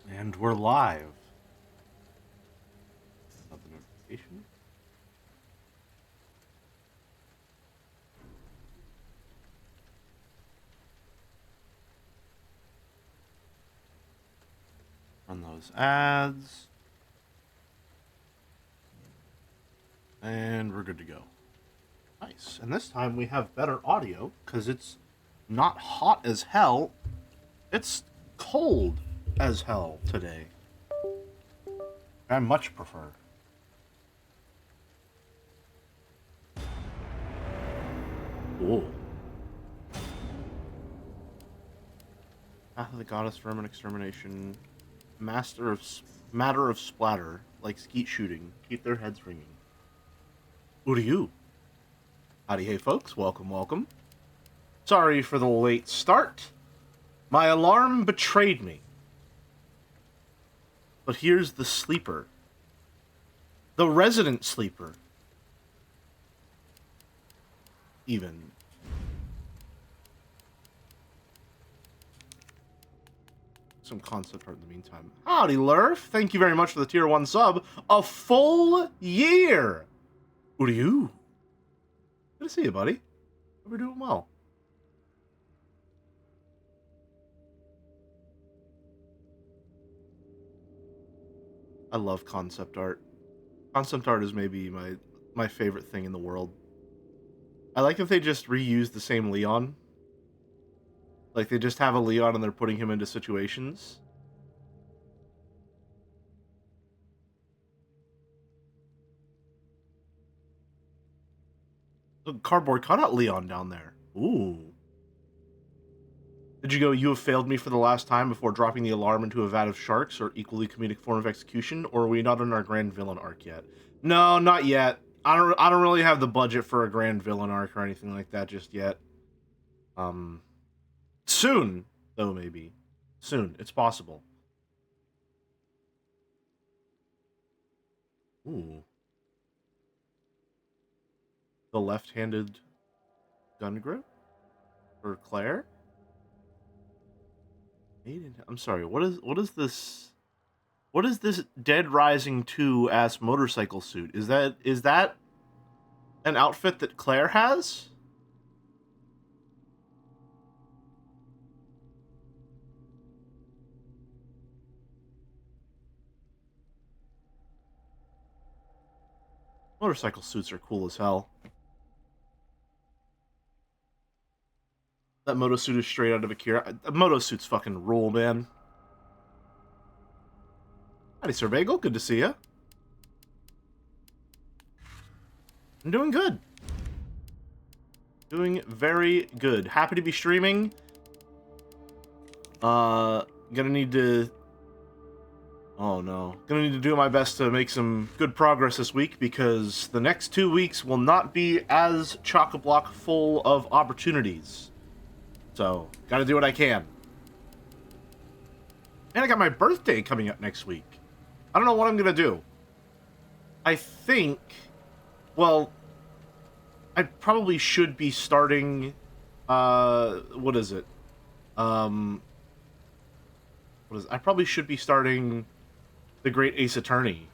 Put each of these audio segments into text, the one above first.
And we're live. Another notification. Run those ads. And we're good to go. Nice. And this time we have better audio because it's not hot as hell. It's cold as hell today. I much prefer. Ooh. Path of the Goddess, Vermin Extermination, Matter of Splatter, like skeet shooting. Keep their heads ringing. Who do you? Howdy, hey folks. Welcome, welcome. Sorry for the late start. My alarm betrayed me. But here's the sleeper. The resident sleeper. Even. Some concept art in the meantime. Howdy, Lurf. Thank you very much for the tier 1 sub. A full year. Who do you? Good to see you, buddy. Hope you're doing well. I love concept art. Concept art is maybe my favorite thing in the world. I like if they just reuse the same Leon. Like, they just have a Leon and they're putting him into situations. Look, cardboard cutout Leon down there. Ooh. Did you go, you have failed me for the last time before dropping the alarm into a vat of sharks, or equally comedic form of execution, or are we not in our grand villain arc yet? No, not yet. I don't really have the budget for a grand villain arc or anything like that just yet. Soon, though, maybe. Soon. It's possible. Ooh. The left-handed gun grip? For Claire? I'm sorry, what is this? What is this Dead Rising 2 ass motorcycle suit? Is that an outfit that Claire has? Motorcycle suits are cool as hell. That moto suit is straight out of Akira. The moto suits fucking rule, man. Howdy, Sir Bagel. Good to see you. I'm doing good. Doing very good. Happy to be streaming. Gonna need to... Oh no. Gonna need to do my best to make some good progress this week, because the next 2 weeks will not be as chock-a-block full of opportunities. So, gotta do what I can. And I got my birthday coming up next week. I don't know what I'm gonna do. I think... Well, I probably should be starting... what is it? I probably should be starting The Great Ace Attorney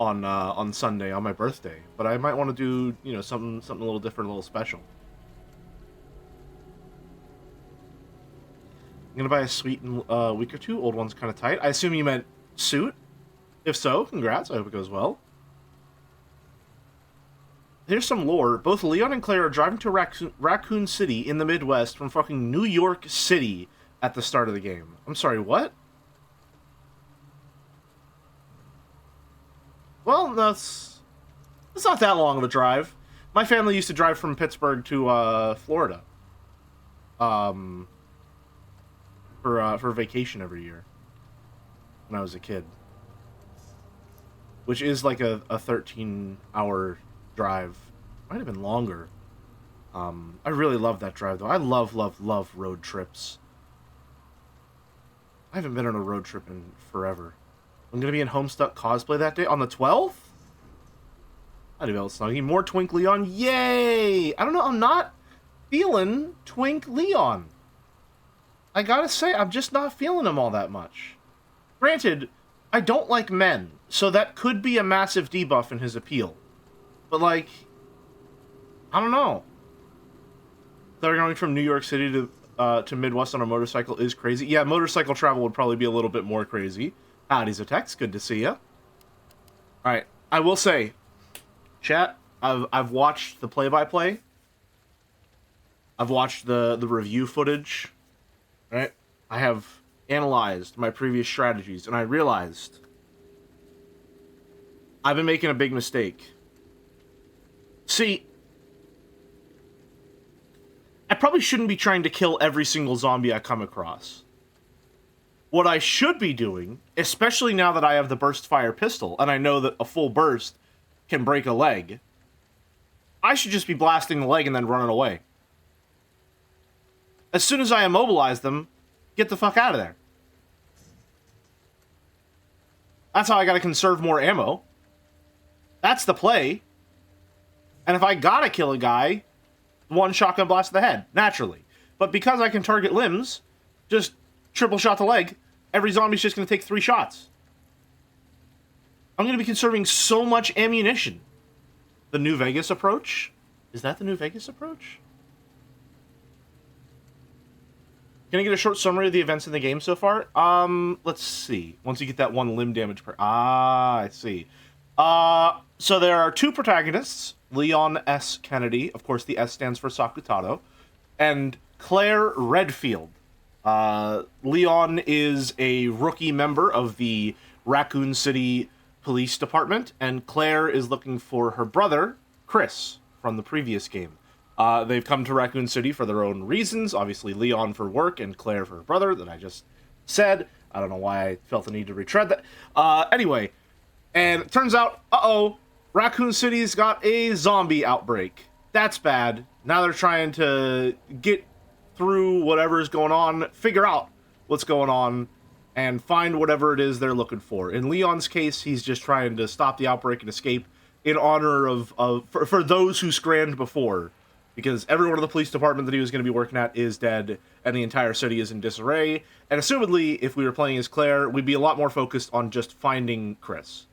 on Sunday, on my birthday. But I might want to do, you know, something a little different, a little special. I'm gonna buy a suite in a week or two. Old one's kind of tight. I assume you meant suit? If so, congrats. I hope it goes well. Here's some lore. Both Leon and Claire are driving to Raccoon City in the Midwest from fucking New York City at the start of the game. I'm sorry, what? Well, that's not that long of a drive. My family used to drive from Pittsburgh to Florida. For vacation every year when I was a kid, which is like a 13-hour drive. Might have been longer. I really love that drive though. I love road trips. I haven't been on a road trip in forever. I'm gonna be in Homestuck cosplay that day on the 12th. I'd be able to snuggie more Twink Leon. Yay! I don't know. I'm not feeling Twink Leon. I gotta say, I'm just not feeling him all that much. Granted, I don't like men, so that could be a massive debuff in his appeal. But, like, I don't know. They're going from New York City to Midwest on a motorcycle is crazy. Yeah, motorcycle travel would probably be a little bit more crazy. Howdy, Zatex. Good to see ya. Alright, I will say, chat, I've watched the play-by-play. I've watched the review footage. Right? I have analyzed my previous strategies, and I realized I've been making a big mistake. See, I probably shouldn't be trying to kill every single zombie I come across. What I should be doing, especially now that I have the burst fire pistol, and I know that a full burst can break a leg, I should just be blasting the leg and then running away. As soon as I immobilize them, get the fuck out of there. That's how I gotta conserve more ammo. That's the play. And if I gotta kill a guy, one shotgun blast to the head, naturally. But because I can target limbs, just triple shot the leg, every zombie's just gonna take 3 shots. I'm gonna be conserving so much ammunition. The New Vegas approach? Is that the New Vegas approach? Can I get a short summary of the events in the game so far? Let's see. Once you get that 1 limb damage per... I see. So there are 2 protagonists. Leon S. Kennedy. Of course, the S stands for Sakutarou. And Claire Redfield. Leon is a rookie member of the Raccoon City Police Department. And Claire is looking for her brother, Chris, from the previous game. They've come to Raccoon City for their own reasons. Obviously, Leon for work and Claire for her brother, that I just said. I don't know why I felt the need to retread that. Anyway, and it turns out, Raccoon City's got a zombie outbreak. That's bad. Now they're trying to get through whatever's going on, figure out what's going on, and find whatever it is they're looking for. In Leon's case, he's just trying to stop the outbreak and escape in honor for those who scrammed before. Because everyone in the police department that he was going to be working at is dead, and the entire city is in disarray. And assumedly, if we were playing as Claire, we'd be a lot more focused on just finding Chris.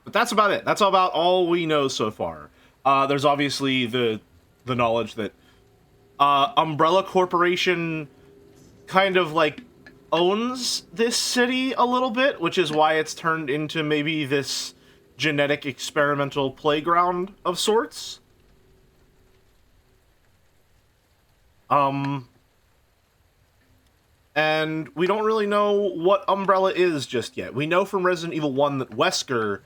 But that's about it. That's about all we know so far. There's obviously the knowledge that Umbrella Corporation kind of, like, owns this city a little bit, which is why it's turned into maybe this genetic experimental playground of sorts. And we don't really know what Umbrella is just yet. We know from Resident Evil 1 that Wesker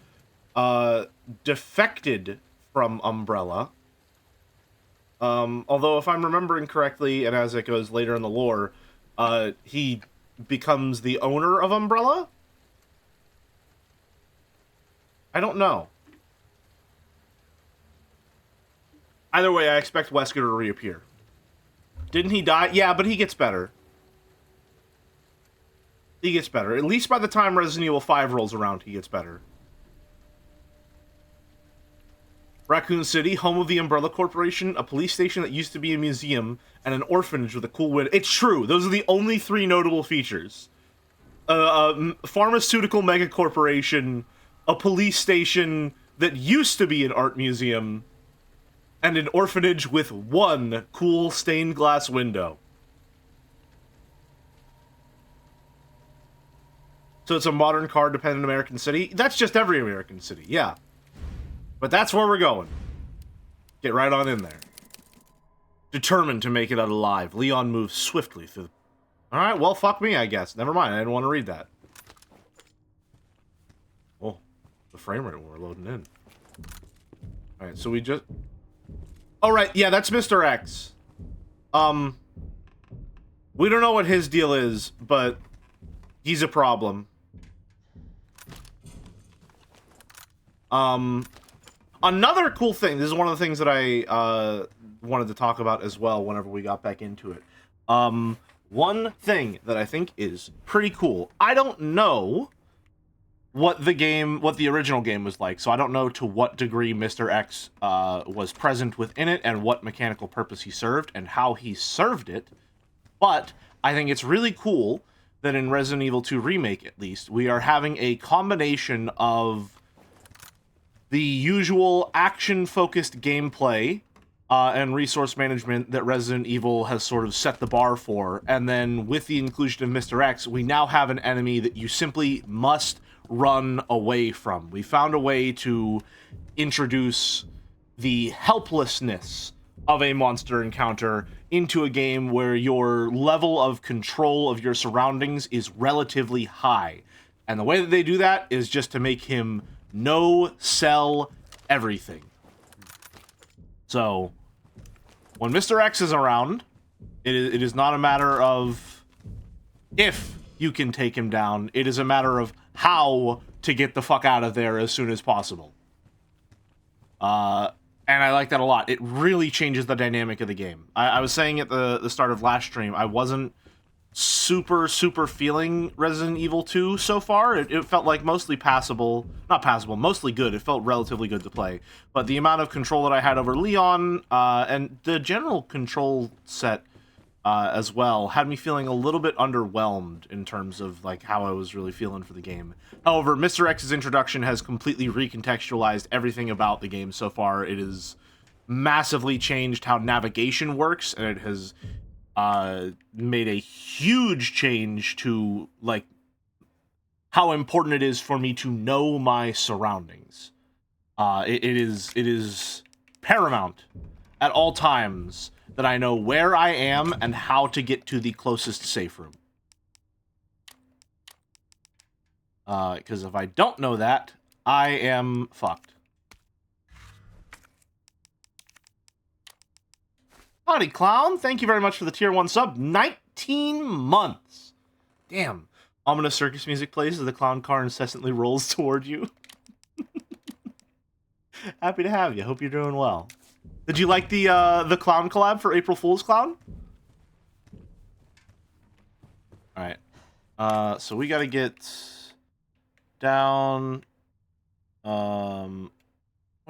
defected from Umbrella. Although, if I'm remembering correctly, and as it goes later in the lore, he becomes the owner of Umbrella? I don't know. Either way, I expect Wesker to reappear. Didn't he die? Yeah, but he gets better. He gets better. At least by the time Resident Evil 5 rolls around, he gets better. Raccoon City, home of the Umbrella Corporation, a police station that used to be a museum, and an orphanage with a cool window. It's true. Those are the only 3 notable features. Pharmaceutical megacorporation, a police station that used to be an art museum, and an orphanage with 1 cool stained glass window. So it's a modern car-dependent American city? That's just every American city, yeah. But that's where we're going. Get right on in there. Determined to make it out alive, Leon moves swiftly through... Alright, well, fuck me, I guess. Never mind, I didn't want to read that. Oh, the frame rate we're loading in. Alright, so we just... Oh, right, yeah, that's Mr. X. We don't know what his deal is, but he's a problem. Another cool thing, this is one of the things that I wanted to talk about as well whenever we got back into it. One thing that I think is pretty cool. I don't know what the original game was like, so I don't know to what degree Mr. X was present within it and what mechanical purpose he served and how he served it. But I think it's really cool that in Resident Evil 2 Remake, at least, we are having a combination of the usual action-focused gameplay and resource management that Resident Evil has sort of set the bar for, and then with the inclusion of Mr. X, we now have an enemy that you simply must run away from. We found a way to introduce the helplessness of a monster encounter into a game where your level of control of your surroundings is relatively high. And the way that they do that is just to make him no-sell everything. So, when Mr. X is around, it is not a matter of if you can take him down, it is a matter of how to get the fuck out of there as soon as possible. And I like that a lot. It really changes the dynamic of the game. I was saying at the start of last stream, I wasn't super feeling Resident Evil 2 so far. It felt like mostly passable. Not passable, mostly good. It felt relatively good to play. But the amount of control that I had over Leon, and the general control set as well, had me feeling a little bit underwhelmed in terms of like how I was really feeling for the game. However, Mr. X's introduction has completely recontextualized everything about the game so far. It has massively changed how navigation works, and it has made a huge change to like how important it is for me to know my surroundings. It is paramount at all times that I know where I am and how to get to the closest safe room. Because if I don't know that, I am fucked. Howdy, Clown. Thank you very much for the tier 1 sub. 19 months. Damn. Ominous circus music plays as the clown car incessantly rolls toward you. Happy to have you. Hope you're doing well. Did you like the clown collab for April Fool's Clown? Alright. So we gotta get down. I want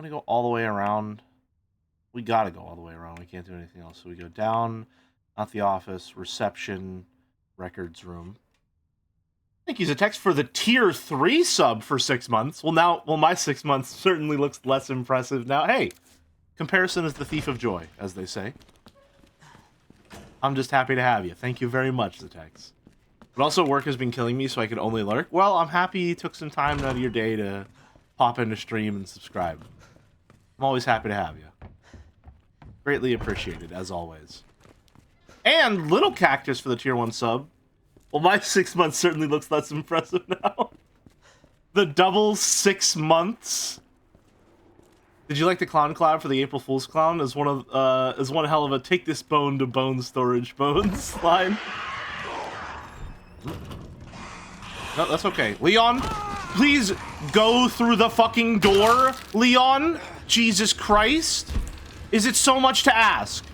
to go all the way around. We gotta go all the way around. We can't do anything else. So we go down, not the office, reception, records room. Thank you, Zatex, for the tier 3 sub for 6 months. Well, my 6 months certainly looks less impressive now. Hey, comparison is the thief of joy, as they say. I'm just happy to have you. Thank you very much, Zatex. But also, work has been killing me, so I can only lurk. Well, I'm happy you took some time out of your day to pop into stream and subscribe. I'm always happy to have you. Greatly appreciated, as always. And Little Cactus for the tier 1 sub. Well, my 6 months certainly looks less impressive now. The double 6 months. Did you like the clown collab for the April Fool's Clown? As one hell of a take this bone to bone storage bones line. No, that's okay. Leon, please go through the fucking door, Leon. Jesus Christ. Is it so much to ask?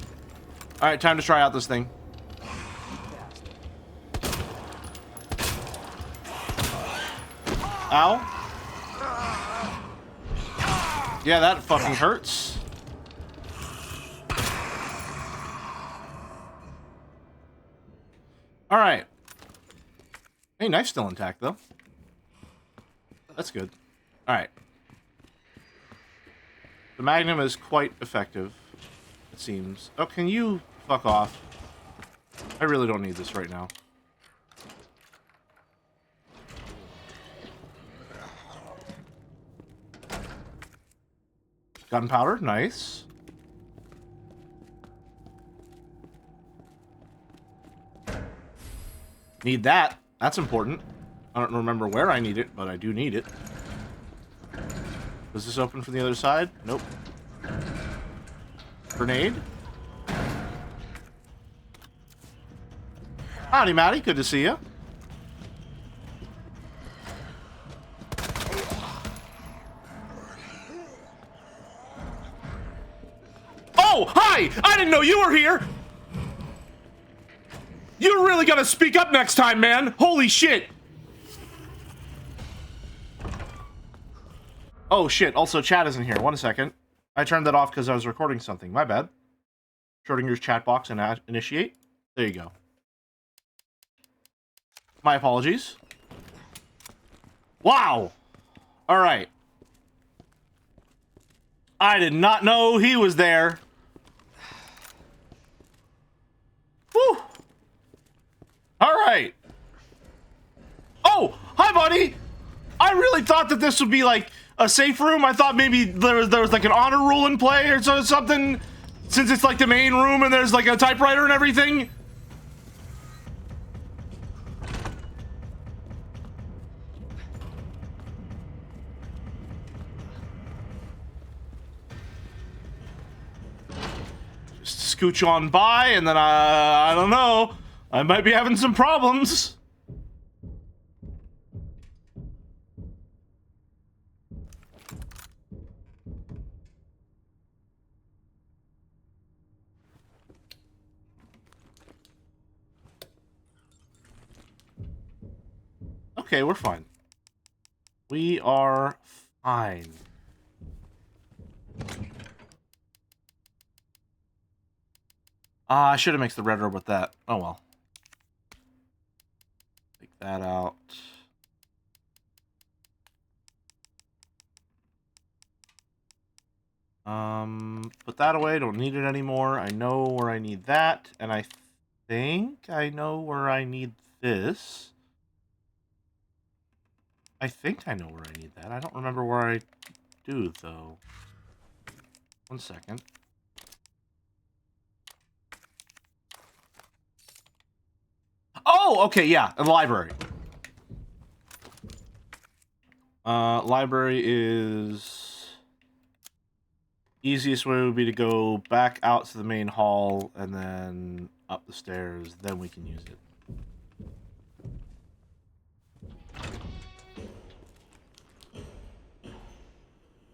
All right, time to try out this thing. Ow. Yeah, that fucking hurts. All right. Hey, knife's still intact, though. That's good. All right. The Magnum is quite effective, it seems. Oh, can you fuck off? I really don't need this right now. Gunpowder, nice. Need that. That's important. I don't remember where I need it, but I do need it. Does this open from the other side? Nope. Grenade? Howdy, Maddie. Good to see you. Oh, hi! I didn't know you were here! You're really gonna speak up next time, man! Holy shit! Oh shit, also chat isn't here. 1 second. I turned that off because I was recording something. My bad. Schrodinger's chat box and initiate. There you go. My apologies. Wow. All right. I did not know he was there. Whew. All right. Oh, hi, buddy. I really thought that this would be like a safe room. I thought maybe there was like an honor rule in play or something, since it's like the main room and there's like a typewriter and everything. Just scooch on by, and then I don't know. I might be having some problems. Okay, we're fine. We are fine. I should have mixed the red herb with that. Oh well. Take that out. Put that away. Don't need it anymore. I know where I need that, and I think I know where I need this. I think I know where I need that. I don't remember where I do, though. 1 second. Oh, okay, yeah, the library. Library is... Easiest way would be to go back out to the main hall and then up the stairs. Then we can use it.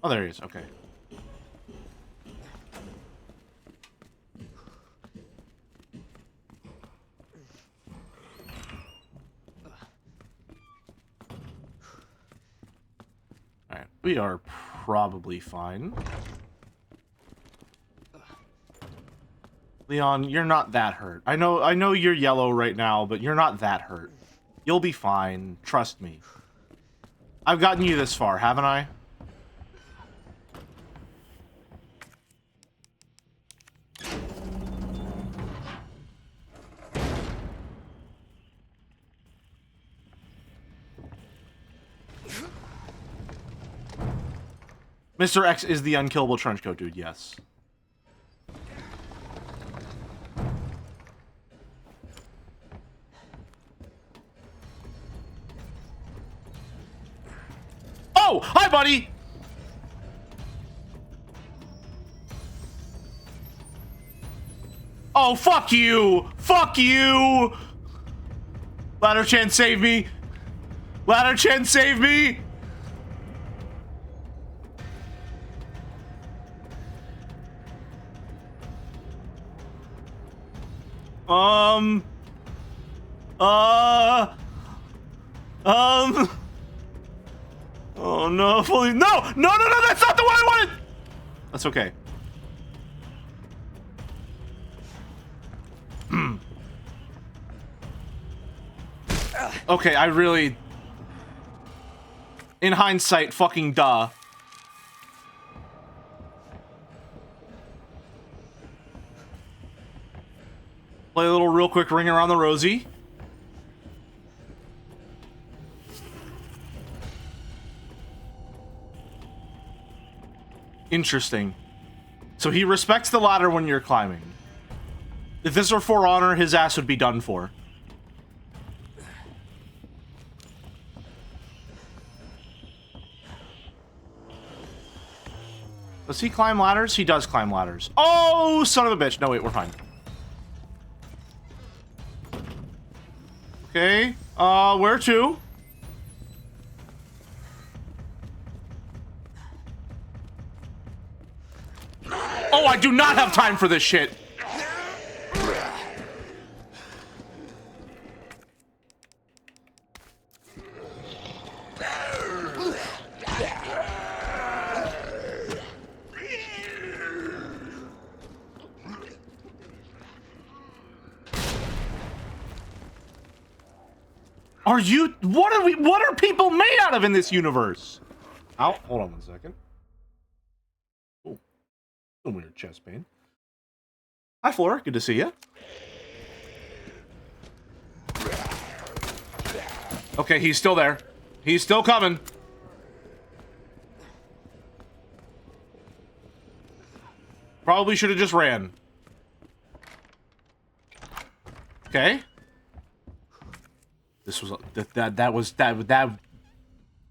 Oh, there he is. Okay. Alright, we are probably fine. Leon, you're not that hurt. I know you're yellow right now, but you're not that hurt. You'll be fine. Trust me. I've gotten you this far, haven't I? Mr. X is the unkillable trenchcoat dude, yes. Oh, hi, buddy! Oh, fuck you! Fuck you! Ladder-chan, save me! Ladder-chan, save me! Oh no, fully. No! No, that's not the one I wanted! That's okay. Okay, I really... In hindsight, fucking duh. Play a little real quick ring around the rosy. Interesting. So he respects the ladder when you're climbing. If this were For Honor, his ass would be done for. Does he climb ladders? He does climb ladders. Oh, son of a bitch. No, wait, we're fine. Okay. Where to? Oh, I do not have time for this shit. Are you... What are people made out of in this universe? Ow, hold on one second. Oh, some weird chest pain. Hi, Flora. Good to see you. Okay, he's still there. He's still coming. Probably should have just ran. Okay. This was that.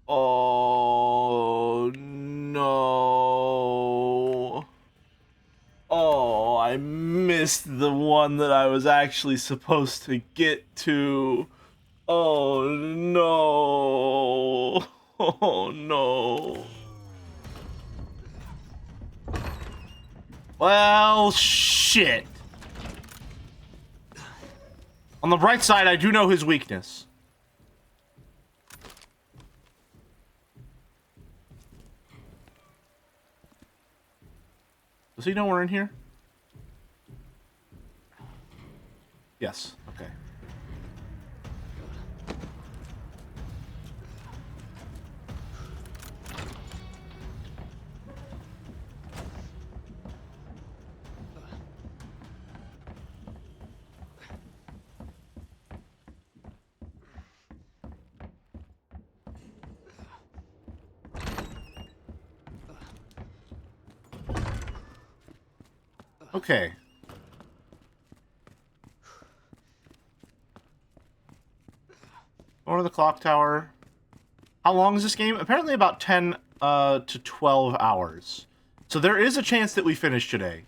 Oh no. Oh, I missed the one that I was actually supposed to get to. Oh no. Oh no. Well, shit. On the bright side, I do know his weakness. Does he know we're in here? Yes. Okay. Okay. Over to the clock tower. How long is this game? Apparently about 10 to 12 hours. So there is a chance that we finish today.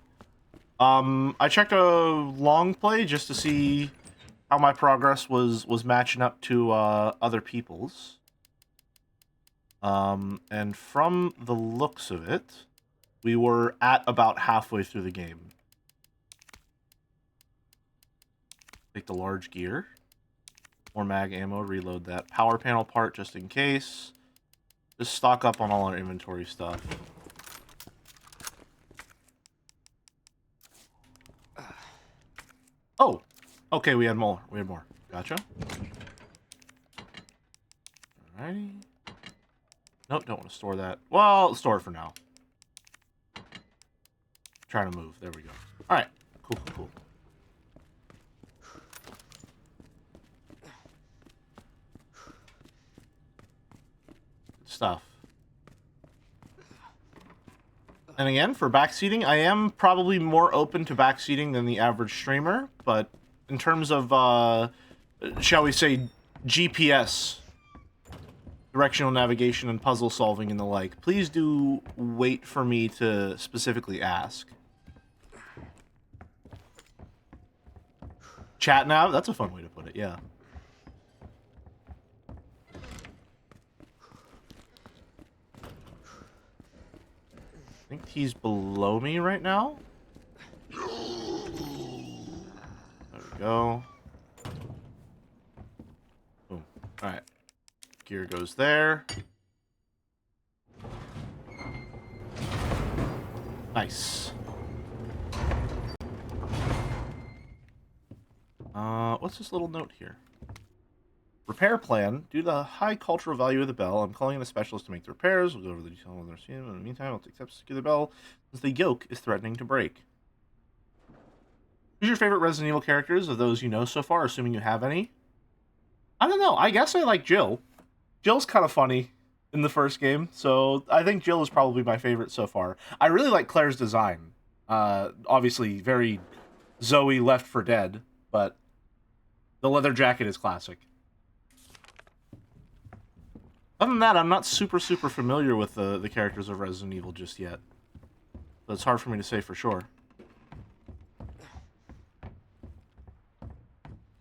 I checked a long play just to see how my progress was matching up to other people's. And from the looks of it, we were at about halfway through the game. Take the large gear. More mag ammo, reload that power panel part just in case. Just stock up on all our inventory stuff. Oh! Okay, we had more. We had more. Gotcha. Alrighty. Nope, don't want to store that. Well, store it for now. Trying to move. There we go. Alright. Cool, cool, cool. Stuff. And again, for backseating, I am probably more open to backseating than the average streamer, but in terms of, shall we say, GPS, directional navigation and puzzle solving and the like, please do wait for me to specifically ask. Chat nav? That's a fun way to put it, yeah. I think he's below me right now. There we go. Boom. Alright. Gear goes there. Nice. What's this little note here? Repair plan. Due to the high cultural value of the bell, I'm calling in a specialist to make the repairs. We'll go over the detail on their scene. In the meantime, I'll take steps to secure the bell, since the yoke is threatening to break. Who's your favorite Resident Evil characters of those you know so far, assuming you have any? I don't know. I guess I like Jill. Jill's kind of funny in the first game, so I think Jill is probably my favorite so far. I really like Claire's design. Obviously, very Zoe Left 4 Dead, but the leather jacket is classic. Other than that, I'm not super familiar with the characters of Resident Evil just yet. So it's hard for me to say for sure.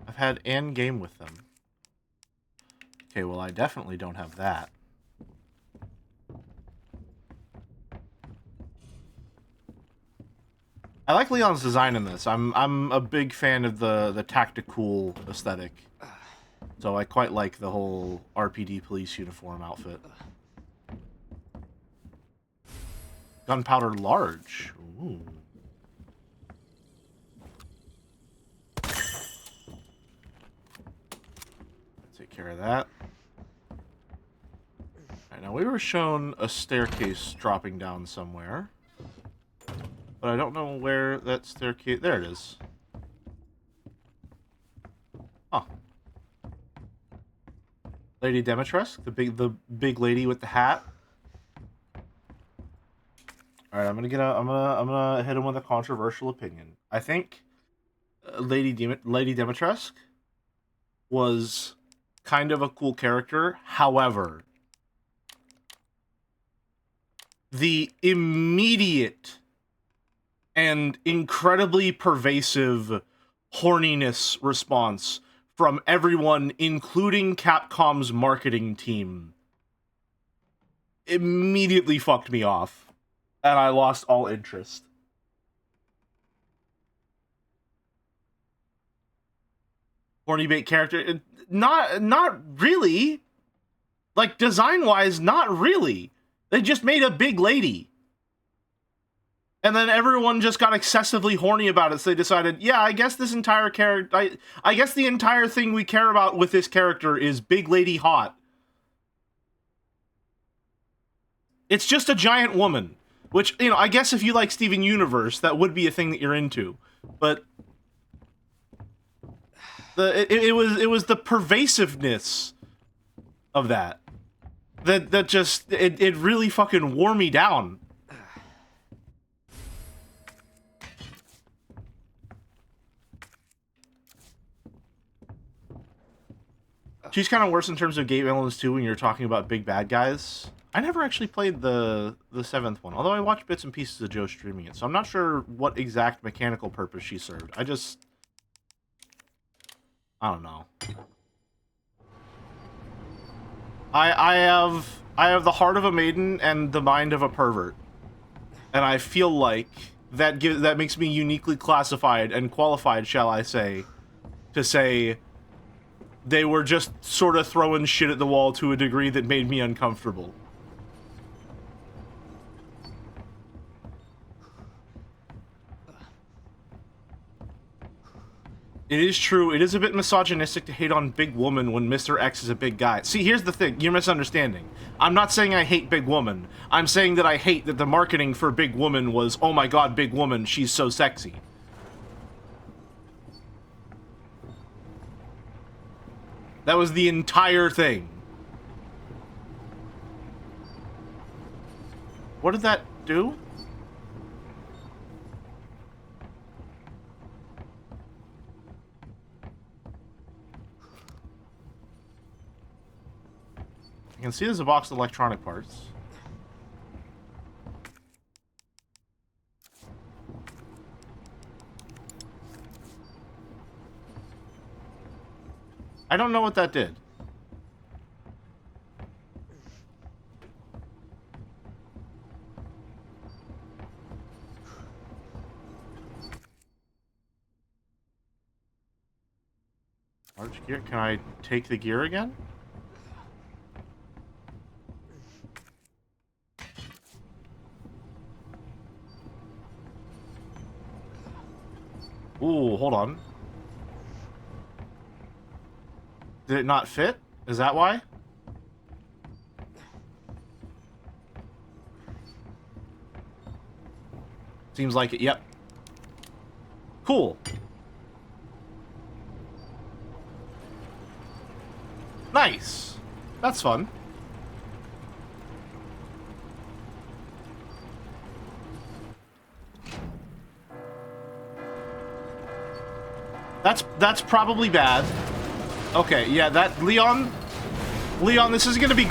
I've had an game with them. Okay, well, I definitely don't have that. I like Leon's design in this. I'm a big fan of the tactical aesthetic. So I quite like the whole RPD police uniform outfit. Gunpowder large. Ooh. care of that. Alright, now we were shown a staircase dropping down somewhere. But I don't know where that staircase... There it is. Huh. Lady Demetresque, the big lady with the hat. All right, I'm gonna hit him with a controversial opinion. I think Lady Demetresque was kind of a cool character. However, the immediate and incredibly pervasive horniness response from everyone, including Capcom's marketing team, immediately fucked me off, and I lost all interest. Horny bait character, not really. Like, design-wise, not really. They just made a big lady. And then everyone just got excessively horny about it, so they decided, yeah, I guess this entire character... I guess the entire thing we care about with this character is big lady hot. It's just a giant woman. Which, you know, I guess if you like Steven Universe, that would be a thing that you're into. But... It was the pervasiveness of that just... It really fucking wore me down. She's kind of worse in terms of gay villains too when you're talking about big bad guys. I never actually played the 7th one, although I watched bits and pieces of Joe streaming it, so I'm not sure what exact mechanical purpose she served. I don't know. I have the heart of a maiden and the mind of a pervert, and I feel like that makes me uniquely classified and qualified, shall I say, to say they were just sort of throwing shit at the wall to a degree that made me uncomfortable. It is true, it is a bit misogynistic to hate on Big Woman when Mr. X is a big guy. See, here's the thing, you're misunderstanding. I'm not saying I hate Big Woman. I'm saying that I hate that the marketing for Big Woman was, oh my god, Big Woman, she's so sexy. That was the entire thing. What did that do? You can see there's a box of electronic parts. I don't know what that did. Large gear? Can I take the gear again? Ooh, hold on. Did it not fit? Is that why? Seems like it, yep. Cool. Nice. That's fun. That's probably bad. Okay, yeah, that Leon, this is gonna be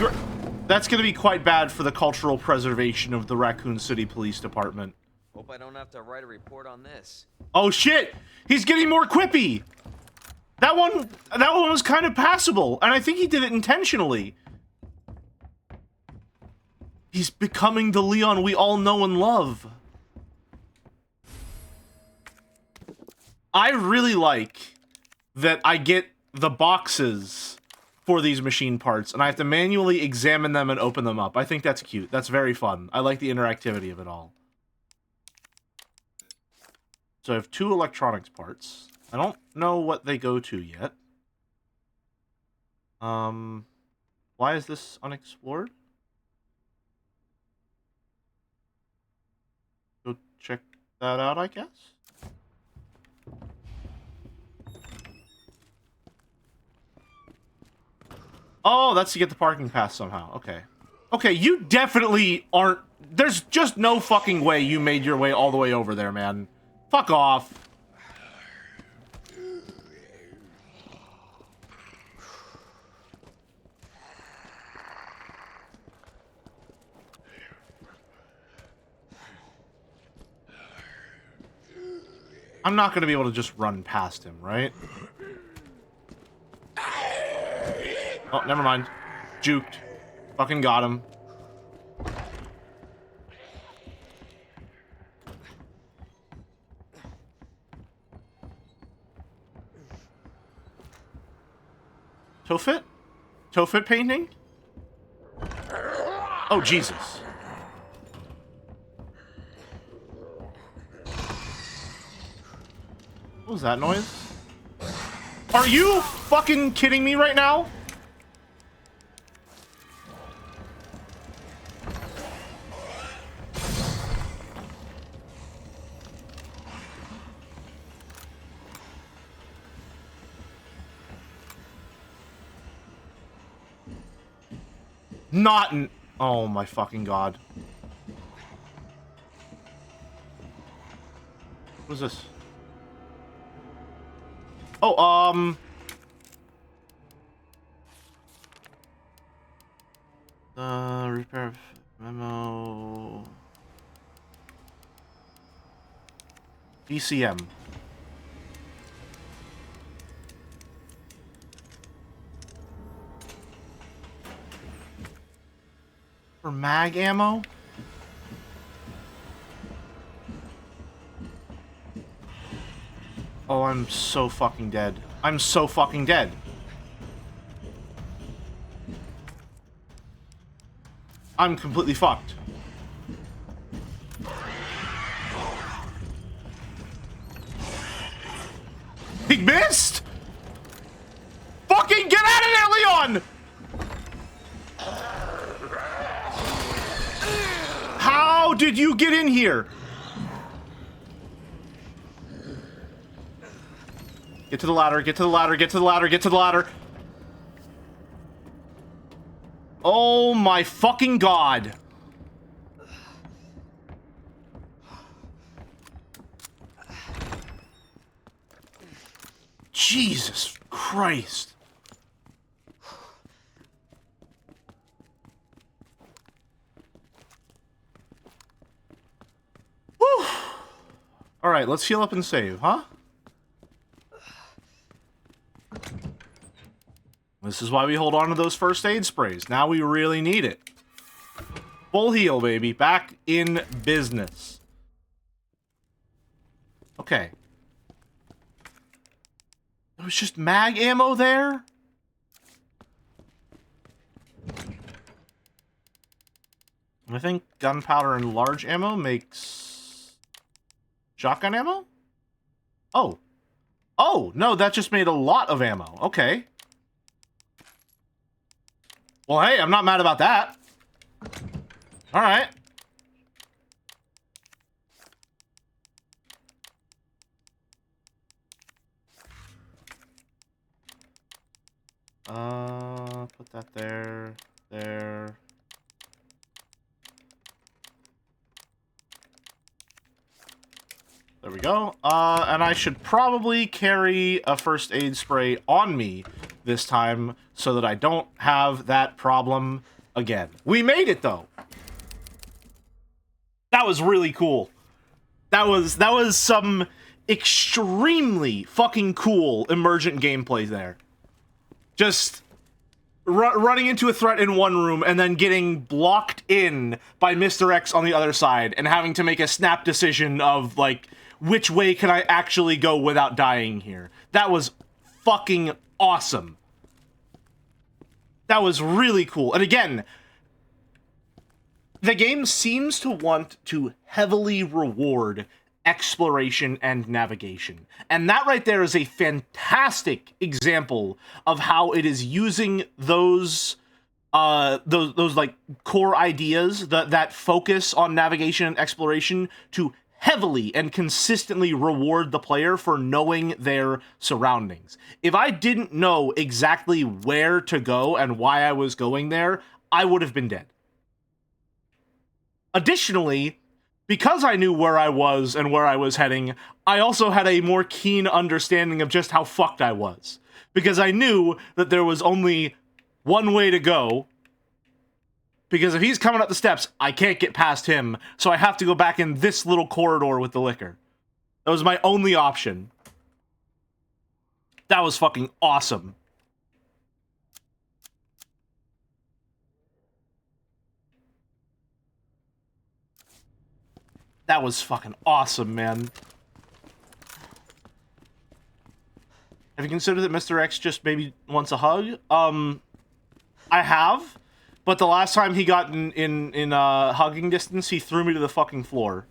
that's gonna be quite bad for the cultural preservation of the Raccoon City Police Department. Hope I don't have to write a report on this. Oh shit! He's getting more quippy. That one was kind of passable, and I think he did it intentionally. He's becoming the Leon we all know and love. I really like that I get the boxes for these machine parts, and I have to manually examine them and open them up. I think that's cute. That's very fun. I like the interactivity of it all. So I have 2 electronics parts. I don't know what they go to yet. Why is this unexplored? Go check that out, I guess. Oh, that's to get the parking pass somehow. Okay. Okay, you definitely aren't... There's just no fucking way you made your way all the way over there, man. Fuck off. I'm not gonna be able to just run past him, right? Oh, never mind. Juked. Fucking got him. Toe-fit? Toe-fit painting? Oh, Jesus. What was that noise? Are you fucking kidding me right now? Not in... Oh my fucking god. What is this? Oh, repair memo... BCM. For mag ammo? Oh, I'm so fucking dead. I'm so fucking dead. I'm completely fucked. He missed? Fucking get out of there, Leon! How did you get in here? Get to the ladder, get to the ladder, get to the ladder, get to the ladder. Oh my fucking god. Jesus Christ. Whew. Alright, let's heal up and save, huh? This is why we hold on to those first aid sprays. Now we really need it. Full heal, baby. Back in business. Okay. There was just mag ammo there? I think gunpowder and large ammo makes... shotgun ammo? Oh. Oh, no, that just made a lot of ammo. Okay. Well, hey, I'm not mad about that. Alright. Put that there. There. There we go. And I should probably carry a first aid spray on me this time so that I don't have that problem again. We made it, though. That was really cool. That was some extremely fucking cool emergent gameplay there. Just running into a threat in one room and then getting blocked in by Mr. X on the other side and having to make a snap decision of, like, which way can I actually go without dying here. That was fucking awesome. That was really cool. And again, the game seems to want to heavily reward exploration and navigation. And that right there is a fantastic example of how it is using those like core ideas, that focus on navigation and exploration, to heavily and consistently reward the player for knowing their surroundings. If I didn't know exactly where to go and why I was going there, I would have been dead. Additionally, because I knew where I was and where I was heading, I also had a more keen understanding of just how fucked I was. Because I knew that there was only one way to go. Because if he's coming up the steps, I can't get past him, so I have to go back in this little corridor with the liquor. That was my only option. That was fucking awesome. That was fucking awesome, man. Have you considered that Mr. X just maybe wants a hug? I have, but the last time he got in hugging distance, he threw me to the fucking floor.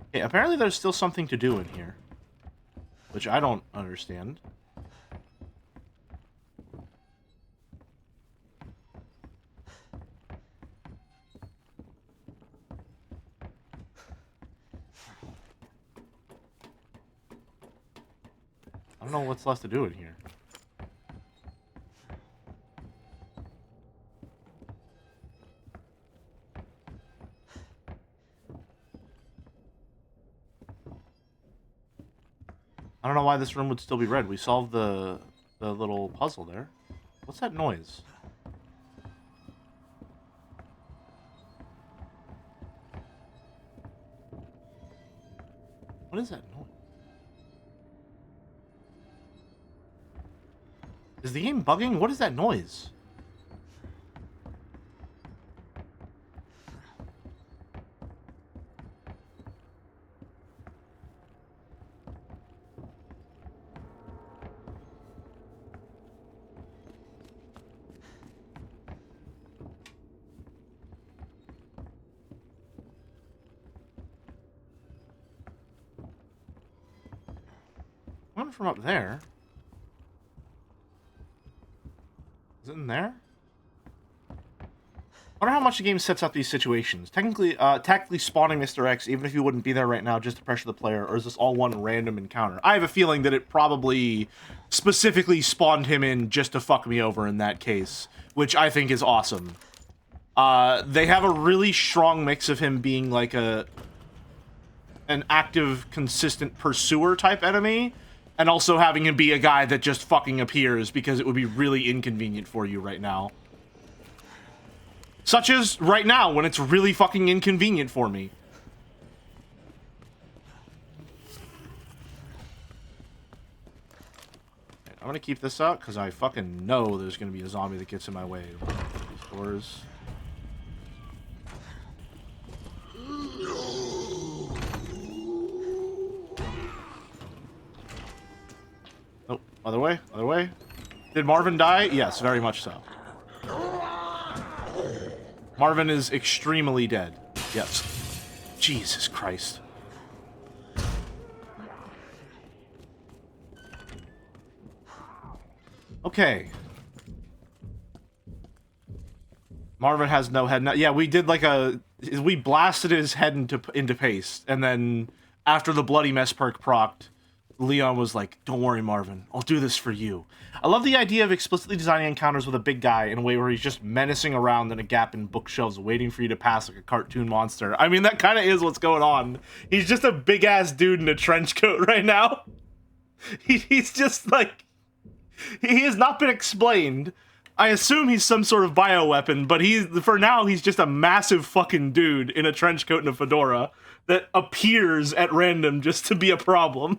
Okay, apparently there's still something to do in here, which I don't understand. I don't know what's left to do in here. I don't know why this room would still be red. We solved the little puzzle there. What's that noise? What is that noise? Is the game bugging? What is that noise? One from up there. Is it in there? I wonder how much the game sets up these situations. Tactically spawning Mr. X, even if you wouldn't be there right now, just to pressure the player, or is this all one random encounter? I have a feeling that it probably specifically spawned him in just to fuck me over in that case, which I think is awesome. They have a really strong mix of him being like an active, consistent pursuer type enemy, and also having him be a guy that just fucking appears because it would be really inconvenient for you right now. Such as right now, when it's really fucking inconvenient for me. Okay, I'm gonna keep this out, because I fucking know there's gonna be a zombie that gets in my way. These doors. Oh, other way, other way. Did Marvin die? Yes, very much so. Marvin is extremely dead. Yes. Jesus Christ. Okay. Marvin has no head now. Yeah, we did like we blasted his head into paste, and then after the bloody mess perk procced, Leon was like, "Don't worry, Marvin. I'll do this for you." I love the idea of explicitly designing encounters with a big guy in a way where he's just menacing around in a gap in bookshelves waiting for you to pass like a cartoon monster. I mean, that kind of is what's going on. He's just a big-ass dude in a trench coat right now. He's just like... He has not been explained. I assume he's some sort of bioweapon, but for now, he's just a massive fucking dude in a trench coat and a fedora that appears at random just to be a problem.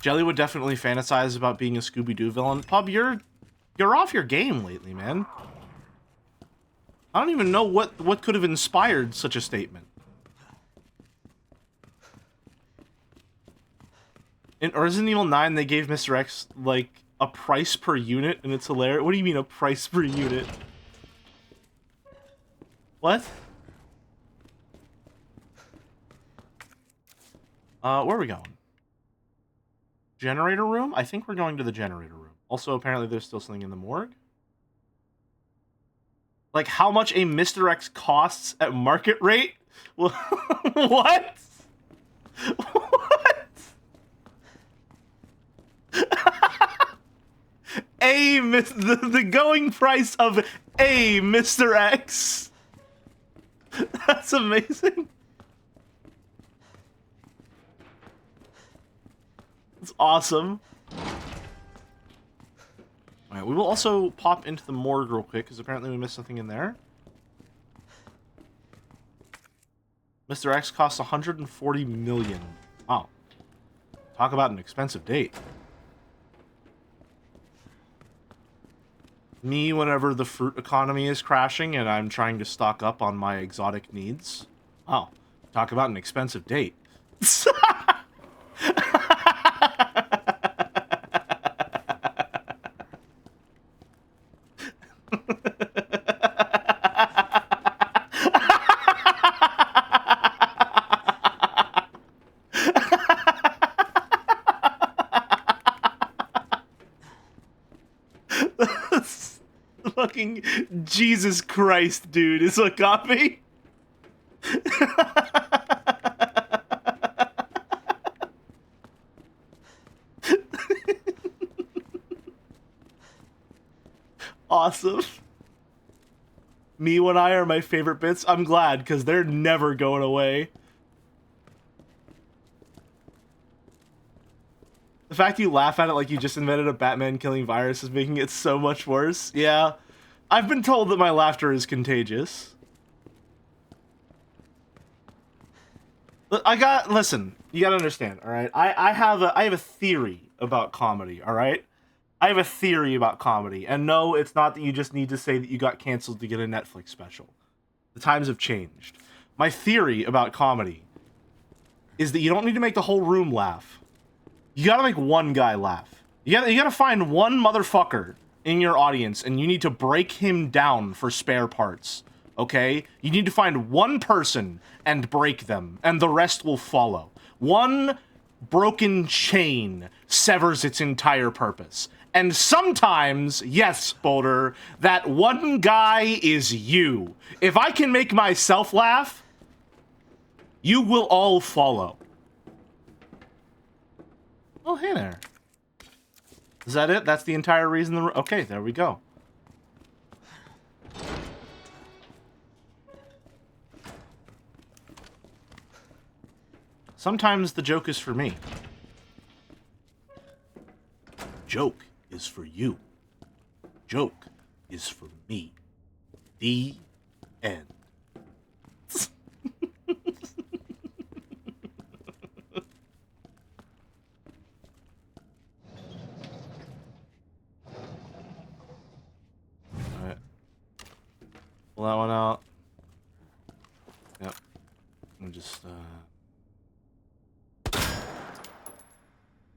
Jelly would definitely fantasize about being a Scooby-Doo villain. Pub, you're off your game lately, man. I don't even know what could have inspired such a statement. In Resident Evil 9, they gave Mr. X, like, a price per unit, and it's hilarious. What do you mean a price per unit? What? Where are we going? Generator room? I think we're going to the generator room. Also, apparently there's still something in the morgue. Like, how much a Mr. X costs at market rate? What? What? The going price of a Mr. X. That's amazing. It's awesome. Alright, we will also pop into the morgue real quick, because apparently we missed something in there. Mr. X costs 140 million. Wow. Talk about an expensive date. Me whenever the fruit economy is crashing and I'm trying to stock up on my exotic needs. Wow. Talk about an expensive date. Fucking Jesus Christ, dude, is a copy. Awesome. Me when I are my favorite bits. I'm glad, because they're never going away. The fact you laugh at it like you just invented a Batman killing virus is making it so much worse. Yeah. I've been told that my laughter is contagious. Listen, you gotta understand, alright? I have a theory about comedy, alright? I have a theory about comedy, and no, it's not that you just need to say that you got canceled to get a Netflix special. The times have changed. My theory about comedy is that you don't need to make the whole room laugh. You gotta make one guy laugh. You gotta find one motherfucker in your audience, and you need to break him down for spare parts, okay? You need to find one person and break them, and the rest will follow. One broken chain severs its entire purpose. And sometimes, yes, Boulder, that one guy is you. If I can make myself laugh, you will all follow. Oh, hey there. Is that it? That's the entire reason okay, there we go. Sometimes the joke is for me. Joke is for you. Joke is for me. The end. Pull that one out. Yep. And just,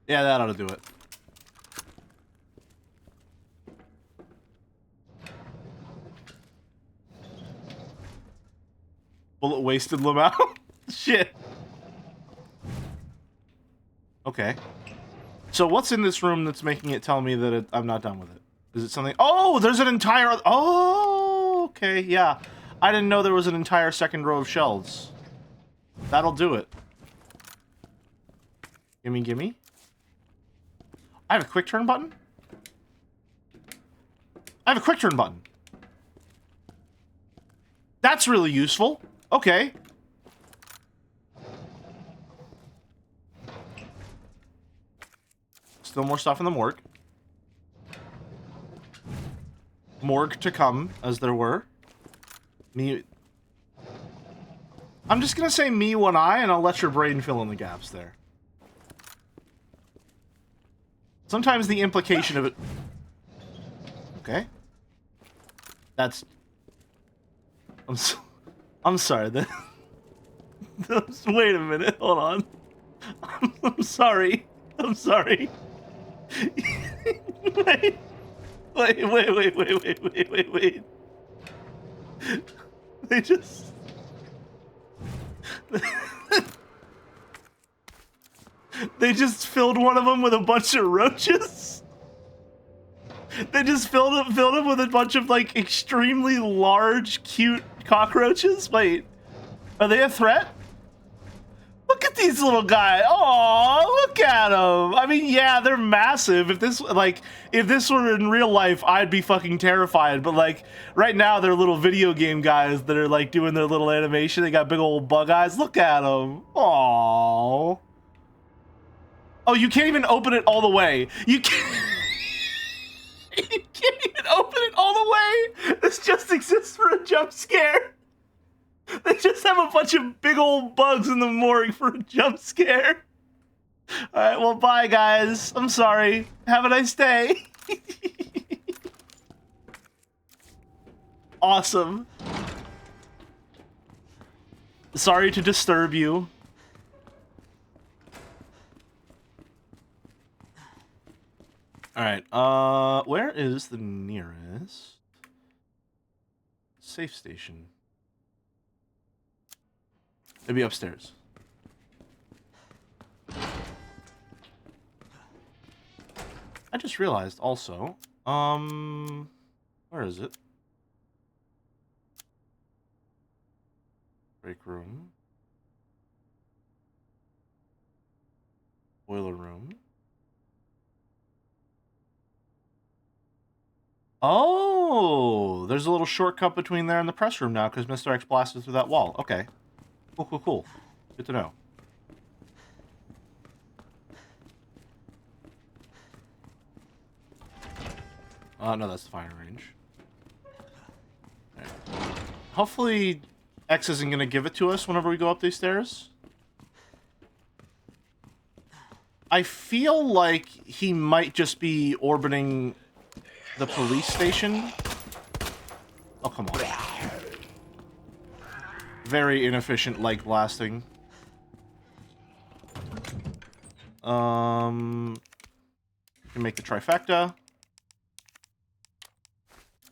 yeah, that ought to do it. Bullet wasted Lamau? Shit. Okay. So what's in this room that's making it tell me that I'm not done with it? Is it something? Oh, there's an entire... Oh, okay, yeah. I didn't know there was an entire second row of shelves. That'll do it. Gimme, gimme. I have a quick turn button? I have a quick turn button. That's really useful. Okay. Still more stuff in the morgue. Morgue to come, as there were. Me... I'm just gonna say me one eye, and I'll let your brain fill in the gaps there. Sometimes the implication of it... Okay. That's... I'm sorry, that... Wait a minute, hold on. I'm sorry. I'm sorry. Wait. Wait. They just... They just filled one of them with a bunch of roaches? They just filled him with a bunch of, like, extremely large, cute cockroaches? Wait, are they a threat? Look at these little guys. Oh, look at them. I mean, yeah, they're massive. If this were in real life, I'd be fucking terrified. But, like, right now, they're little video game guys that are, like, doing their little animation. They got big old bug eyes. Look at them. Aww. Oh, you can't even open it all the way. You can't... You can't even open it all the way. This just exists for a jump scare. They just have a bunch of big old bugs in the morgue for a jump scare. Alright, well, bye, guys. I'm sorry. Have a nice day. Awesome. Sorry to disturb you. Alright, where is the nearest safe station? Maybe upstairs. I just realized also, where is it? Break room. Boiler room. Oh, there's a little shortcut between there and the press room now because Mr. X blasted through that wall. Okay. Cool. Good to know. No, that's the firing range. Right. Hopefully, X isn't going to give it to us whenever we go up these stairs. I feel like he might just be orbiting the police station. Oh, come on. Very inefficient leg blasting. You can make the trifecta.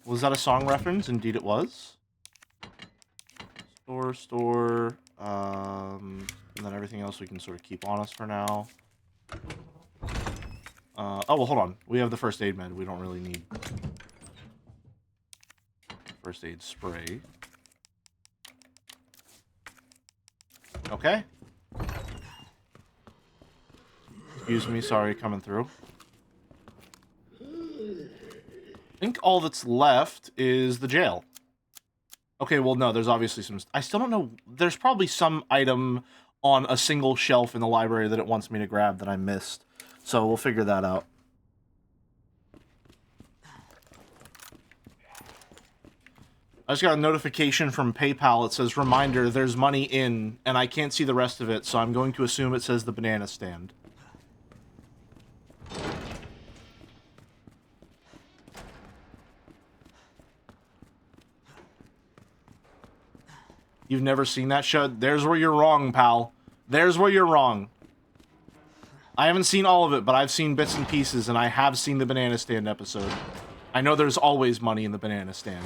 Was that a song reference? Indeed it was. Store, and then everything else we can sort of keep on us for now. Oh, well, hold on. We have the first aid med. We don't really need first aid spray. Okay. Excuse me, sorry, coming through. I think all that's left is the jail. Okay, well, no, there's obviously some... I still don't know... There's probably some item on a single shelf in the library that it wants me to grab that I missed. So we'll figure that out. I just got a notification from PayPal. It says, reminder, there's money in, and I can't see the rest of it, so I'm going to assume it says the banana stand. You've never seen that show? There's where you're wrong, pal. There's where you're wrong. I haven't seen all of it, but I've seen bits and pieces, and I have seen the banana stand episode. I know there's always money in the banana stand.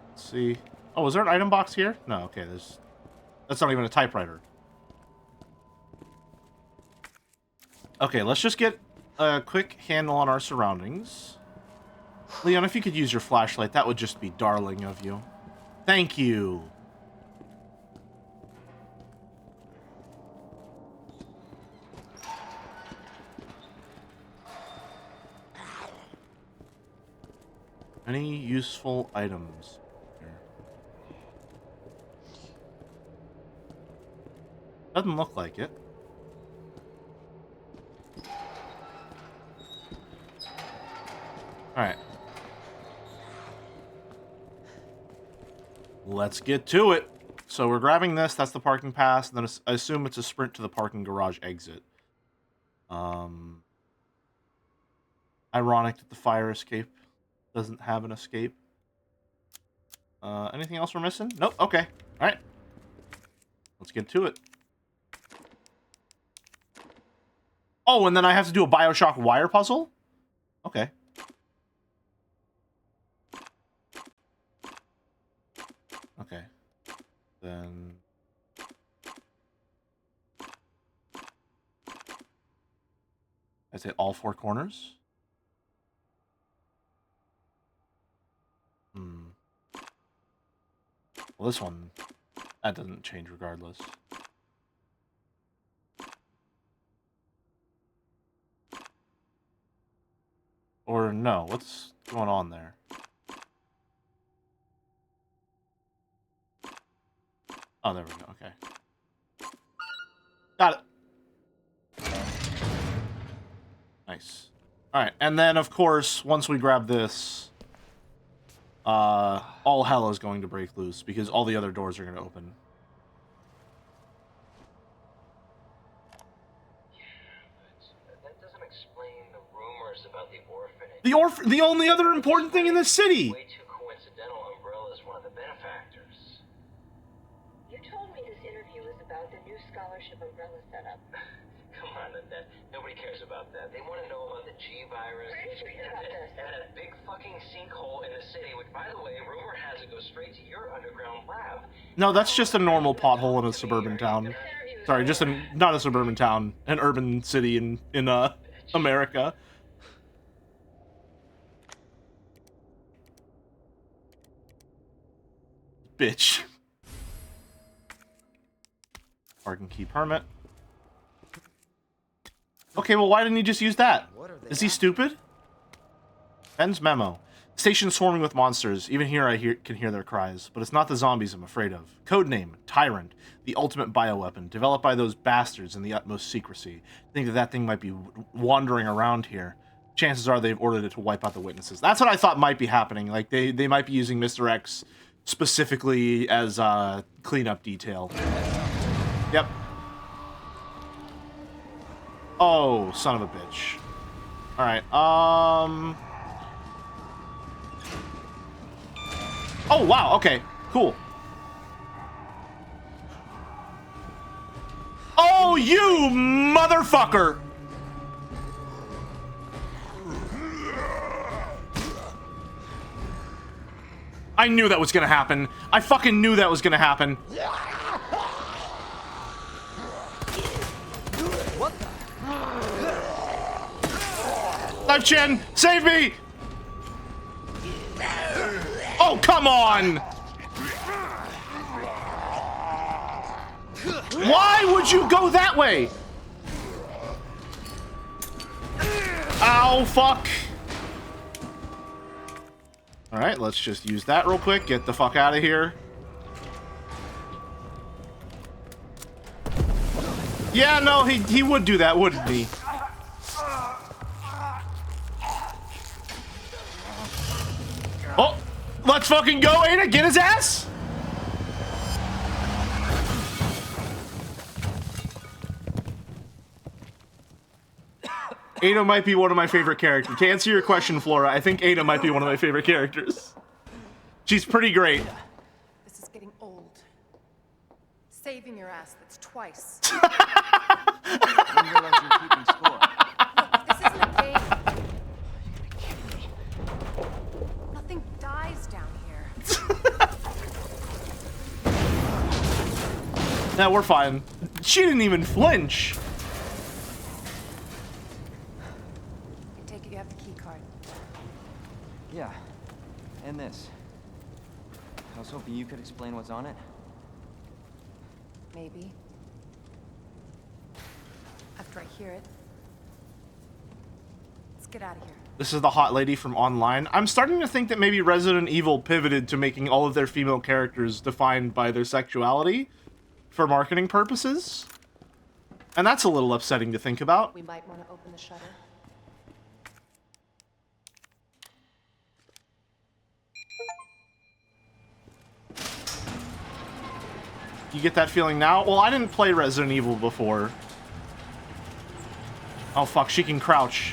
Let's see. Oh, is there an item box here? No, okay, there's... That's not even a typewriter. Okay, let's just get a quick handle on our surroundings. Leon, if you could use your flashlight, that would just be darling of you. Thank you. Any useful items here? Doesn't look like it. Alright. Let's get to it. So we're grabbing this, that's the parking pass, and then I assume it's a sprint to the parking garage exit. Ironic that the fire escape doesn't have an escape. Anything else we're missing? Nope, okay. Alright. Let's get to it. Oh, and then I have to do a Bioshock wire puzzle? Okay. Okay. Then... I say all four corners? Well, this one, that doesn't change regardless. Or no, what's going on there? Oh, there we go, okay. Got it. Nice. Alright, and then, of course, once we grab this, all hell is going to break loose, because all the other doors are going to open. That doesn't explain the rumors about the orphanage. The only other important thing in this city! Way too coincidental. Umbrella's one of the benefactors. You told me this interview was about the new scholarship Umbrella set up. Come on, that nobody cares about that. They want to know about the G virus and that big fucking sinkhole in the city, which, by the way, rumor has it goes straight to your underground lab. No, that's just a normal pothole in a suburban town. Sorry, just not a suburban town, an urban city in America. Bitch. Parking key permit. Okay, well, why didn't he just use that? Is he stupid? Ben's memo. Station swarming with monsters. Even here I can hear their cries. But it's not the zombies I'm afraid of. Codename, Tyrant. The ultimate bioweapon. Developed by those bastards in the utmost secrecy. Think that thing might be wandering around here. Chances are they've ordered it to wipe out the witnesses. That's what I thought might be happening. Like, they might be using Mr. X specifically as a cleanup detail. Yep. Oh, son of a bitch. Alright, Oh, wow, okay, cool. Oh, you motherfucker! I knew that was gonna happen. I fucking knew that was gonna happen. Life Chen, save me! Oh, come on! Why would you go that way? Ow, fuck. Alright, let's just use that real quick. Get the fuck out of here. Yeah, no, he would do that, wouldn't he? Oh, let's fucking go, Ada. Get his ass. Ada might be one of my favorite characters. To answer your question, Flora, I think Ada might be one of my favorite characters. She's pretty great. This is getting old. Saving your ass, that's twice. I didn't realize you were keeping score. Look, this isn't a game. Nothing dies down here. Now we're fine. She didn't even flinch. I take it you have the key card. Yeah, and this. I was hoping you could explain what's on it. Maybe. After I hear it. Let's get out of here. This is the hot lady from online. I'm starting to think that maybe Resident Evil pivoted to making all of their female characters defined by their sexuality for marketing purposes. And that's a little upsetting to think about. We might want to open the shutter. You get that feeling now? Well, I didn't play Resident Evil before. Oh, fuck, she can crouch.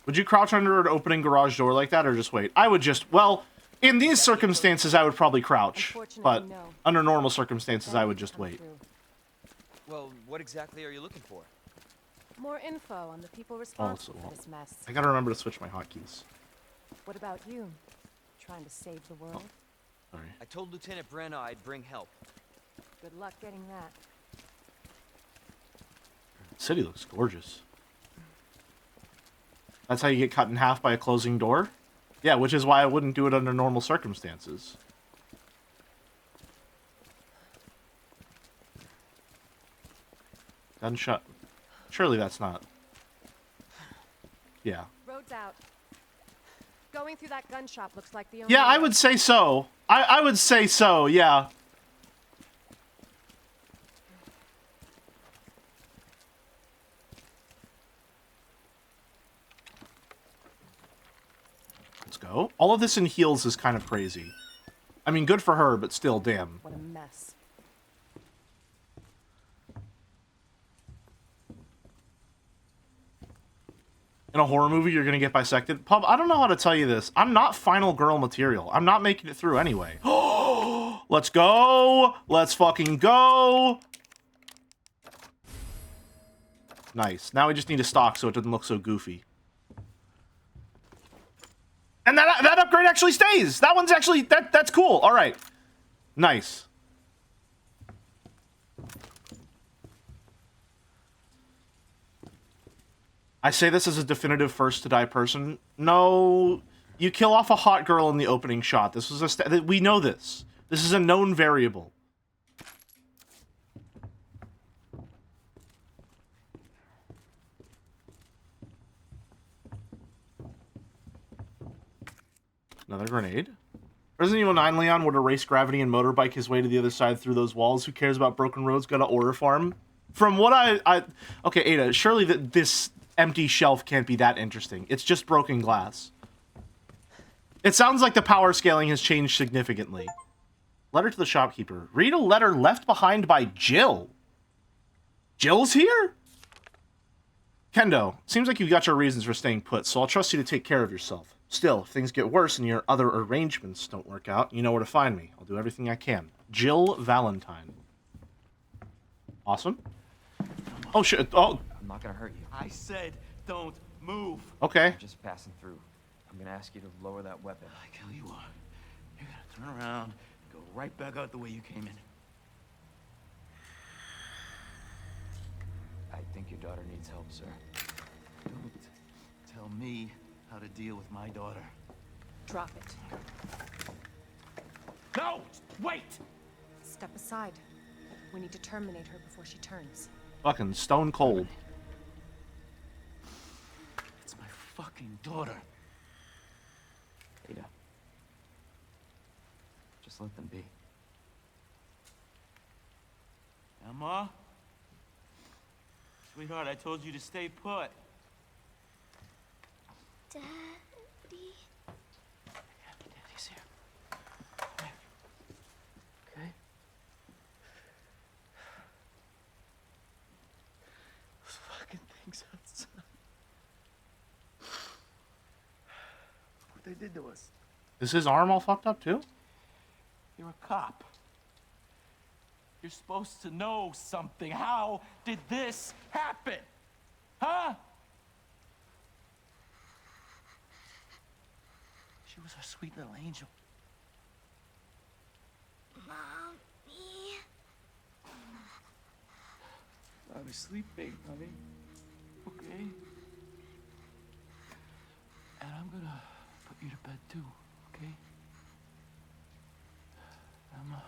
Would you crouch under an opening garage door like that, or just wait? I would just, well, in these circumstances, I would probably crouch. But under normal circumstances, I would just wait. Well, what exactly are you looking for? More info on the people responsible for this mess. I gotta remember to switch my hotkeys. What about you? Trying to save the world? Sorry. I told Lieutenant Brenna I'd bring help. Good luck getting that. The city looks gorgeous. That's how you get cut in half by a closing door? Yeah, which is why I wouldn't do it under normal circumstances. Gunshot. Surely that's not. Yeah. Road's out. Going through that gun shop looks like the only Yeah, I way. would say so. I would say so, yeah. Let's go. All of this in heels is kind of crazy. I mean, good for her, but still, damn. What a mess. In a horror movie, you're gonna get bisected. Pub, I don't know how to tell you this. I'm not final girl material. I'm not making it through anyway. Let's go! Let's fucking go! Nice. Now we just need a stock so it doesn't look so goofy. And that upgrade actually stays! That one's actually... That's cool. Alright. Nice. I say this as a definitive first to die person. No, you kill off a hot girl in the opening shot. This was we know this. This is a known variable. Another grenade. Resident Evil 9 Leon would erase gravity and motorbike his way to the other side through those walls. Who cares about broken roads? Got to order farm. From what okay, Ada, surely this empty shelf can't be that interesting. It's just broken glass. It sounds like the power scaling has changed significantly. Letter to the shopkeeper. Read a letter left behind by Jill. Jill's here? Kendo, seems like you've got your reasons for staying put, so I'll trust you to take care of yourself. Still, if things get worse and your other arrangements don't work out, you know where to find me. I'll do everything I can. Jill Valentine. Awesome. Oh, shit. Oh. I'm not gonna hurt you. I said don't move. Okay. I'm just passing through. I'm gonna ask you to lower that weapon. I tell you what, you're gonna turn around, go right back out the way you came in. I think your daughter needs help, sir. Don't tell me how to deal with my daughter. Drop it. No! Wait! Step aside. We need to terminate her before she turns. Fucking stone cold. It's my fucking daughter. Ada. Just let them be. Emma? Sweetheart, I told you to stay put. Daddy? Daddy's here. Come here. Okay? Those fucking things outside. What they did to us. Is his arm all fucked up too? You're a cop. You're supposed to know something. How did this happen? Huh? She was our sweet little angel. Mommy? I was sleeping, honey. Okay? And I'm gonna put you to bed too, okay? Emma.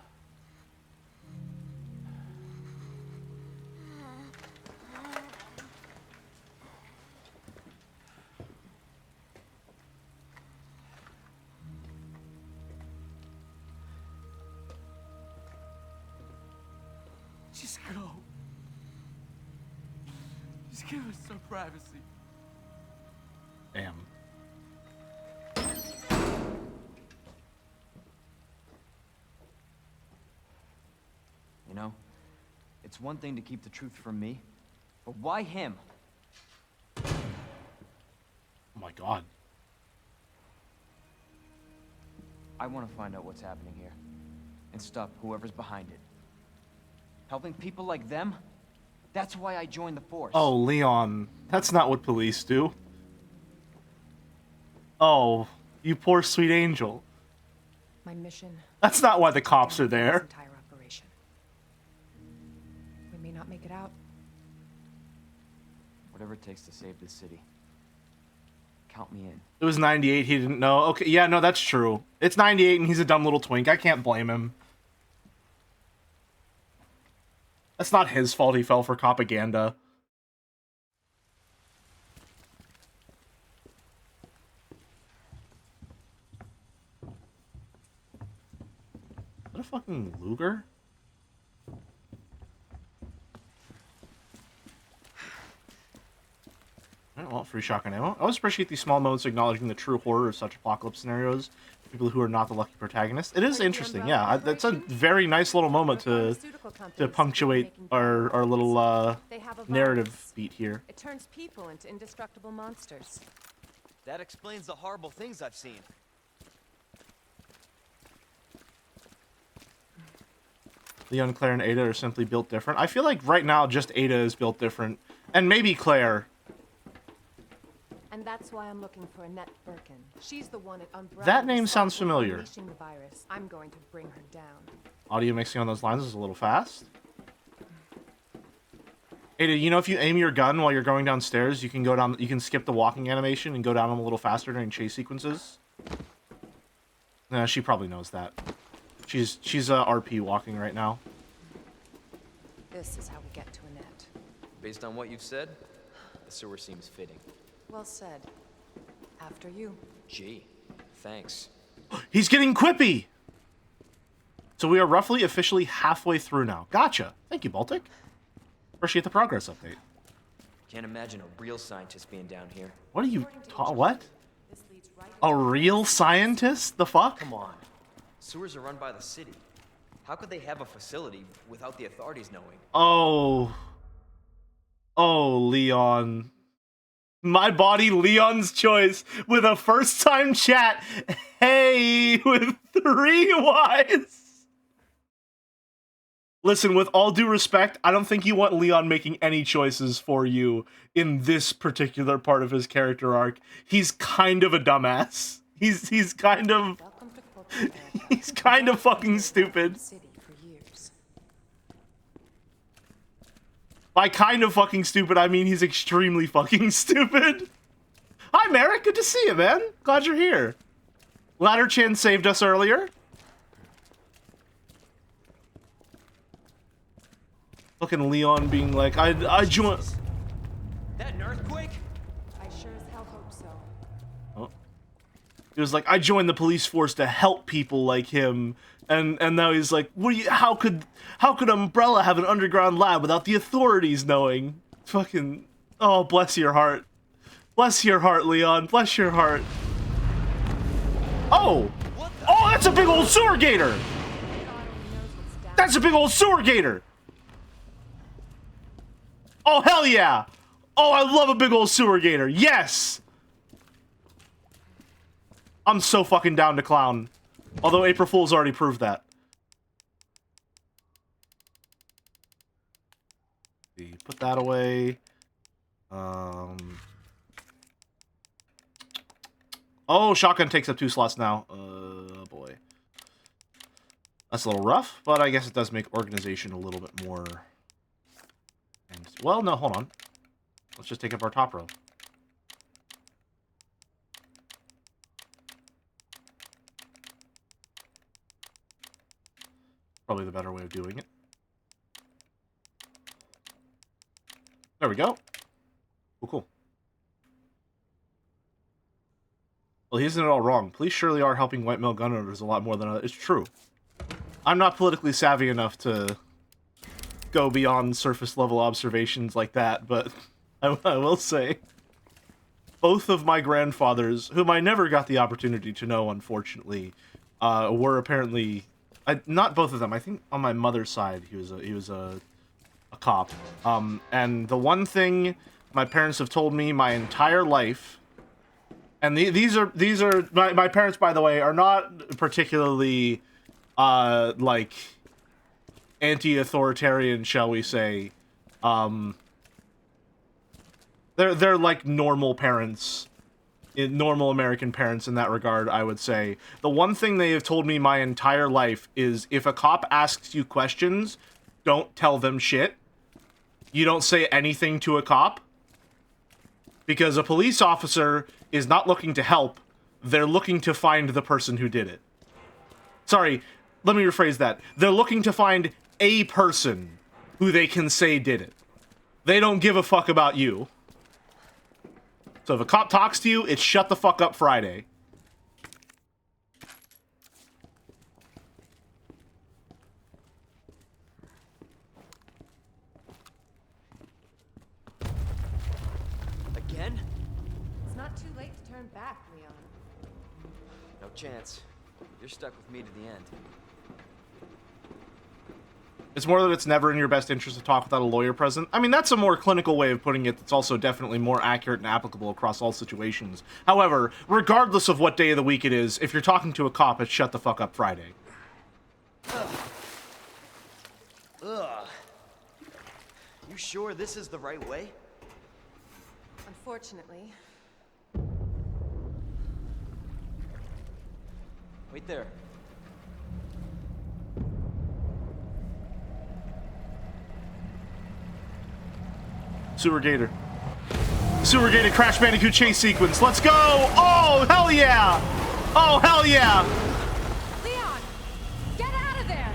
Just go. Just give us some privacy. Damn. You know, it's one thing to keep the truth from me, but why him? Oh my god. I want to find out what's happening here. And stop whoever's behind it. Helping people like them? That's why I joined the force. Oh, Leon. That's not what police do. Oh, you poor sweet angel. My mission. That's not why the cops are there. This entire operation. We may not make it out. Whatever it takes to save this city. Count me in. It was 98, he didn't know. Okay, yeah, no, that's true. It's 98 and he's a dumb little twink. I can't blame him. That's not his fault he fell for propaganda. What a fucking Luger? Alright, well, free shotgun ammo. I always appreciate these small moments acknowledging the true horror of such apocalypse scenarios. People who are not the lucky protagonist. It is interesting, yeah. That's a very nice little moment to punctuate our little narrative beat here. It turns people into indestructible monsters. That explains the horrible things I've seen. Leon, Claire, and Ada are simply built different. I feel like right now just Ada is built different. And maybe Claire. And that's why I'm looking for Annette Birkin. She's the one at Umbrella. That name sounds responsible for familiar. unleashing the virus. I'm going to bring her down. Audio mixing on those lines is a little fast. Ada, you know if you aim your gun while you're going downstairs, you can go down. You can skip the walking animation and go down them a little faster during chase sequences. She probably knows that. She's RP walking right now. This is how we get to Annette. Based on what you've said, the sewer seems fitting. Well said. After you. Gee, thanks. He's getting quippy! So we are roughly officially halfway through now. Gotcha. Thank you, Baltic. Appreciate the progress update. Can't imagine a real scientist being down here. What are you what? A real scientist? The fuck? Come on. Sewers are run by the city. How could they have a facility without the authorities knowing? Oh, Leon. My body, Leon's choice, with a first-time chat. Hey, with 3 Ys. Listen, with all due respect, I don't think you want Leon making any choices for you in this particular part of his character arc. He's kind of a dumbass. He's kind of... He's kind of fucking stupid. By kind of fucking stupid, I mean he's extremely fucking stupid. Hi, Merrick. Good to see you, man. Glad you're here. Ladder Chan saved us earlier. Fucking Leon being like, I joined... That an earthquake? I sure as hell hope so. Oh. He was like, I joined the police force to help people like him. And now he's like, how could Umbrella have an underground lab without the authorities knowing? Fucking, oh, bless your heart. Bless your heart, Leon. Bless your heart. Oh! Oh, that's a big old sewer gator! That's a big old sewer gator! Oh, hell yeah! Oh, I love a big old sewer gator. Yes! I'm so fucking down to clown. Although April Fool's already proved that. Put that away. Oh, shotgun takes up 2 slots now. Boy. That's a little rough, but I guess it does make organization a little bit more... And, well, no, hold on. Let's just take up our top row. Probably the better way of doing it. There we go. Cool, cool. Well, he isn't at all wrong. Police surely are helping white male gun owners a lot more than others. It's true. I'm not politically savvy enough to go beyond surface level observations like that, but I will say both of my grandfathers, whom I never got the opportunity to know, unfortunately, were apparently... not both of them. I think on my mother's side, he was a cop. And the one thing my parents have told me my entire life And these are my parents, by the way, are not particularly like anti-authoritarian, shall we say. They're like normal parents, normal American parents in that regard, I would say. The one thing they have told me my entire life is if a cop asks you questions, don't tell them shit. You don't say anything to a cop. Because a police officer is not looking to help, they're looking to find the person who did it. Sorry, let me rephrase that. They're looking to find a person who they can say did it. They don't give a fuck about you. So if a cop talks to you, it's shut the fuck up Friday. Again? It's not too late to turn back, Leon. No chance. You're stuck with me to the end. It's more that it's never in your best interest to talk without a lawyer present. I mean, that's a more clinical way of putting it that's also definitely more accurate and applicable across all situations. However, regardless of what day of the week it is, if you're talking to a cop, it's shut the fuck up Friday. Ugh. You sure this is the right way? Unfortunately. Wait there. Sewer Gator. Sewer Gator Crash Bandicoot chase sequence. Let's go! Oh, hell yeah! Oh, hell yeah! Leon! Get out of there!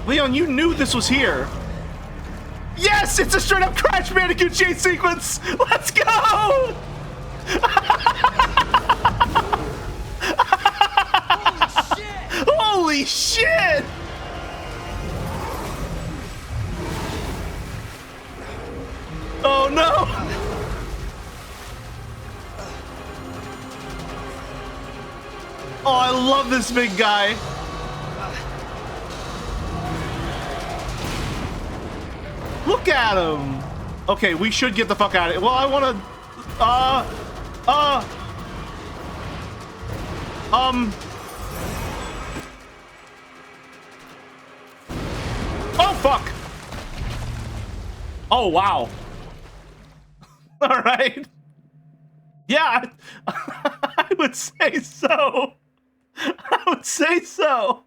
Leon, you knew this was here. Yes! It's a straight up Crash Bandicoot chase sequence! Let's go! Holy shit! Oh no! Oh, I love this big guy. Look at him. Okay, we should get the fuck out of it. Well, I want to... Oh, fuck. Oh, wow. All right. Yeah, I would say so. I would say so.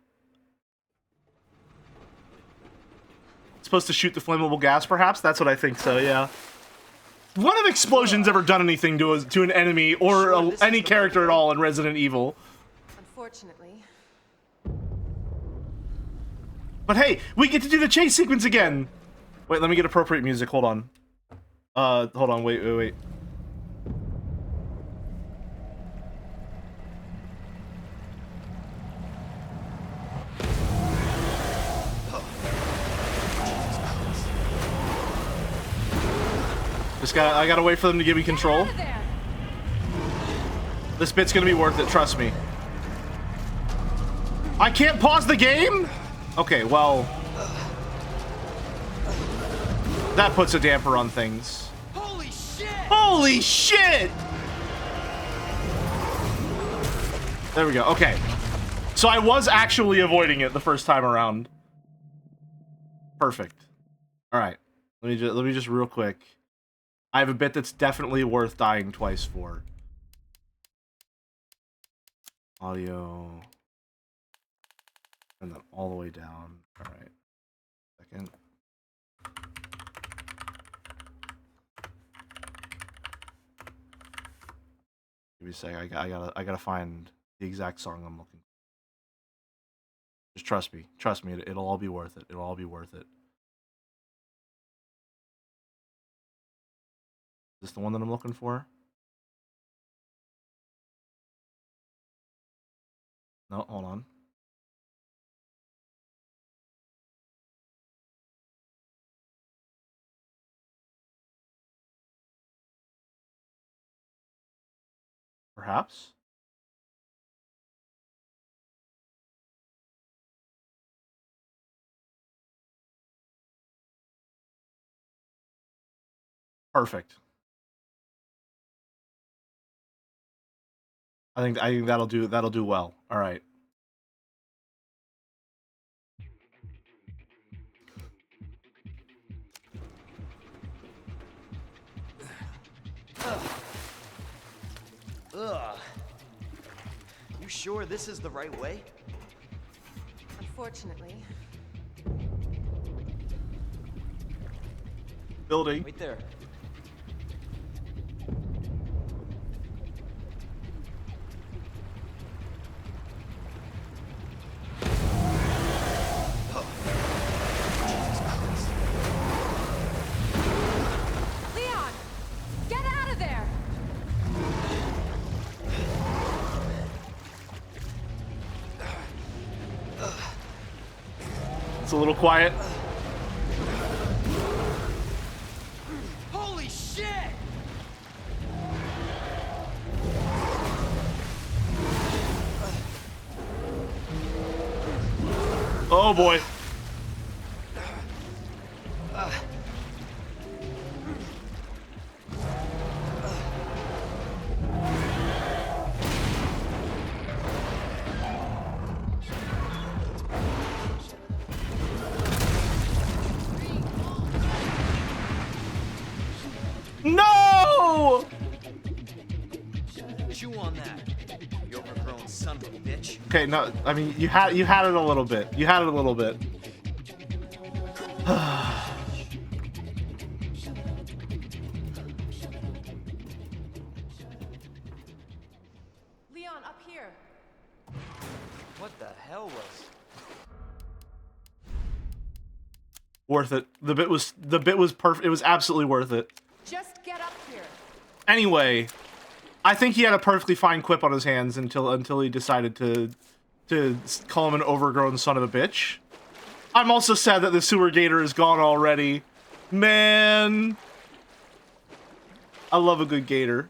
Supposed to shoot the flammable gas, perhaps? That's what I think so, yeah. When have explosions ever done anything to an enemy or any character at all in Resident Evil? Unfortunately. But hey, we get to do the chase sequence again. Wait, let me get appropriate music. Hold on. Hold on. Wait. I gotta wait for them to give me control. This bit's gonna be worth it, trust me. I can't pause the game? Okay, well... that puts a damper on things. Holy shit! Holy shit! There we go, okay. So I was actually avoiding it the first time around. Perfect. Alright. Let me just real quick. I have a bit that's definitely worth dying twice for. Audio. Turn that all the way down. Alright. Second. Give me a sec. I gotta find the exact song I'm looking for. Just trust me. Trust me. It'll all be worth it. It'll all be worth it. Is this the one that I'm looking for? No, hold on. Perhaps? Perfect. I think that'll do well. All right. Ugh. You sure this is the right way? Unfortunately. Building. Wait there. Leon! Get out of there! It's a little quiet. Holy shit! Oh boy. No! Chew on that, you overgrown son of a bitch. Okay, no, I mean you had it a little bit. You had it a little bit. Leon, up here. What the hell was? Worth it. The bit was perfect. It was absolutely worth it. Just get up here. Anyway, I think he had a perfectly fine quip on his hands until he decided to call him an overgrown son of a bitch. I'm also sad that the sewer gator is gone already. Man, I love a good gator.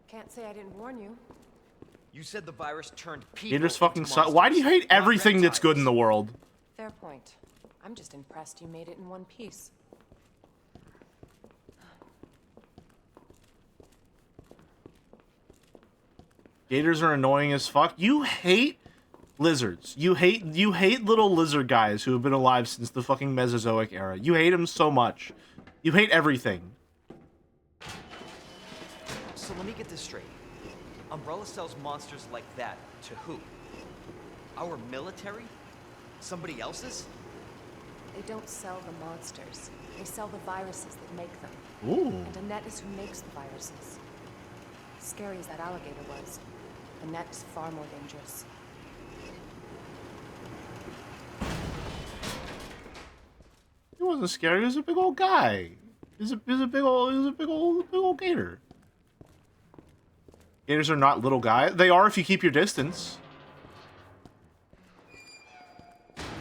Can't say I didn't warn you. You said the virus turned people Gators fucking into suck. Why do you hate monsters, not everything that's good in the reptiles. world? Fair point. I'm just impressed you made it in one piece. Gators are annoying as fuck. You hate lizards. You hate little lizard guys who have been alive since the fucking Mesozoic era. You hate them so much. You hate everything. So let me get this straight. Umbrella sells monsters like that to who? Our military? Somebody else's? They don't sell the monsters. They sell the viruses that make them. Ooh. And Annette is who makes the viruses. Scary as that alligator was, Annette is far more dangerous. He wasn't scary. He was a big old guy. He was a big old gator. Gators are not little guys. They are if you keep your distance.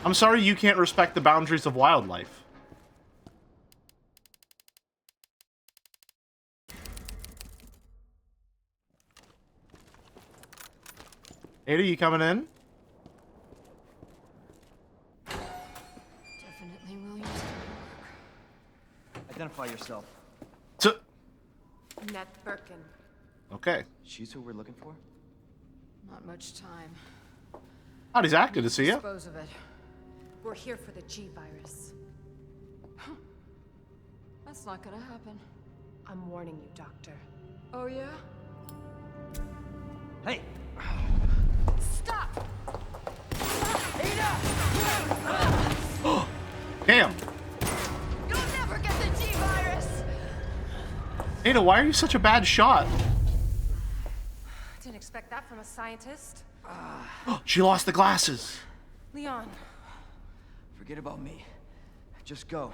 I'm sorry you can't respect the boundaries of wildlife. Ada, you coming in? Definitely Williams. Identify yourself. Annette Birkin. Okay. She's who we're looking for? Not much time. Howdy, Zach. Good to see you. Dispose of it. We're here for the G virus. That's not gonna happen. I'm warning you, Doctor. Oh, yeah? Hey! Stop! Damn. You'll never get the G virus! Ada, why are you such a bad shot? Didn't expect that from a scientist. She lost the glasses. Leon, Forget about me. Just go.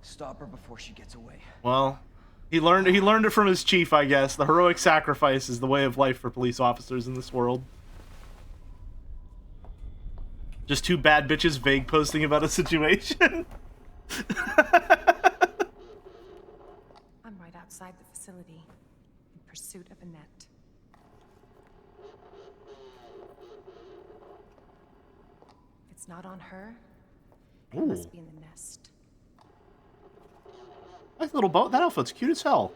Stop her before she gets away. Well, he learned it from his chief, I guess. The heroic sacrifice is the way of life for police officers in this world. Just two bad bitches vague posting about a situation. I'm right outside the facility in pursuit of Annette. If it's not on her, it must be in the nest. like the little boat. That outfit's cute as hell.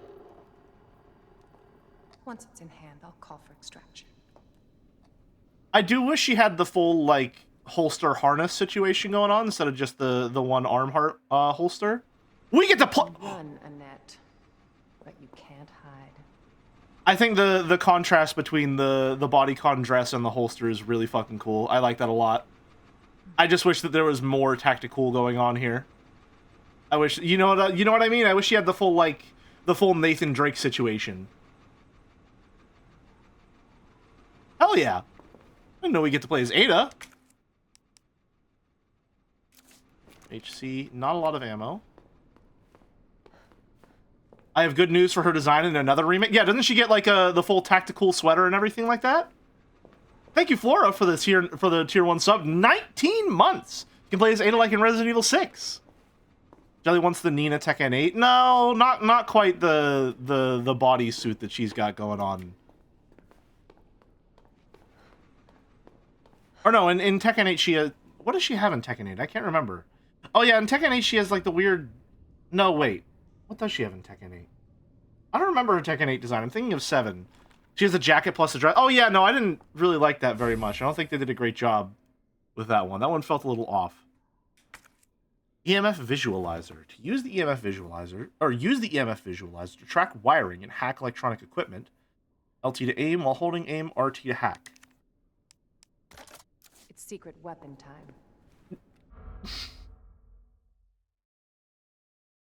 Once it's in hand, I'll call for extraction. I do wish she had the full, like, holster harness situation going on instead of just the one arm holster. We get to play. Run, Annette, but you can't hide. I think the contrast between the bodycon dress and the holster is really fucking cool. I like that a lot. I just wish that there was more tactical going on here. I wish, you know what I mean? I wish she had the full, like, the full Nathan Drake situation. Hell yeah. I didn't know we get to play as Ada. HC, not a lot of ammo. I have good news for her design in another remake. Yeah, doesn't she get like the full tactical sweater and everything like that? Thank you, Flora, for the tier 1 sub. 19 months. You can play as Ada like in Resident Evil 6. Jelly wants the Nina Tekken 8. No, not quite the bodysuit that she's got going on. Or no, in Tekken 8 she has... What does she have in Tekken 8? I can't remember. Oh yeah, in Tekken 8 she has like the weird... No, wait. What does she have in Tekken 8? I don't remember her Tekken 8 design. I'm thinking of 7. She has a jacket plus a dress. Oh yeah, no, I didn't really like that very much. I don't think they did a great job with that one. That one felt a little off. EMF visualizer. To use the EMF visualizer, or use the EMF visualizer to track wiring and hack electronic equipment. LT to aim while holding aim, RT to hack. It's secret weapon time.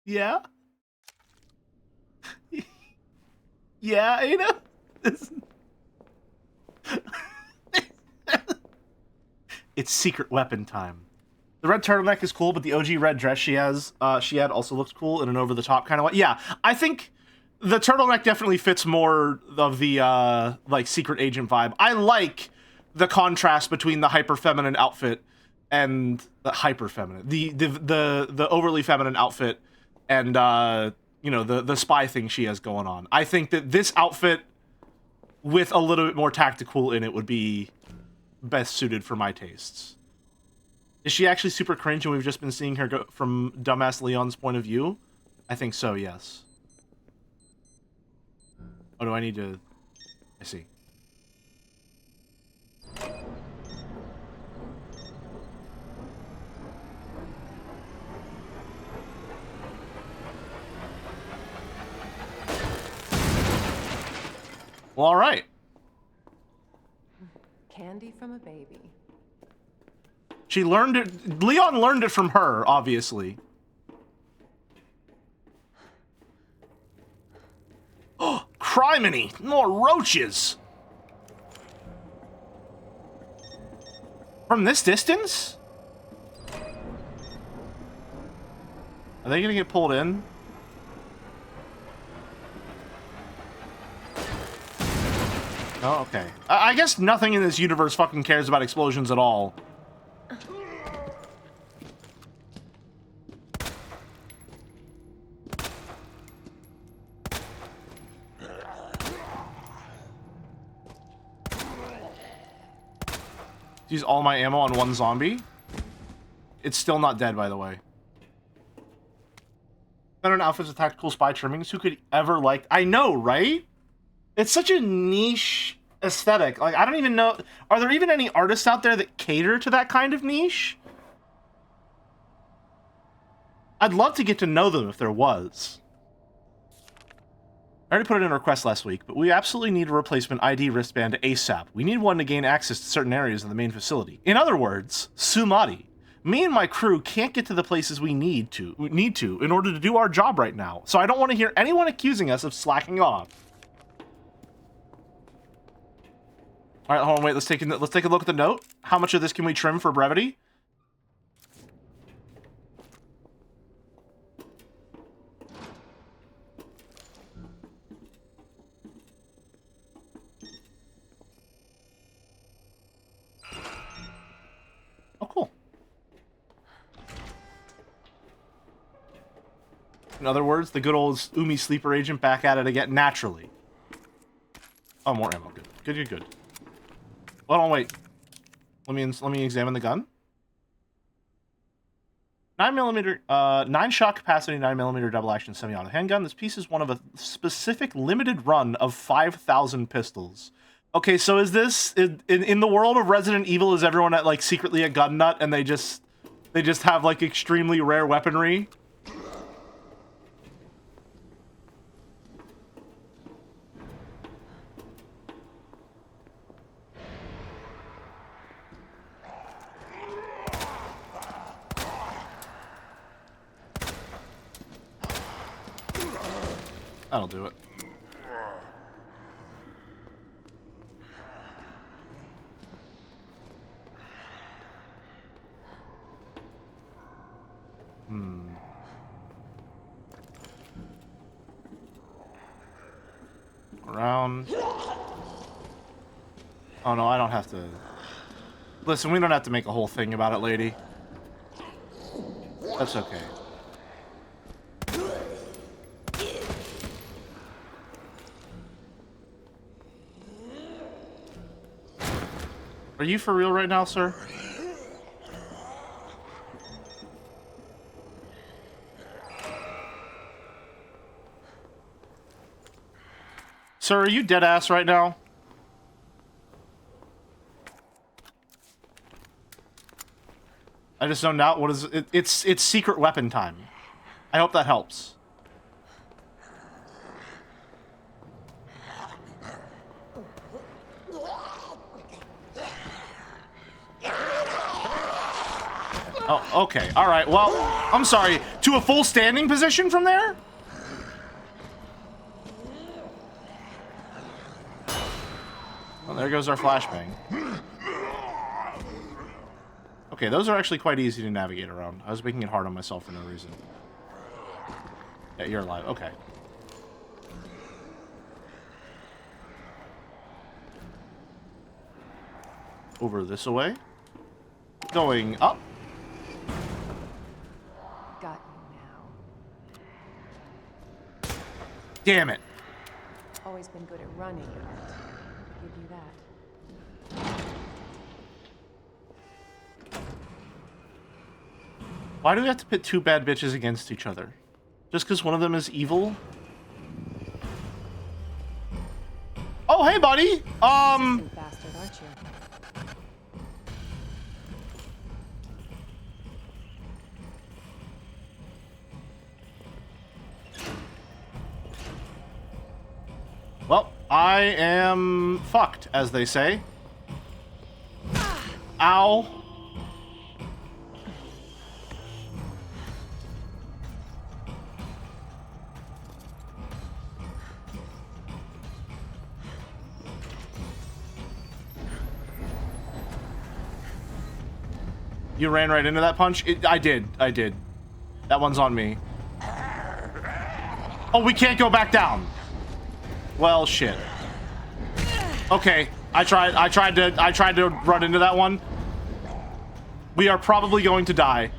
Yeah? Yeah, Ada? It's secret weapon time. The red turtleneck is cool, but the OG red dress she had also looks cool in an over-the-top kind of way. Yeah, I think the turtleneck definitely fits more of the, like, secret agent vibe. I like the contrast between the hyper-feminine outfit and the hyper-feminine. The overly feminine outfit and, you know, the spy thing she has going on. I think that this outfit, with a little bit more tactical in it, would be best suited for my tastes. Is she actually super cringe and we've just been seeing her go from dumbass Leon's point of view? I think so, yes. Oh, do I need to... I see. Well, all right. Candy from a baby. She learned it. Leon learned it from her, obviously. Oh, criminy! More roaches! From this distance? Are they gonna get pulled in? Oh, okay. I guess nothing in this universe fucking cares about explosions at all. Use all my ammo on one zombie. It's still not dead, by the way. Better outfits with tactical spy trimmings. Who could ever like... I know, right? It's such a niche aesthetic. Like, I don't even know... Are there even any artists out there that cater to that kind of niche? I'd love to get to know them if there was. I already put it in a request last week, but we absolutely need a replacement ID wristband ASAP. We need one to gain access to certain areas of the main facility. In other words, Sumati. Me and my crew can't get to the places we need to in order to do our job right now. So I don't want to hear anyone accusing us of slacking off. All right, hold on, wait. Let's take a look at the note. How much of this can we trim for brevity? Oh, cool. In other words, the good old Umi sleeper agent back at it again naturally. Oh, more ammo. Good. Good, good, good. Hold on, wait. Let me examine the gun. 9mm, 9-shot capacity, 9mm double action semi-auto handgun. This piece is one of a specific limited run of 5,000 pistols. Okay, so is this in the world of Resident Evil? Is everyone at like secretly a gun nut and they just have like extremely rare weaponry? That'll do it. Around. Oh no, I don't have to. Listen, we don't have to make a whole thing about it, lady. That's okay. Are you for real right now, sir? Sir, are you dead ass right now? I just don't know what is it. It's secret weapon time. I hope that helps. Oh, okay. All right. Well, I'm sorry. To a full standing position from there? Well, there goes our flashbang. Okay, those are actually quite easy to navigate around. I was making it hard on myself for no reason. Yeah, you're alive. Okay. Over this way. Going up. Got you now. Damn it. Always been good at running, Art. Give you that. Why do we have to pit two bad bitches against each other? Just because one of them is evil? Oh, hey, buddy! Persistent bastard, aren't you? Well, I am fucked, as they say. Ow. You ran right into that punch? I did. That one's on me. Oh, we can't go back down. Well, shit. Okay, I tried to run into that one. We are probably going to die.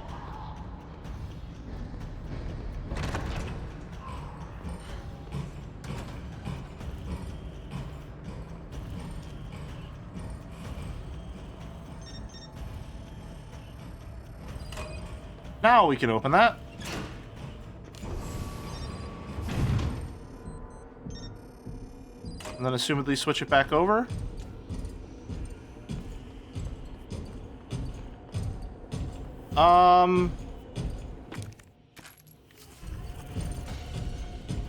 Now we can open that. And then assumedly switch it back over.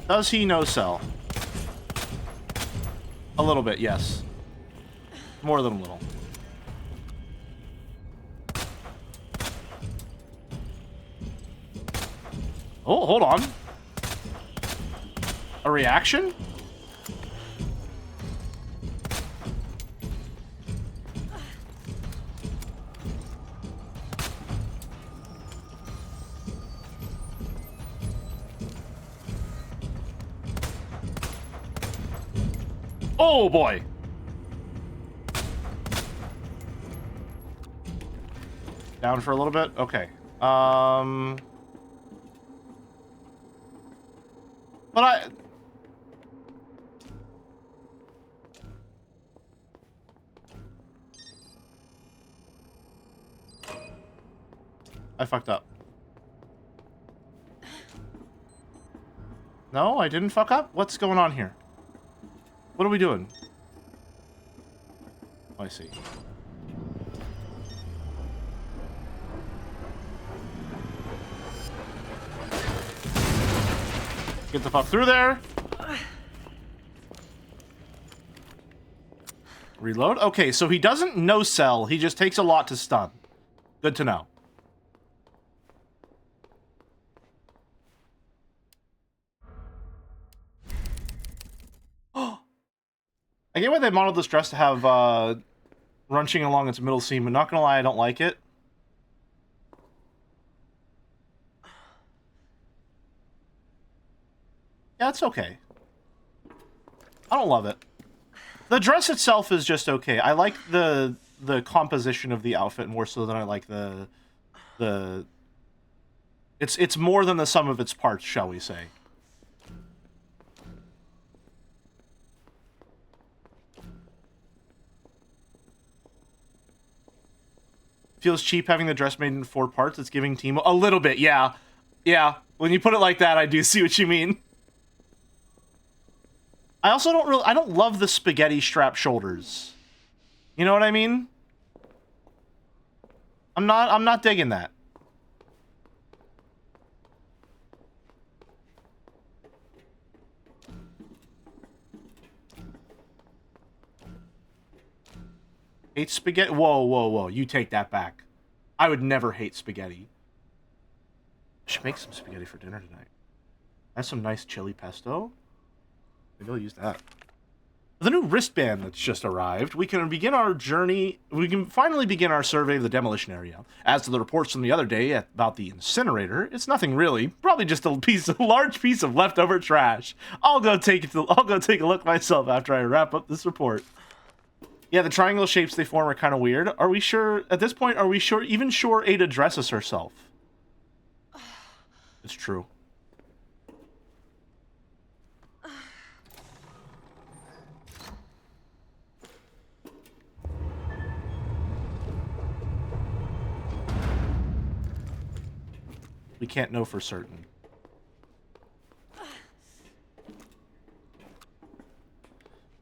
Does he no sell? A little bit, yes. More than a little. Oh, hold on. A reaction? Oh boy. Down for a little bit? Okay. But I fucked up. No, I didn't fuck up? What's going on here? What are we doing? Oh, I see. Get the fuck through there. Reload. Okay, so he doesn't no-sell. He just takes a lot to stun. Good to know. I get why they modeled this dress to have runching along its middle seam, but not gonna lie, I don't like it. Yeah, it's okay. I don't love it. The dress itself is just okay. I like the composition of the outfit more so than I like the it's more than the sum of its parts, shall we say. Feels cheap having the dress made in 4 parts. It's giving Team a little bit, yeah. Yeah, when you put it like that, I do see what you mean. I also I don't love the spaghetti strap shoulders. You know what I mean? I'm not digging that. Hate spaghetti? Whoa, whoa, whoa. You take that back. I would never hate spaghetti. I should make some spaghetti for dinner tonight. That's some nice chili pesto. Maybe I'll use that. The new wristband that's just arrived, we can begin our journey. We can finally begin our survey of the demolition area. As to the reports from the other day about the incinerator, it's nothing really. Probably just a large piece of leftover trash. I'll go take a look myself after I wrap up this report. Yeah, the triangle shapes they form are kind of weird. Are we sure, at this point, are we even sure Ada dresses herself? It's true. We can't know for certain.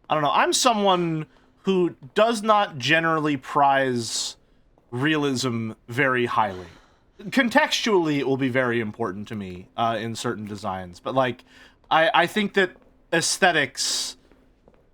I don't know. I'm someone who does not generally prize realism very highly. Contextually, it will be very important to me in certain designs, but like, I think that aesthetics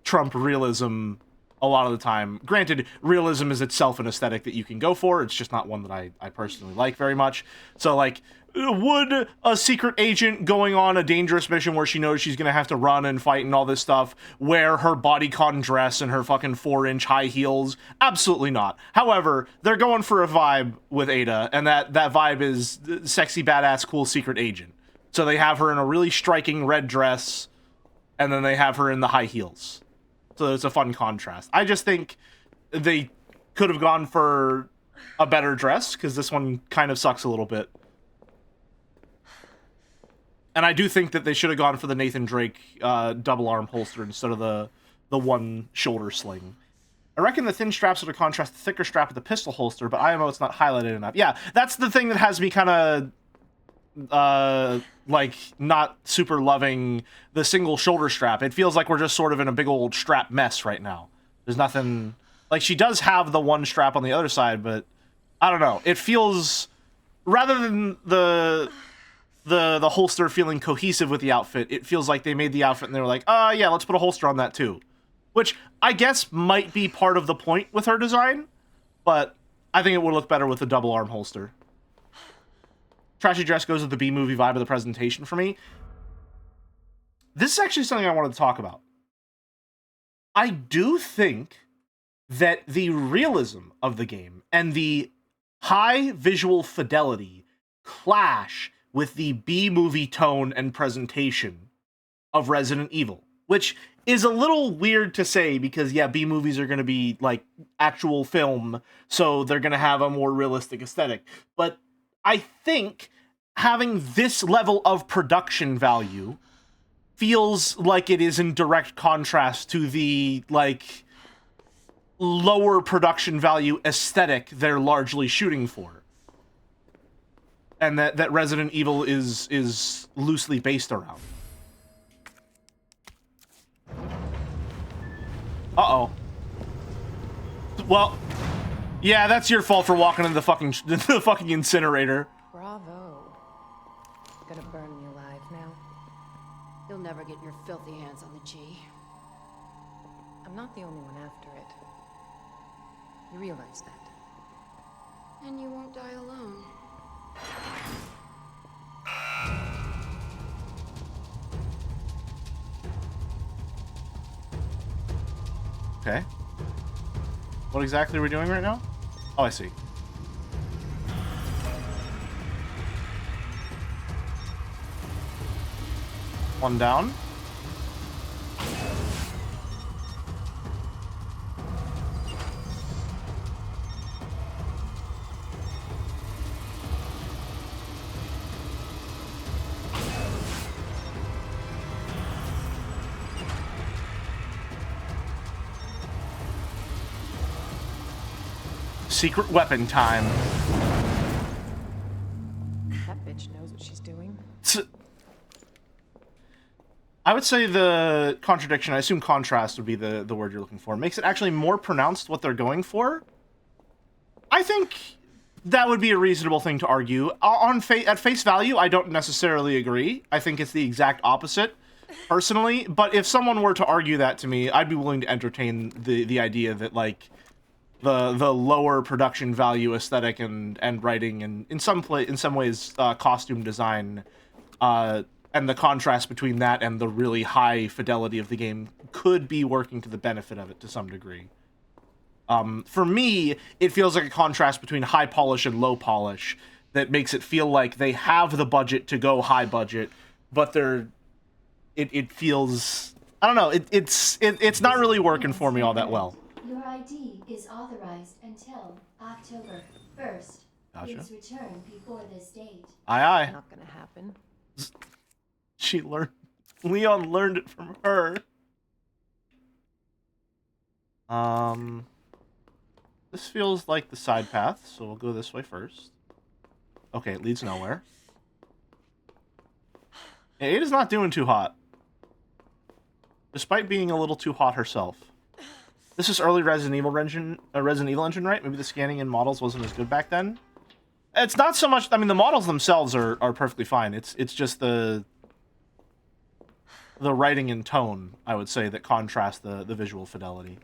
trump realism a lot of the time. Granted, realism is itself an aesthetic that you can go for. It's just not one that I personally like very much. So like, would a secret agent going on a dangerous mission where she knows she's gonna have to run and fight and all this stuff wear her bodycon dress and her fucking 4-inch high heels? Absolutely not. However, they're going for a vibe with Ada, and that vibe is sexy, badass, cool secret agent. So they have her in a really striking red dress, and then they have her in the high heels. So it's a fun contrast. I just think they could have gone for a better dress, because this one kind of sucks a little bit. And I do think that they should have gone for the Nathan Drake double arm holster instead of the one shoulder sling. I reckon the thin straps would contrast the thicker strap with the pistol holster, but IMO it's not highlighted enough. Yeah, that's the thing that has me kind of like not super loving the single shoulder strap. It feels like we're just sort of in a big old strap mess right now. There's nothing like, she does have the one strap on the other side, but I don't know. It feels, rather than the holster feeling cohesive with the outfit, it feels like they made the outfit and they were like, yeah, let's put a holster on that too. Which I guess might be part of the point with her design, but I think it would look better with a double arm holster. Trashy dress goes with the B-movie vibe of the presentation for me. This is actually something I wanted to talk about. I do think that the realism of the game and the high visual fidelity clash with the B-movie tone and presentation of Resident Evil, which is a little weird to say because, yeah, B-movies are going to be, like, actual film, so they're going to have a more realistic aesthetic. But I think having this level of production value feels like it is in direct contrast to the, like, lower production value aesthetic they're largely shooting for. And that Resident Evil is loosely based around. Uh-oh. Well, yeah, that's your fault for walking into the fucking incinerator. Bravo. Gonna burn me alive now. You'll never get your filthy hands on the G. I'm not the only one after it. You realize that? And you won't die alone. Okay. What exactly are we doing right now? Oh, I see. One down. Secret weapon time. That bitch knows what she's doing. I would say the contradiction, I assume contrast would be the word you're looking for, makes it actually more pronounced what they're going for. I think that would be a reasonable thing to argue. At face value, I don't necessarily agree. I think it's the exact opposite, personally. But if someone were to argue that to me, I'd be willing to entertain the idea that, like, the lower production value aesthetic and writing and in some ways costume design and the contrast between that and the really high fidelity of the game could be working to the benefit of it to some degree. For me, it feels like a contrast between high polish and low polish that makes it feel like they have the budget to go high budget, but it feels, I don't know, it's not really working for me all that well. Your ID is authorized until October 1st. Gotcha. Please return before this date. Aye, aye. Not gonna happen. Leon learned it from her. This feels like the side path, so we'll go this way first. Okay, it leads nowhere. Ada's not doing too hot. Despite being a little too hot herself. This is early Resident Evil engine, right? Maybe the scanning in models wasn't as good back then. It's not so much, I mean, the models themselves are perfectly fine. It's just the writing and tone, I would say, that contrast the visual fidelity.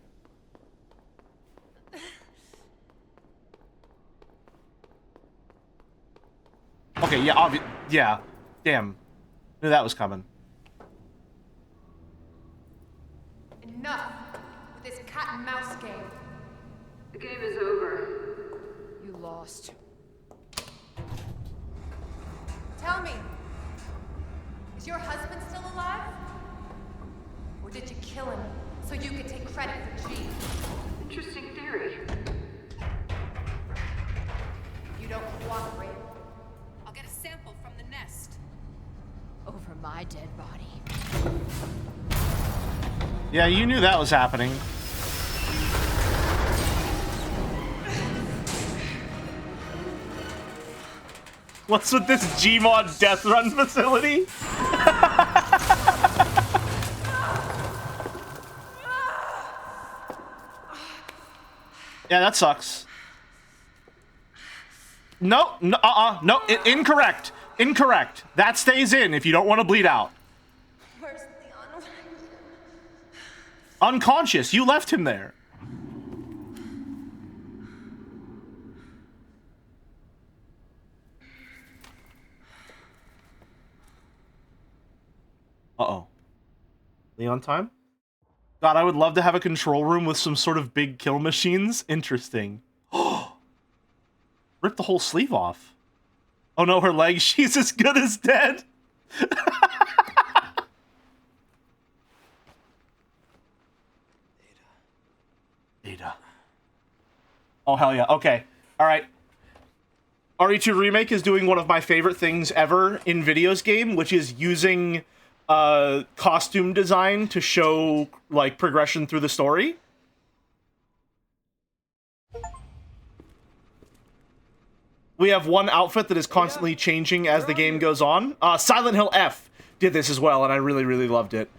Okay, yeah, yeah. Damn. Knew that was coming. Enough with this cat and mouse game. The game is over. You lost. Tell me, is your husband still alive? Or did you kill him so you could take credit for G? Interesting theory. You don't cooperate. I'll get a sample from the nest. Over my dead body. Yeah, you knew that was happening. What's with this Gmod death run facility? Yeah, that sucks. No, incorrect. Incorrect. That stays in if you don't want to bleed out. Where's Leon? Unconscious. You left him there. Uh-oh. Leon time? God, I would love to have a control room with some sort of big kill machines. Interesting. Rip the whole sleeve off. Oh no, her leg, she's as good as dead. Ada. Oh, hell yeah. Okay. All right. RE2 Remake is doing one of my favorite things ever in videos game, which is using costume design to show, like, progression through the story. We have one outfit that is constantly changing as the game goes on. Silent Hill F did this as well, and I really, really loved it.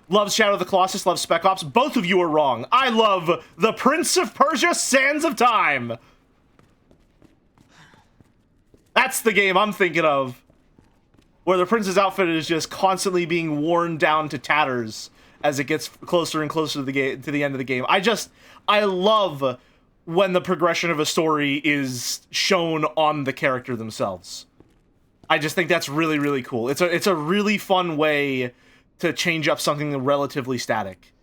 loves Shadow of the Colossus, loves Spec Ops. Both of you are wrong. I love The Prince of Persia: Sands of Time. That's the game I'm thinking of, where the prince's outfit is just constantly being worn down to tatters as it gets closer and closer to the end of the game. I love when the progression of a story is shown on the character themselves. I just think that's really, really cool. It's a really fun way to change up something relatively static.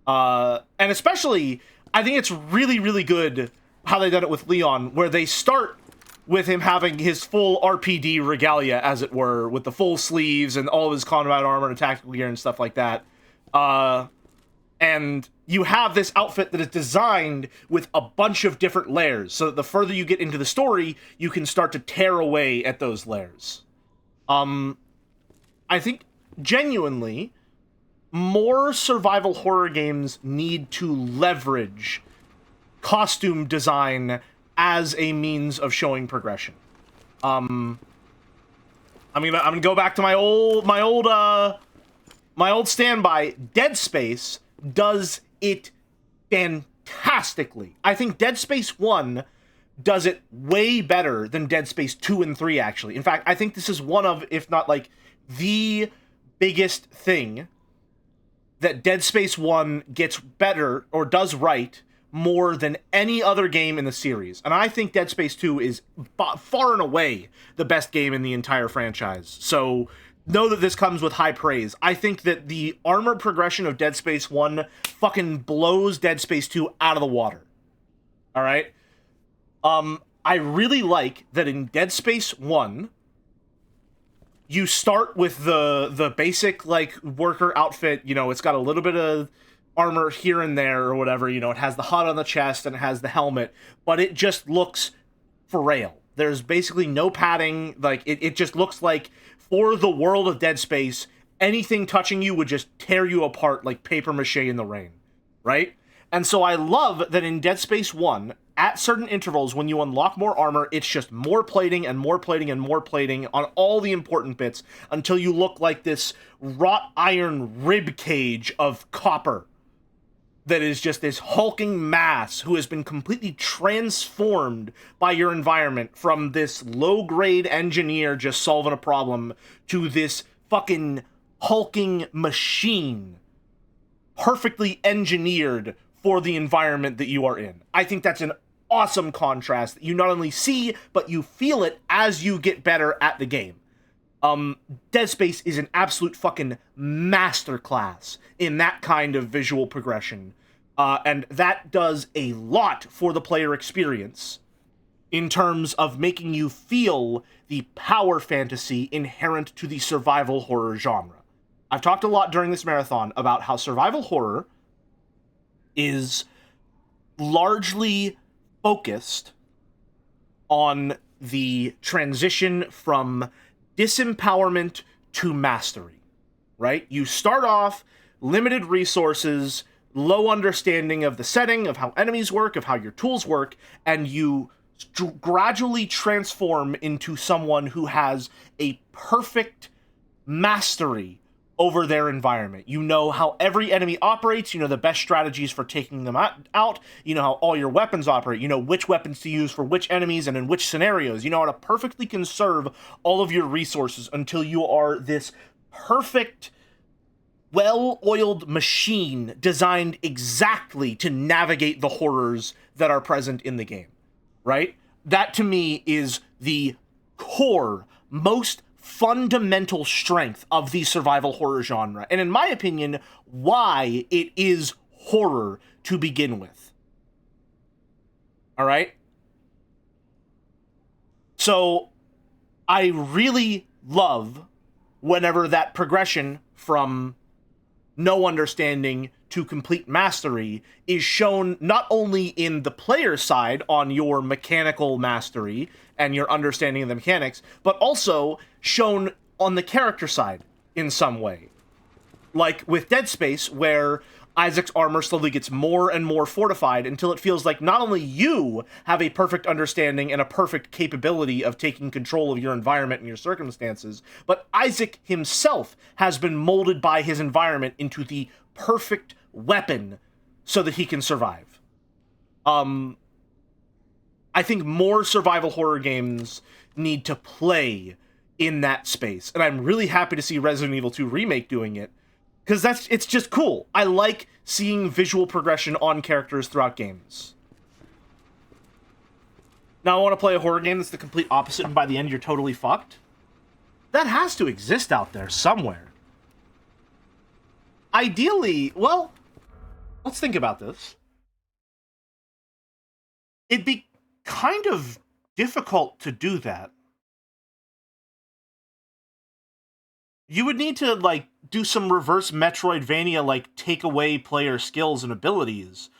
And especially, I think it's really, really good how they did it with Leon, where they start with him having his full RPD regalia, as it were, with the full sleeves and all of his combat armor and tactical gear and stuff like that. And you have this outfit that is designed with a bunch of different layers, so that the further you get into the story, you can start to tear away at those layers. I think, genuinely, more survival horror games need to leverage costume design as a means of showing progression. I'm gonna go back to my old standby. Dead Space does it fantastically. I think Dead Space 1 does it way better than Dead Space 2 and 3, actually. In fact, I think this is one of, if not like, the biggest thing that Dead Space 1 gets better, or does right, more than any other game in the series. And I think Dead Space 2 is far and away the best game in the entire franchise. So know that this comes with high praise. I think that the armor progression of Dead Space 1 fucking blows Dead Space 2 out of the water. Alright? I really like that in Dead Space 1, you start with the basic, like, worker outfit. You know, it's got a little bit of armor here and there or whatever, you know, it has the HUD on the chest and it has the helmet, but it just looks frail. There's basically no padding, like, it just looks like, for the world of Dead Space, anything touching you would just tear you apart like paper mache in the rain, right? And so I love that in Dead Space 1, at certain intervals, when you unlock more armor, it's just more plating and more plating and more plating on all the important bits until you look like this wrought iron rib cage of copper that is just this hulking mass who has been completely transformed by your environment, from this low-grade engineer just solving a problem to this fucking hulking machine perfectly engineered for the environment that you are in. I think that's an awesome contrast that you not only see, but you feel it as you get better at the game. Dead Space is an absolute fucking masterclass in that kind of visual progression. And that does a lot for the player experience in terms of making you feel the power fantasy inherent to the survival horror genre. I've talked a lot during this marathon about how survival horror is largely focused on the transition from disempowerment to mastery, right? You start off limited resources, low understanding of the setting, of how enemies work, of how your tools work, and you gradually transform into someone who has a perfect mastery over their environment. You know how every enemy operates, you know the best strategies for taking them out, you know how all your weapons operate, you know which weapons to use for which enemies and in which scenarios, you know how to perfectly conserve all of your resources until you are this perfect, well-oiled machine designed exactly to navigate the horrors that are present in the game, right? That, to me, is the core, most fundamental strength of the survival horror genre, and in my opinion, why it is horror to begin with. Alright? So, I really love whenever that progression from no understanding to complete mastery is shown not only in the player side on your mechanical mastery and your understanding of the mechanics, but also shown on the character side in some way. Like with Dead Space, where Isaac's armor slowly gets more and more fortified until it feels like not only you have a perfect understanding and a perfect capability of taking control of your environment and your circumstances, but Isaac himself has been molded by his environment into the perfect weapon so that he can survive. I think more survival horror games need to play in that space, and I'm really happy to see Resident Evil 2 Remake doing it, because it's just cool. I like seeing visual progression on characters throughout games. Now, I want to play a horror game that's the complete opposite, and by the end you're totally fucked. That has to exist out there somewhere. Ideally, well, let's think about this. It'd be kind of difficult to do that. You would need to, like, do some reverse Metroidvania, like, take away player skills and abilities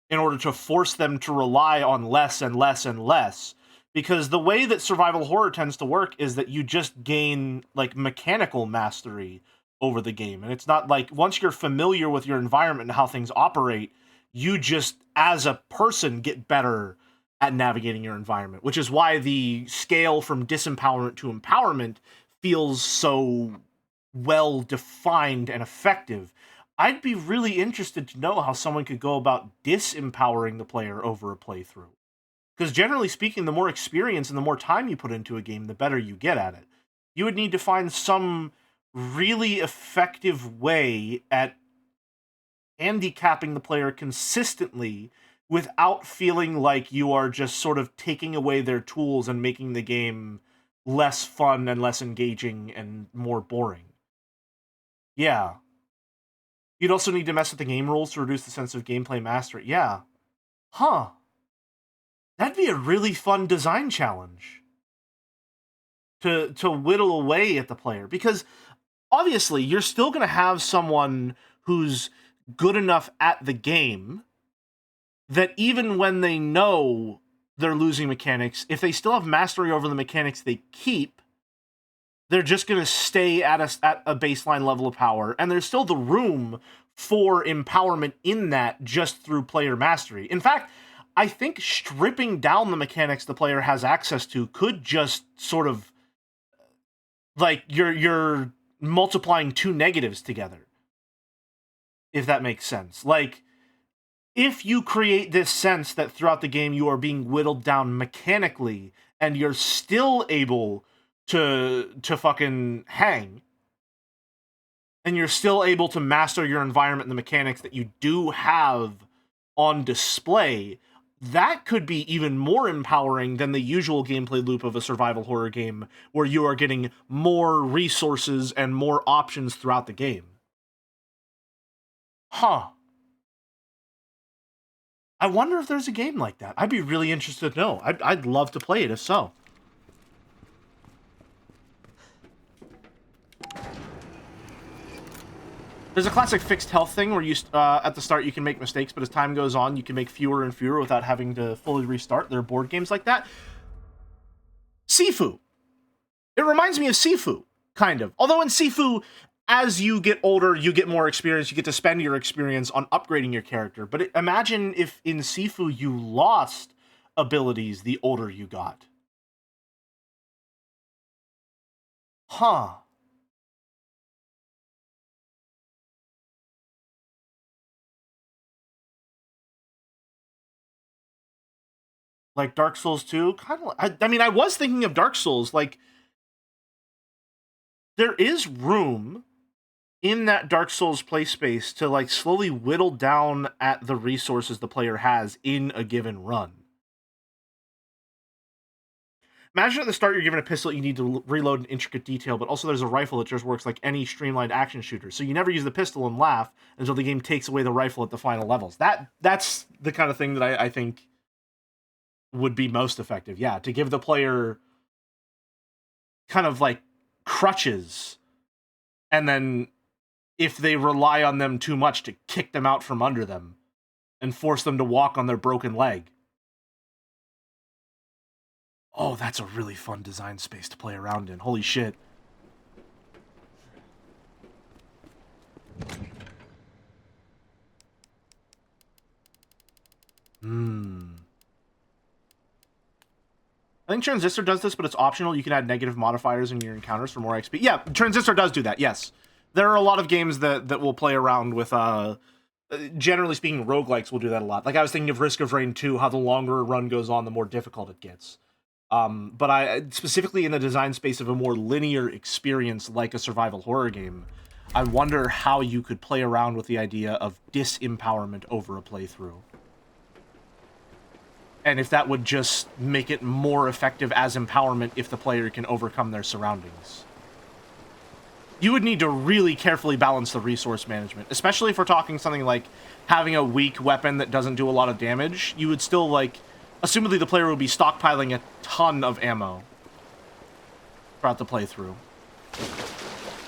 in order to force them to rely on less and less and less. Because the way that survival horror tends to work is that you just gain, like, mechanical mastery over the game. And it's not like, once you're familiar with your environment and how things operate, you just, as a person, get better at navigating your environment. Which is why the scale from disempowerment to empowerment feels so well-defined and effective. I'd be really interested to know how someone could go about disempowering the player over a playthrough. Because generally speaking, the more experience and the more time you put into a game, the better you get at it. You would need to find some really effective way at handicapping the player consistently without feeling like you are just sort of taking away their tools and making the game less fun and less engaging and more boring. Yeah. You'd also need to mess with the game rules to reduce the sense of gameplay mastery. Yeah. Huh. That'd be a really fun design challenge. To whittle away at the player. Because, obviously, you're still going to have someone who's good enough at the game that even when they know they're losing mechanics, if they still have mastery over the mechanics they keep, they're just going to stay at a baseline level of power, and there's still the room for empowerment in that just through player mastery. In fact, I think stripping down the mechanics the player has access to could just sort of, like, you're multiplying two negatives together, if that makes sense. Like, if you create this sense that throughout the game you are being whittled down mechanically, and you're still able to fucking hang, and you're still able to master your environment and the mechanics that you do have on display, that could be even more empowering than the usual gameplay loop of a survival horror game, where you are getting more resources and more options throughout the game. Huh. I wonder if there's a game like that. I'd be really interested to know. I'd love to play it if so. There's a classic fixed health thing where you at the start you can make mistakes, but as time goes on, you can make fewer and fewer without having to fully restart. There are board games like that. Sifu. It reminds me of Sifu, kind of. Although in Sifu, as you get older, you get more experience. You get to spend your experience on upgrading your character. But imagine if in Sifu you lost abilities the older you got. Huh. Like Dark Souls 2? Kind of. I mean, I was thinking of Dark Souls. Like, there is room in that Dark Souls play space to, like, slowly whittle down at the resources the player has in a given run. Imagine at the start you're given a pistol you need to reload in intricate detail, but also there's a rifle that just works like any streamlined action shooter. So you never use the pistol and laugh until the game takes away the rifle at the final levels. That's the kind of thing that I think would be most effective. Yeah, to give the player kind of like crutches, and then if they rely on them too much, to kick them out from under them and force them to walk on their broken leg. Oh, that's a really fun design space to play around in. Holy shit. I think Transistor does this, but it's optional. You can add negative modifiers in your encounters for more XP. Yeah, Transistor does do that, yes. There are a lot of games that will play around with, generally speaking, roguelikes will do that a lot. Like, I was thinking of Risk of Rain 2, how the longer a run goes on, the more difficult it gets. But I specifically in the design space of a more linear experience like a survival horror game, I wonder how you could play around with the idea of disempowerment over a playthrough. And if that would just make it more effective as empowerment if the player can overcome their surroundings. You would need to really carefully balance the resource management, especially if we're talking something like having a weak weapon that doesn't do a lot of damage. You would still, like, assumedly the player would be stockpiling a ton of ammo throughout the playthrough.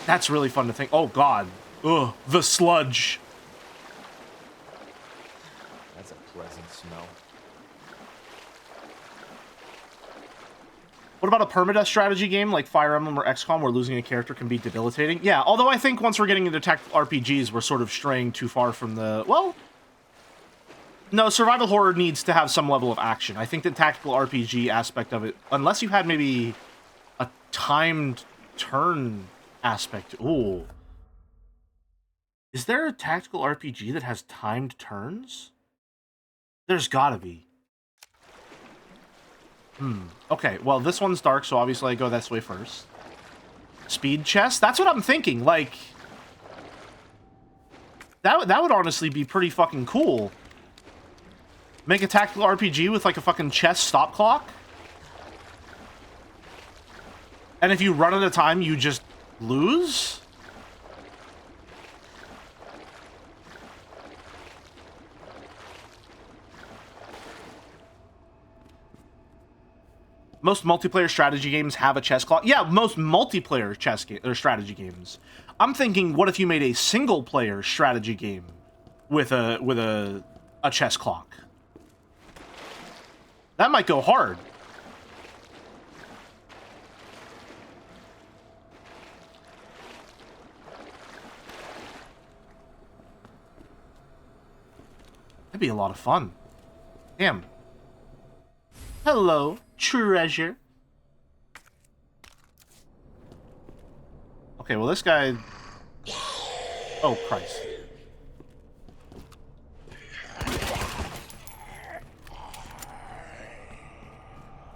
That's really fun to think. Oh, God. Ugh, the sludge. That's a pleasant smell. What about a permadeath strategy game like Fire Emblem or XCOM where losing a character can be debilitating? Yeah, although I think once we're getting into tactical RPGs, we're sort of straying too far from the... Well, no, survival horror needs to have some level of action. I think the tactical RPG aspect of it, unless you had maybe a timed turn aspect. Ooh. Is there a tactical RPG that has timed turns? There's gotta be. Okay, well, this one's dark, so obviously I go this way first. Speed chest? That's what I'm thinking, like... That would honestly be pretty fucking cool. Make a tactical RPG with, like, a fucking chess stop clock? And if you run out of time, you just lose? Most multiplayer strategy games have a chess clock. Yeah, most multiplayer chess or strategy games. I'm thinking, what if you made a single-player strategy game with a chess clock? That might go hard. That'd be a lot of fun. Damn. Hello, treasure. Okay, well, this guy... Oh, Christ.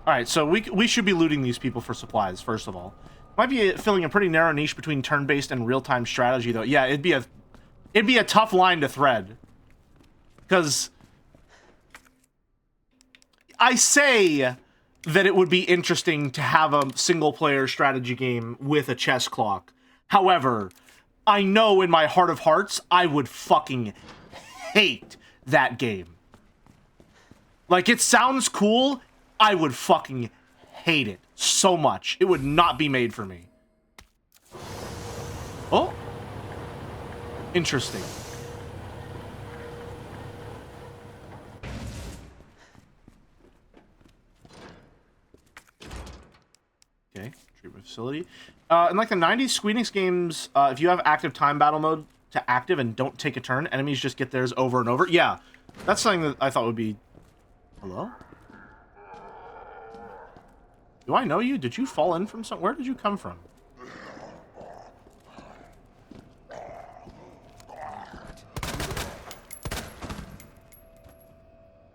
Alright, so we should be looting these people for supplies, first of all. Might be filling a pretty narrow niche between turn-based and real-time strategy, though. Yeah, it'd be a tough line to thread. Because... I say that it would be interesting to have a single-player strategy game with a chess clock. However, I know in my heart of hearts, I would fucking hate that game. Like, it sounds cool, I would fucking hate it so much. It would not be made for me. Oh. Interesting. Okay, treatment facility. In like the 90s Squeenix games, if you have active time battle mode to active and don't take a turn, enemies just get theirs over and over. Yeah, that's something that I thought would be... Hello? Do I know you? Did you fall in from somewhere? Where did you come from? Do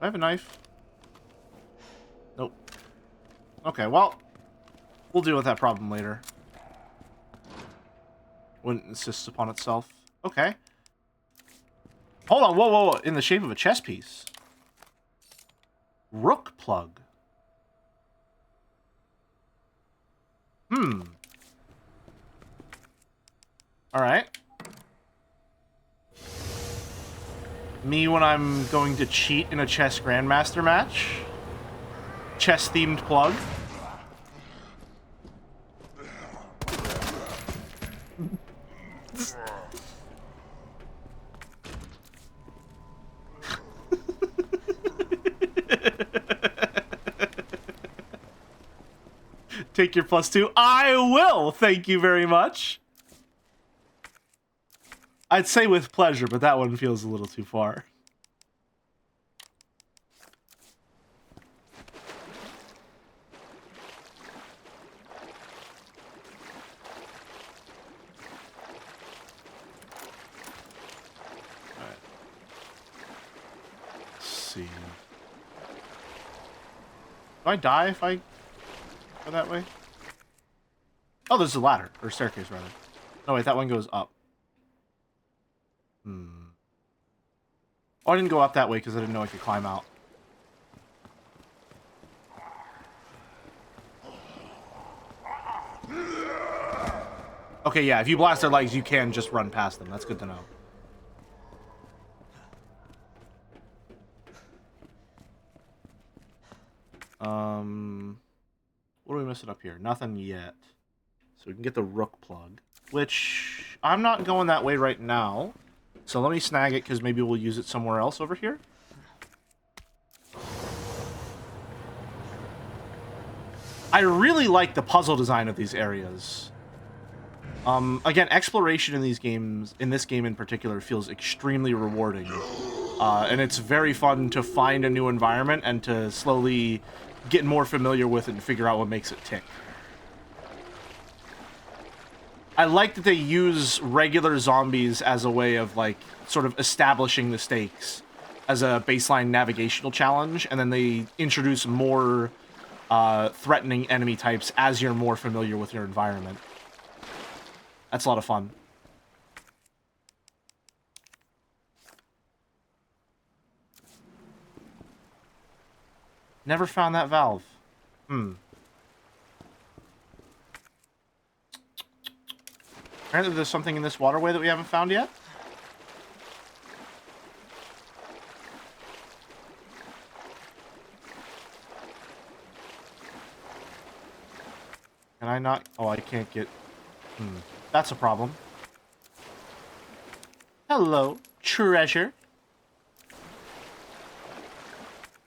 I have a knife? Nope. Okay, well... We'll deal with that problem later. When it insists upon itself. Okay. Hold on, whoa, whoa, whoa. In the shape of a chess piece. Rook plug. Alright. Me when I'm going to cheat in a chess grandmaster match. Chess-themed plug. Take your +2. I will! Thank you very much. I'd say with pleasure, but that one feels a little too far. see. Do I die if I go that way? Oh, there's a ladder. Or staircase, rather. No, wait, that one goes up. Oh, I didn't go up that way because I didn't know I could climb out. Okay, yeah, if you blast their legs, you can just run past them. That's good to know. What are we missing up here? Nothing yet. So we can get the rook plug, which I'm not going that way right now. So let me snag it because maybe we'll use it somewhere else over here. I really like the puzzle design of these areas. Again, exploration in these games, in this game in particular, feels extremely rewarding. And it's very fun to find a new environment and to slowly get more familiar with it and figure out what makes it tick. I like that they use regular zombies as a way of, like, sort of establishing the stakes as a baseline navigational challenge, and then they introduce more threatening enemy types as you're more familiar with your environment. That's a lot of fun. Never found that valve. Apparently there's something in this waterway that we haven't found yet. Can I not? Oh, I can't get... That's a problem. Hello, treasure.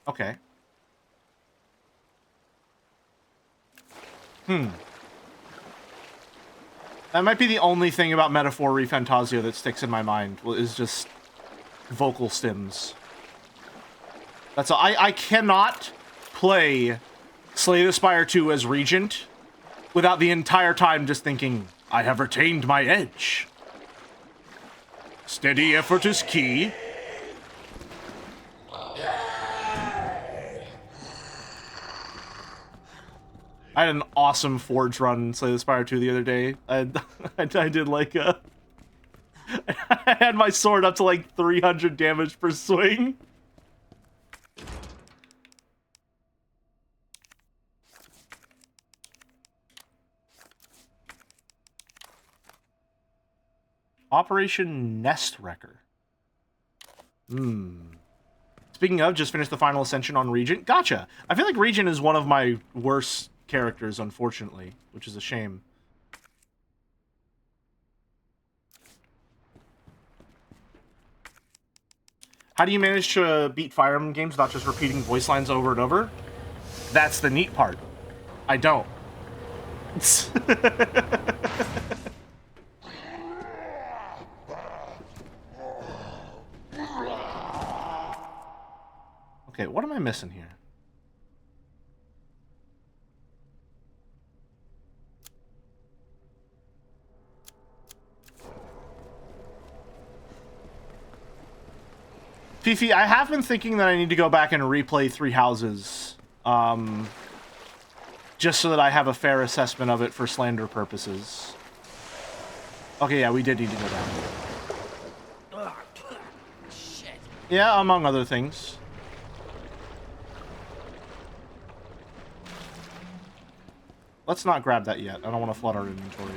Okay. That might be the only thing about Metaphor ReFantazio that sticks in my mind, is just vocal stems. That's all. I cannot play Slay the Spire 2 as Regent without the entire time just thinking, I have retained my edge. Steady effort is key. I had an awesome Forge run in Slay the Spire 2 the other day. I did like a... I had my sword up to like 300 damage per swing. Operation Nest Wrecker. Speaking of, just finished the final ascension on Regent. Gotcha. I feel like Regent is one of my worst characters, unfortunately, which is a shame. How do you manage to beat Fire Emblem games without just repeating voice lines over and over? That's the neat part. I don't. Okay, what am I missing here? Fifi, I have been thinking that I need to go back and replay Three Houses, just so that I have a fair assessment of it for slander purposes. Okay, yeah, we did need to go down. Shit. Yeah, among other things. Let's not grab that yet. I don't want to flood our inventory.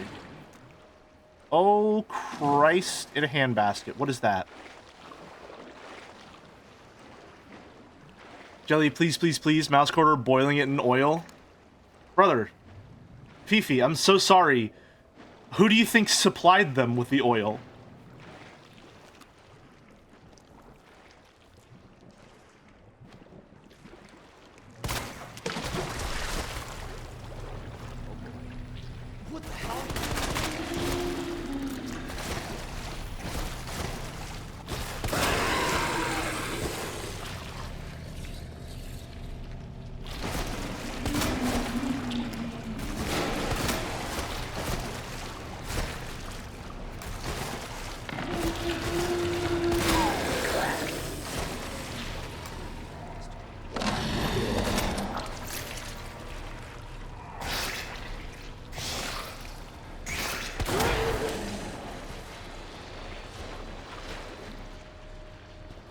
Oh, Christ, in a handbasket. What is that? Jelly, please, please, please. Mouse quarter, boiling it in oil. Brother. Fifi, I'm so sorry. Who do you think supplied them with the oil? What the hell?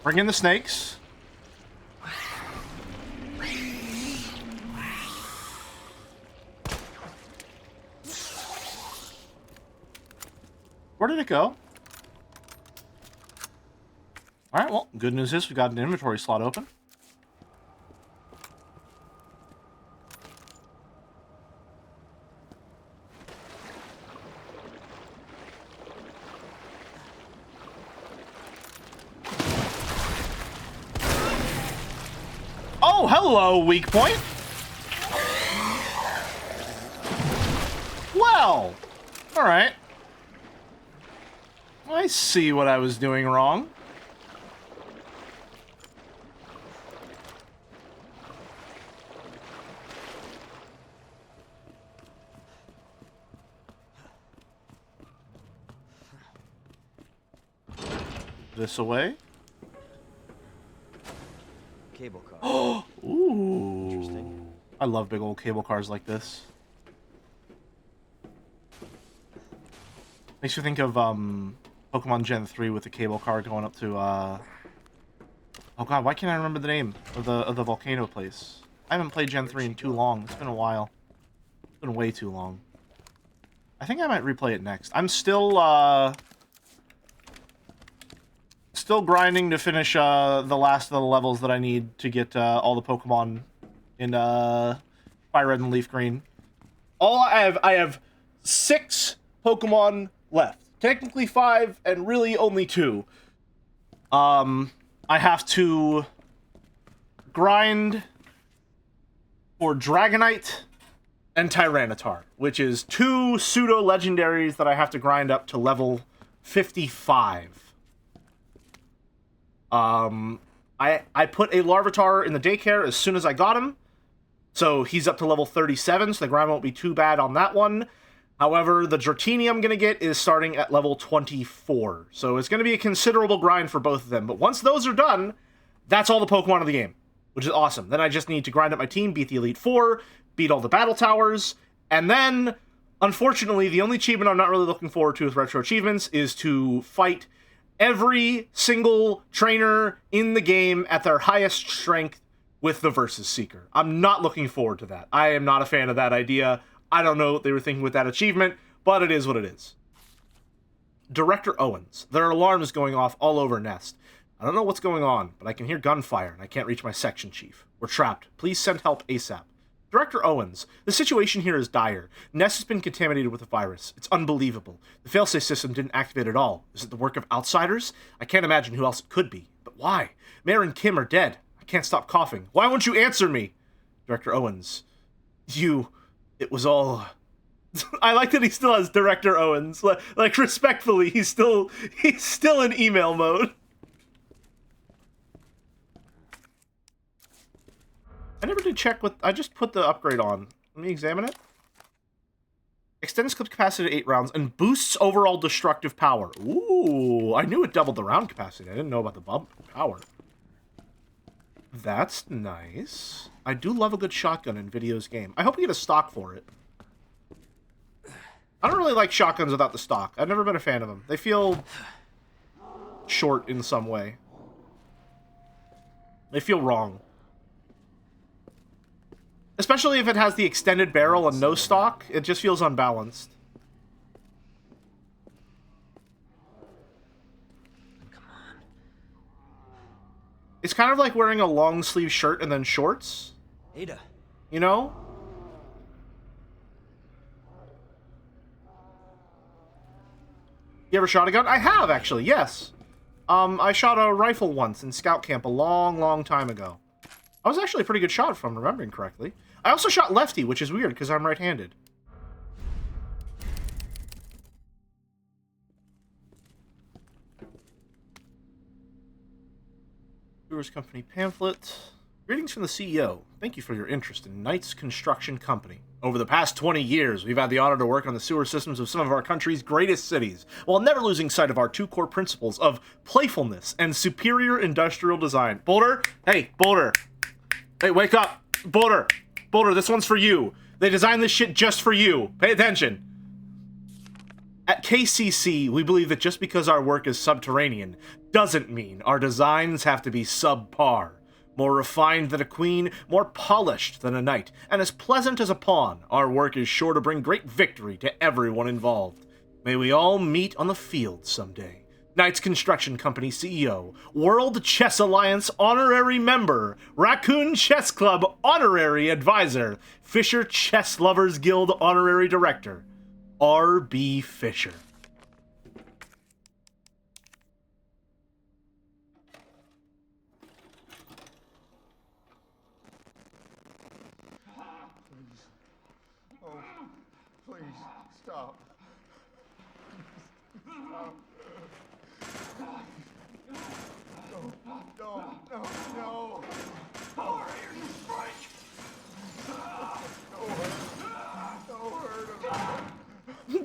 Bring in the snakes. Where did it go? Alright, well, good news is we got an inventory slot open. Oh, hello, weak point. Well, alright. I see what I was doing wrong. This away. Cable car. Oh, ooh. Interesting. I love big old cable cars like this. Makes you think of Pokemon Gen 3 with the cable car going up to oh god, why can't I remember the name of the volcano place? I haven't played Gen 3 in too long. It's been a while. It's been way too long. I think I might replay it next. I'm still grinding to finish the last of the levels that I need to get all the Pokemon in Fire Red and Leaf Green. I have 6 Pokemon left. Technically 5, and really only 2. I have to grind for Dragonite and Tyranitar, which is 2 pseudo-legendaries that I have to grind up to level 55. I put a Larvitar in the daycare as soon as I got him, so he's up to level 37, so the grind won't be too bad on that one. However, the Dratini I'm going to get is starting at level 24, so it's going to be a considerable grind for both of them. But once those are done, that's all the Pokemon of the game, which is awesome. Then I just need to grind up my team, beat the Elite Four, beat all the battle towers, and then, unfortunately, the only achievement I'm not really looking forward to with Retro Achievements is to fight every single trainer in the game at their highest strength with the Versus Seeker. I'm not looking forward to that. I am not a fan of that idea. I don't know what they were thinking with that achievement, but it is what it is. Director Owens. There are alarms going off all over Nest. I don't know what's going on, but I can hear gunfire and I can't reach my section chief. We're trapped. Please send help ASAP. Director Owens, the situation here is dire. Nest has been contaminated with a virus. It's unbelievable. The failsafe system didn't activate at all. Is it the work of outsiders? I can't imagine who else it could be. But why? Mayor and Kim are dead. I can't stop coughing. Why won't you answer me? Director Owens, it was all... I like that he still has Director Owens. Like respectfully, he's still in email mode. I never did check what... I just put the upgrade on. Let me examine it. Extends clip capacity to 8 rounds and boosts overall destructive power. Ooh, I knew it doubled the round capacity. I didn't know about the power. That's nice. I do love a good shotgun in Video's game. I hope we get a stock for it. I don't really like shotguns without the stock. I've never been a fan of them. They feel short in some way. They feel wrong. Especially if it has the extended barrel and no stock, it just feels unbalanced. Come on. It's kind of like wearing a long sleeve shirt and then shorts. Ada. You know? You ever shot a gun? I have, actually, yes. I shot a rifle once in scout camp a long, long time ago. I was actually a pretty good shot, if I'm remembering correctly. I also shot lefty, which is weird, because I'm right-handed. Brewers Company pamphlet. Greetings from the CEO. Thank you for your interest in Knight's Construction Company. Over the past 20 years, we've had the honor to work on the sewer systems of some of our country's greatest cities, while never losing sight of our 2 core principles of playfulness and superior industrial design. Boulder? Hey, Boulder. Hey, wake up. Boulder. Boulder, this one's for you. They designed this shit just for you. Pay attention. At KCC, we believe that just because our work is subterranean doesn't mean our designs have to be subpar. More refined than a queen, more polished than a knight, and as pleasant as a pawn, our work is sure to bring great victory to everyone involved. May we all meet on the field someday. Knights Construction Company CEO, World Chess Alliance Honorary Member, Raccoon Chess Club Honorary Advisor, Fisher Chess Lovers Guild Honorary Director, R.B. Fisher. Please, stop. No. Power here, you freak!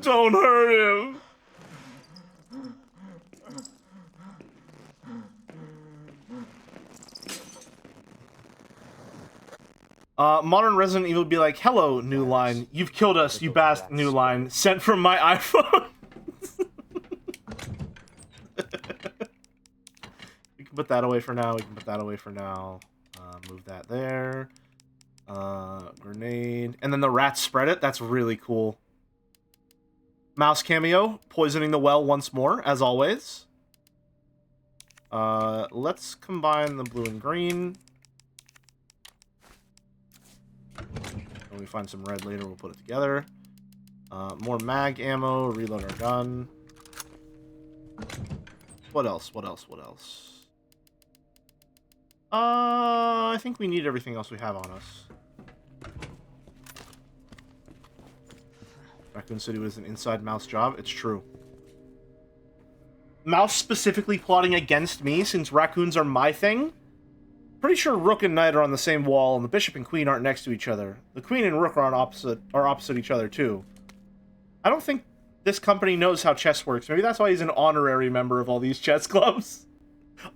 Don't hurt him. Modern Resident Evil would be like, hello, New Line. You've killed us, you bastard, New Line. Sent from my iPhone. We can put that away for now. Move that there. Grenade. And then the rats spread it. That's really cool. Mouse cameo. Poisoning the well once more, as always. Let's combine the blue and green. When we find some red later, we'll put it together. More mag ammo. Reload our gun. What else? I think we need everything else we have on us. Raccoon City was an inside mouse job. It's true. Mouse specifically plotting against me since raccoons are my thing? Pretty sure Rook and Knight are on the same wall, and the Bishop and Queen aren't next to each other. The Queen and Rook are opposite each other, too. I don't think this company knows how chess works. Maybe that's why he's an honorary member of all these chess clubs.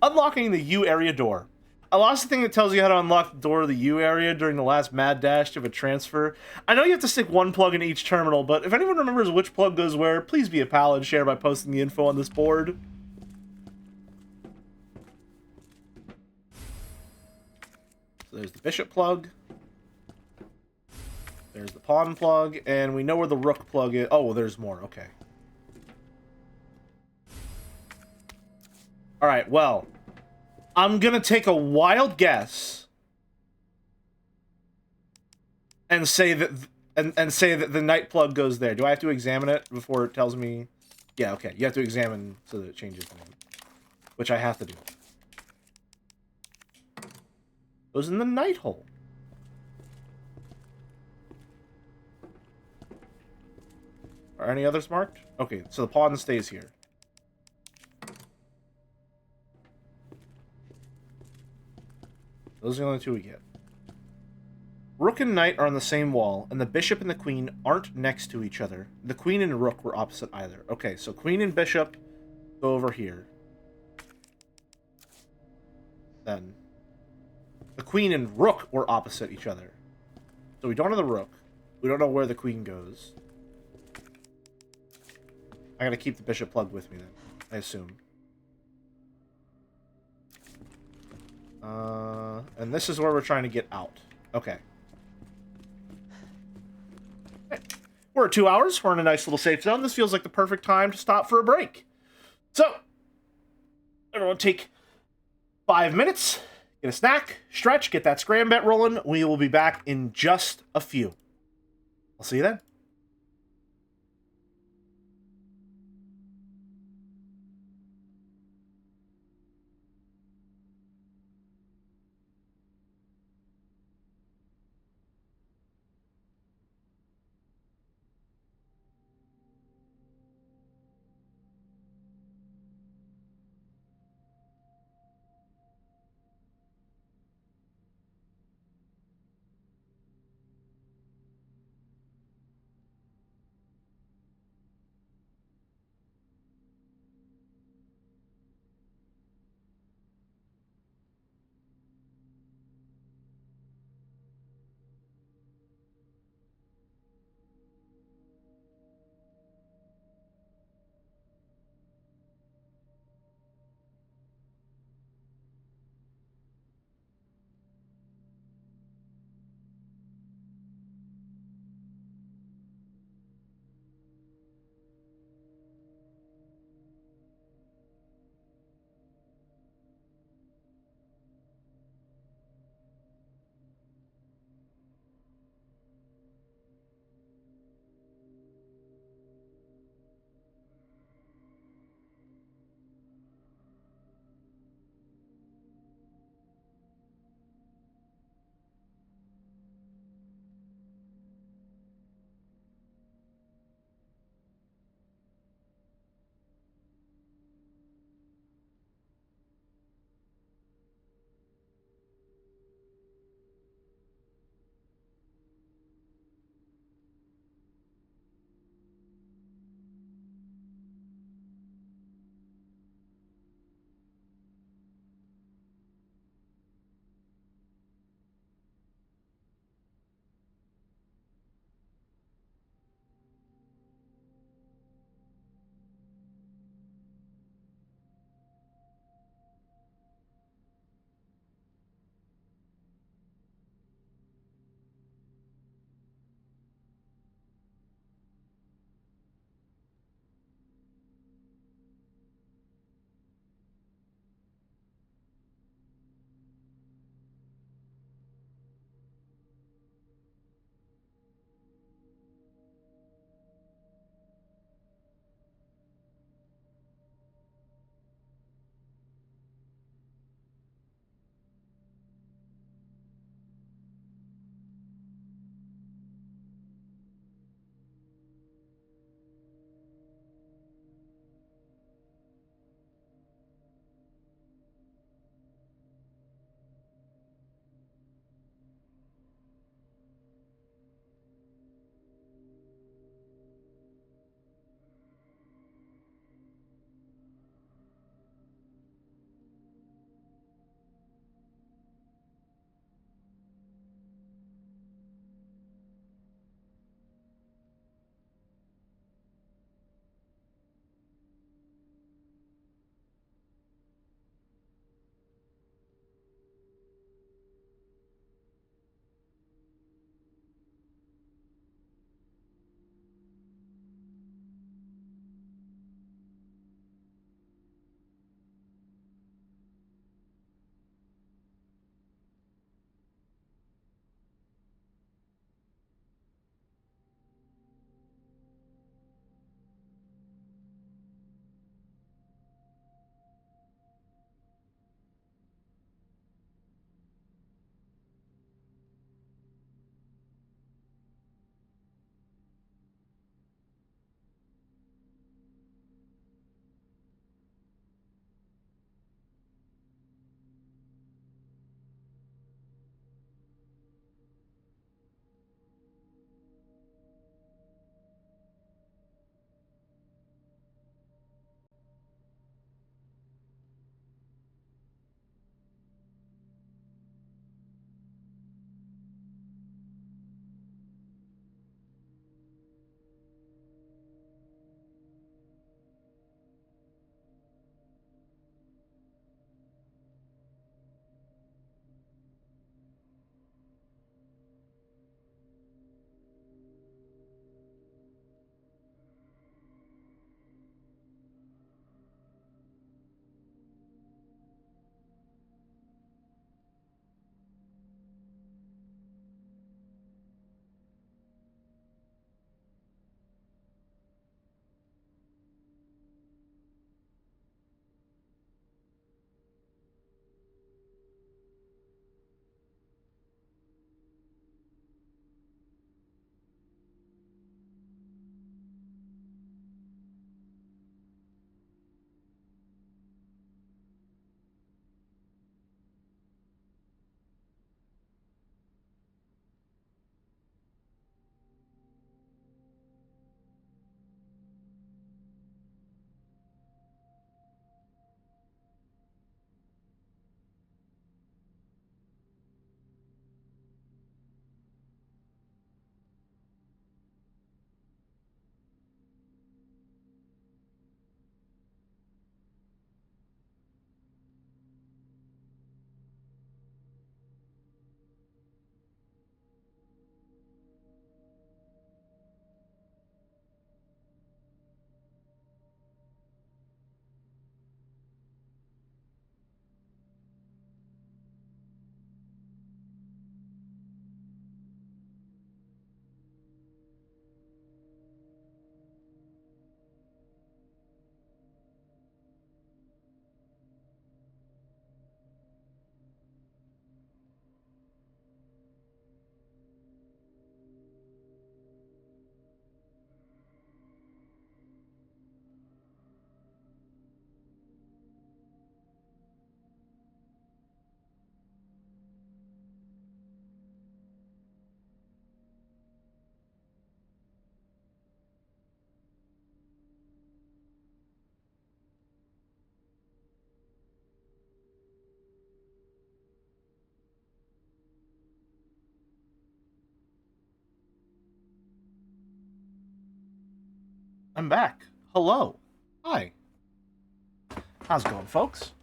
Unlocking the U area door. I lost the thing that tells you how to unlock the door of the U area during the last mad dash of a transfer. I know you have to stick one plug in each terminal, but if anyone remembers which plug goes where, please be a pal and share by posting the info on this board. So there's the Bishop plug. There's the Pawn plug, and we know where the Rook plug is. Oh, there's more. Okay. Alright, well, I'm gonna take a wild guess and say that the Knight plug goes there. Do I have to examine it before it tells me? Yeah, okay. You have to examine so that it changes the name, which I have to do. Goes in the Knight hole. Are any others marked? Okay, so the pawn stays here. Those are the only two we get. Rook and Knight are on the same wall, and the Bishop and the Queen aren't next to each other. The Queen and Rook were opposite either. Okay, so Queen and Bishop go over here. Then the Queen and Rook were opposite each other. So we don't have the Rook. We don't know where the Queen goes. I gotta keep the Bishop plug with me then, I assume. And this is where we're trying to get out. Okay. We're at 2 hours. We're in a nice little safe zone. This feels like the perfect time to stop for a break. So, everyone take 5 minutes, get a snack, stretch, get that scram bet rolling. We will be back in just a few. I'll see you then. I'm back. Hello. Hi. How's it going, folks?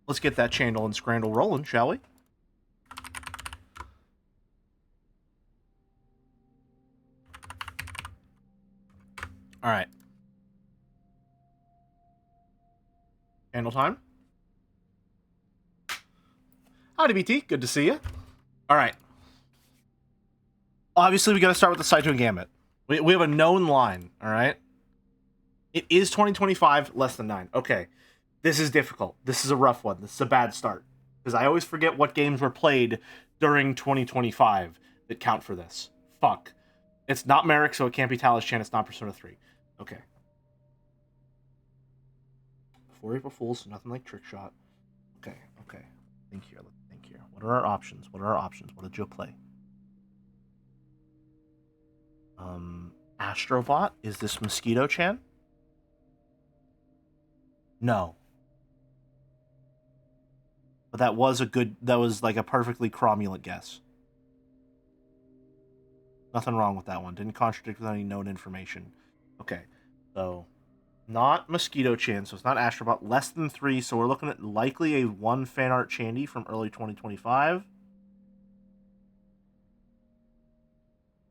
Let's get that channel and scrandle rolling, shall we? All right. Handle time. Howdy, BT. Good to see you. All right. Obviously, we got to start with the Saito Gambit. We have a known line, all right? It is 2025, less than 9. Okay. This is difficult. This is a rough one. This is a bad start. Because I always forget what games were played during 2025 that count for this. Fuck. It's not Merrick, so it can't be Talos Chan. It's not Persona 3. Okay. Before April Fools, so nothing like Trick Shot. Okay, okay. Think here. Let's think here. What are our options? What are our options? What did Joe play? Astrobot? Is this Mosquito Chan? No. But that was like a perfectly cromulent guess. Nothing wrong with that one. Didn't contradict with any known information. Okay, so not Mosquito Chan, so it's not Astrobot. Less than 3, so we're looking at likely a 1 fan art Chandy from early 2025.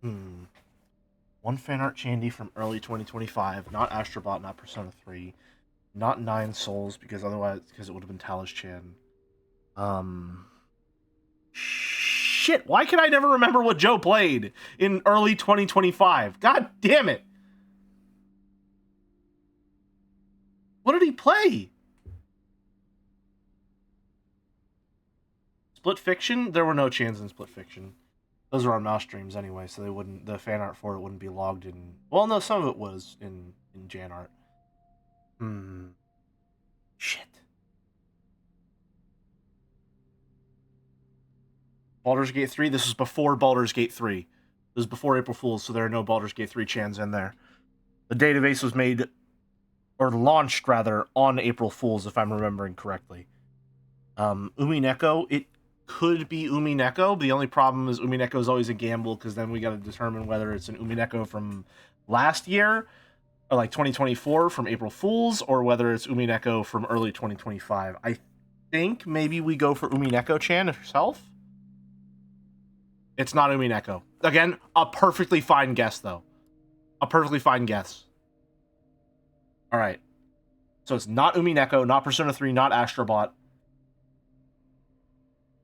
1 fan art Chandy from early 2025. Not Astrobot, not Persona 3. Not 9 Souls, because otherwise, because it would have been Talos Chan. Shit, why can I never remember what Joe played in early 2025? God damn it. What did he play? Split Fiction? There were no Chans in Split Fiction. Those are on mouse streams anyway, so they wouldn't, the fan art for it wouldn't be logged in. Well, no, some of it was in Jan art. Shit. Baldur's Gate 3? This was before Baldur's Gate 3. This was before April Fools, so there are no Baldur's Gate 3 Chans in there. The database was made, or launched, rather, on April Fools, if I'm remembering correctly. Umineko, it could be Umineko, but the only problem is Umineko is always a gamble, because then we got to determine whether it's an Umineko from last year, or like 2024 from April Fools, or whether it's Umineko from early 2025. I think maybe we go for Umineko-chan herself. It's not Umineko. Again, a perfectly fine guess, though. A perfectly fine guess. Alright. So it's not Umineko, not Persona 3, not Astrobot.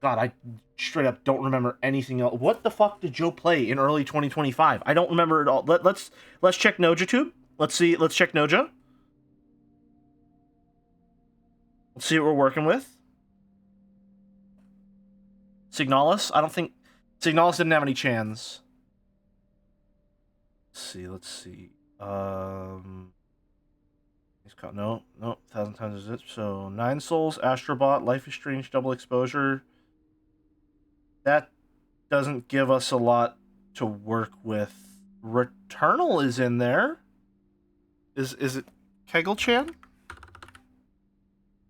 God, I straight up don't remember anything else. What the fuck did Joe play in early 2025? I don't remember it all. Let's check NojaTube. Let's check Noja. Let's see what we're working with. Signalis? I don't think... Signalis didn't have any Chans. Let's see. He's caught, no, 1,000 times is it. So, 9 Souls, Astrobot, Life is Strange, Double Exposure. That doesn't give us a lot to work with. Returnal is in there. Is it Kegel-chan?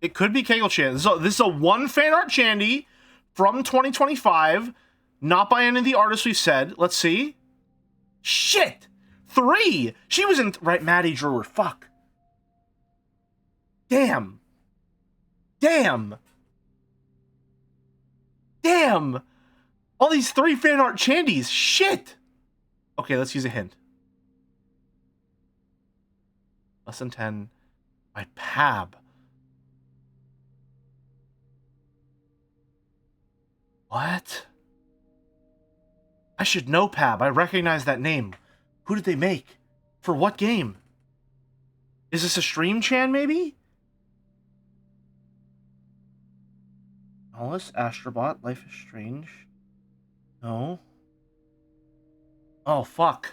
It could be Kegel-chan. So this is a 1 fan art Chandy from 2025. Not by any of the artists we've said. Let's see. Shit! 3! She was in... Right, Maddie Drewer. Fuck. Damn. Damn. Damn. All these 3 fan art Chandies. Shit! Okay, let's use a hint. Less than 10. By Pab. What? I should know Pab. I recognize that name. Who did they make? For what game? Is this a stream Chan, maybe? Alice, Astrobot, Life is Strange. No. Oh, fuck.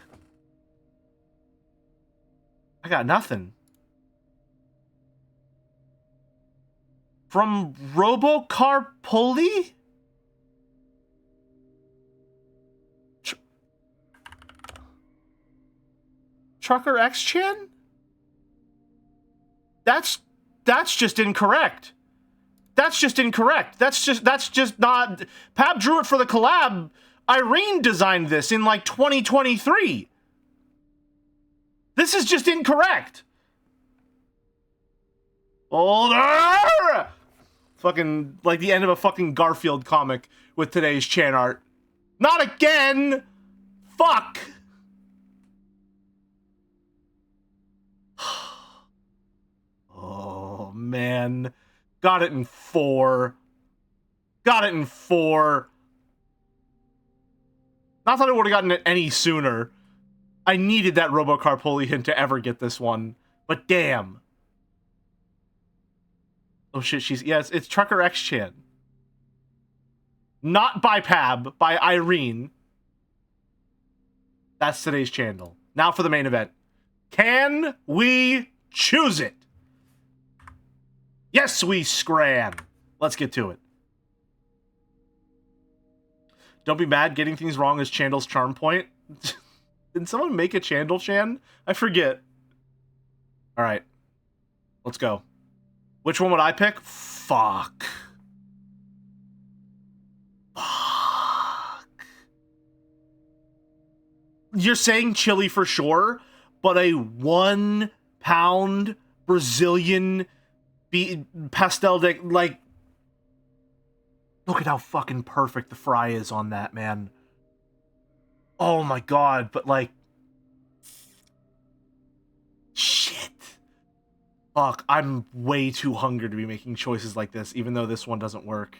I got nothing. From Robocarpoli? Trucker X Chan? That's just incorrect. That's just incorrect. That's just not... Pab drew it for the collab. Irene designed this in like 2023. This is just incorrect. Older! Fucking like the end of a fucking Garfield comic with today's chan art. Not again! Fuck! Oh, man. Got it in 4. Got it in 4. Not that I would have gotten it any sooner. I needed that Robocarpoli hint to ever get this one. But damn. Oh shit, yes, it's Trucker X Chan. Not by Pab, by Irene. That's today's channel. Now for the main event. Can we choose it? Yes, we scran. Let's get to it. Don't be mad, getting things wrong is Chandle's charm point. Did someone make a Chandle Chan? I forget. Alright. Let's go. Which one would I pick? Fuck. Fuck. You're saying chili for sure, but a 1 pound Brazilian pastel de, like, look at how fucking perfect the fry is on that, man. Oh my god, but like, shit. Fuck, I'm way too hungry to be making choices like this, even though this one doesn't work.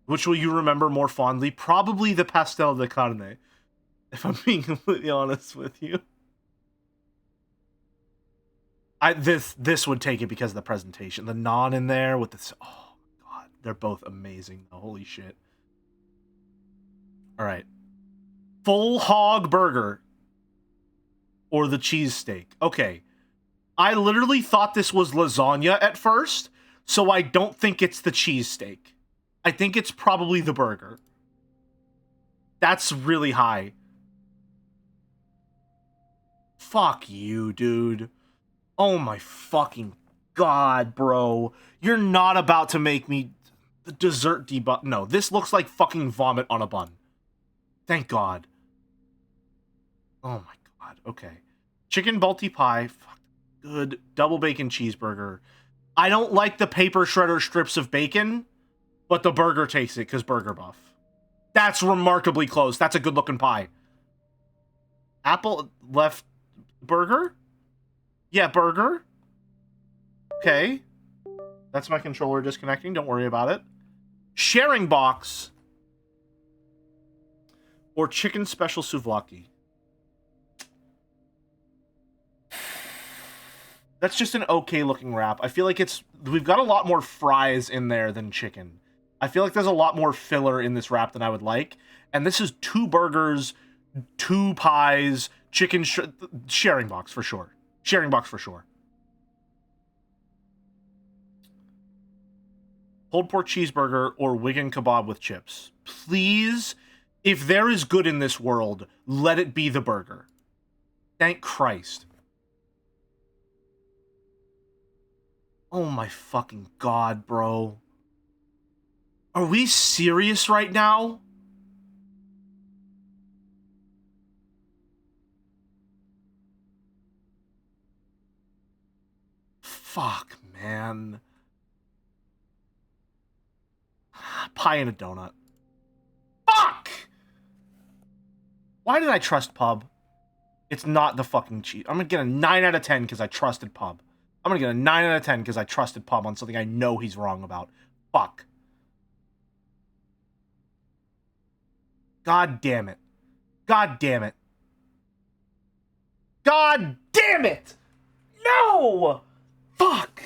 Which will you remember more fondly? Probably the pastel de carne, if I'm being completely honest with you. This would take it because of the presentation. The naan in there with this, oh my god, they're both amazing. Holy shit. All right. Full hog burger or the cheesesteak. Okay. I literally thought this was lasagna at first, so I don't think it's the cheesesteak. I think it's probably the burger. That's really high. Fuck you, dude. Oh my fucking god, bro. You're not about to make me the dessert debut. No, this looks like fucking vomit on a bun. Thank god. Oh my god. Okay. Chicken balti pie. Fuck. Good. Double bacon cheeseburger. I don't like the paper shredder strips of bacon, but the burger takes it because burger buff. That's remarkably close. That's a good looking pie. Apple left burger? Yeah, burger. Okay. That's my controller disconnecting. Don't worry about it. Sharing box. Or chicken special souvlaki. That's just an okay looking wrap. I feel like we've got a lot more fries in there than chicken. I feel like there's a lot more filler in this wrap than I would like. And this is 2 burgers, 2 pies, chicken sharing box for sure. Sharing box for sure. Pulled pork cheeseburger or Wigan kebab with chips. Please, if there is good in this world, let it be the burger. Thank Christ. Oh my fucking god, bro. Are we serious right now? Fuck, man. Pie and a donut. Fuck! Why did I trust Pub? It's not the fucking cheese. I'm gonna get a 9 out of 10 because I trusted Pub. I'm gonna get a 9 out of 10 because I trusted Pub on something I know he's wrong about. Fuck. God damn it. God damn it. God damn it! No! Fuck!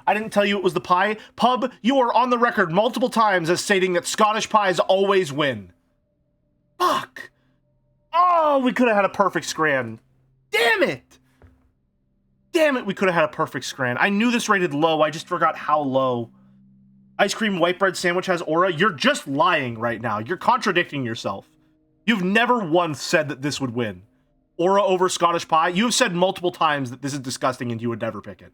I didn't tell you it was the pie. Pub, you are on the record multiple times as stating that Scottish pies always win. Fuck! Oh, we could have had a perfect scran. Damn it! Damn it, we could have had a perfect scran. I knew this rated low, I just forgot how low. Ice cream white bread sandwich has aura. You're just lying right now. You're contradicting yourself. You've never once said that this would win. Aura over Scottish pie. You have said multiple times that this is disgusting and you would never pick it.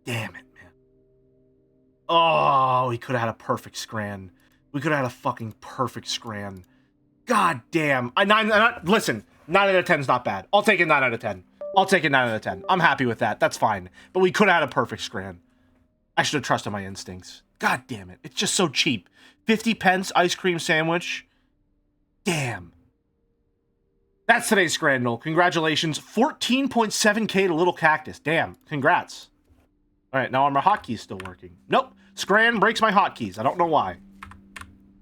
Damn it, man. Oh, we could have had a perfect scran. We could have had a fucking perfect scran. God damn. Listen, 9 out of 10 is not bad. I'll take a 9 out of 10. I'll take a 9 out of 10. I'm happy with that. That's fine. But we could have had a perfect Scran. I should have trusted my instincts. God damn it. It's just so cheap. 50 pence ice cream sandwich. Damn. That's today's Scrandal. Congratulations. 14.7k to Little Cactus. Damn. Congrats. Alright, now are my hotkeys still working? Nope. Scran breaks my hotkeys. I don't know why.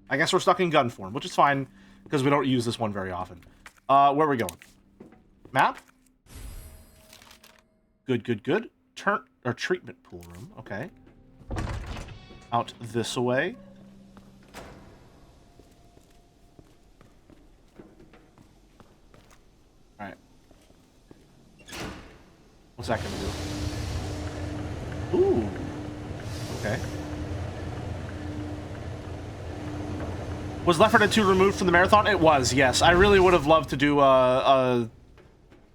I guess we're stuck in gun form, which is fine, because we don't use this one very often. Where are we going? Map? Good, good, good. Treatment pool room. Okay. Out this way. Alright. What's that gonna do? Ooh. Okay. Was Left 4 Dead 2 removed from the marathon? It was, yes. I really would have loved to do a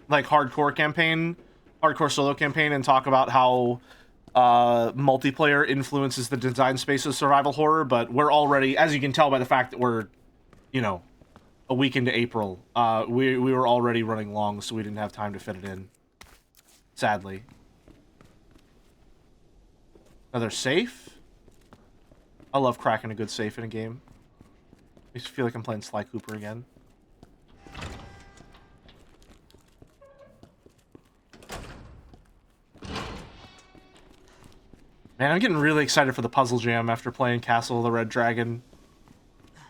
like hardcore solo campaign and talk about how multiplayer influences the design space of survival horror, but we're already, as you can tell by the fact that we're, you know, a week into April, we were already running long, so we didn't have time to fit it in. Sadly. Another safe? I love cracking a good safe in a game. Makes me feel like I'm playing Sly Cooper again. Man, I'm getting really excited for the Puzzle Jam after playing Castle of the Red Dragon.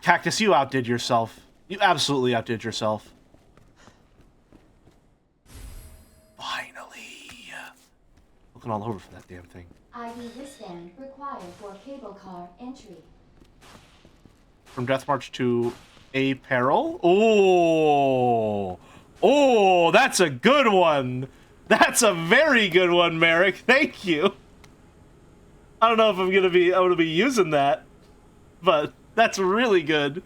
Cactus, you outdid yourself. You absolutely outdid yourself. Finally. Looking all over for that damn thing. ID wristband required for cable car entry. From Death March to A Peril? Oh! Oh, that's a good one! That's a very good one, Merrick. Thank you. I don't know if I'm gonna be using that, but that's really good.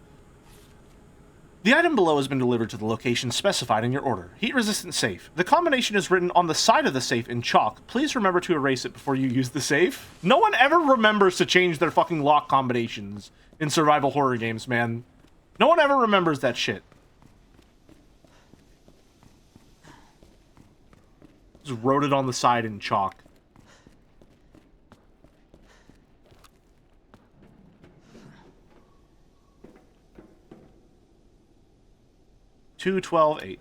The item below has been delivered to the location specified in your order. Heat-resistant safe. The combination is written on the side of the safe in chalk. Please remember to erase it before you use the safe. No one ever remembers to change their fucking lock combinations in survival horror games, man. No one ever remembers that shit. Just wrote it on the side in chalk. Two 12-8.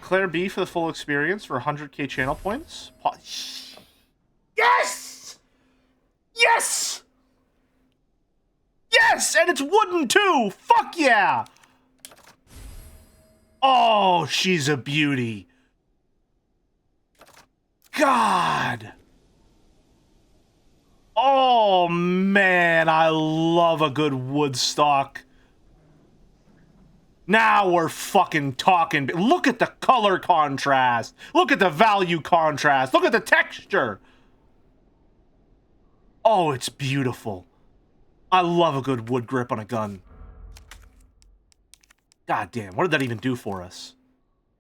Claire B for the full experience for 100k channel points. Yes! Yes! Yes! And it's wooden too! Fuck yeah! Oh, she's a beauty. God! Oh, man, I love a good Woodstock. Now we're fucking talking. Look at the color contrast. Look at the value contrast. Look at the texture. Oh, it's beautiful. I love a good wood grip on a gun. God damn, what did that even do for us?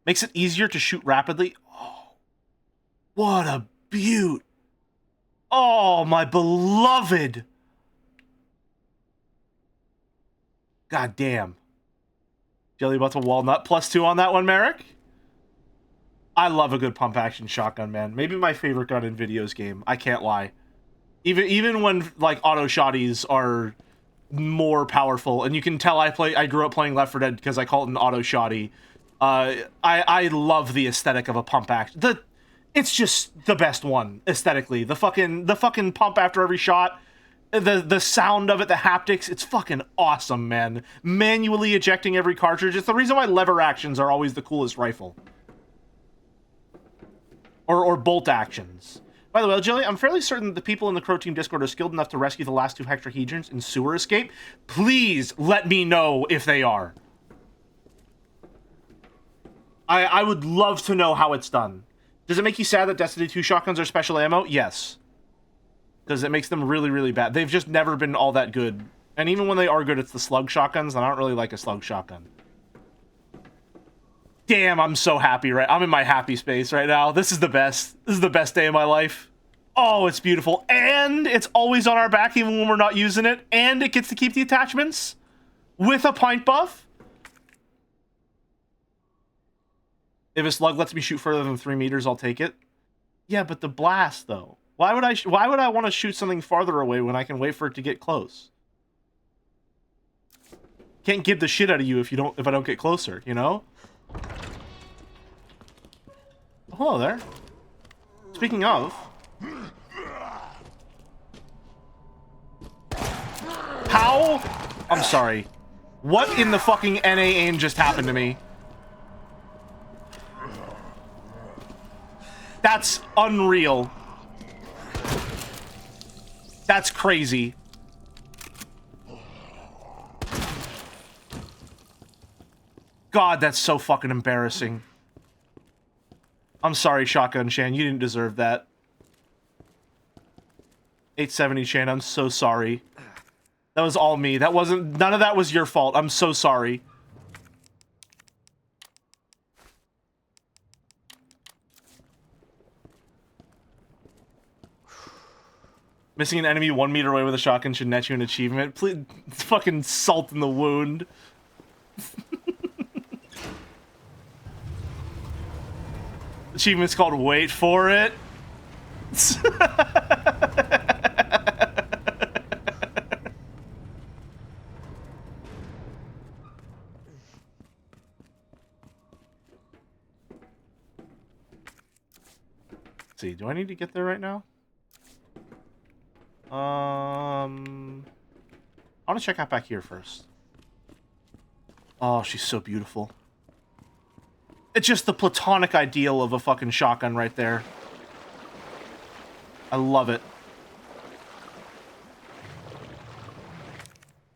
Makes it easier to shoot rapidly. Oh, what a beaut. Oh, my beloved. God damn. Jelly Butts a walnut +2 on that one, Merrick. I love a good pump action shotgun, man. Maybe my favorite gun in videos game. I can't lie. Even when like auto shotties are more powerful, and you can tell I grew up playing Left 4 Dead because I call it an auto shotty. I love the aesthetic of a pump action. It's just the best one aesthetically. The fucking pump after every shot. The sound of it, the haptics, it's fucking awesome, man. Manually ejecting every cartridge. It's the reason why lever actions are always the coolest rifle. Or bolt actions. By the way, Jelly, I'm fairly certain that the people in the Crow Team Discord are skilled enough to rescue the last 2 hexahedrons in sewer escape. Please let me know if they are. I would love to know how it's done. Does it make you sad that Destiny 2 shotguns are special ammo? Yes. Because it makes them really, really bad. They've just never been all that good. And even when they are good, it's the slug shotguns, and I don't really like a slug shotgun. Damn, I'm so happy, right? I'm in my happy space right now. This is the best. This is the best day of my life. Oh, it's beautiful. And it's always on our back even when we're not using it. And it gets to keep the attachments with a pint buff. If a slug lets me shoot further than 3 meters, I'll take it. Yeah, but the blast, though. Why would I want to shoot something farther away when I can wait for it to get close? Can't give the shit out of you if I don't get closer, you know? Oh, hello there. Speaking of, how? I'm sorry. What in the fucking NA aim just happened to me? That's unreal. That's crazy. God, that's so fucking embarrassing. I'm sorry, Shotgun Chan. You didn't deserve that. 870 Chan, I'm so sorry. That was all me. None of that was your fault. I'm so sorry. Missing an enemy 1 meter away with a shotgun should net you an achievement. Please, fucking salt in the wound. Achievement's called Wait For It. Let's see, do I need to get there right now? I want to check out back here first. Oh, she's so beautiful. It's just the platonic ideal of a fucking shotgun right there. I love it.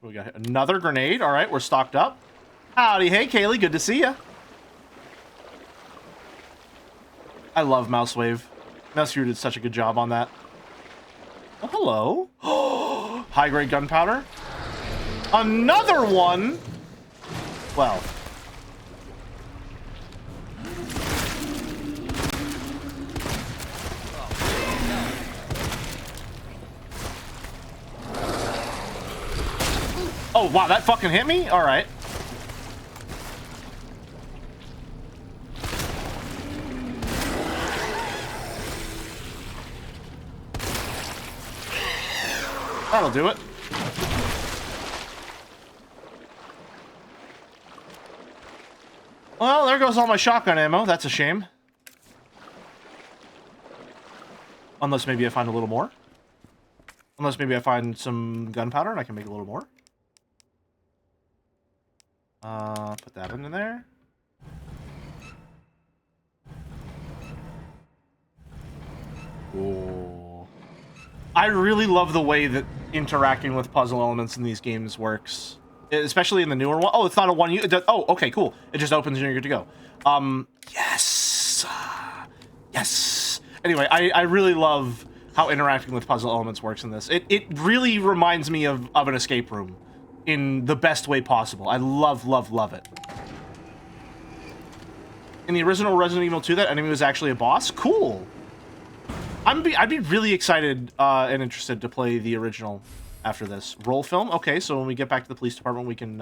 We got another grenade. All right, we're stocked up. Howdy, hey Kaylee, good to see ya. I love Mouse Wave. Mouse Viewer did such a good job on that. Oh, hello. High-grade gunpowder. Another one. Well. Oh, wow, that fucking hit me? All right. That'll do it. Well, there goes all my shotgun ammo. That's a shame. Unless maybe I find a little more. Unless maybe I find some gunpowder and I can make a little more. Put that in there. Ooh. I really love the way that interacting with puzzle elements in these games works. Especially in the newer one. Oh, it's not a one. Oh, okay, cool. It just opens and you're good to go. Yes. Yes. Anyway, I really love how interacting with puzzle elements works in this. It really reminds me of an escape room in the best way possible. I love, love, love it. In the original Resident Evil 2, that enemy was actually a boss? Cool. I'd be really excited and interested to play the original after this. Roll film? Okay, so when we get back to the police department, we can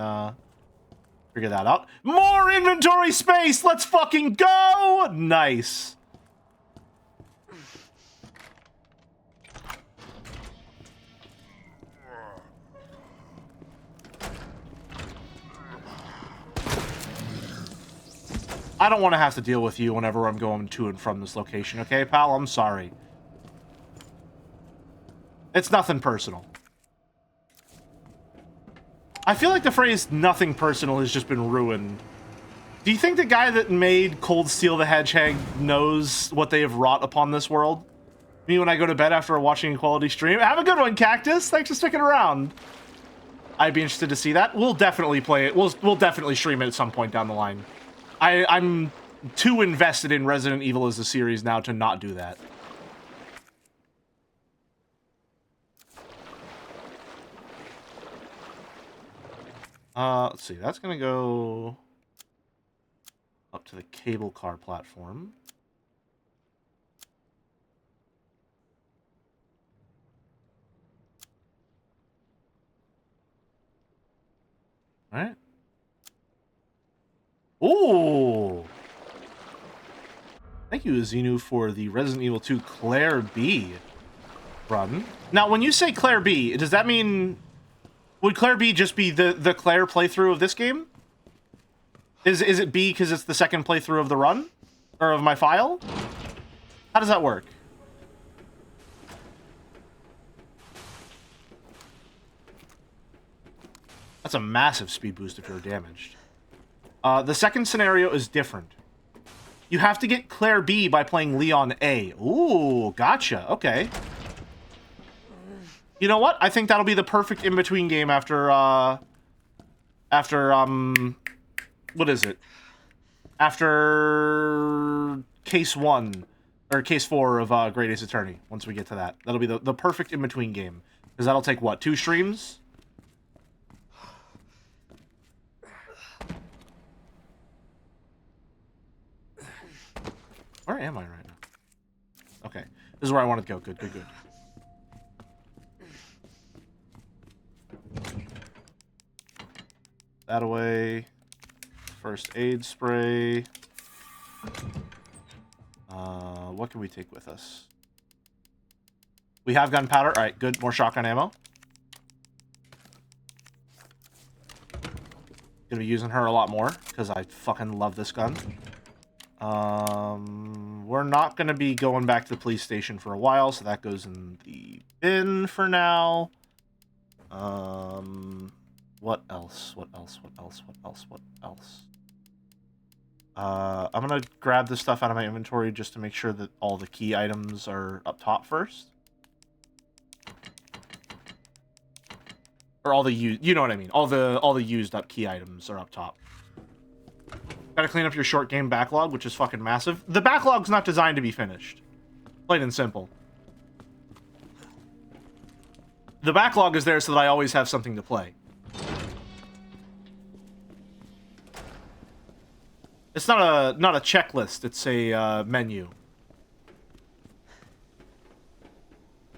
figure that out. More inventory space! Let's fucking go! Nice. I don't want to have to deal with you whenever I'm going to and from this location, okay, pal? I'm sorry. It's nothing personal. I feel like the phrase nothing personal has just been ruined. Do you think the guy that made Cold Steel the Hedgehog knows what they have wrought upon this world? Me when I go to bed after watching a quality stream? Have a good one, Cactus! Thanks for sticking around. I'd be interested to see that. We'll definitely play it. We'll definitely stream it at some point down the line. I'm too invested in Resident Evil as a series now to not do that. Let's see. That's gonna go up to the cable car platform. All right. Ooh! Thank you, Azinu, for the Resident Evil 2 Claire B run. Now, when you say Claire B, does that mean... Would Claire B just be the Claire playthrough of this game? Is it B because it's the second playthrough of the run? Or of my file? How does that work? That's a massive speed boost if you're damaged. The second scenario is different. You have to get Claire B by playing Leon A. Ooh, gotcha. Okay. You know what? I think that'll be the perfect in-between game after, what is it? After Case 1, or Case 4 of Great Ace Attorney, once we get to that. That'll be the perfect in-between game. Because that'll take, what, 2 streams? Where am I right now? Okay. This is where I wanted to go. Good, good, good. That away. First aid spray. What can we take with us? We have gunpowder. Alright, good. More shotgun ammo. Gonna be using her a lot more, because I fucking love this gun. We're not gonna be going back to the police station for a while, so that goes in the bin for now. What else? What else? What else? What else? What else? I'm gonna grab this stuff out of my inventory just to make sure that all the key items are up top first. Or all the you know what I mean. All the used up key items are up top. Gotta clean up your short game backlog, which is fucking massive. The backlog's not designed to be finished. Plain and simple. The backlog is there so that I always have something to play. It's not a checklist, it's a menu.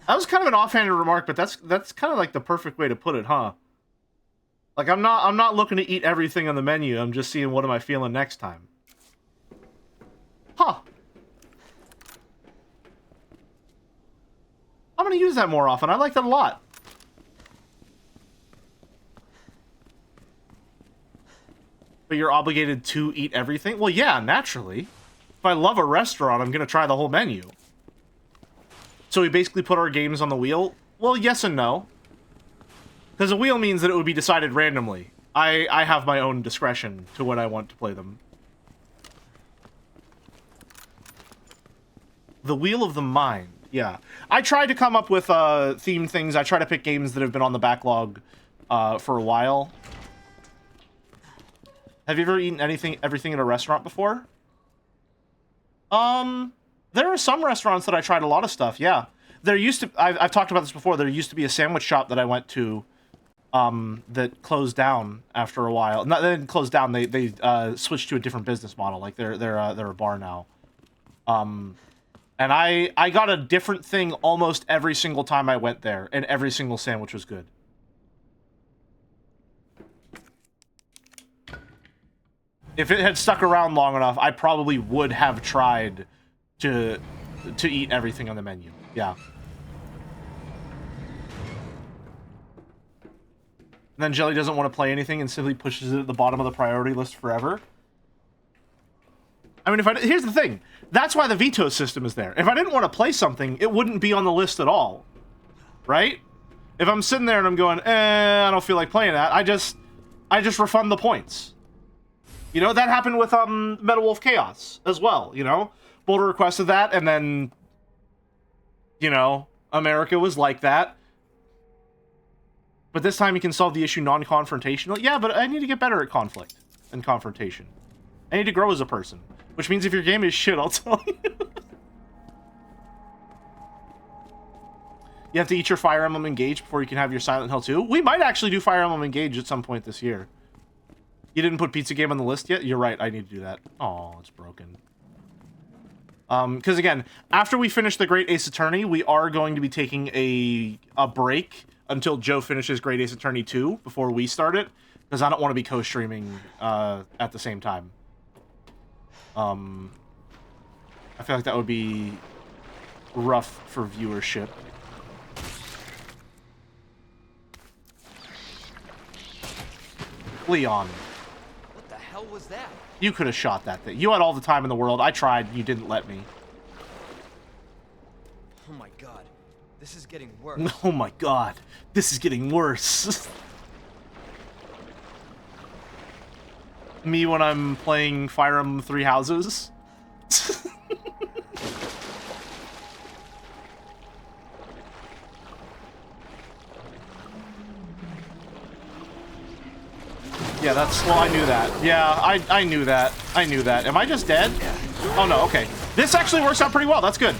That was kind of an offhanded remark, but that's kind of like the perfect way to put it, huh? Like I'm not looking to eat everything on the menu. I'm just seeing what am I feeling next time. Huh. I'm gonna use that more often. I like that a lot. But you're obligated to eat everything? Well, yeah, naturally. If I love a restaurant, I'm gonna try the whole menu. So we basically put our games on the wheel? Well, yes and no. Because a wheel means that it would be decided randomly. I have my own discretion to when I want to play them. The Wheel of the Mind. Yeah. I tried to come up with themed things. I try to pick games that have been on the backlog for a while. Have you ever eaten everything in a restaurant before? There are some restaurants that I tried a lot of stuff, yeah. There used to... I've talked about this before. There used to be a sandwich shop that I went to that closed down after a while. Not, they didn't close down. They switched to a different business model. Like, they're a bar now. And I got a different thing almost every single time I went there, and every single sandwich was good. If it had stuck around long enough, I probably would have tried to eat everything on the menu. Yeah. And then Jelly doesn't want to play anything and simply pushes it at the bottom of the priority list forever. I mean, here's the thing. That's why the veto system is there. If I didn't want to play something, it wouldn't be on the list at all. Right? If I'm sitting there and I'm going, I don't feel like playing that, I just refund the points. You know, that happened with Metal Wolf Chaos as well, you know? Boulder requested that, and then, you know, America was like that. But this time you can solve the issue non-confrontational. Yeah, but I need to get better at conflict and confrontation. I need to grow as a person. Which means if your game is shit, I'll tell you. You have to eat your Fire Emblem Engage before you can have your Silent Hill 2. We might actually do Fire Emblem Engage at some point this year. You didn't put pizza game on the list yet? You're right, I need to do that. Oh, it's broken. Because again, after we finish the Great Ace Attorney, we are going to be taking a break until Joe finishes Great Ace Attorney 2 before we start it, because I don't want to be co-streaming at the same time. I feel like that would be rough for viewership. Leon. What the hell was that? You could have shot that thing. You had all the time in the world. I tried. You didn't let me. Oh my god. This is getting worse. Oh my god. This is getting worse. Me when I'm playing Fire Emblem Three Houses. Yeah, that's... Well, I knew that. Yeah, I knew that. I knew that. Am I just dead? Oh, no, okay. This actually works out pretty well. That's good.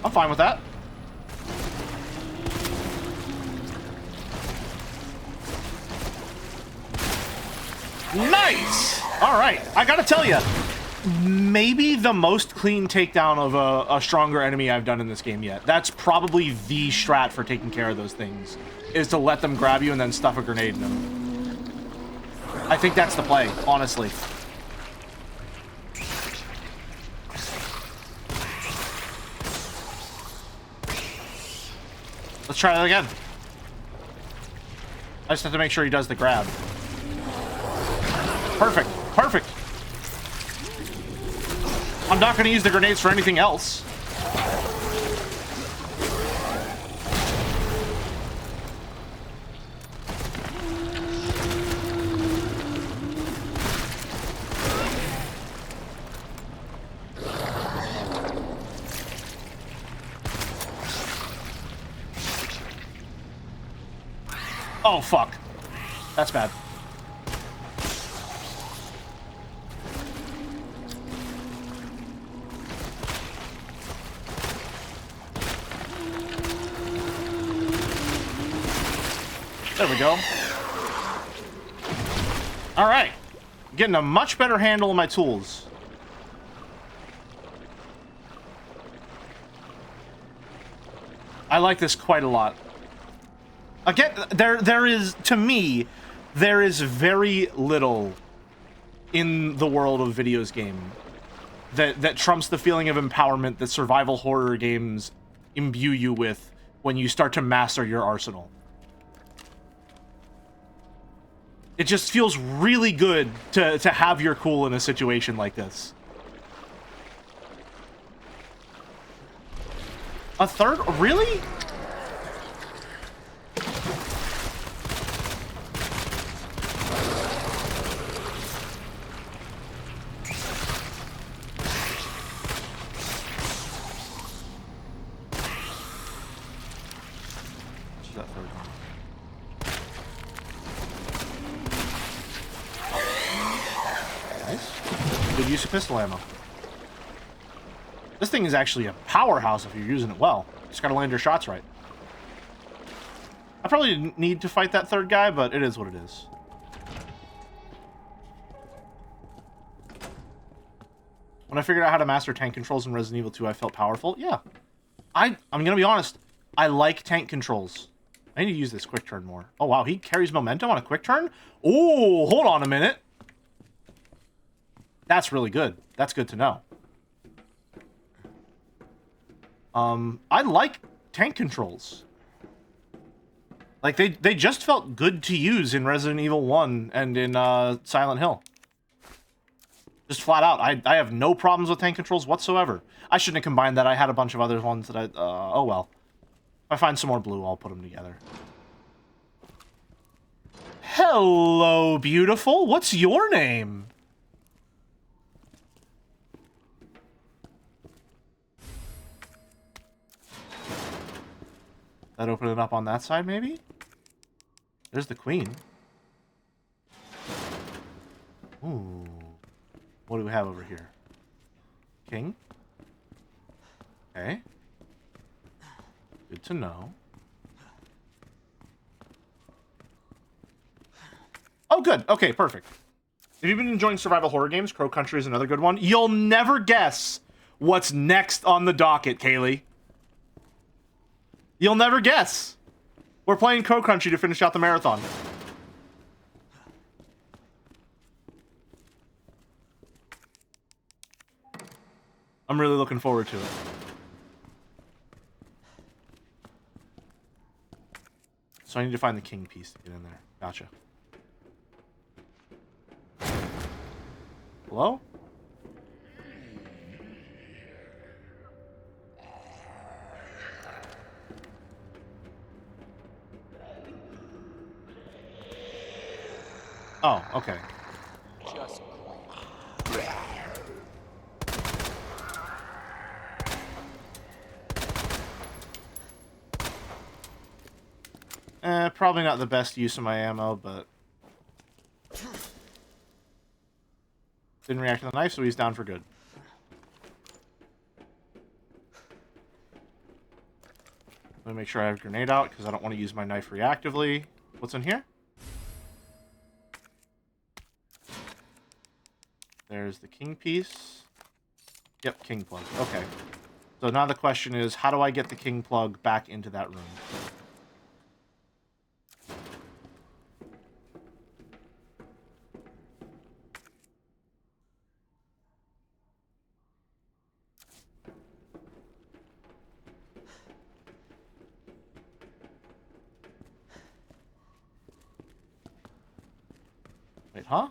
I'm fine with that. Nice! Alright, I gotta tell you, maybe the most clean takedown of a stronger enemy I've done in this game yet. That's probably the strat for taking care of those things, is to let them grab you and then stuff a grenade in them. I think that's the play, honestly. Let's try that again. I just have to make sure he does the grab. Perfect. Perfect. I'm not going to use the grenades for anything else. Oh, fuck. That's bad. There we go. All right. Getting a much better handle on my tools. I like this quite a lot. Again, there is, to me, there is very little in the world of videos game that trumps the feeling of empowerment that survival horror games imbue you with when you start to master your arsenal. It just feels really good to have your cool in a situation like this. A third? Really? Use of pistol ammo. This thing is actually a powerhouse if you're using it well. Just gotta land your shots right. I probably didn't need to fight that third guy, but it is what it is. When I figured out how to master tank controls in Resident Evil 2, I felt powerful. Yeah. I'm gonna be honest. I like tank controls. I need to use this quick turn more. Oh, wow. He carries momentum on a quick turn? Oh, hold on a minute. That's really good. That's good to know. I like tank controls. Like, they just felt good to use in Resident Evil 1 and in Silent Hill. Just flat out. I have no problems with tank controls whatsoever. I shouldn't have combined that. I had a bunch of other ones that I... oh well. If I find some more blue, I'll put them together. Hello, beautiful. What's your name? That open it up on that side, maybe? There's the queen. Ooh. What do we have over here? King? Okay. Good to know. Oh, good. Okay, perfect. If you've been enjoying survival horror games, Crow Country is another good one. You'll never guess what's next on the docket, Kaylee. You'll never guess. We're playing Crow Country to finish out the marathon. I'm really looking forward to it. So I need to find the king piece to get in there. Gotcha. Hello? Oh, okay. Just Probably not the best use of my ammo, but... Didn't react to the knife, so he's down for good. Let me make sure I have a grenade out, because I don't want to use my knife reactively. What's in here? There's the king piece. Yep, king plug. Okay. So now the question is, how do I get the king plug back into that room? Wait, huh?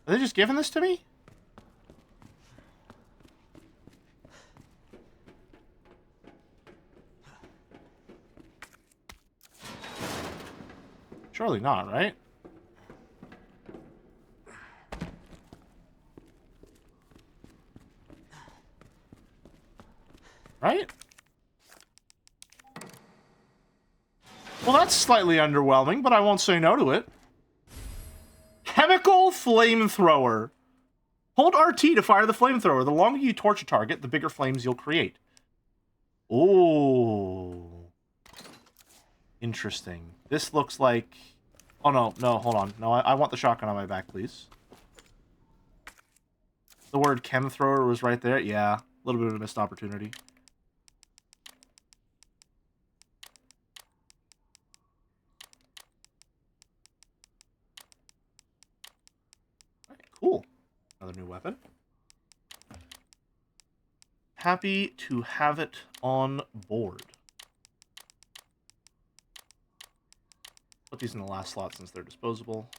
Are they just giving this to me? Surely not, right? Right? Well, that's slightly underwhelming, but I won't say no to it. Chemical flamethrower. Hold RT to fire the flamethrower. The longer you torch a target, the bigger flames you'll create. Ooh. Interesting. This looks like... Oh, no, hold on. No, I want the shotgun on my back, please. The word chem thrower was right there. Yeah, a little bit of a missed opportunity. All right, cool. Another new weapon. Happy to have it on board. Put these in the last slot since they're disposable.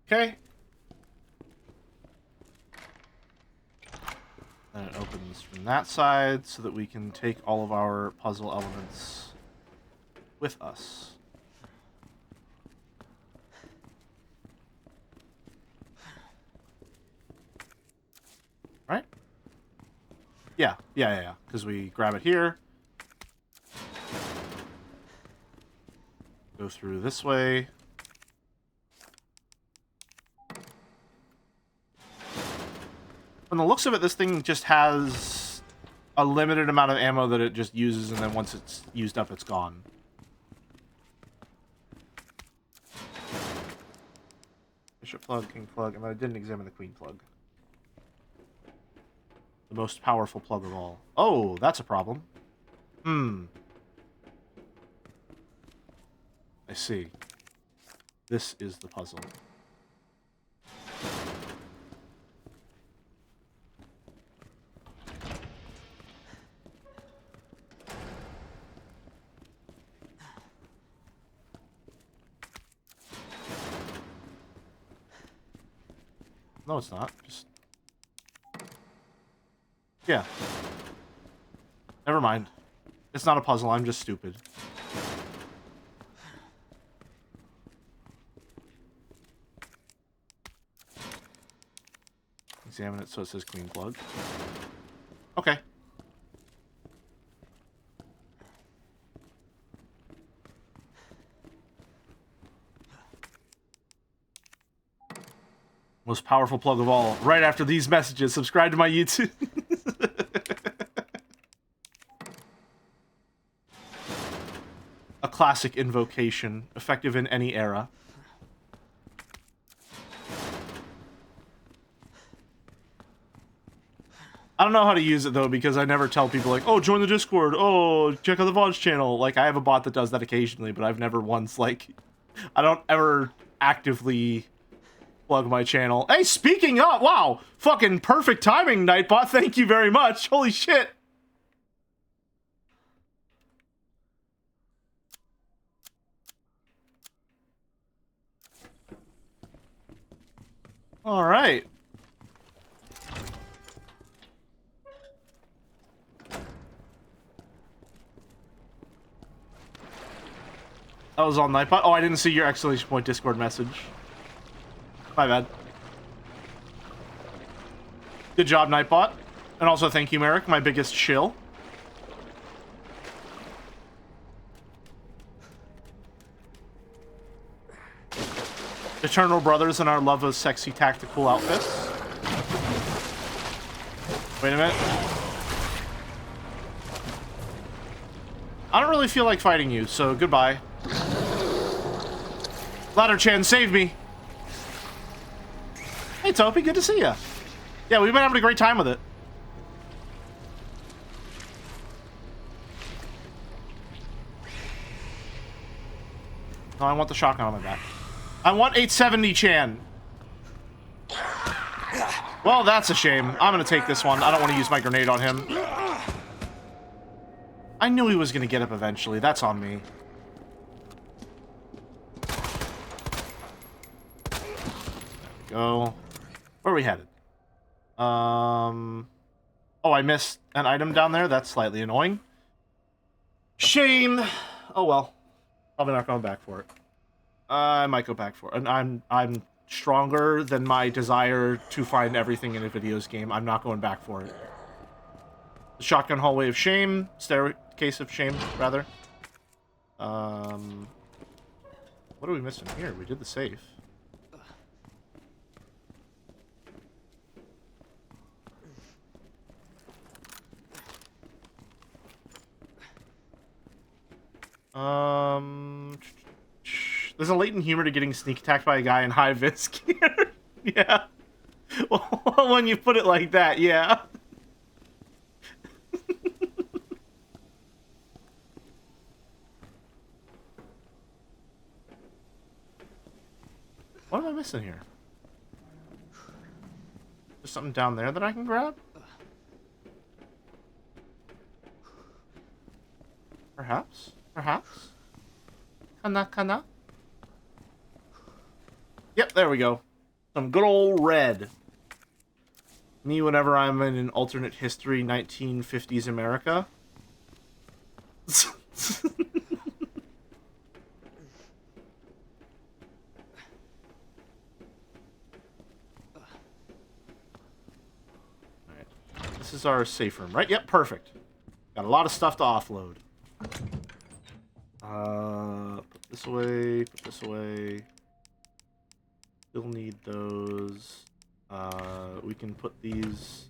Okay. Then it opens from that side so that we can take all of our puzzle elements with us. Right? Yeah. Because we grab it here. Go through this way. From the looks of it, this thing just has a limited amount of ammo that it just uses, and then once it's used up, it's gone. Bishop plug, king plug, and I didn't examine the queen plug. The most powerful plug of all. Oh, that's a problem. I see. This is the puzzle. No, it's not. Just... Yeah. Never mind. It's not a puzzle, I'm just stupid. Examine it so it says clean plug. Okay. Most powerful plug of all. Right after these messages, subscribe to my YouTube. a classic invocation, effective in any era. I don't know how to use it, though, because I never tell people, like, oh, join the Discord, oh, check out the VODs channel. Like, I have a bot that does that occasionally, but I've never once, like... I don't ever actively plug my channel. Hey, speaking of, wow, fucking perfect timing, Nightbot, thank you very much. Holy shit. All right. That was on Nightbot. Oh, I didn't see your exclamation point Discord message. My bad. Good job, Nightbot. And also thank you, Merrick, my biggest shill. Eternal brothers in our love of sexy tactical outfits. Wait a minute. I don't really feel like fighting you, so goodbye. Ladder-chan, save me. Hey, Topi, good to see ya. Yeah, we've been having a great time with it. No, I want the shotgun on my back. I want 870-chan. Well, that's a shame. I'm gonna take this one. I don't want to use my grenade on him. I knew he was gonna get up eventually. That's on me. Go. Where are we headed? Oh, I missed an item down there. That's slightly annoying. Shame. Oh well. Probably not going back for it. I might go back for it. And I'm stronger than my desire to find everything in a videos game. I'm not going back for it. The shotgun hallway of shame. Staircase of shame, rather. What are we missing here? We did the safe. There's a latent humor to getting sneak attacked by a guy in high-vis gear. Yeah. Well, when you put it like that, yeah. What am I missing here? There's something down there that I can grab? Perhaps? Perhaps? Kana? Yep, there we go. Some good old red. Me whenever I'm in an alternate history 1950s America. Alright. This is our safe room, right? Yep, perfect. Got a lot of stuff to offload. Put this away, put this away. Still need those. We can put these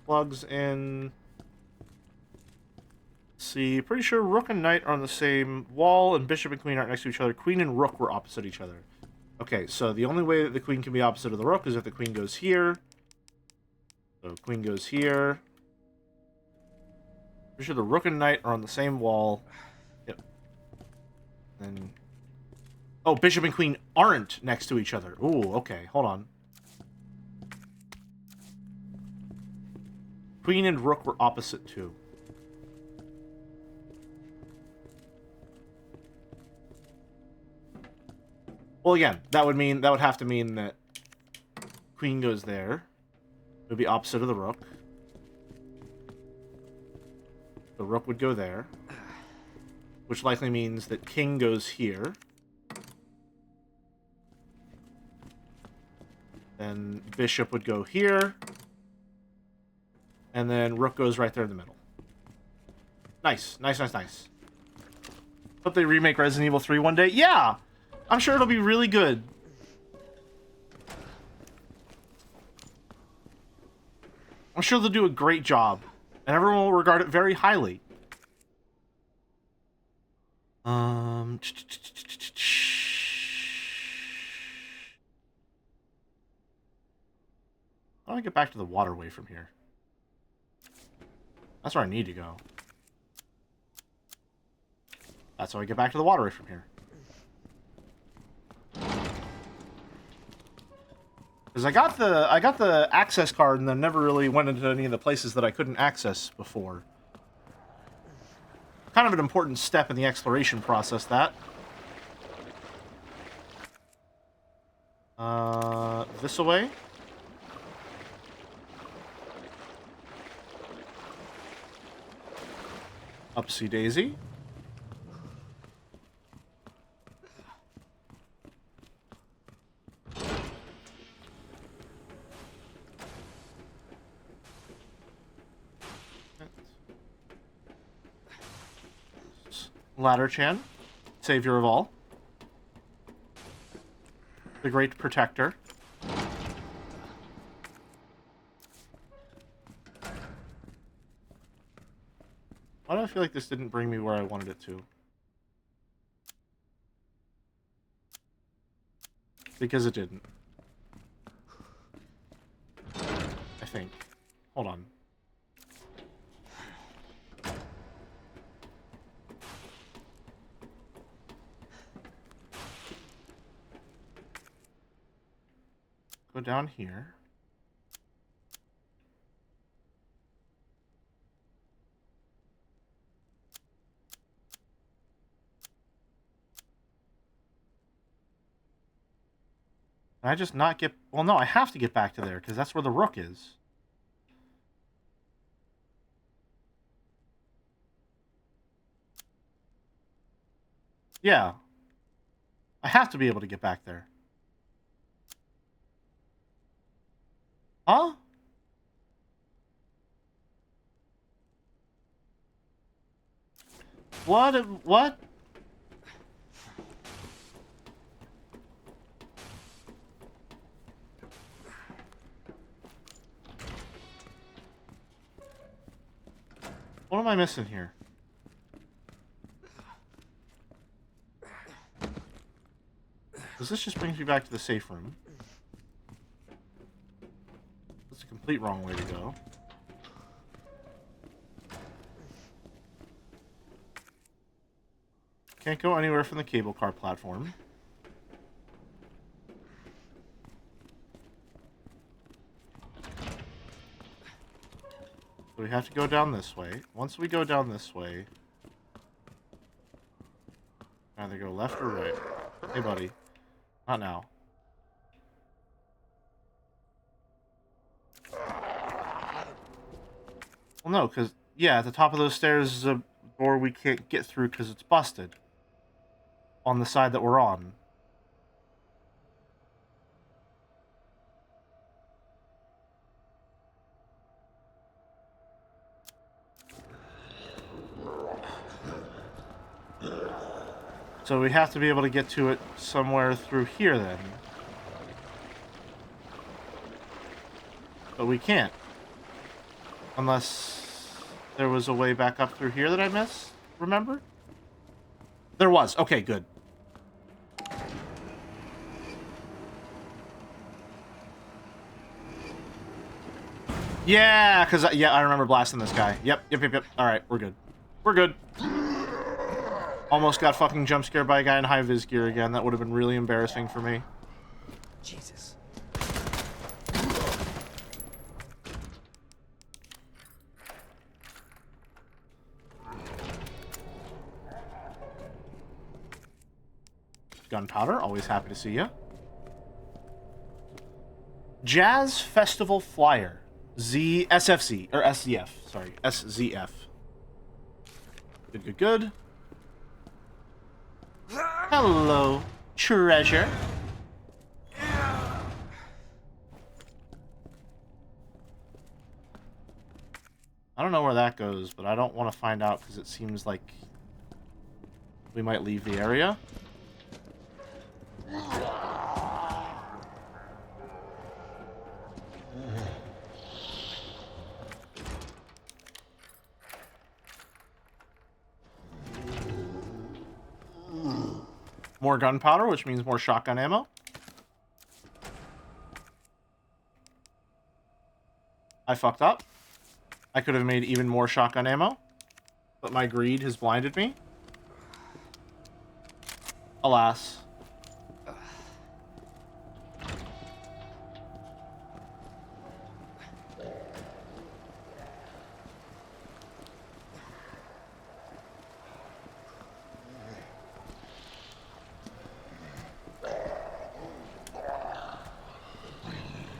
plugs in. See, pretty sure Rook and Knight are on the same wall, and Bishop and Queen aren't next to each other. Queen and Rook were opposite each other. Okay, so the only way that the Queen can be opposite of the Rook is if the Queen goes here. So Queen goes here. Pretty sure the Rook and Knight are on the same wall. Yep. Then... Oh, Bishop and Queen aren't next to each other. Ooh, okay. Hold on. Queen and Rook were opposite, too. Well, again, that would have to mean that Queen goes there. It would be opposite of the Rook. The Rook would go there. Which likely means that King goes here. Then Bishop would go here. And then Rook goes right there in the middle. Nice. Nice. Hope they remake Resident Evil 3 one day. Yeah! I'm sure it'll be really good. I'm sure they'll do a great job. And everyone will regard it very highly. Um. How do I get back to the waterway from here? That's where I need to go. That's how I get back to the waterway from here. Because I got the access card and then never really went into any of the places that I couldn't access before. Kind of an important step in the exploration process, that. This away? Upsy daisy. Ladder-chan, savior of all. The great protector. Why do I feel like this didn't bring me where I wanted it to? Because it didn't. I think. Hold on. Go down here. Can I just not get... Well, no, I have to get back to there, because that's where the rook is. Yeah. I have to be able to get back there. Huh? What? What? What am I missing here? Because this just brings me back to the safe room. That's a complete wrong way to go. Can't go anywhere from the cable car platform. So we have to go down this way. Once we go down this way, either go left or right. Hey, buddy. Not now. Well, no, because, yeah, at the top of those stairs is a door we can't get through because it's busted. On the side that we're on. So we have to be able to get to it somewhere through here then. But we can't. Unless there was a way back up through here that I missed, remember? There was. Okay, good. Yeah, because, yeah, I remember blasting this guy. Yep. Alright, we're good. We're good. Almost got fucking jump scared by a guy in high vis gear again. That would have been really embarrassing for me. Jesus. Gunpowder, always happy to see you. Jazz Festival Flyer. SFC, or SZF, sorry, SZF. Good. Hello, treasure. I don't know where that goes, but I don't want to find out because it seems like we might leave the area. More gunpowder, which means more shotgun ammo. I fucked up. I could have made even more shotgun ammo, but my greed has blinded me. Alas.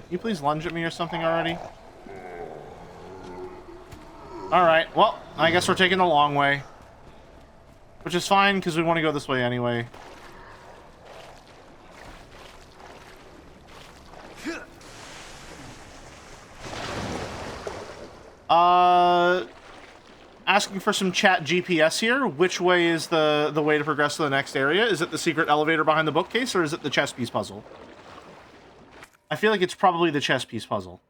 Can you please lunge at me or something already? Alright, well, I guess we're taking the long way. Which is fine, because we want to go this way anyway. Asking for some chat GPS here. Which way is the way to progress to the next area? Is it the secret elevator behind the bookcase, or is it the chess piece puzzle? I feel like it's probably the chess piece puzzle.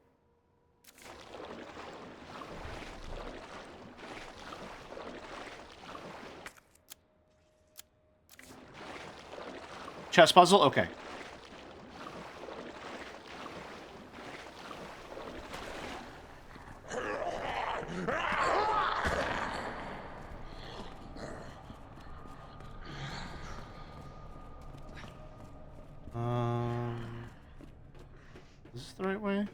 Chess puzzle? Okay. Is this the right way?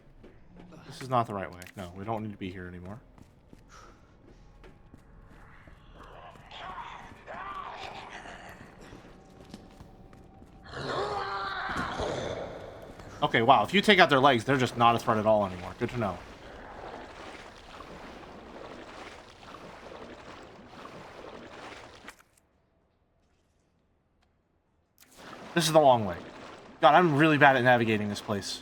This is not the right way. No, we don't need to be here anymore. Okay, wow. If you take out their legs, they're just not a threat at all anymore. Good to know. This is the long way. God, I'm really bad at navigating this place.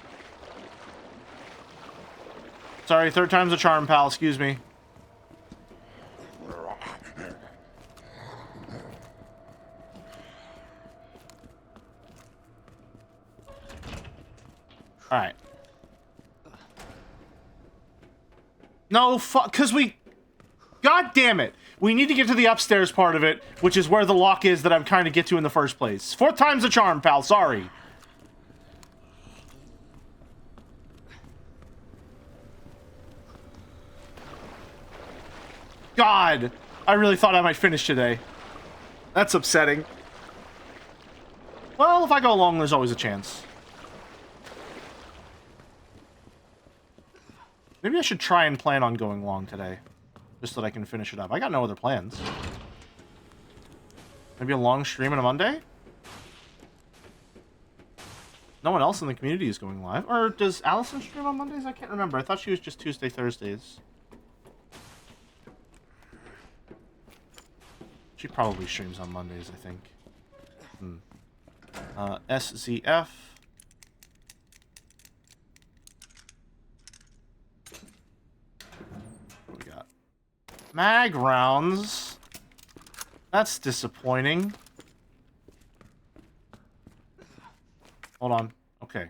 Sorry, third time's a charm, pal. Excuse me. Alright. No, fuck, because we... God damn it. We need to get to the upstairs part of it, which is where the lock is that I'm trying to get to in the first place. Fourth time's a charm, pal. Sorry. God, I really thought I might finish today. That's upsetting. Well, if I go long, there's always a chance. Maybe I should try and plan on going long today. Just so that I can finish it up. I got no other plans. Maybe a long stream on a Monday? No one else in the community is going live. Or does Allison stream on Mondays? I can't remember. I thought she was just Tuesday, Thursdays. She probably streams on Mondays, I think. SZF. What do we got? Mag rounds. That's disappointing. Hold on. Okay.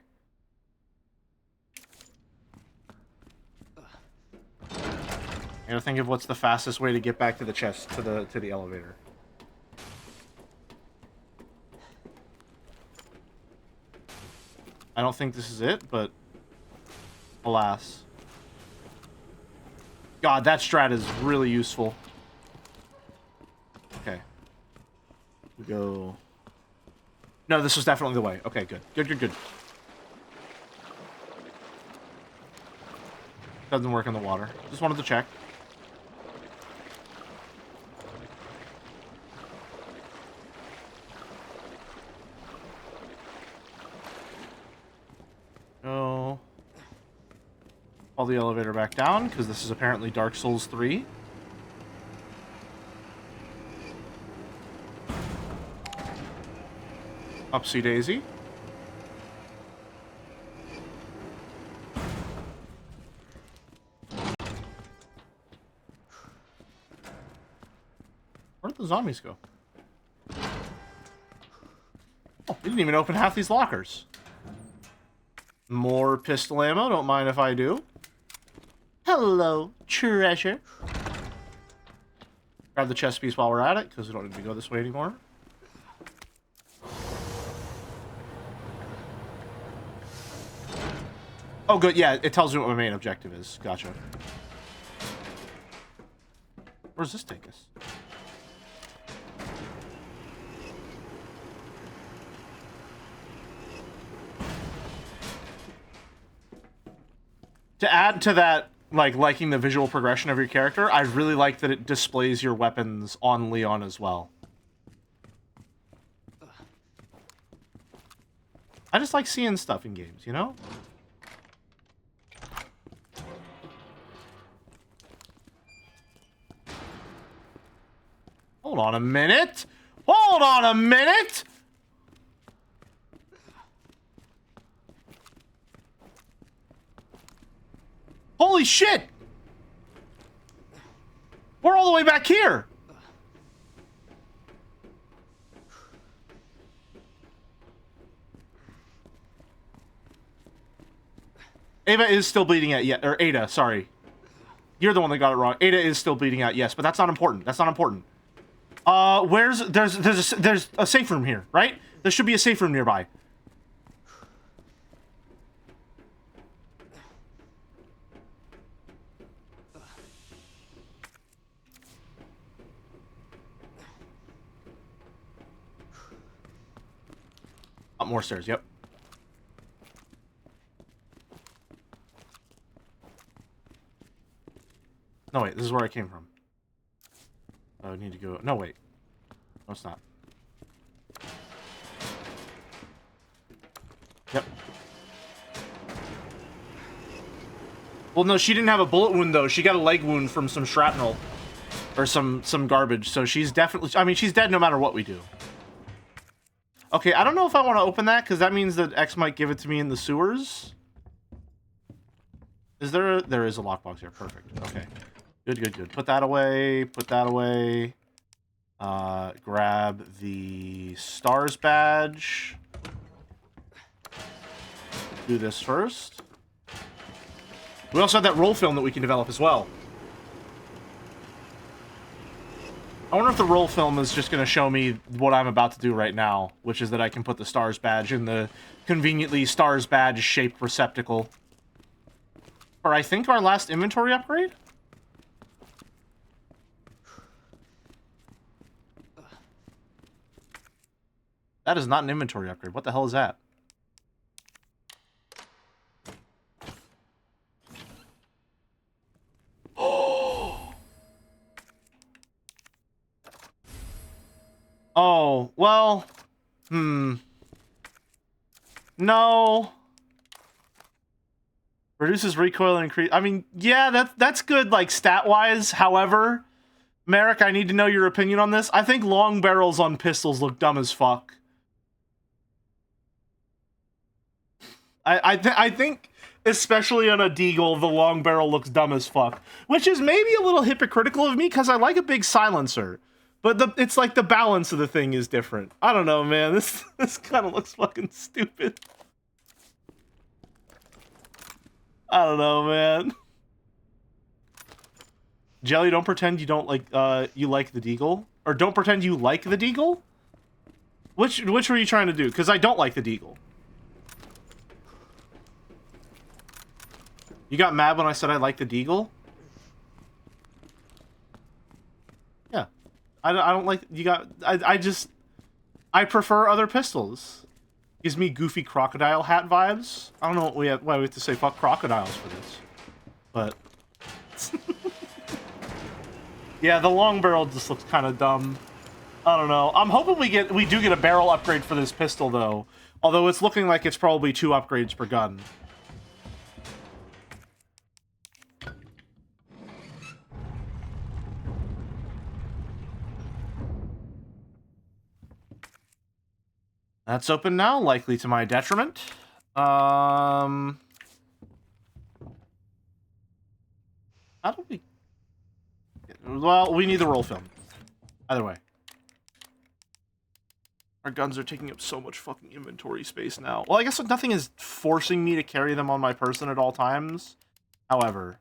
I gotta think of what's the fastest way to get back to the chest, to the elevator. I don't think this is it, but alas. God, that strat is really useful. Okay. We go... No, this was definitely the way. Okay, good. Good. Doesn't work in the water. Just wanted to check. Go. Call the elevator back down, because this is apparently Dark Souls 3. Upsy daisy. Where did the zombies go? Oh, we didn't even open half these lockers. More pistol ammo, don't mind if I do. Hello, treasure. Grab the chest piece while we're at it, because we don't need to go this way anymore. Oh, good. Yeah, it tells me what my main objective is. Gotcha. Where does this take us? To add to that, like, liking the visual progression of your character, I really like that it displays your weapons on Leon as well. I just like seeing stuff in games, you know? Hold on a minute! Hold on a minute! Holy shit! We're all the way back here! Ava is still bleeding out yet, or Ada, sorry. You're the one that got it wrong. Ada is still bleeding out, yes, but that's not important. That's not important. There's a safe room here, right? There should be a safe room nearby. Up more stairs, yep. No, wait, this is where I came from. I need to go... No, wait. No, it's not. Yep. Well, no, she didn't have a bullet wound, though. She got a leg wound from some shrapnel. Or some garbage, so she's definitely... I mean, she's dead no matter what we do. Okay, I don't know if I want to open that, because that means that X might give it to me in the sewers. Is there a... There is a lockbox here. Perfect. Okay. Good, good, good. Put that away. Put that away. Grab the stars badge. Do this first. We also have that roll film that we can develop as well. I wonder if the roll film is just going to show me what I'm about to do right now, which is that I can put the stars badge in the conveniently stars badge shaped receptacle. Or I think our last inventory upgrade? That is not an inventory upgrade. What the hell is that? Oh, well, no. Reduces recoil and increase. I mean, yeah, that's good, like, stat-wise. However, Merrick, I need to know your opinion on this. I think long barrels on pistols look dumb as fuck. I think, especially on a deagle, the long barrel looks dumb as fuck. Which is maybe a little hypocritical of me, because I like a big silencer. But it's like the balance of the thing is different. I don't know, man. This kind of looks fucking stupid. I don't know, man. Jelly, don't pretend you don't like, you like the deagle. Or don't pretend you like the deagle? Which were you trying to do? Because I don't like the deagle. You got mad when I said I like the deagle? Yeah. I don't like... You got... I prefer other pistols. Gives me goofy crocodile hat vibes. I don't know why we have to say fuck crocodiles for this. But... yeah, the long barrel just looks kind of dumb. I don't know. I'm hoping we do get a barrel upgrade for this pistol, though. Although it's looking like it's probably 2 upgrades per gun. That's open now, likely to my detriment. How do we... Well, we need the roll film. Either way. Our guns are taking up so much fucking inventory space now. Well, I guess nothing is forcing me to carry them on my person at all times. However...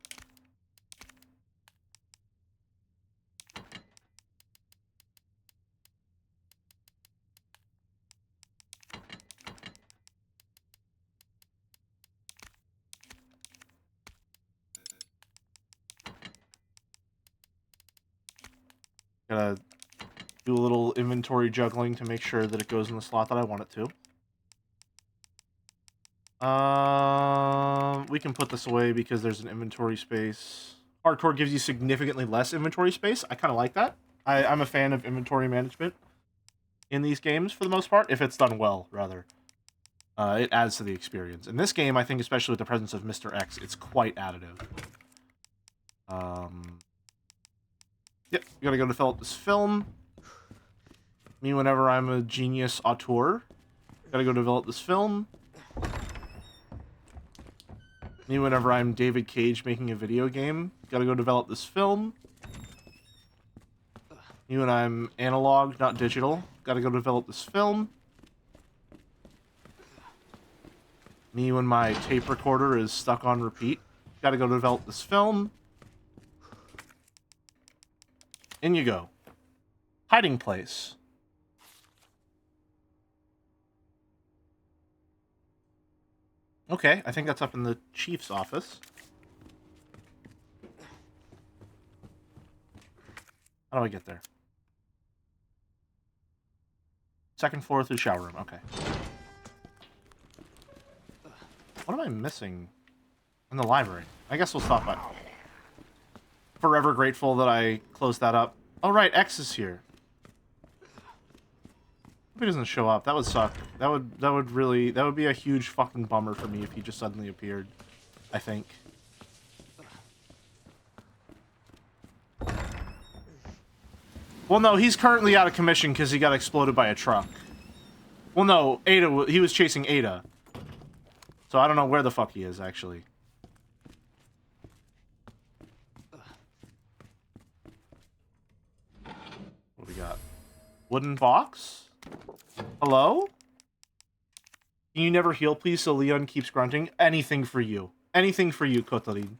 Gotta do a little inventory juggling to make sure that it goes in the slot that I want it to. We can put this away because there's an inventory space. Hardcore gives you significantly less inventory space. I kind of like that. I'm a fan of inventory management in these games for the most part, if it's done well, rather. It adds to the experience. In this game, I think, especially with the presence of Mr. X, it's quite additive. Yep, you gotta go develop this film. Me, whenever I'm a genius auteur, gotta go develop this film. Me, whenever I'm David Cage making a video game, gotta go develop this film. Me, when I'm analog, not digital, gotta go develop this film. Me, when my tape recorder is stuck on repeat, gotta go develop this film. In you go. Hiding place. Okay, I think that's up in the chief's office. How do I get there? Second floor through shower room, okay. What am I missing in the library? I guess we'll stop by. Forever grateful that I closed that up. Oh right, X is here. If he doesn't show up, that would suck. That would be a huge fucking bummer for me if he just suddenly appeared, I think. Well, no, he's currently out of commission because he got exploded by a truck. Well, no, Ada, he was chasing Ada. So I don't know where the fuck he is, actually. What do we got? Wooden box? Hello? Can you never heal, please, so Leon keeps grunting? Anything for you. Anything for you, Kotalin.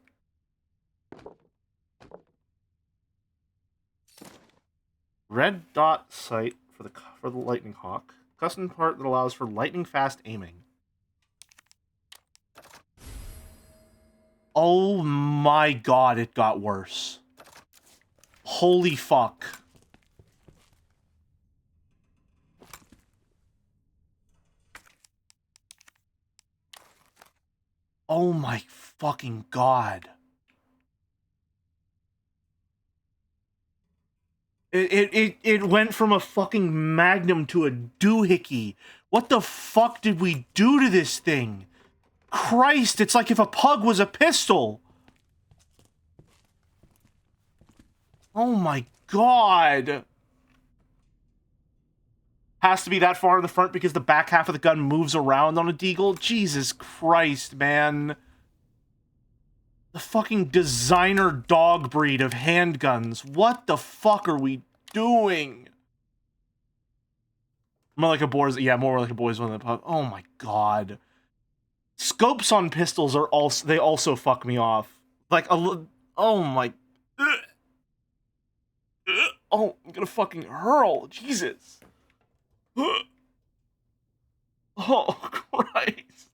Red dot sight for the lightning hawk. Custom part that allows for lightning fast aiming. Oh my god, it got worse. Holy fuck. Oh my fucking god. It went from a fucking magnum to a doohickey. What the fuck did we do to this thing? Christ, it's like if a pug was a pistol. Oh my god. Has to be that far in the front because the back half of the gun moves around on a deagle? Jesus Christ, man. The fucking designer dog breed of handguns. What the fuck are we doing? More like a boys, yeah, more like a boys one than a pug. Oh my god. Scopes on pistols are also, they also fuck me off. Like, oh my. Oh, I'm gonna fucking hurl. Jesus. Oh, Christ.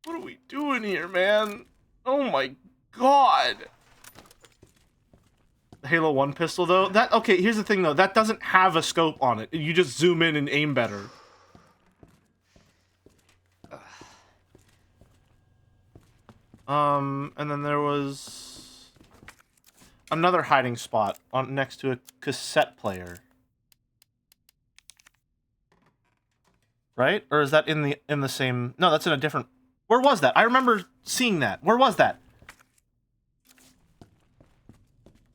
What are we doing here, man? Oh my god. The Halo 1 pistol, though? That, okay, here's the thing, though. That doesn't have a scope on it. You just zoom in and aim better. And then there was another hiding spot on next to a cassette player. Right? Or is that in the same? No, that's in a different. Where was that? I remember seeing that. Where was that?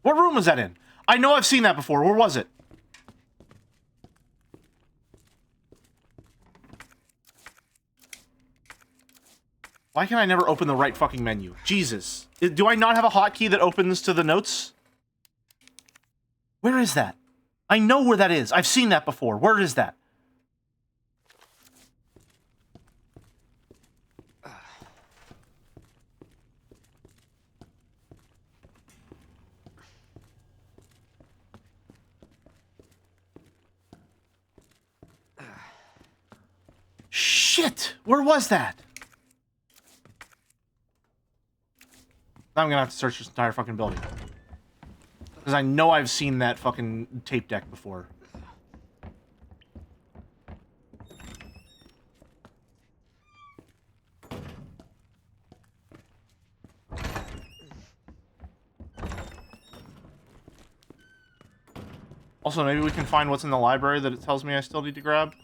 What room was that in? I know I've seen that before. Where was it? Why can I never open the right fucking menu? Jesus. Do I not have a hotkey that opens to the notes? Where is that? I know where that is. I've seen that before. Where is that? Shit! Where was that? Now I'm gonna have to search this entire fucking building. Because I know I've seen that fucking tape deck before. Also, maybe we can find what's in the library that it tells me I still need to grab.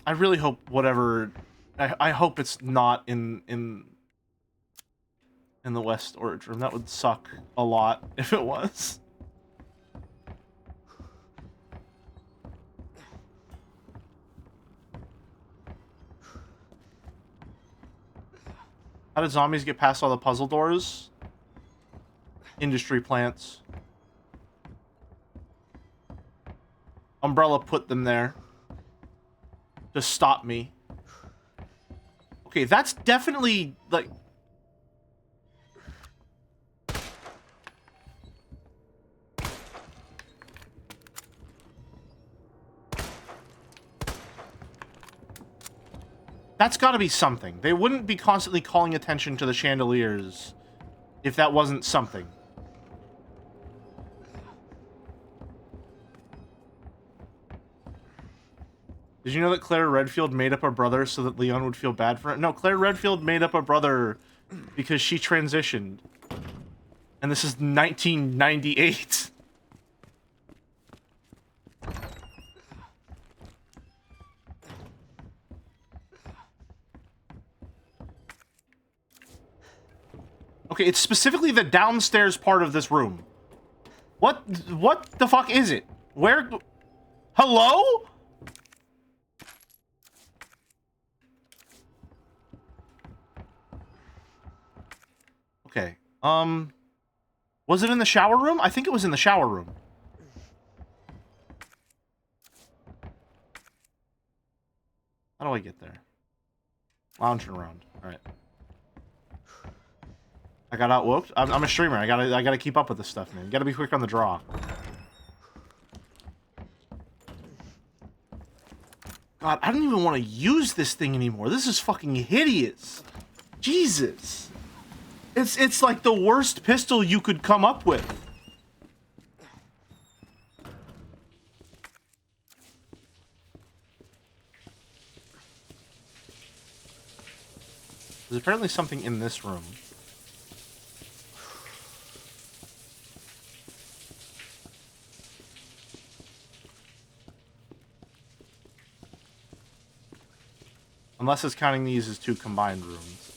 I really hope whatever... I hope it's not in the West storage room. That would suck a lot if it was. How did zombies get past all the puzzle doors? Industry plants. Umbrella put them there to stop me. Okay, that's definitely, like... That's gotta be something. They wouldn't be constantly calling attention to the chandeliers if that wasn't something. Did you know that Claire Redfield made up a brother so that Leon would feel bad for it? No, Claire Redfield made up a brother because she transitioned. And this is 1998. Okay, it's specifically the downstairs part of this room. What the fuck is it? Where? Hello? Okay. Was it in the shower room? I think it was in the shower room. How do I get there? Lounging around. All right. I got outwoked. I'm a streamer. I gotta keep up with this stuff, man. You gotta be quick on the draw. God, I don't even want to use this thing anymore. This is fucking hideous. Jesus. It's like the worst pistol you could come up with. There's apparently something in this room. Unless it's counting these as two combined rooms.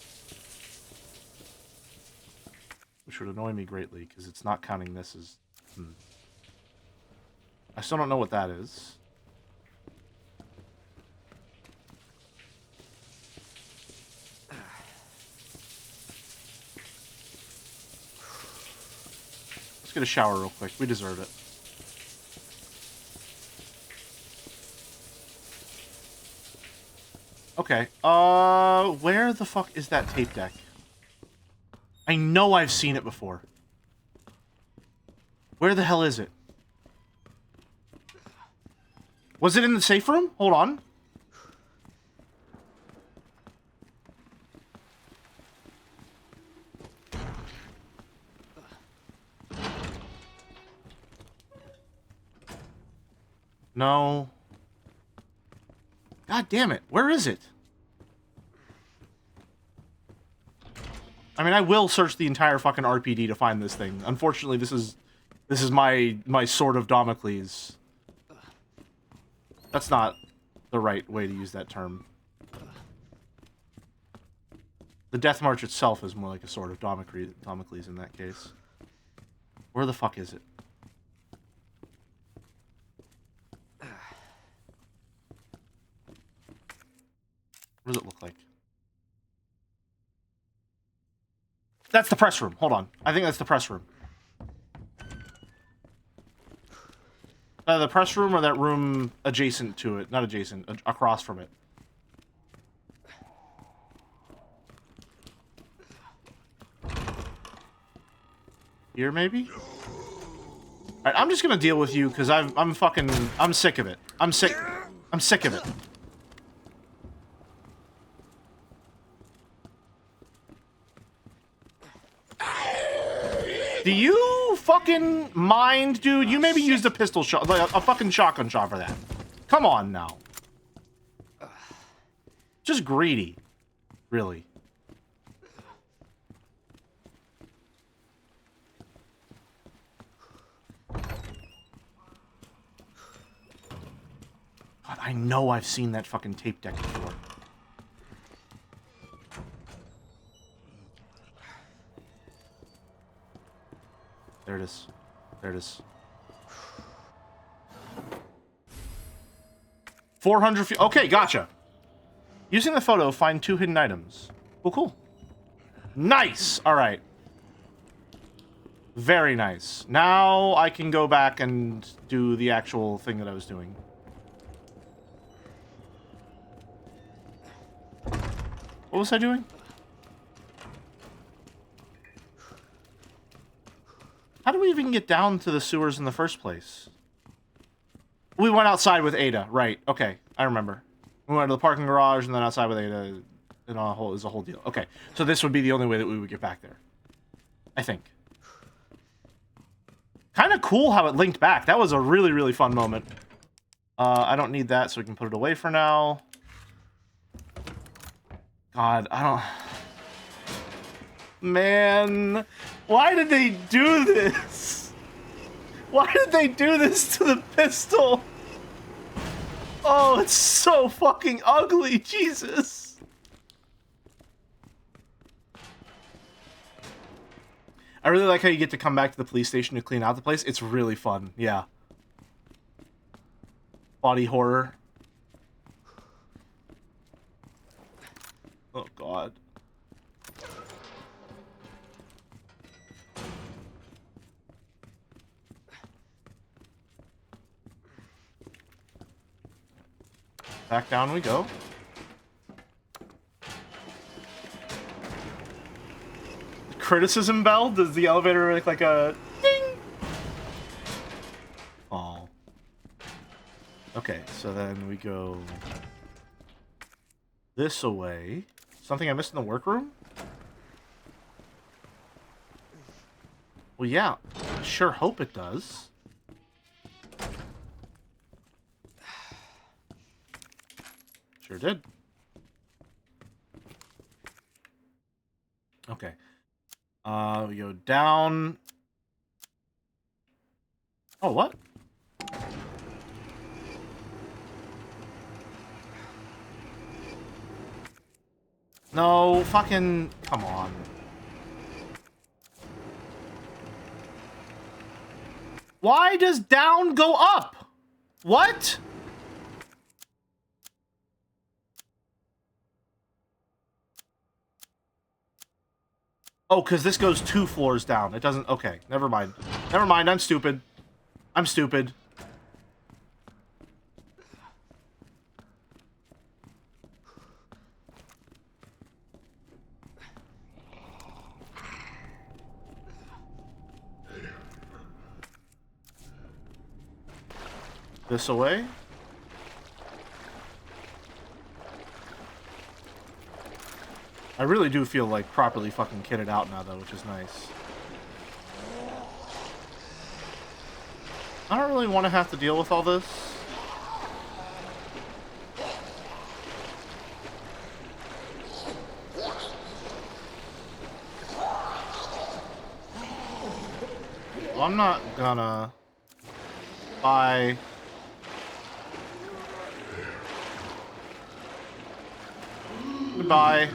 Which would annoy me greatly, because it's not counting this as... I still don't know what that is. Let's get a shower real quick. We deserve it. Okay, where the fuck is that tape deck? I know I've seen it before. Where the hell is it? Was it in the safe room? Hold on. No. God damn it. Where is it? I mean, I will search the entire fucking RPD to find this thing. Unfortunately, this is my sword of Damocles. That's not the right way to use that term. The Death March itself is more like a sword of Damocles in that case. Where the fuck is it? What does it look like? That's the press room. Hold on. I think that's the press room. The press room or that room adjacent to it? Not adjacent, across from it. Here, maybe? Alright, I'm just gonna deal with you, because I'm sick of it. I'm sick of it. Do you fucking mind, dude? You maybe used a pistol shot, like a fucking shotgun shot for that. Come on now. Just greedy. Really. God, I know I've seen that fucking tape deck before. There it is. There it is. 400 feet. Okay, gotcha. Using the photo, find 2 hidden items. Cool, cool. Nice! Alright. Very nice. Now I can go back and do the actual thing that I was doing. What was I doing? How do we even get down to the sewers in the first place? We went outside with Ada. Right. Okay. I remember. We went to the parking garage and then outside with Ada. And is a whole deal. Okay. So this would be the only way that we would get back there. I think. Kind of cool how it linked back. That was a really, really fun moment. I don't need that, so we can put it away for now. God, I don't... Man, why did they do this? Why did they do this to the pistol? Oh, it's so fucking ugly, Jesus. I really like how you get to come back to the police station to clean out the place. It's really fun, yeah. Body horror. Oh, God. Back down we go. Criticism bell? Does the elevator make like a ding? Oh. Okay, so then we go this away. Something I missed in the workroom? Well, yeah. I sure hope it does. Sure did. Okay. We go down. Oh, what? No, fucking... Come on. Why does down go up? What? Oh, because this goes 2 floors down. It doesn't... Okay, never mind. Never mind, I'm stupid. I'm stupid. This away. I really do feel like properly fucking kitted out now, though, which is nice. I don't really want to have to deal with all this. Well, I'm not gonna buy... Goodbye.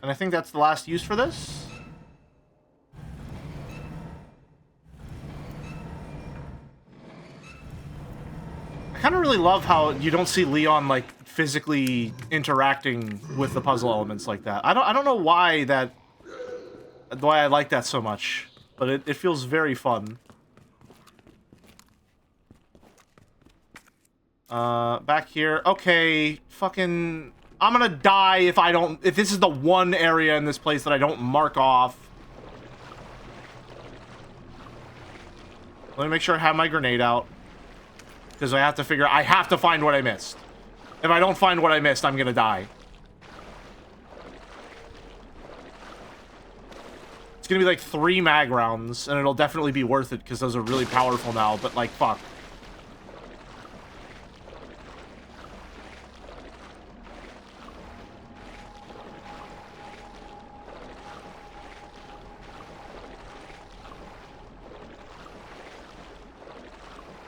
And I think that's the last use for this. I kind of really love how you don't see Leon, like, physically interacting with the puzzle elements like that. I don't know why I like that so much, but it feels very fun. Back here. Okay, fucking... I'm gonna die if this is the one area in this place that I don't mark off. Let me make sure I have my grenade out. Because I have to find what I missed. If I don't find what I missed, I'm gonna die. It's gonna be like 3 mag rounds, and it'll definitely be worth it because those are really powerful now, but like, fuck.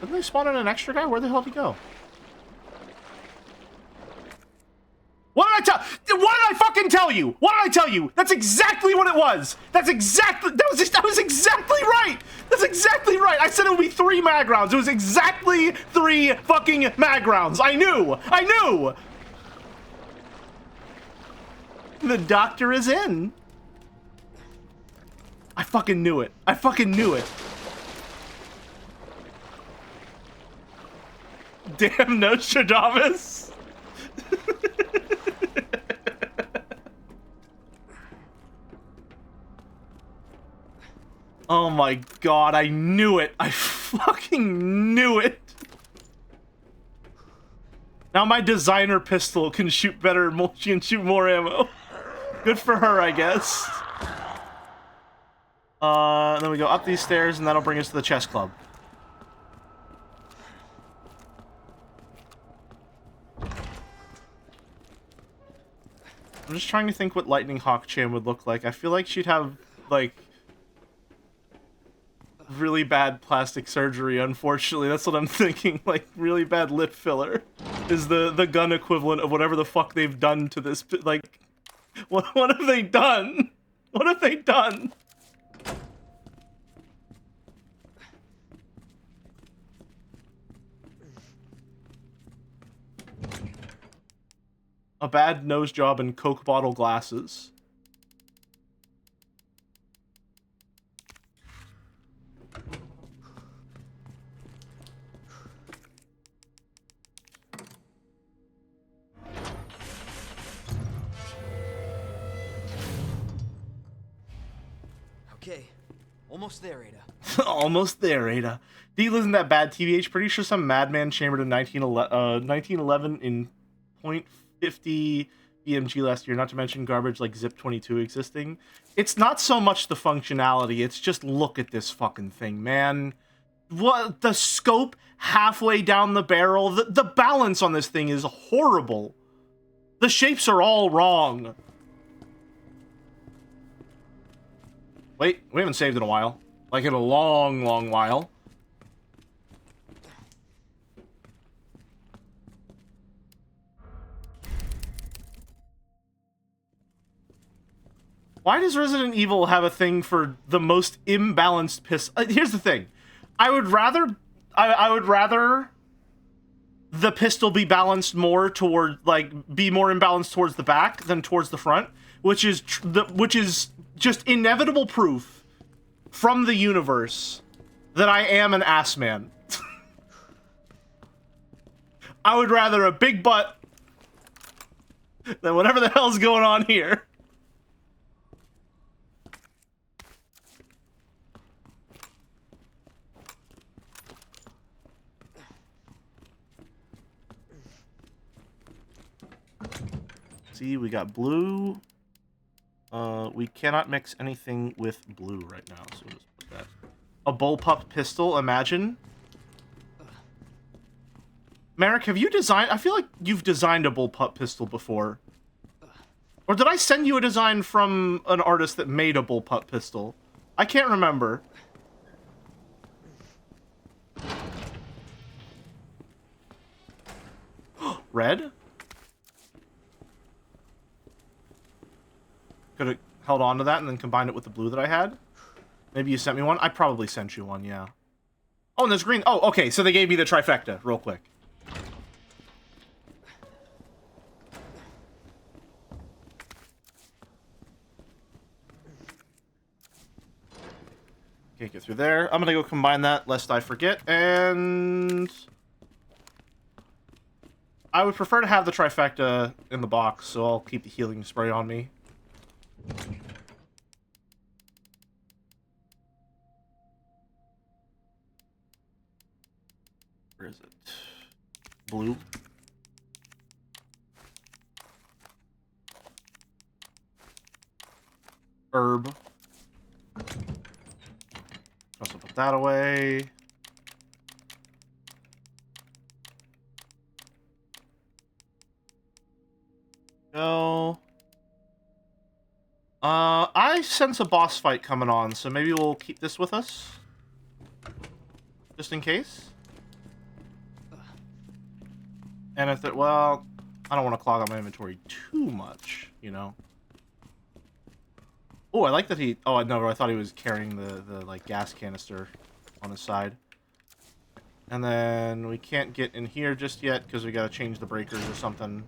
Didn't they spawn in an extra guy? Where the hell did he go? What did I tell? What did I fucking tell you? What did I tell you? That's exactly what it was. That was exactly right. That's exactly right. I said it would be 3 mag rounds. It was exactly 3 fucking mag rounds. I knew. I knew. The doctor is in. I fucking knew it. I fucking knew it. Damn Nostradamus. Oh my god, I knew it. I fucking knew it. Now my designer pistol can shoot better, she can shoot more ammo. Good for her, I guess. Then we go up these stairs, and that'll bring us to the chess club. I'm just trying to think what Lightning Hawk Chan would look like. I feel like she'd have, like, really bad plastic surgery, unfortunately. That's what I'm thinking. Like, really bad lip filler is the gun equivalent of whatever the fuck they've done to this. Like, what have they done? What have they done? A bad nose job and Coke bottle glasses. Okay, almost there, Ada. Almost there, Ada. Deal isn't that bad, TVH. Pretty sure some madman chambered in 1911 in .50 BMG last year, not to mention garbage like Zip22 existing. It's not so much the functionality, it's just look at this fucking thing, man. What, the scope halfway down the barrel, the balance on this thing is horrible. The shapes are all wrong. Wait, we haven't saved in a while. Like, in a long, long while. Why does Resident Evil have a thing for the most imbalanced pistol? Here's the thing. I would rather the pistol be balanced more toward, like, be more imbalanced towards the back than towards the front, which is just inevitable proof from the universe that I am an ass man. I would rather a big butt than whatever the hell's going on here. See, we got blue. We cannot mix anything with blue right now, so we'll just put that. A bullpup pistol, imagine. Merrick, have you designed... I feel like you've designed a bullpup pistol before. Or did I send you a design from an artist that made a bullpup pistol? I can't remember. Red? Could have held on to that and then combined it with the blue that I had. Maybe you sent me one? I probably sent you one, yeah. Oh, and there's green. Oh, okay, so they gave me the trifecta real quick. Can't get through there. I'm gonna go combine that lest I forget, and I would prefer to have the trifecta in the box, so I'll keep the healing spray on me. Where is it? Blue. Herb. that away. Go. I sense a boss fight coming on, so maybe we'll keep this with us. Just in case. And if it, well, I don't want to clog up my inventory too much, you know. Oh, I like that he, oh, no, I thought he was carrying the like, gas canister on his side. And then we can't get in here just yet, because we gotta change the breakers or something.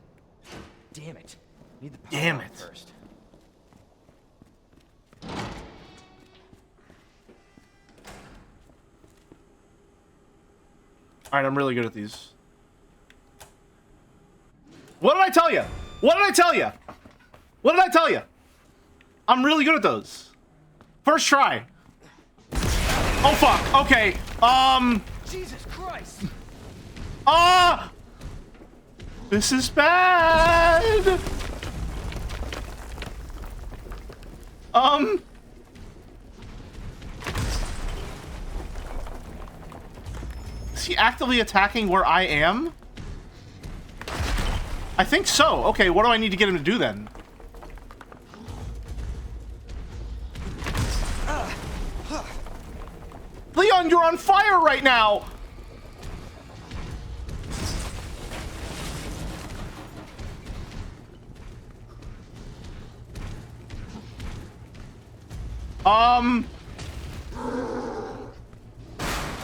Damn it. Need the power Damn on it. first. Alright, I'm really good at these. What did I tell you? What did I tell you? What did I tell you? I'm really good at those. First try. Oh fuck. Okay. Jesus Christ. This is bad. Is he actively attacking where I am? I think so. Okay, what do I need to get him to do then? Leon, you're on fire right now!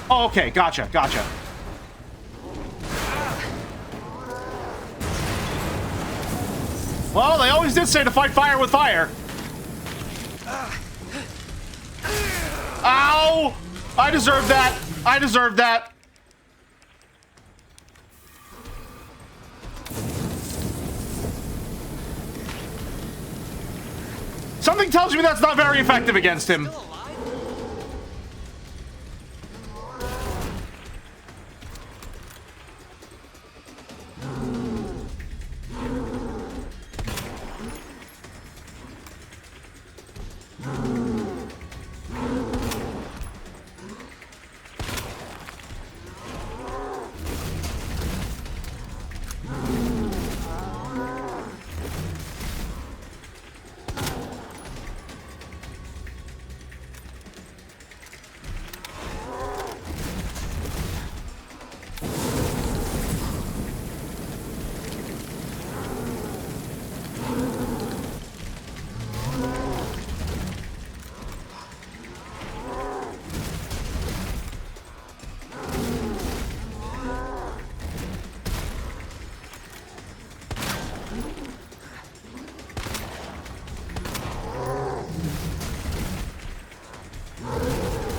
Oh, okay, gotcha. Well, they always did say to fight fire with fire. Ow! I deserve that. Something tells me that's not very effective against him.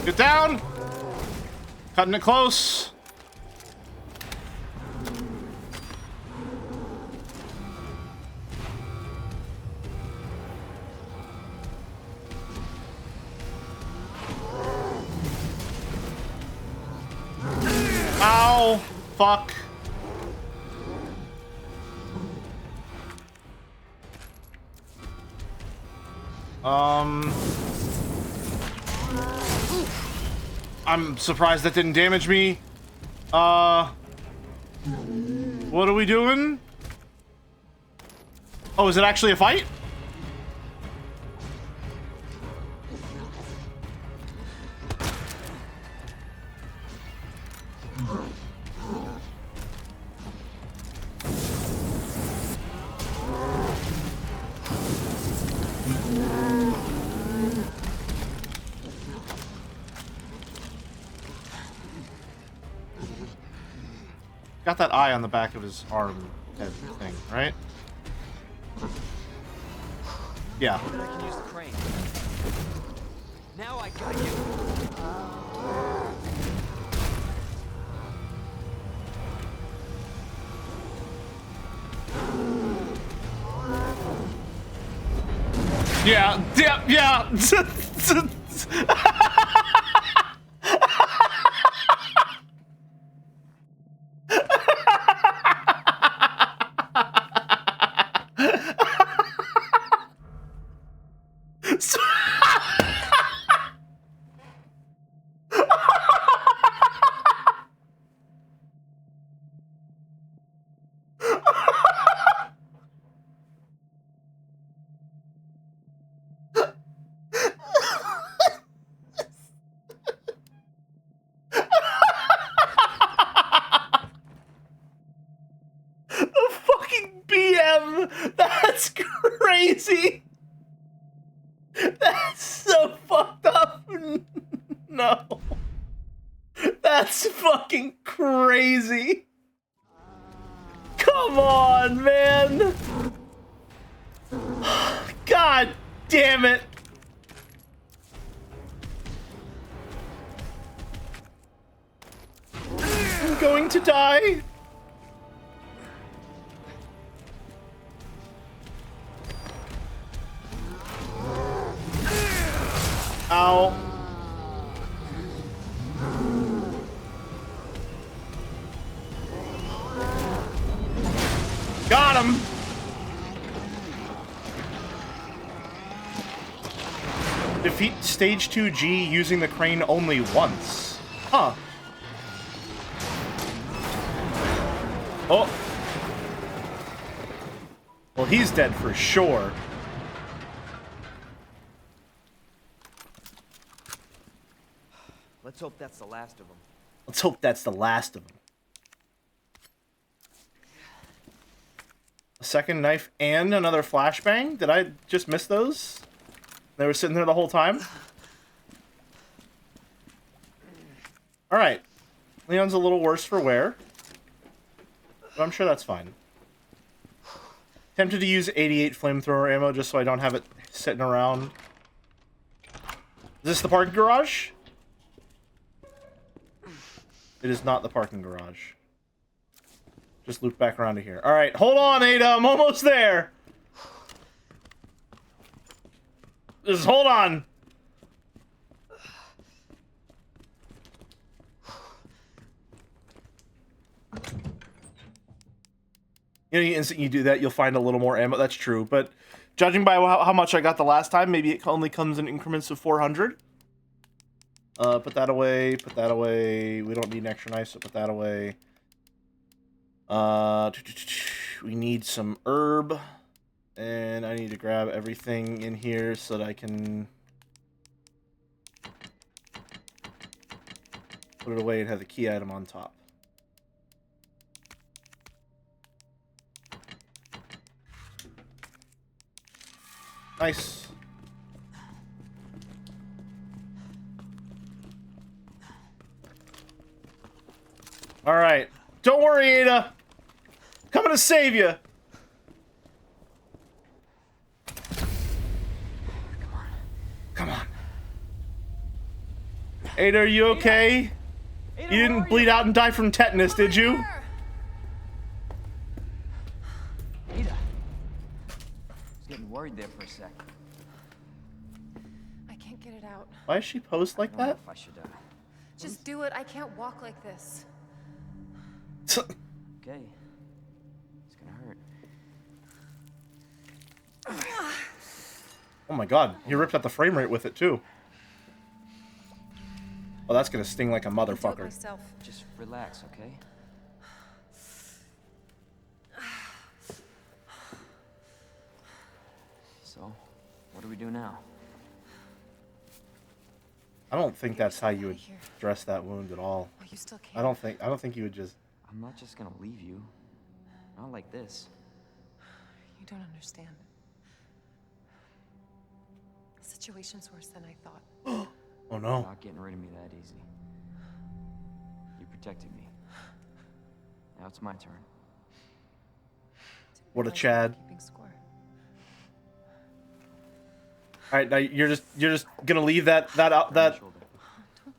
Get down! Cutting it close. Ow! Fuck. I'm surprised that didn't damage me. What are we doing? Oh, is it actually a fight? Got that eye on the back of his arm head thing, right? Yeah. Then I can use the crane. Now I got you. Yeah. him! That's crazy! That's so fucked up! No. That's fucking crazy! Come on, man! God damn it! I'm going to die! Ow. Got him! Defeat Stage 2G using the crane only once. Huh. Oh. Well, he's dead for sure. Let's hope that's the last of them. Let's hope that's the last of them. A second knife and another flashbang? Did I just miss those? They were sitting there the whole time? Alright. Leon's a little worse for wear. But I'm sure that's fine. Tempted to use 88 flamethrower ammo just so I don't have it sitting around. Is this the parking garage? It is not the parking garage. Just loop back around to here. Alright, hold on, Ada. I'm almost there. Just hold on. You know, the instant you do that, you'll find a little more ammo. That's true, but judging by how much I got the last time, maybe it only comes in increments of 400. Put that away, put that away. We don't need an extra knife, so put that away. We need some herb. And I need to grab everything in here so that I can put it away and have the key item on top. Nice. All right. Don't worry, Ada. Coming to save you. Come on. Ada, are you okay? Ada, You didn't bleed out and die from tetanus, did you? Ada. I was getting worried there for a sec. I can't get it out. Why is she posed like I don't know that? if I should, Just do it. I can't walk like this. Okay. It's gonna hurt. Oh my god, you ripped out the frame rate with it too. Oh, that's gonna sting like a I'll do it motherfucker. myself. Just relax, okay? So, what do we do now? I don't think that's how you would dress that wound at all. Oh, you still can't. I don't think you would just. I'm not just gonna leave you. Not like this. You don't understand. The situation's worse than I thought. Oh no. Not getting rid of me that easy. You protected me. Now it's my turn. What a Chad. Keeping score. All right, now you're just gonna leave that out Grab my that. shoulder.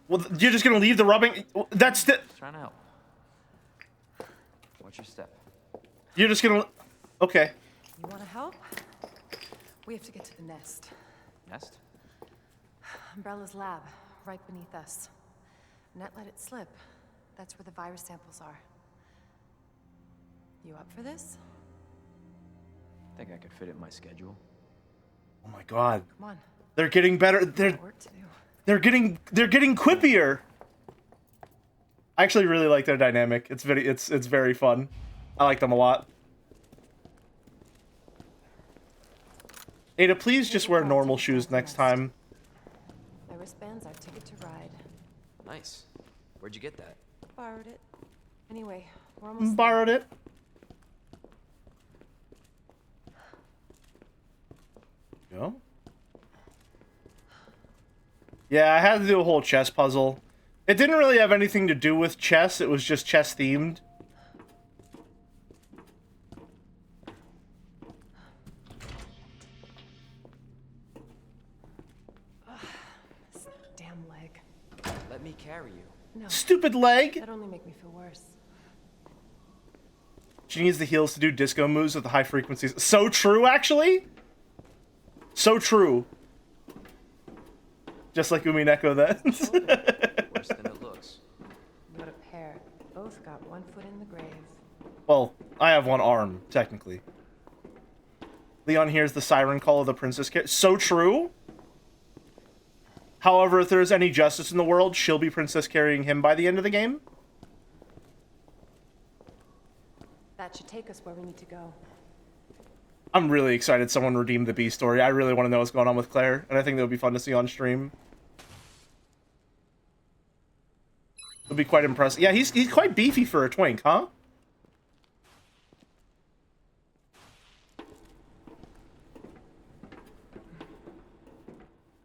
Well, you're just gonna leave the rubbing. That's the. Just trying to help. Watch your step. You're just gonna. Okay. You want to help? We have to get to the nest. Nest? Umbrella's lab, right beneath us. Net let it slip. That's where the virus samples are. You up for this? Think I could fit it in my schedule. Oh my god. Come on. They're getting better. Got work to do. They're getting quippier. I actually really like their dynamic. It's very fun. I like them a lot. Ada, please just wear normal shoes next time. My wristband's our ticket to ride. Nice. Where'd you get that? Borrowed it. Anyway, we're almost Borrowed it. Yeah, I had to do a whole chess puzzle. It didn't really have anything to do with chess, it was just chess themed. This damn leg. Let me carry you. No. Stupid leg! That'd only make me feel worse. She needs the heels to do disco moves with the high frequencies. So true, actually! So true. Just like Umineko then. Worse than it looks. What a pair. Both got one foot in the grave. Well, I have one arm, technically. Leon hears the siren call of the princess. So true! However, if there's any justice in the world, she'll be princess carrying him by the end of the game. That should take us where we need to go. I'm really excited someone redeemed the B story. I really want to know what's going on with Claire, and I think that would be fun to see on stream. It'll be quite impressive. Yeah, he's quite beefy for a twink, huh?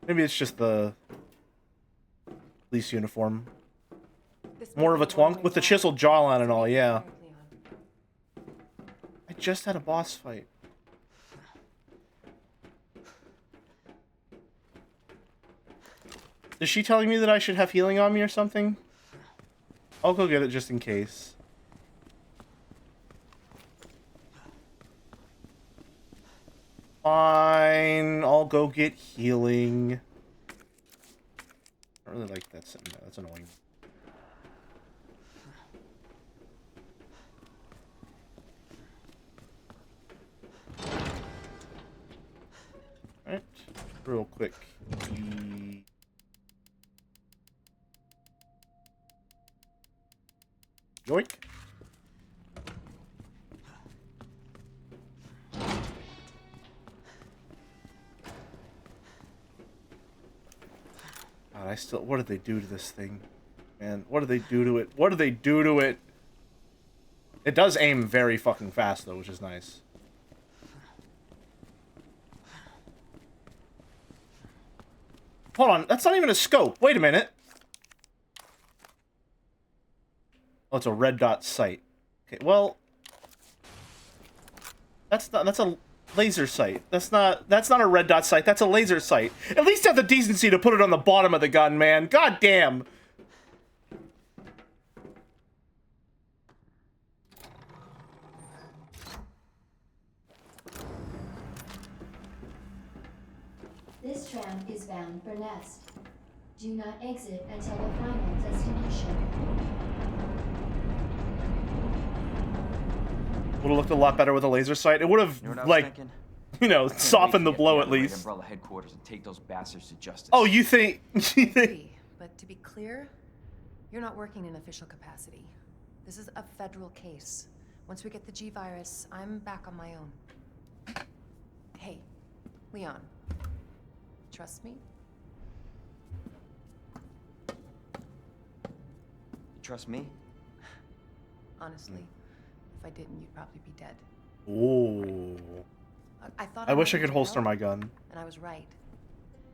Maybe it's just the police uniform. More of a twunk with the chiseled jawline and all, yeah. I just had a boss fight. Is she telling me that I should have healing on me or something? I'll go get it just in case. Fine, I'll go get healing. I don't really like that sitting there. That's annoying. Alright, real quick. Yoink. God, I still... What did they do to this thing? Man, what did they do to it? What did they do to it? It does aim very fucking fast, though, which is nice. Hold on, that's not even a scope. Wait a minute. Oh, it's a red dot sight. Okay, well... That's a laser sight. That's not a red dot sight, that's a laser sight. At least have the decency to put it on the bottom of the gun, man. God damn! This tram is bound for Nest. Do not exit until the final destination. Would have looked a lot better with a laser sight. It would have, You know what I was like, thinking? you know, Can't softened the wait to get blow the at other least. Umbrella headquarters and take those bastards to justice. Oh, you think... You think... Agree, but to be clear, you're not working in official capacity. This is a federal case. Once we get the G-Virus, I'm back on my own. Hey, Leon. Trust me? You trust me? Honestly, if I didn't, you'd probably be dead. Ooh. I thought I wish I wanted could to holster help, my gun. and I was right.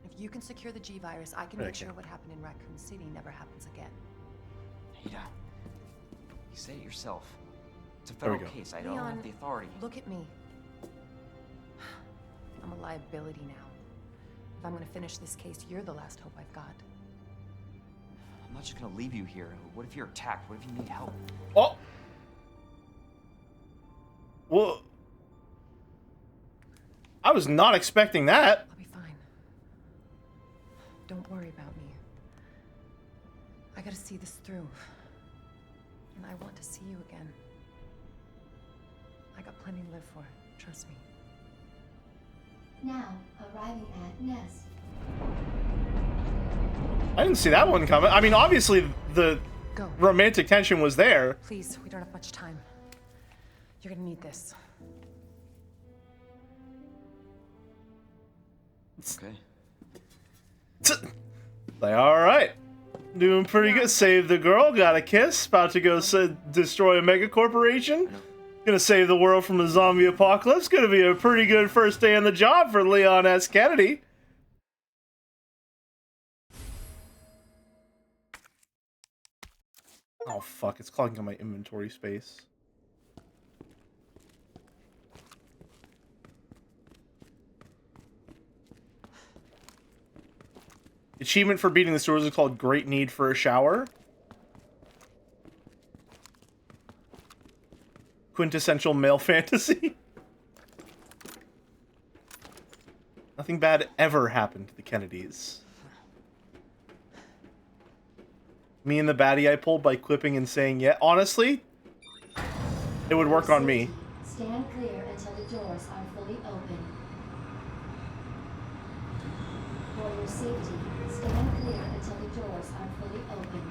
If you can secure the G-Virus, I can Right, make okay. sure what happened in Raccoon City never happens again. Ada, you say it yourself. It's a There we federal go. case. I don't Leon, have the authority. Look at me. I'm a liability now. If I'm gonna finish this case, you're the last hope I've got. I'm not just gonna leave you here. What if you're attacked? What if you need help? Oh! Well... I was not expecting that. I'll be fine. Don't worry about me. I gotta see this through. And I want to see you again. I got plenty to live for. Trust me. Now, arriving at Nest. I didn't see that one coming. I mean, obviously, the Go. romantic tension was there. Please, we don't have much time. You're gonna need this. Okay. Like, alright. Doing pretty good. Save the girl, got a kiss. About to go destroy a mega corporation. Gonna save the world from a zombie apocalypse. Gonna be a pretty good first day on the job for Leon S. Kennedy. Oh, fuck. It's clogging up my inventory space. Achievement for beating the sewers is called Great Need for a Shower. Quintessential male fantasy. Nothing bad ever happened to the Kennedys. Me and the baddie I pulled by quipping and saying yeah. Honestly, it would work on me. Stand clear until the doors are fully open. For your safety, stand clear until the doors are fully open.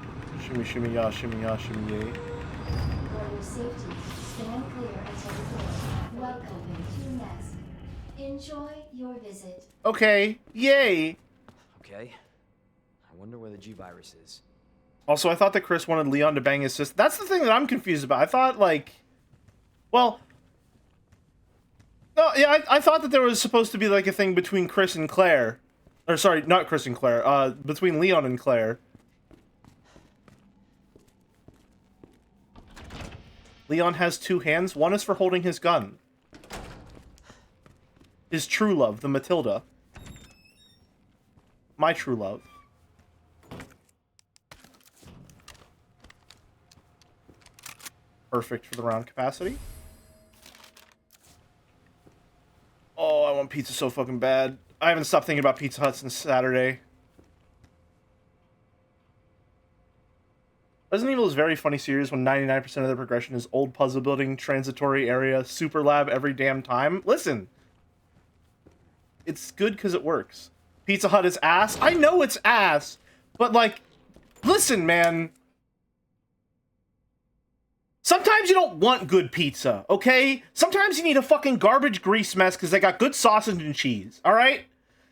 Shimmy, shimmy, ya, shimmy, yay. For your safety, stand clear until the doors are fully open. To next. Enjoy your visit. Okay, yay. Okay. I wonder where the G-Virus is. Also, I thought that Chris wanted Leon to bang his sister. That's the thing that I'm confused about. I thought, like... Well... No, yeah, I thought that there was supposed to be, like, a thing between Chris and Claire. Or, sorry, not Chris and Claire. Between Leon and Claire. Leon has two hands. One is for holding his gun. His true love, the Matilda. My true love. Perfect for the round capacity. Oh, I want pizza so fucking bad. I haven't stopped thinking about Pizza Hut since Saturday. Resident Evil is a very funny series when 99% of the progression is old puzzle building, transitory area, super lab every damn time. Listen. It's good because it works. Pizza Hut is ass. I know it's ass. But, like, listen, man. Sometimes you don't want good pizza, okay? Sometimes you need a fucking garbage grease mess because they got good sausage and cheese, alright?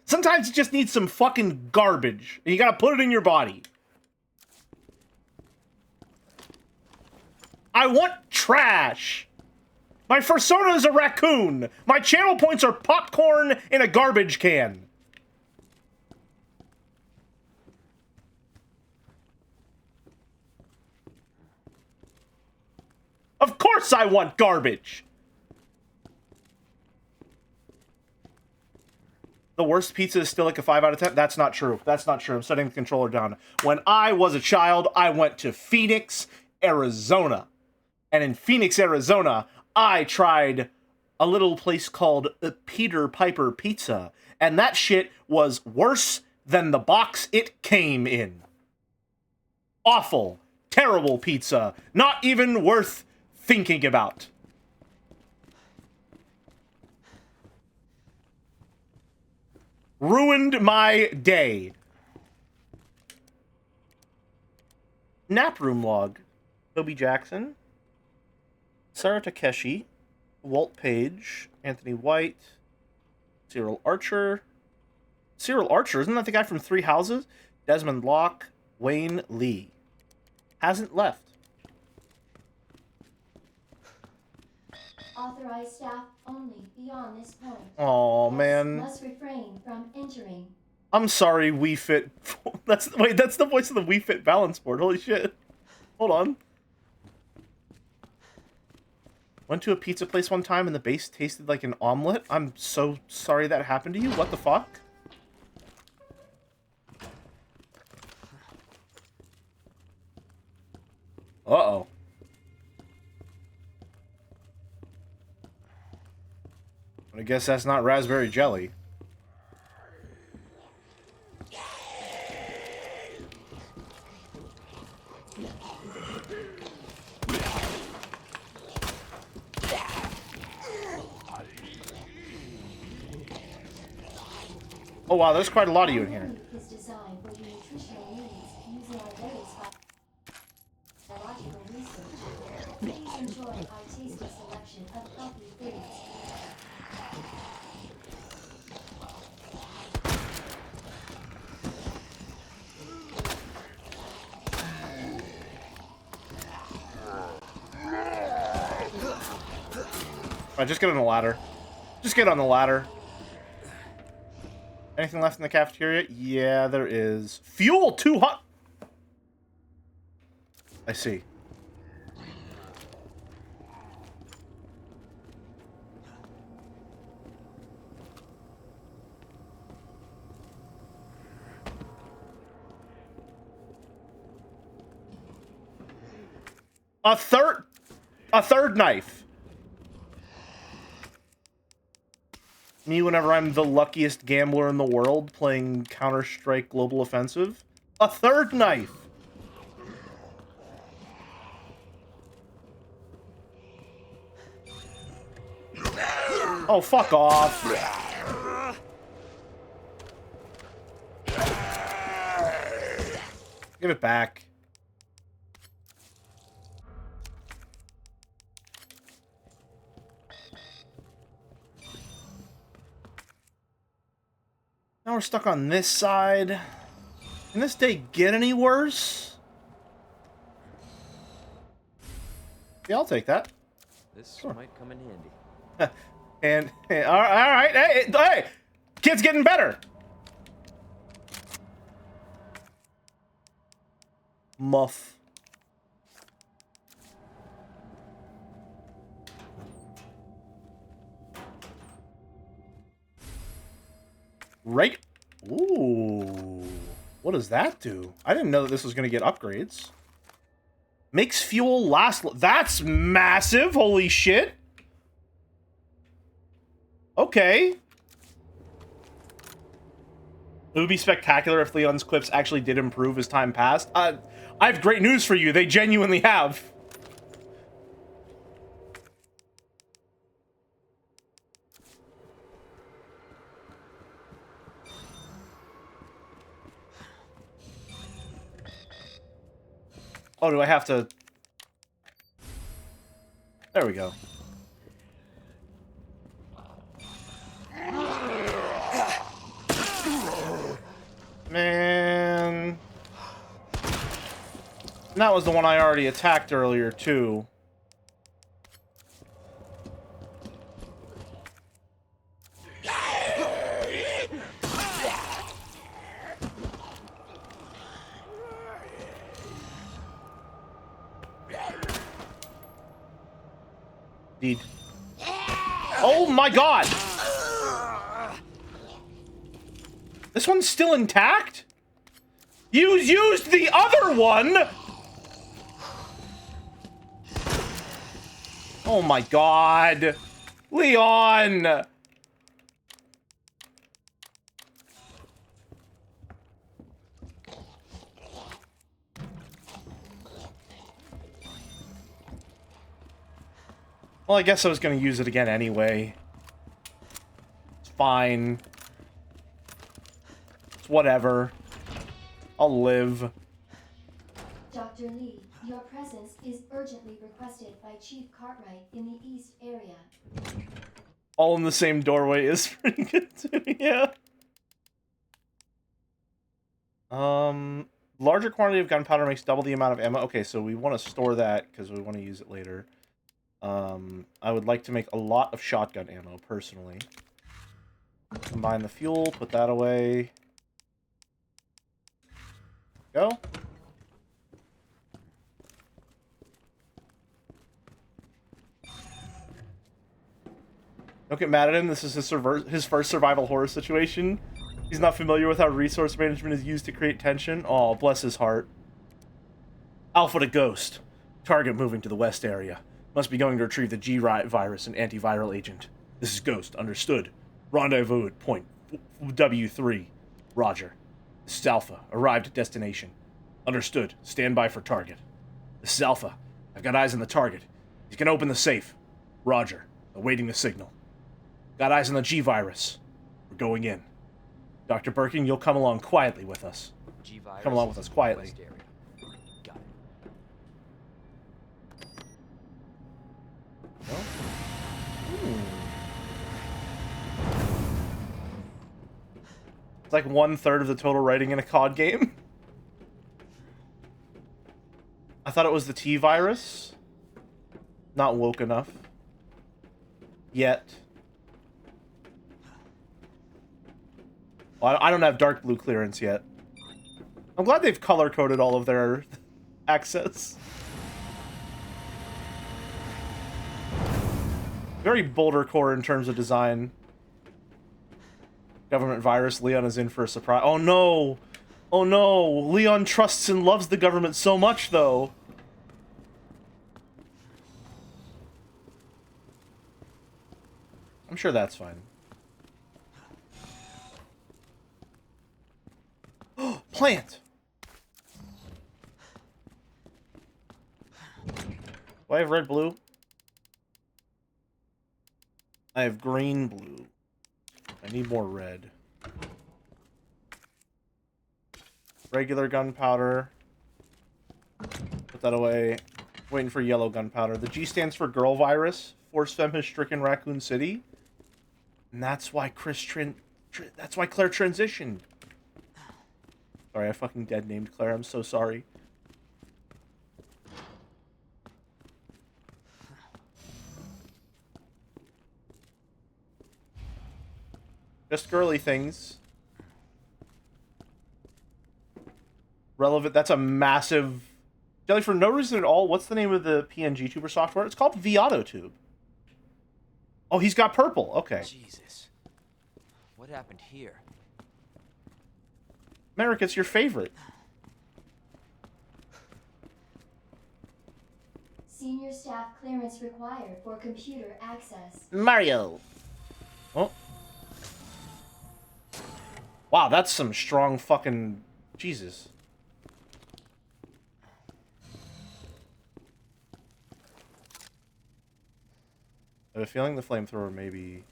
Sometimes you just need some fucking garbage. And you gotta put it in your body. I want trash. My fursona is a raccoon. My channel points are popcorn in a garbage can. Of course I want garbage. The worst pizza is still like a 5 out of 10. That's not true. That's not true. I'm setting the controller down. When I was a child, I went to Phoenix, Arizona. And in Phoenix, Arizona, I tried a little place called Peter Piper Pizza. And that shit was worse than the box it came in. Awful, terrible pizza. Not even worth thinking about. Ruined my day. Nap room log. Toby Jackson. Sarah Takeshi. Walt Page. Anthony White. Cyril Archer. Cyril Archer? Isn't that the guy from Three Houses? Desmond Locke. Wayne Lee. Hasn't left. Authorized staff only beyond this point. Oh man. Must refrain from entering. I'm sorry, Wii Fit. That's the voice of the Wii Fit balance board. Holy shit. Hold on. Went to a pizza place one time and the base tasted like an omelet. I'm so sorry that happened to you. What the fuck? Uh-oh. I guess that's not raspberry jelly. Oh wow, there's quite a lot of you in here. Is designed for your nutritional needs using our various biological research. Please enjoy our tasty selection of healthy foods. Alright, just get on the ladder. Just get on the ladder. Anything left in the cafeteria? Yeah, there is. Fuel 200! I see. A third knife. Me whenever I'm the luckiest gambler in the world playing Counter-Strike Global Offensive. A third knife. Oh, fuck off. Give it back. Now we're stuck on this side. Can this day get any worse? Yeah, I'll take that. This Sure. might come in handy. and all right, hey, kid's getting better. Muff. Right. Ooh. What does that do? I didn't know that this was going to get upgrades. Makes fuel last. That's massive. Holy shit. Okay. It would be spectacular if Leon's clips actually did improve as time passed. I have great news for you. They genuinely have. Oh, do I have to... There we go. Man... And that was the one I already attacked earlier, too. Indeed. Oh my god! This one's still intact? You used the other one! Oh my god! Leon! Well, I guess I was going to use it again anyway. It's fine. It's whatever. I'll live. Dr. Lee, your presence is urgently requested by Chief Cartwright in the East area. All in the same doorway is pretty good too, yeah. Larger quantity of gunpowder makes double the amount of ammo. Okay, so we want to store that because we want to use it later. I would like to make a lot of shotgun ammo, personally. Combine the fuel, put that away. Go. Don't get mad at him, this is his first survival horror situation. He's not familiar with how resource management is used to create tension. Oh, bless his heart. Alpha to Ghost. Target moving to the west area. Must be going to retrieve the G virus and antiviral agent. This is Ghost. Understood. Rendezvous at point W3. Roger. This is Alpha. Arrived at destination. Understood. Stand by for target. This is Alpha. I've got eyes on the target. You can open the safe. Roger. Awaiting the signal. Got eyes on the G virus. We're going in. Dr. Birkin, you'll come along quietly with us. Come along with us quietly. Got it. No? Ooh. It's like 1/3 of the total writing in a COD game. I thought it was the T virus. Not woke enough. Yet. Well, I don't have dark blue clearance yet. I'm glad they've color-coded all of their access. Very Boulder Core in terms of design. Government virus. Leon is in for a surprise. Oh no! Oh no! Leon trusts and loves the government so much, though. I'm sure that's fine. Plant! Do I have red, blue? I have green, blue. I need more red. Regular gunpowder. Put that away. Waiting for yellow gunpowder. The G stands for girl virus. Force Femme has stricken Raccoon City. And that's why that's why Claire transitioned. Sorry, I fucking dead named Claire. I'm so sorry. Just girly things. Relevant. That's a massive... Jelly, for no reason at all, what's the name of the PNG tuber software? It's called VAutoTube. Oh, he's got purple. Okay. Jesus. What happened here? Merrick, it's your favorite. Senior staff clearance required for computer access. Mario. Oh. Wow, that's some strong fucking... Jesus. I have a feeling the flamethrower may be...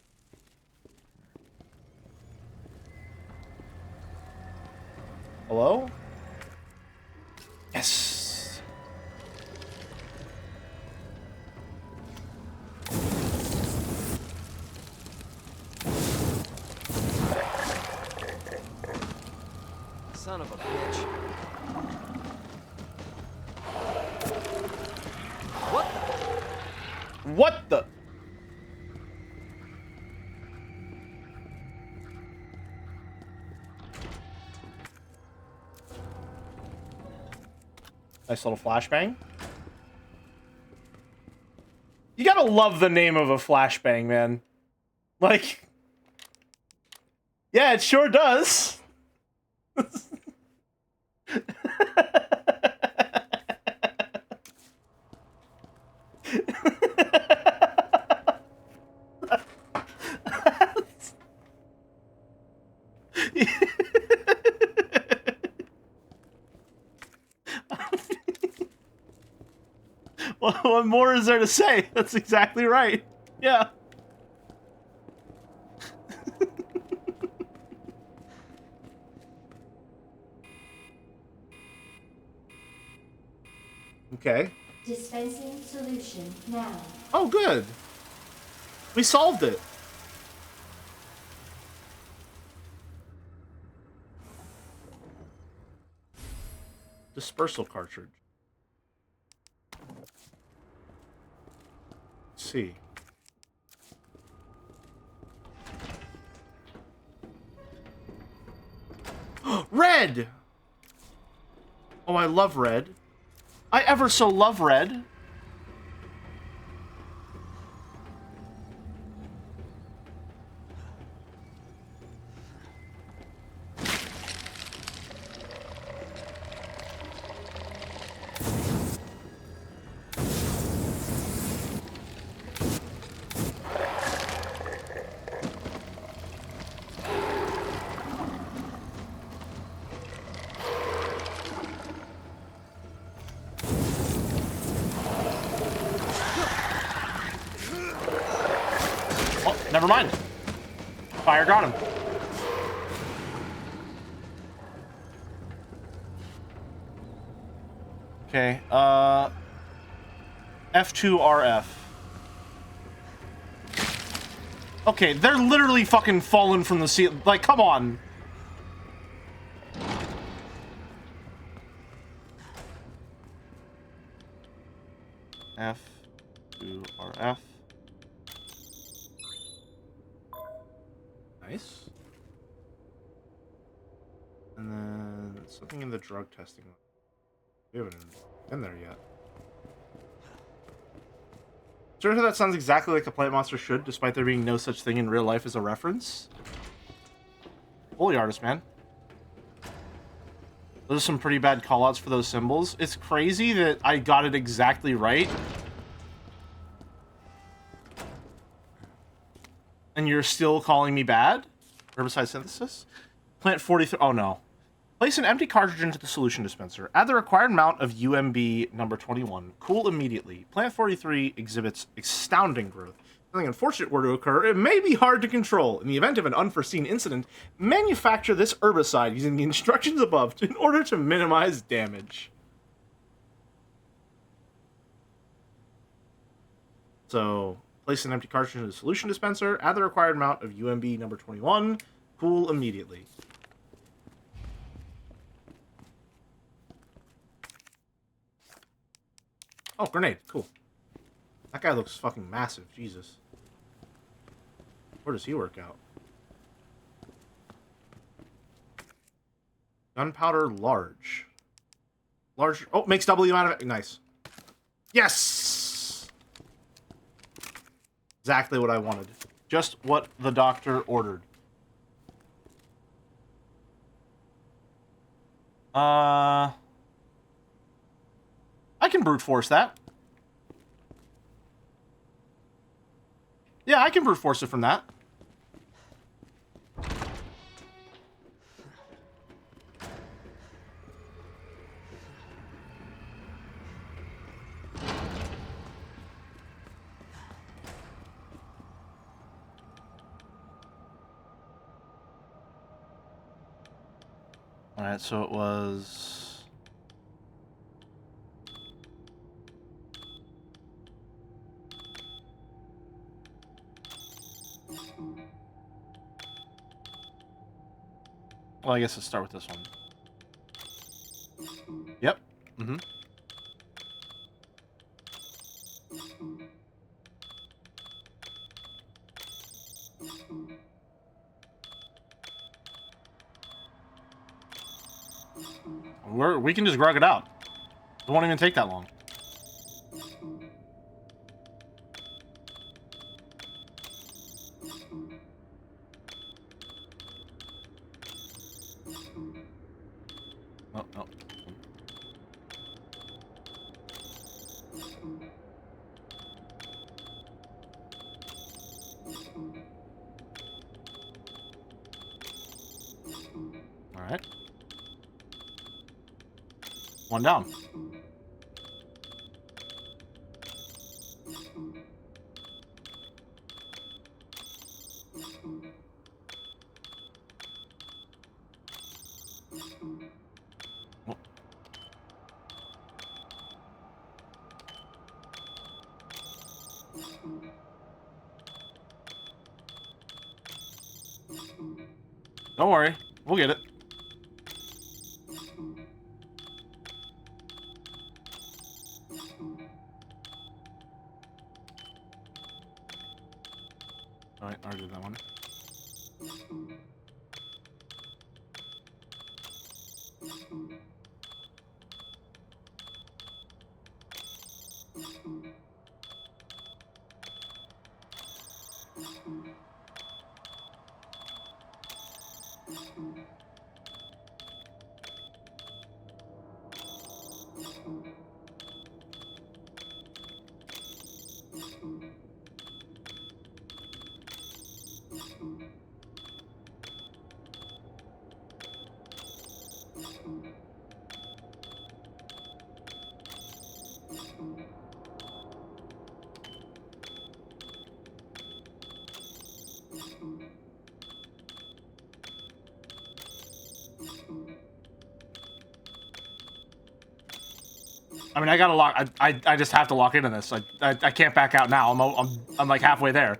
Hello? Yes! Son of a bitch. What the? What the? Nice little flashbang. You gotta love the name of a flashbang, man. Like... Yeah, it sure does. What more is there to say? That's exactly right. Yeah. Okay. Dispensing solution now. Oh, good. We solved it. Dispersal cartridge. Let's see. Red! Oh, I love red. I ever so love red. Never mind. Fire got him. Okay, F2RF. Okay, they're literally fucking falling from the ceiling. Like, come on. F2RF. Nice. And then something in the drug testing. We haven't been there yet. Sure, that sounds exactly like a plant monster should, despite there being no such thing in real life as a reference. Holy artist, man. Those are some pretty bad callouts for those symbols. It's crazy that I got it exactly right. And you're still calling me bad? Herbicide synthesis? Plant 43. Oh no. Place an empty cartridge into the solution dispenser. Add the required amount of UMB number 21. Cool immediately. Plant 43 exhibits astounding growth. If something unfortunate were to occur, it may be hard to control. In the event of an unforeseen incident, manufacture this herbicide using the instructions above in order to minimize damage. So, place an empty cartridge into the solution dispenser. Add the required amount of UMB number 21. Cool immediately. Oh, grenade. Cool. That guy looks fucking massive. Jesus. Where does he work out? Gunpowder large. Large. Oh, makes double the amount of it. Nice. Yes! Exactly what I wanted. Just what the doctor ordered. I can brute force that. Yeah, I can brute force it from that. Alright, so it was... Well, I guess let's start with this one. Yep. Mm-hmm. We can just grug it out. It won't even take that long. Oh, no. All right. One down. Oh. Don't worry, we'll get it. All right, I already did that one. I mean, I gotta lock. I just have to lock into this. I can't back out now. I'm like halfway there.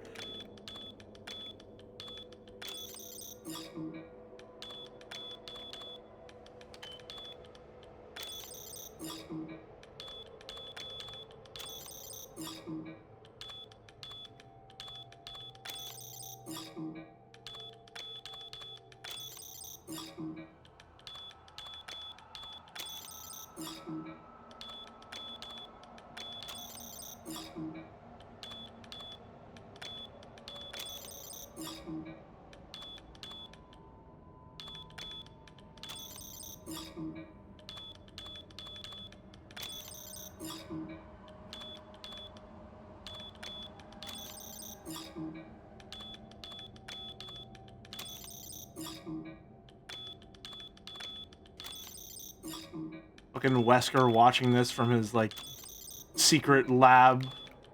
fucking Wesker watching this from his, like, secret lab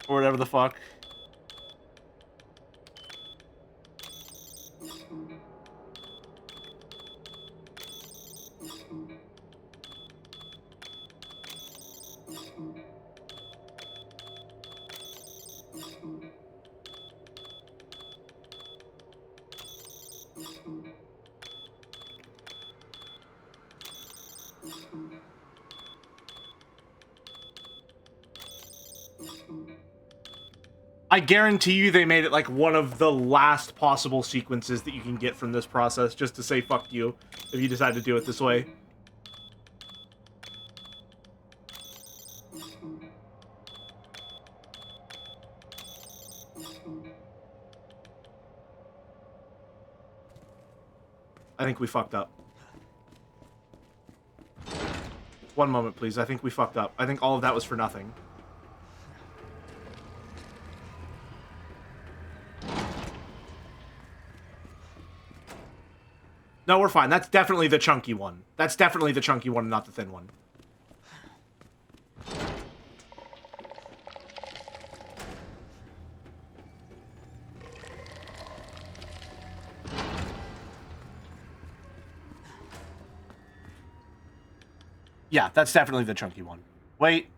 or whatever the fuck. I guarantee you they made it like one of the last possible sequences that you can get from this process just to say fuck you if you decide to do it this way. I think we fucked up. One moment, please. I think we fucked up. I think all of that was for nothing. No, we're fine. That's definitely the chunky one. That's definitely the chunky one, not the thin one. Yeah, that's definitely the chunky one. Wait.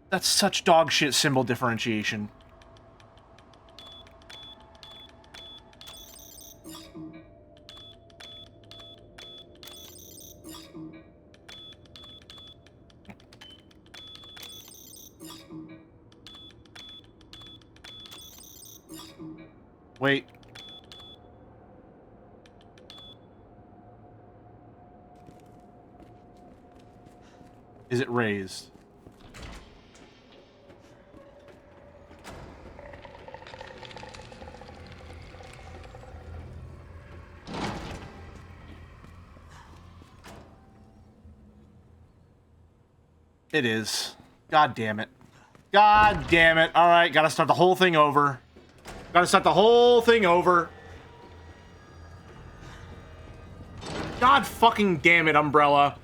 That's such dog shit symbol differentiation. Wait. Is it raised? It is. God damn it. God damn it. Alright, gotta start the whole thing over. Gotta start the whole thing over. God fucking damn it, Umbrella.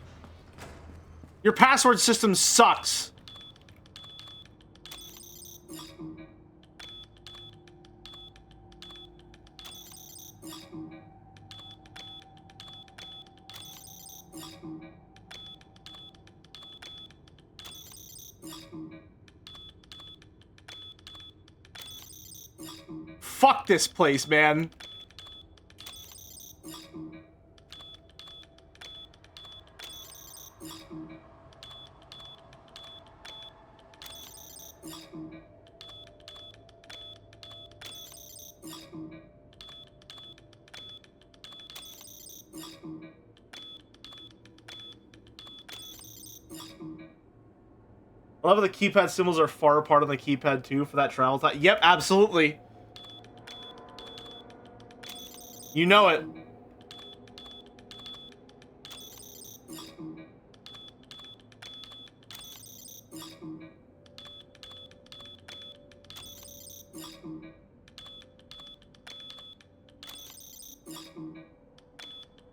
Your password system sucks. Fuck this place, man. I love how the keypad symbols are far apart on the keypad too for that travel time. Yep, absolutely. You know it.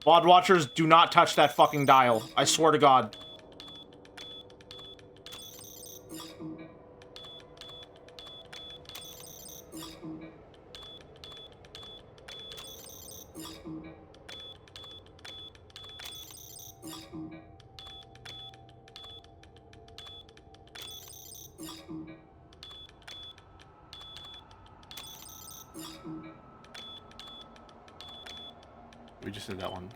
VOD watchers, do not touch that fucking dial. I swear to God. We just did that one.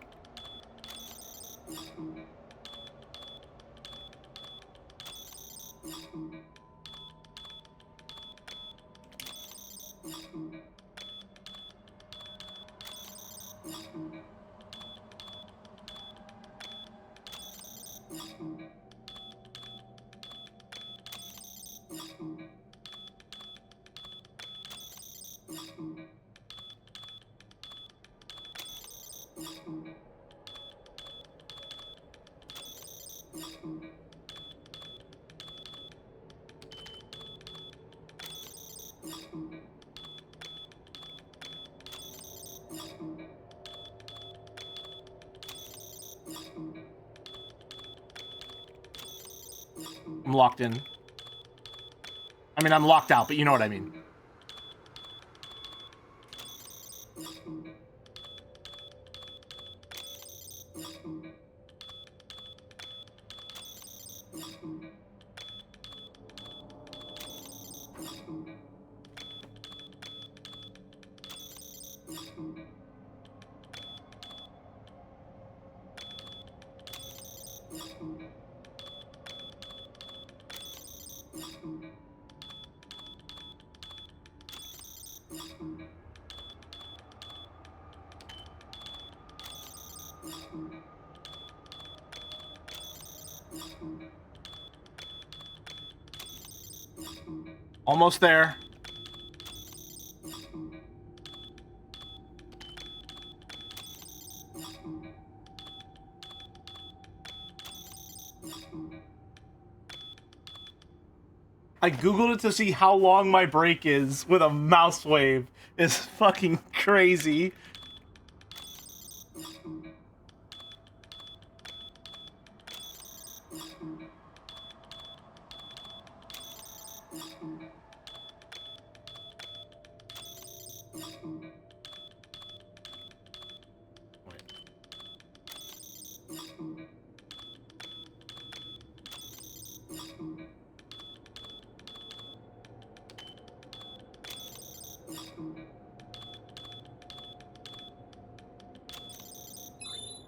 I'm locked in. I mean, I'm locked out, but you know what I mean. Almost there. I googled it to see how long my break is with a mouse wave. It's fucking crazy.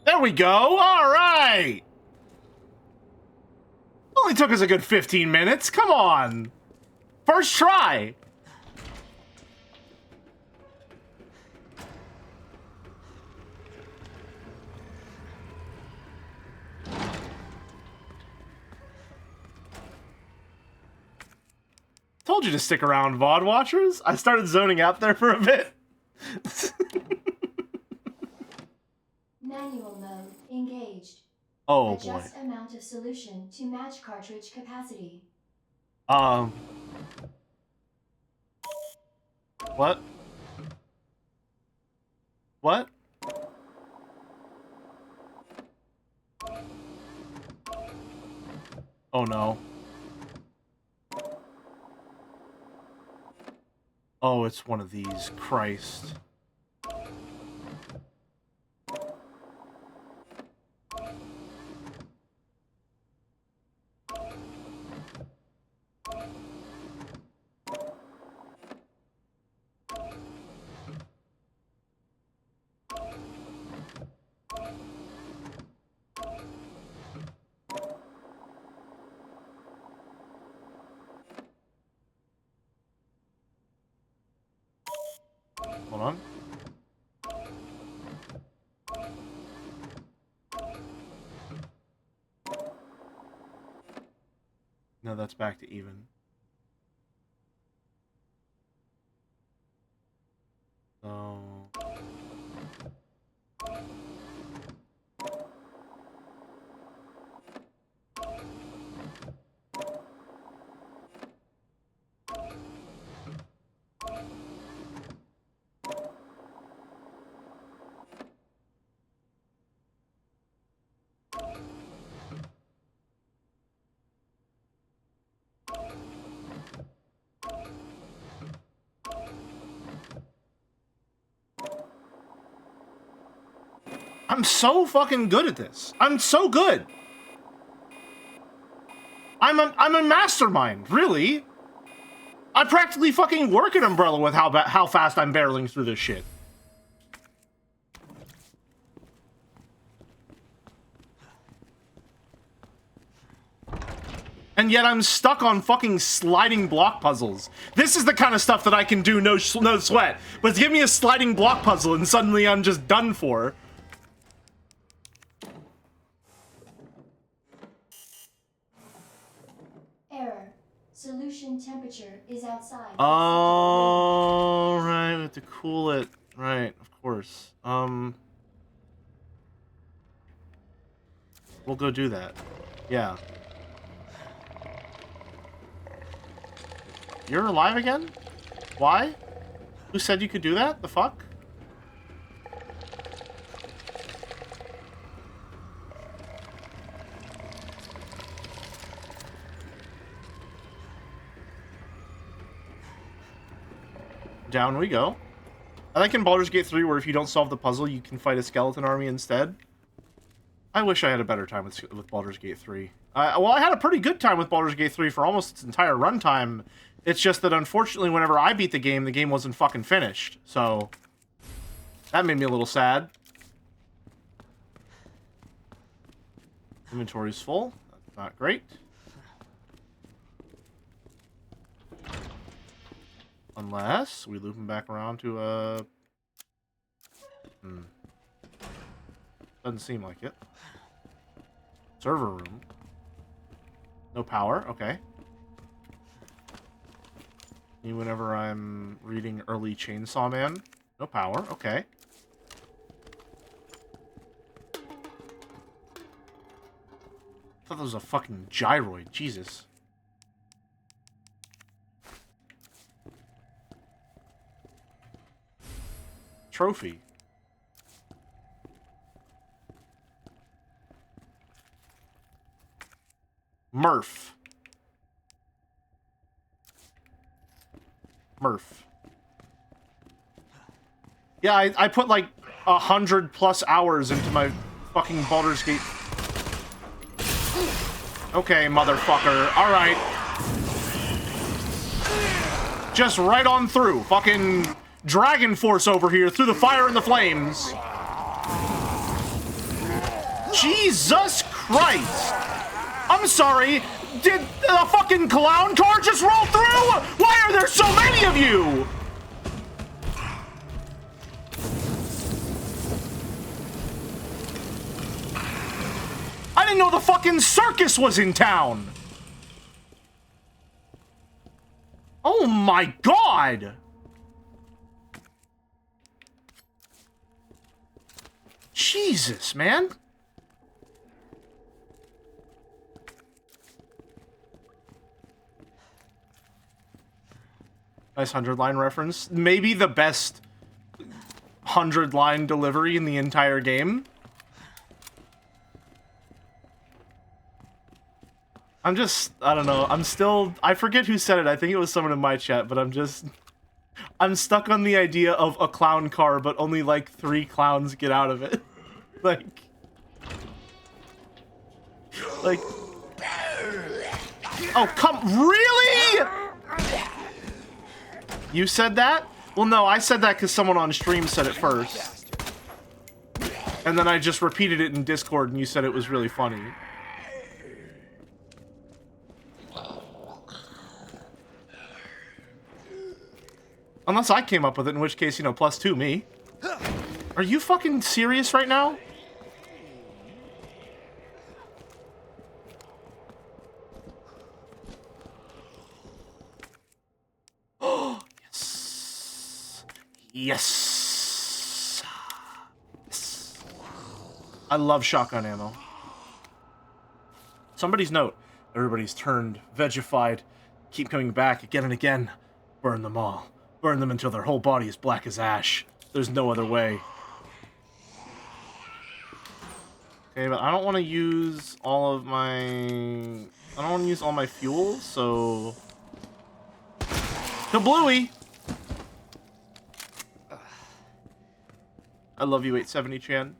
There we go. All right. Only took us a good 15 minutes. Come on. First try. Told you to stick around, VOD watchers. I started zoning out there for a bit. Manual mode engaged. Oh Adjust boy. amount of solution to match cartridge capacity. What? What? Oh no. Oh, it's one of these. Christ. Hold on. No, that's back to even. So... I'm so fucking good at this. I'm so good. I'm a mastermind, really. I practically fucking work at Umbrella with how fast I'm barreling through this shit. And yet I'm stuck on fucking sliding block puzzles. This is the kind of stuff that I can do no sweat. But give me a sliding block puzzle and suddenly I'm just done for. Error. Solution temperature is outside. Oh, right, we have to cool it. Right, of course. We'll go do that. Yeah. You're alive again? Why? Who said you could do that? The fuck? Down we go. I like in Baldur's Gate 3 where if you don't solve the puzzle, you can fight a skeleton army instead. I wish I had a better time with Baldur's Gate 3. Well, I had a pretty good time with Baldur's Gate 3 for almost its entire runtime. It's just that unfortunately whenever I beat the game wasn't fucking finished. So, that made me a little sad. Inventory's full. That's not great. Unless we loop him back around to a... Doesn't seem like it. Server room. No power, okay. Whenever I'm reading early Chainsaw Man. No power, okay. I thought that was a fucking gyroid, Jesus. Trophy. Murph. Yeah, I put like 100+ hours into my fucking Baldur's Gate. Okay, motherfucker. Alright. Just right on through. Fucking Dragon Force over here through the fire and the flames. Jesus Christ. I'm sorry. Did a fucking clown car just roll through? Why are there so many of you? I didn't know the fucking circus was in town. Oh my god. Jesus, man. Nice 100-line reference. Maybe the best 100-line delivery in the entire game. I don't know. I forget who said it. I think it was someone in my chat, but I'm stuck on the idea of a clown car, but only like 3 clowns get out of it. like, oh, really? You said that? Well, no, I said that because someone on stream said it first. And then I just repeated it in Discord and you said it was really funny. Unless I came up with it, in which case, you know, +2 me. Are you fucking serious right now? Yes. Yes. I love shotgun ammo. Somebody's note. Everybody's turned, vegified, keep coming back again and again. Burn them all. Burn them until their whole body is black as ash. There's no other way. Okay, but I don't want to use all of my... I don't want to use all my fuel, so... Kablooey! I love you, 870-chan.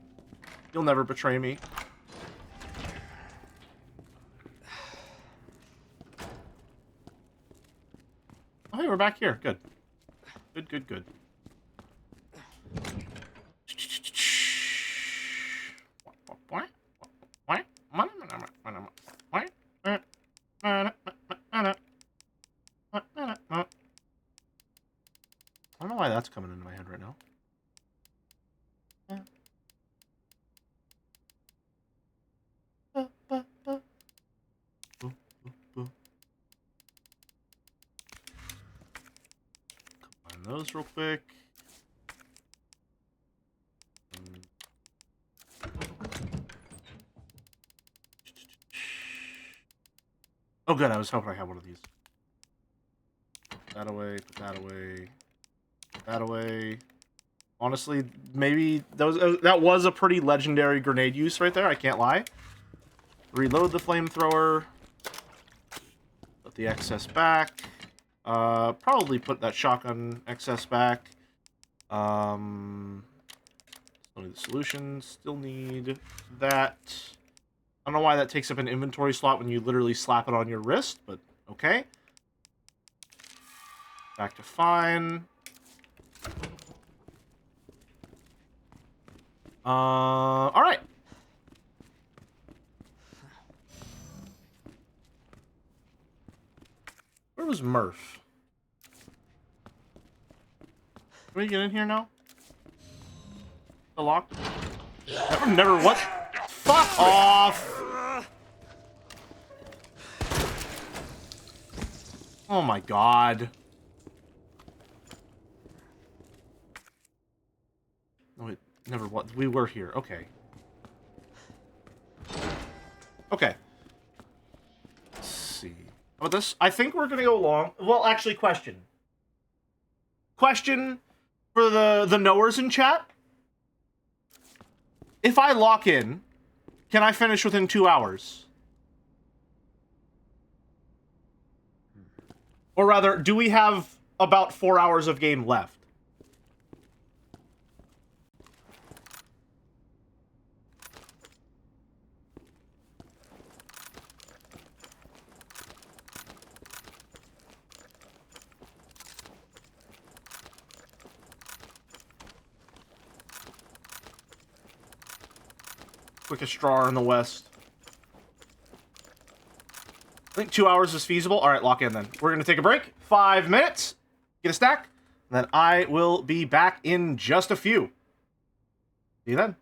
You'll never betray me. Oh, hey, we're back here. Good. Good, good, good. I don't know why that's coming into my head right now. Combine those real quick. Oh good, I was hoping I had one of these. Put that away, put that away, put that away. Honestly, maybe that was a pretty legendary grenade use right there, I can't lie. Reload the flamethrower. Put the excess back. Probably put that shotgun excess back. Still need the solution. Still need that. I don't know why that takes up an inventory slot when you literally slap it on your wrist, but okay. Back to fine. Alright. Where was Murph? Can we get in here now? The lock? Never what? Fuck off! Oh my god. No, wait, never what? We were here. Okay. Okay. Let's see. Oh, this. I think we're gonna go long. Well, actually, question. Question for the knowers in chat. If I lock in, can I finish within 2 hours? Or rather, do we have about 4 hours of game left? Quickest drawer in the West. I think 2 hours is feasible. All right, lock in then. We're going to take a break. 5 minutes. Get a stack. And then I will be back in just a few. See you then.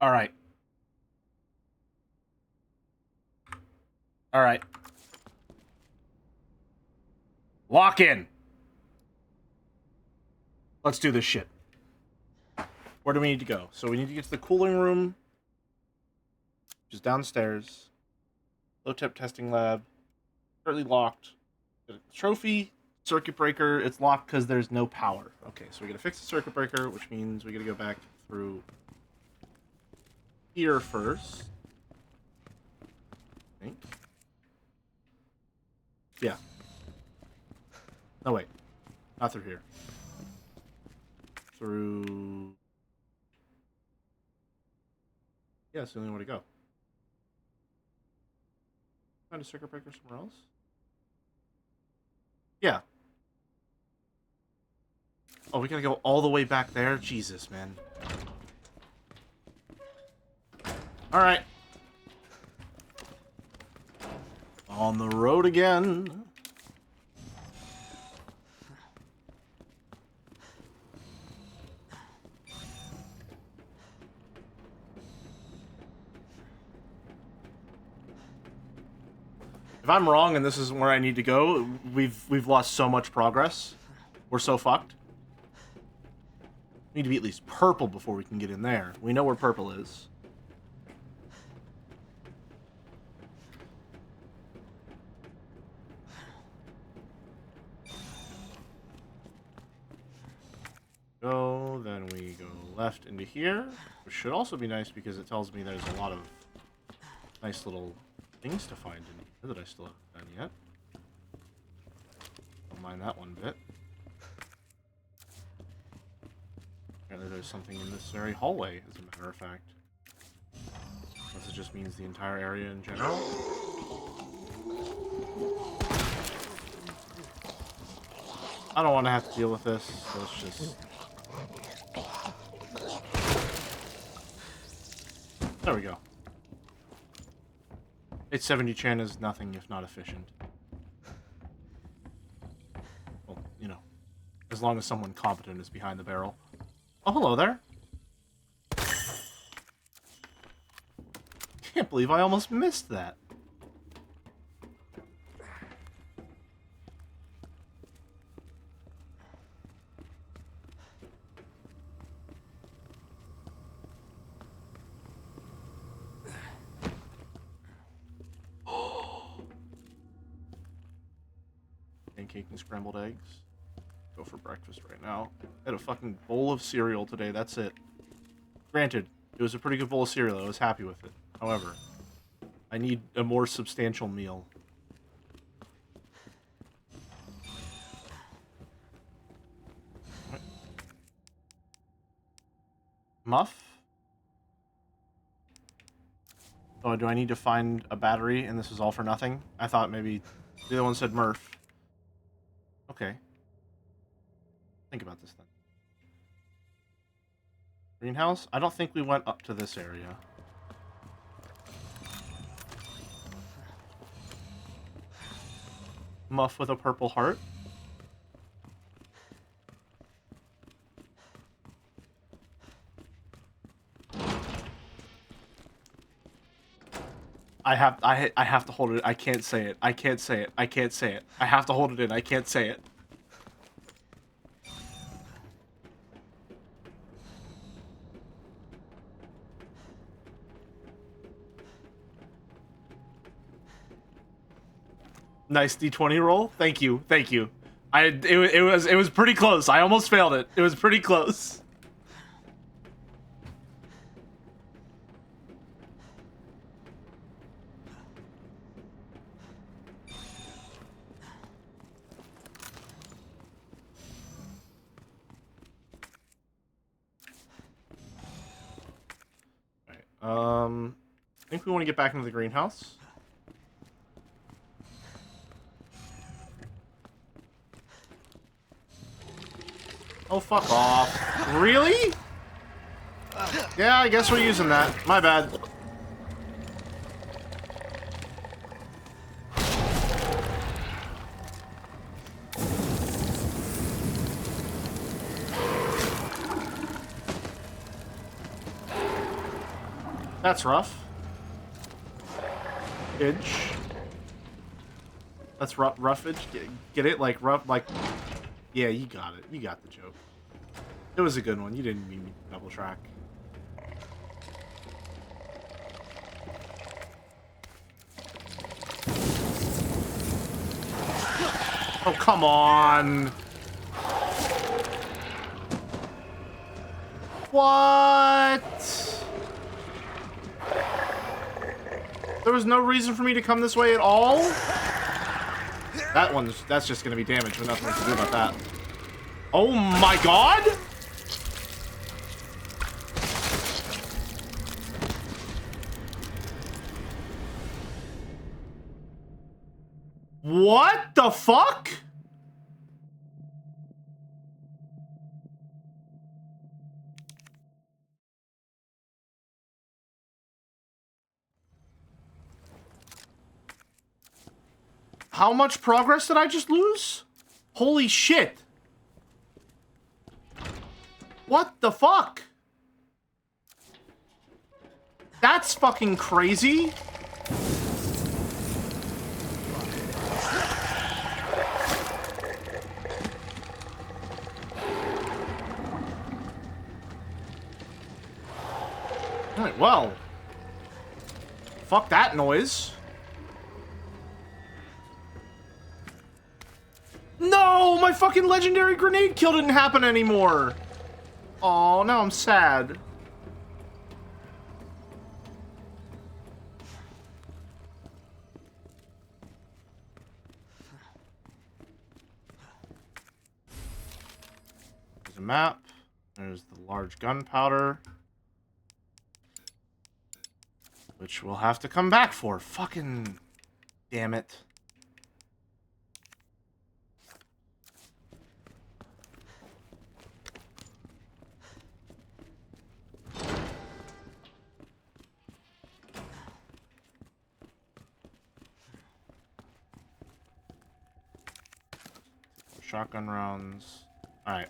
All right. All right. Lock in. Let's do this shit. Where do we need to go? So we need to get to the cooling room, which is downstairs. Low-temp testing lab. Currently locked. Trophy, circuit breaker. It's locked because there's no power. Okay, so we gotta fix the circuit breaker, which means we gotta go back through here first. I think. Yeah. No, wait. Not through here. Through... Yeah, it's the only way to go. Find a circuit breaker somewhere else? Yeah. Oh, we gotta go all the way back there? Jesus, man. Alright. On the road again. If I'm wrong and this isn't where I need to go, we've lost so much progress. We're so fucked. We need to be at least purple before we can get in there. We know where purple is. Go, then we go left into here, which should also be nice because it tells me there's a lot of nice little things to find in here that I still haven't done yet. Don't mind that one bit. Apparently there's something in this very hallway, as a matter of fact. Unless it just means the entire area in general. I don't want to have to deal with this, so let's just... There we go. 870 Chan is nothing if not efficient. Well, you know, as long as someone competent is behind the barrel. Oh, hello there. Can't believe I almost missed that. Pancake and scrambled eggs. Go for breakfast right now. I had a fucking bowl of cereal today, that's it. Granted, it was a pretty good bowl of cereal, I was happy with it. However, I need a more substantial meal. Muff? Oh, do I need to find a battery and this is all for nothing? I thought maybe the other one said Murph. Okay. Think about this then. Greenhouse? I don't think we went up to this area. Muff with a purple heart. I have to hold it. I can't say it. I can't say it. I can't say it. I have to hold it in. I can't say it. Nice D20 roll. Thank you. Thank you. It was pretty close. I almost failed it. It was pretty close. I think we want to get back into the greenhouse. Oh, fuck off. Really? Yeah, I guess we're using that. My bad. That's rough. Edge. That's roughage. Get it? Like rough, like... Yeah, you got it. You got the joke. It was a good one. You didn't mean me to double track. Oh, come on. What? There was no reason for me to come this way at all? That's just gonna be damage, but nothing we can do about that. Oh my god! What the fuck? How much progress did I just lose? Holy shit. What the fuck? That's fucking crazy. Alright, well. Fuck that noise. No! My fucking legendary grenade kill didn't happen anymore! Oh, now I'm sad. There's a map. There's the large gunpowder. Which we'll have to come back for. Fucking... damn it. Shotgun rounds. Alright.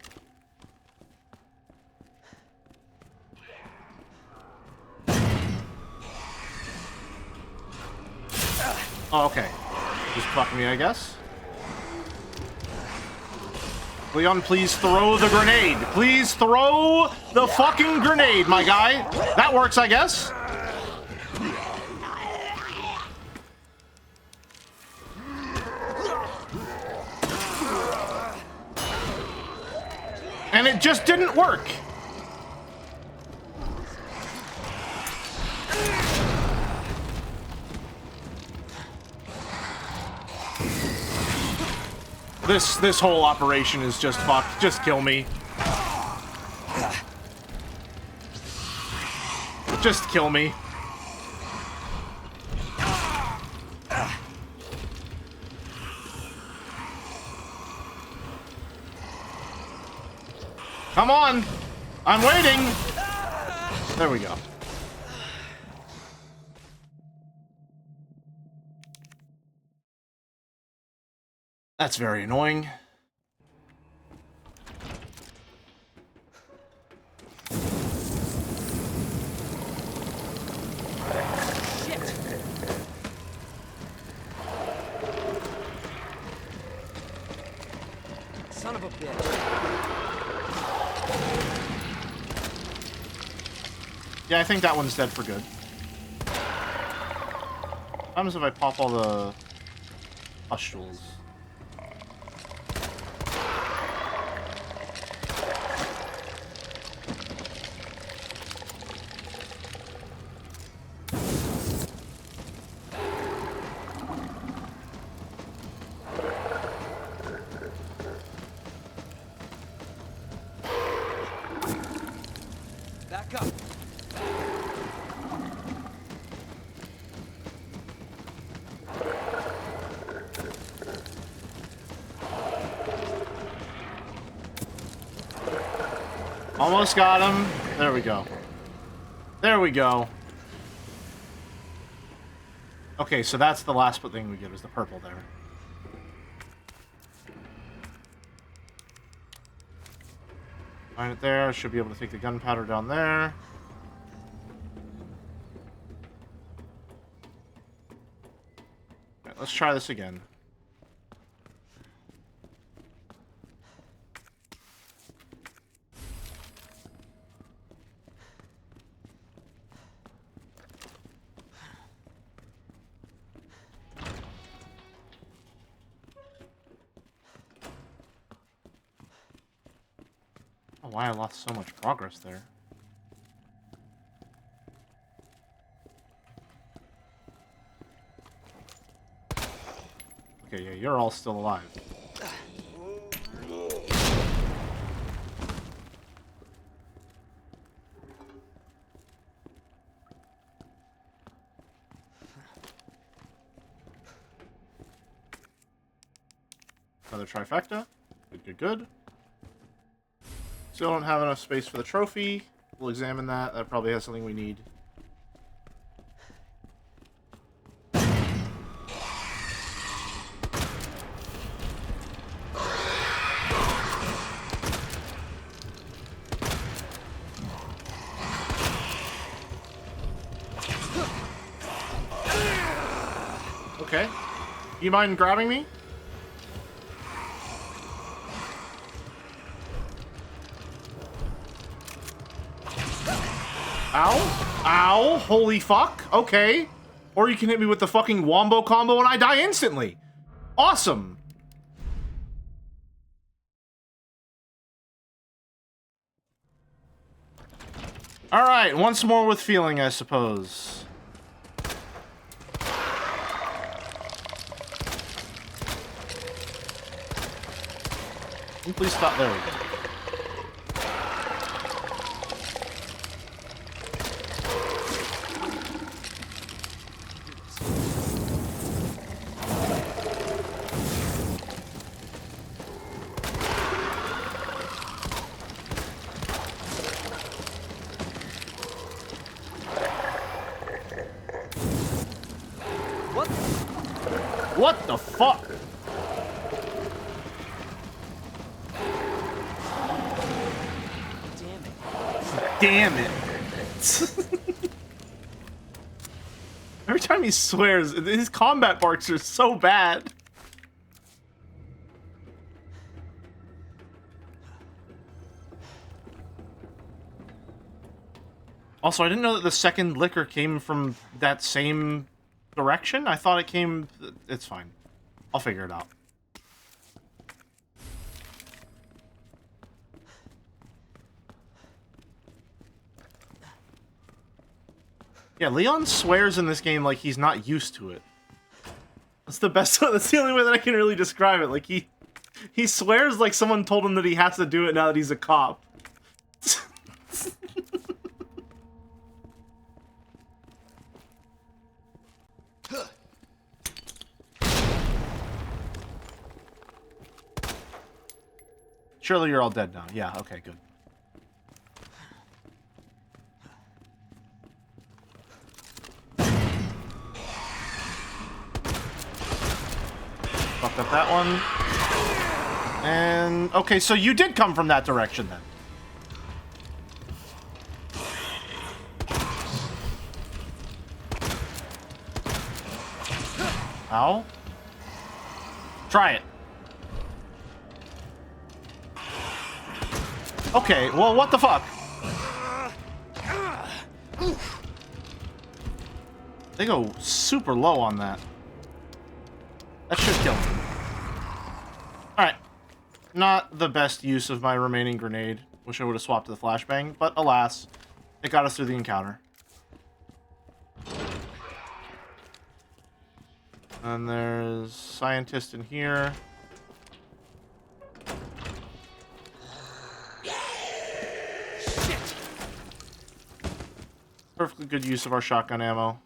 Oh, okay. Just fuck me, I guess. Leon, please throw the grenade. Please throw the fucking grenade, my guy. That works, I guess. And it just didn't work. This whole operation is just fucked. Just kill me. Just kill me. Come on! I'm waiting! There we go. That's very annoying. Shit! Son of a bitch. Yeah, I think that one's dead for good. What happens if I pop all the pustules? Back up. Almost got him. There we go. There we go. Okay, so that's the last thing we get is the purple there. Find it there. Should be able to take the gunpowder down there. let's try this again. Oh, why I lost so much progress there. Okay, yeah, you're all still alive. Another trifecta. Good, good, good. Still don't have enough space for the trophy. We'll examine that. That probably has something we need. Okay. You mind grabbing me? Ow. Ow. Holy fuck. Okay. Or you can hit me with the fucking wombo combo and I die instantly. Awesome. Alright, once more with feeling, I suppose. Please stop. There we go. What the fuck? Damn it. Every time he swears, his combat barks are so bad. Also, I didn't know that the second liquor came from that same direction. I thought it came... It's fine. I'll figure it out. Yeah, Leon swears in this game like he's not used to it. That's the best. That's the only way that I can really describe it. Like he swears like someone told him that he has to do it now that he's a cop. Surely you're all dead now. Yeah, okay, good. Fucked up that one. And, okay, so you did come from that direction then. Ow. Try it. Okay, well, what the fuck? They go super low on that. That should kill him. Alright. Not the best use of my remaining grenade. Wish I would have swapped to the flashbang, but alas, it got us through the encounter. And there's scientist in here. Perfectly good use of our shotgun ammo.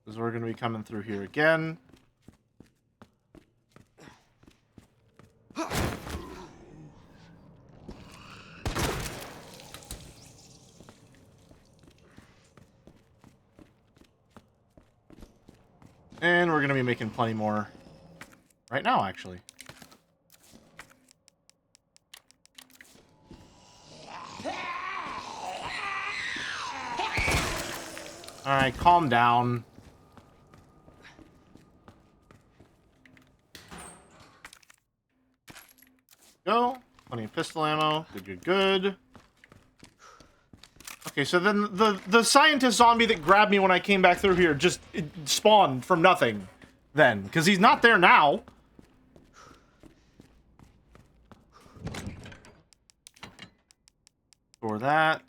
Because we're going to be coming through here again. And we're going to be making plenty more right now, actually. Alright, calm down. Plenty of pistol ammo. Good. Okay, so then the scientist zombie that grabbed me when I came back through here just spawned from nothing then, because he's not there now. Store that.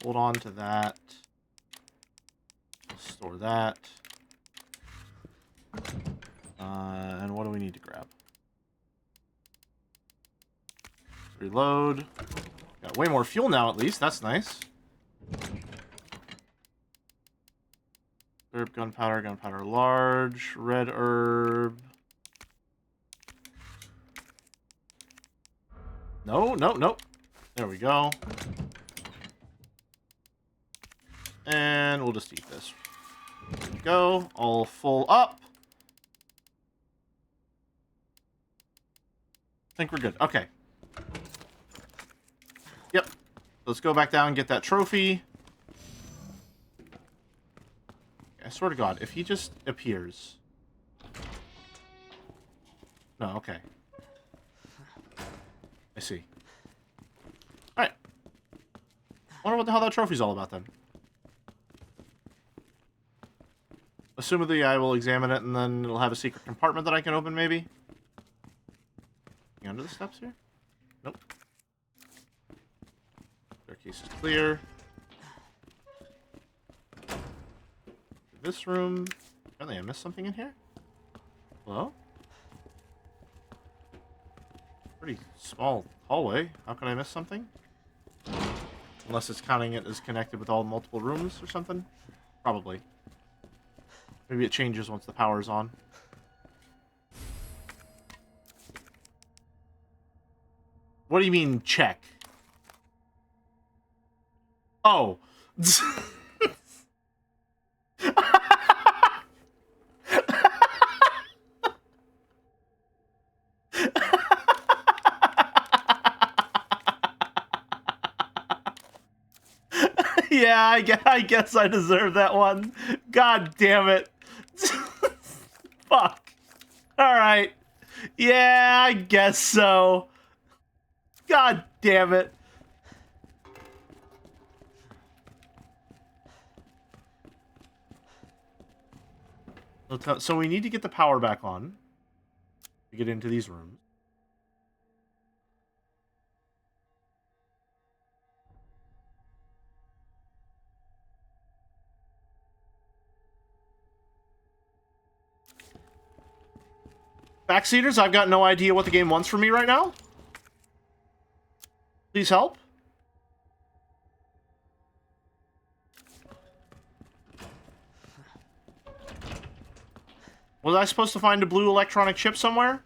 Hold on to that. Store that. And what do we need to grab? Reload. Got way more fuel now, at least. That's nice. Herb, gunpowder large, red herb. No. There we go. And we'll just eat this. There we go. All full up. I think we're good. Okay. Yep. Let's go back down and get that trophy. I swear to God, if he just appears... No, okay. I see. Alright. Wonder what the hell that trophy's all about, then. Assumedly, I will examine it, and then it'll have a secret compartment that I can open, maybe? Under the steps here? Nope. Staircase is clear. This room. Apparently I missed something in here? Hello? Pretty small hallway. How can I miss something? Unless it's counting it as connected with all multiple rooms or something? Probably. Maybe it changes once the power's on. What do you mean, check? Oh. Yeah, I guess I deserve that one. God damn it. Fuck. Alright. Yeah, I guess so. God damn it. So we need to get the power back on to get into these rooms. Backseaters, I've got no idea what the game wants from me right now. Please help. Was I supposed to find a blue electronic chip somewhere?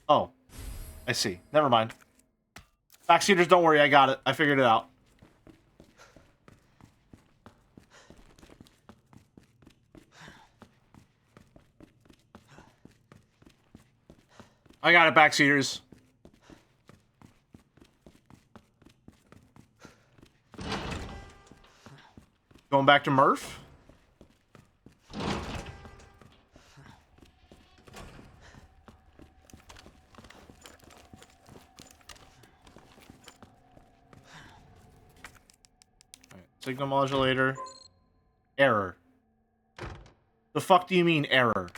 Oh. I see. Never mind. Backseaters, don't worry, I got it. I figured it out. I got it, backseaters. Going back to Murph? Signal modulator. Error. The fuck do you mean, error?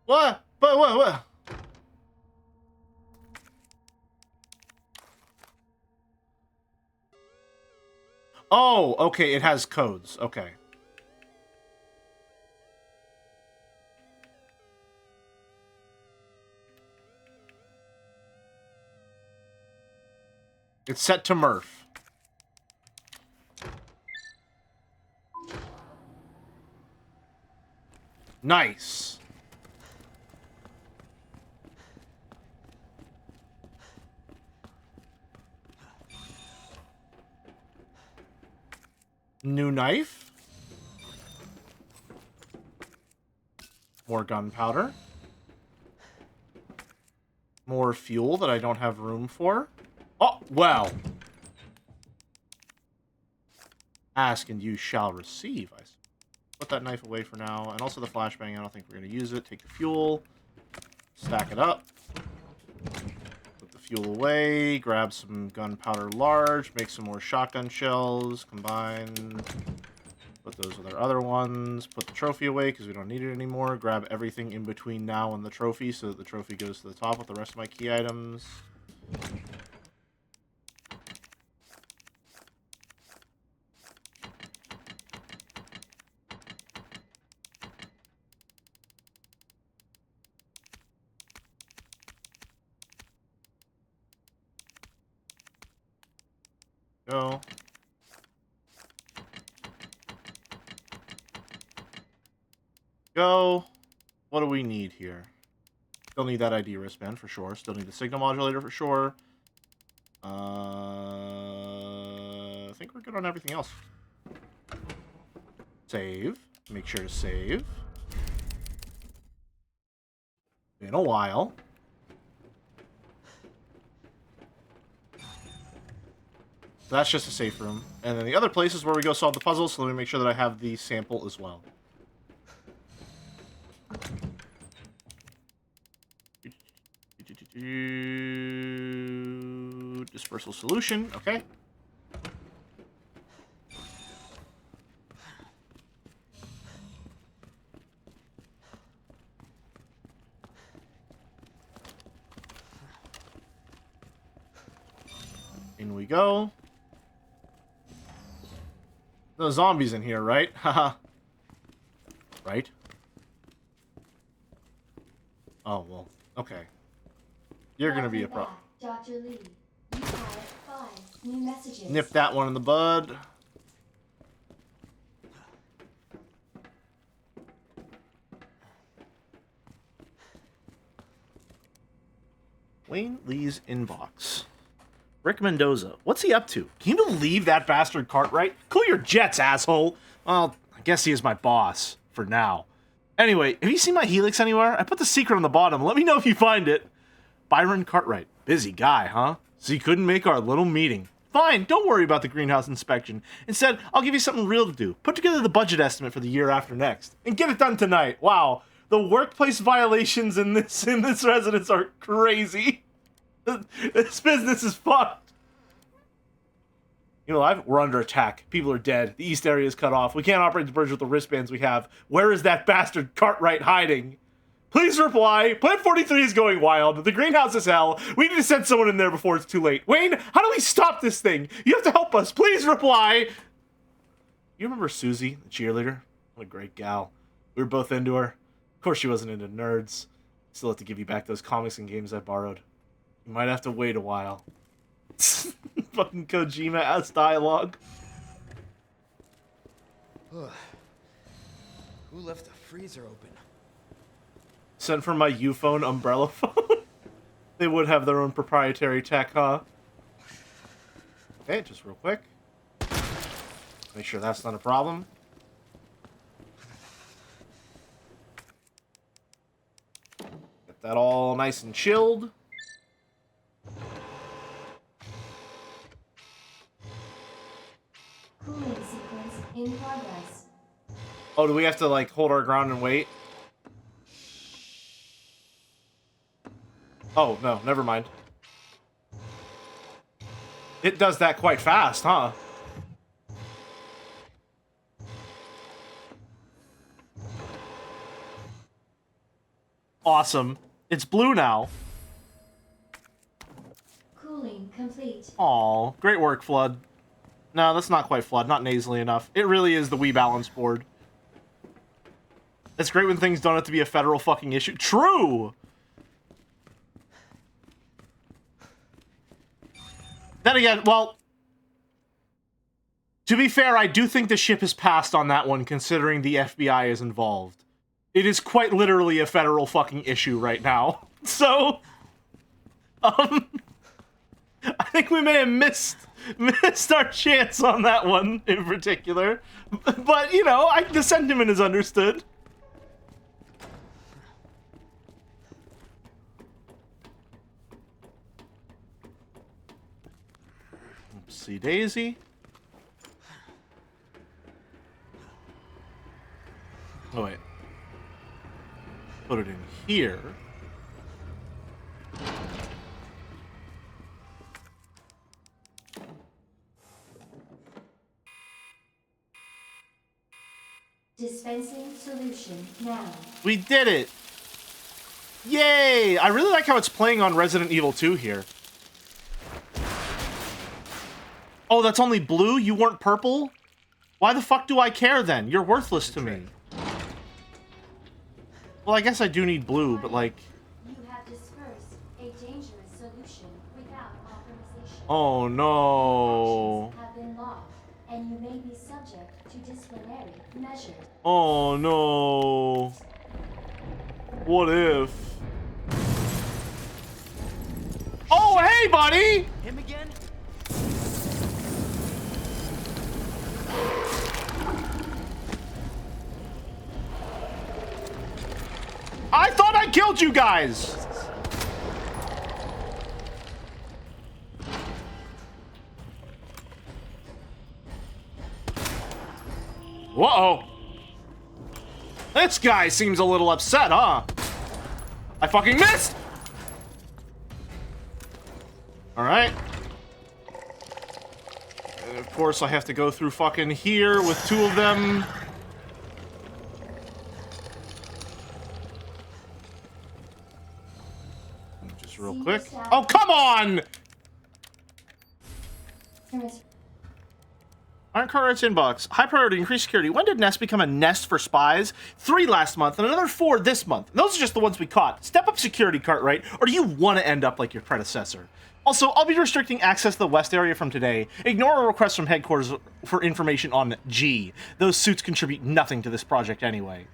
What? What? Oh, okay, it has codes. Okay. It's set to Murph. Nice. New knife. More gunpowder. More fuel that I don't have room for. Oh, well. Ask and you shall receive. I put that knife away for now. And also the flashbang. I don't think we're going to use it. Take the fuel. Stack it up. Put the fuel away. Grab some gunpowder large. Make some more shotgun shells. Combine. Put those with our other ones. Put the trophy away because we don't need it anymore. Grab everything in between now and the trophy so that the trophy goes to the top with the rest of my key items. Go. Go. What do we need here? Still need that ID wristband for sure. Still need the signal modulator for sure. I think we're good on everything else. Save. Make sure to save. Been a while. So that's just a safe room. And then the other place is where we go solve the puzzle, so let me make sure that I have the sample as well. Dispersal solution, okay. In we go. No zombies in here, right? Haha. Right? Oh, well, okay. You're gonna be a problem. Dr. Lee, you have 5 new messages. Nip that one in the bud. Wayne Lee's inbox. Rick Mendoza. What's he up to? Can you believe that bastard Cartwright? Cool your jets, asshole. Well, I guess he is my boss. For now. Anyway, have you seen my Helix anywhere? I put the secret on the bottom. Let me know if you find it. Byron Cartwright. Busy guy, huh? So you couldn't make our little meeting. Fine, don't worry about the greenhouse inspection. Instead, I'll give you something real to do. Put together the budget estimate for the year after next. And get it done tonight. Wow. The workplace violations in this residence are crazy. This business is fucked. You know, we're under attack. People are dead. The east area is cut off. We can't operate the bridge with the wristbands we have. Where is that bastard Cartwright hiding? Please reply. Plant 43 is going wild. The greenhouse is hell. We need to send someone in there before it's too late. Wayne, how do we stop this thing? You have to help us. Please reply. You remember Susie, the cheerleader? What a great gal. We were both into her. Of course she wasn't into nerds. Still have to give you back those comics and games I borrowed. You might have to wait a while. Fucking Kojima-ass dialogue. Who left the freezer open? Sent from my Uphone umbrella phone. They would have their own proprietary tech, huh? Okay, just real quick. Make sure that's not a problem. Get that all nice and chilled. Cooling sequence in progress. Oh, do we have to, like, hold our ground and wait? Oh, no, never mind. It does that quite fast, huh? Awesome. It's blue now. Cooling complete. Aw, great work, Flood. No, that's not quite Flood, not nasally enough. It really is the Wii balance board. It's great when things don't have to be a federal fucking issue. True! Then again, well, to be fair, I do think the ship has passed on that one, considering the FBI is involved. It is quite literally a federal fucking issue right now. So, I think we may have missed our chance on that one in particular. But, you know, the sentiment is understood. Oopsie daisy. Oh, wait. Put it in here. Dispensing solution now. We did it! Yay! I really like how it's playing on Resident Evil 2 here. Oh, that's only blue? You weren't purple? Why the fuck do I care then? You're worthless to me. Well, I guess I do need blue, but like... You have dispersed a dangerous solution without authorization. Oh no. Actions have been logged, and you may be subject to disciplinary measures. Oh no. What if? Oh, hey, buddy! Him again? I thought I killed you guys! Whoa! This guy seems a little upset, huh? I fucking missed! Alright. And of course I have to go through fucking here with two of them. Just real quick. Oh, come on! Iron Cartwright's inbox. High priority, increased security. When did Nest become a nest for spies? 3 last month and another 4 this month. And those are just the ones we caught. Step up security, Cartwright, or do you want to end up like your predecessor? Also, I'll be restricting access to the west area from today. Ignore a request from headquarters for information on G. Those suits contribute nothing to this project anyway.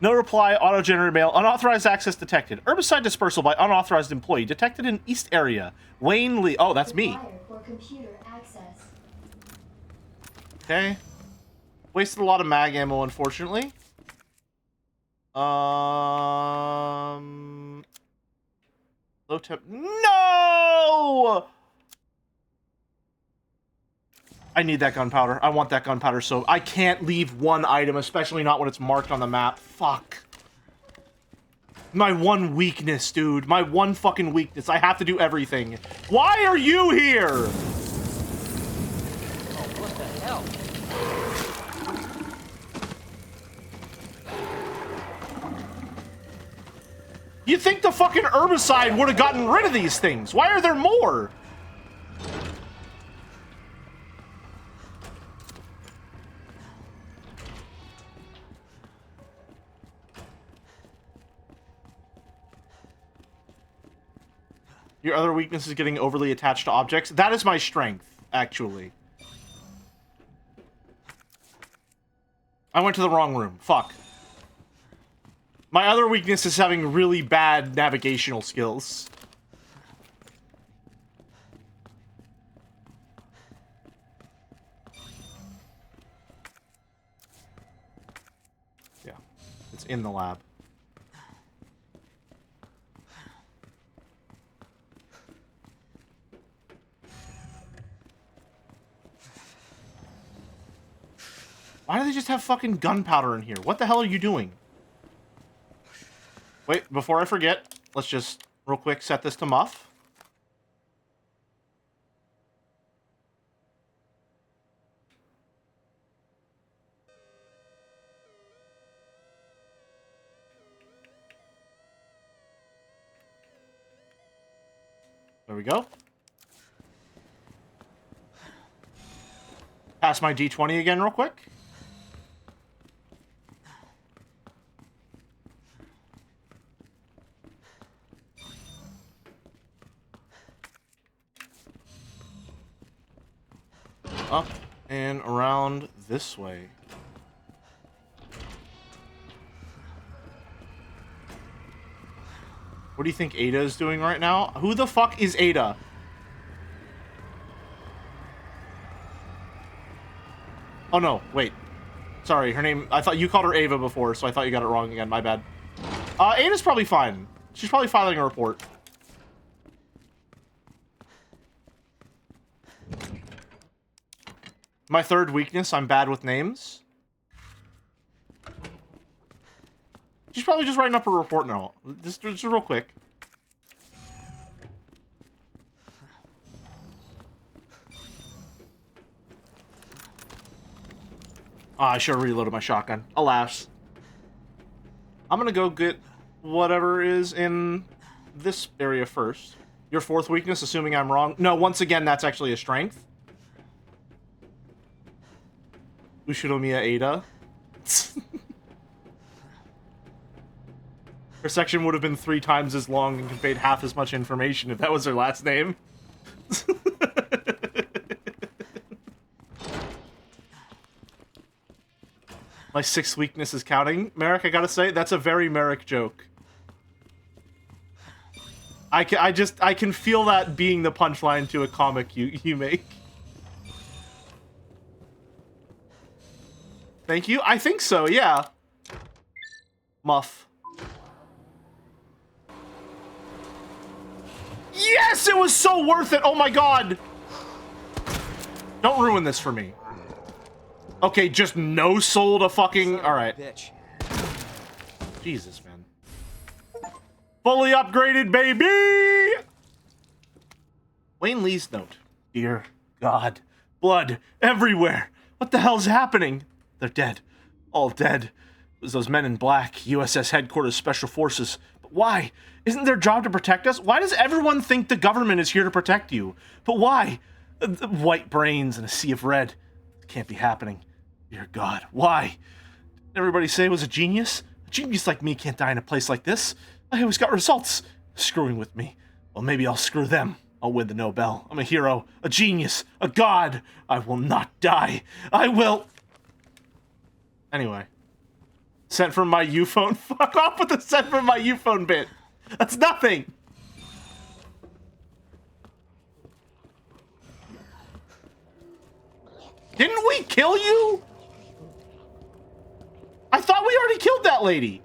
No reply, auto-generated mail, unauthorized access detected. Herbicide dispersal by unauthorized employee detected in East area. Wayne Lee. Oh, that's me. For computer access. Okay. Wasted a lot of mag ammo, unfortunately. Low temp. No! I need that gunpowder. I want that gunpowder, so I can't leave one item, especially not when it's marked on the map. Fuck. My one weakness, dude. My one fucking weakness. I have to do everything. Why are you here? Oh, what the hell? You'd think the fucking herbicide would have gotten rid of these things. Why are there more? Your other weakness is getting overly attached to objects. That is my strength, actually. I went to the wrong room. Fuck. My other weakness is having really bad navigational skills. Yeah, it's in the lab. Why do they just have fucking gunpowder in here? What the hell are you doing? Wait, before I forget, let's just real quick set this to muff. There we go. Pass my D20 again real quick. up and around this way. What do you think Ada is doing right now? Who the fuck is Ada? Oh no, wait. Sorry, her name... I thought you called her Ava before, so I thought you got it wrong again. My bad. Ada's probably fine. She's probably filing a report. My third weakness, I'm bad with names. She's probably just writing up a report now. Just real quick. I should have reloaded my shotgun. Alas. I'm gonna go get whatever is in this area first. Your fourth weakness, assuming I'm wrong. No, once again, that's actually a strength. Ushinomiya Ada. Her section would have been 3 times as long and conveyed half as much information if that was her last name. My 6th weakness is counting. Merrick, I gotta say, that's a very Merrick joke. I can feel that being the punchline to a comic you make. Thank you. I think so, yeah. Muff. Yes, it was so worth it. Oh my god. Don't ruin this for me. Okay, just no soul to fucking... Alright. Jesus, man. Fully upgraded, baby! Wayne Lee's note. Dear God. Blood everywhere. What the hell's happening? They're dead. All dead. It was those men in black. USS Headquarters Special Forces. But why? Isn't their job to protect us? Why does everyone think the government is here to protect you? But why? White brains and a sea of red. It can't be happening. Dear God, why? Everybody say it was a genius? A genius like me can't die in a place like this. I always got results. Screwing with me. Well, maybe I'll screw them. I'll win the Nobel. I'm a hero, a genius, a god. I will not die. I will... Anyway. Sent from my U-phone. Fuck off with the sent from my U-phone bit. That's nothing. Didn't we kill you? I thought we already killed that lady.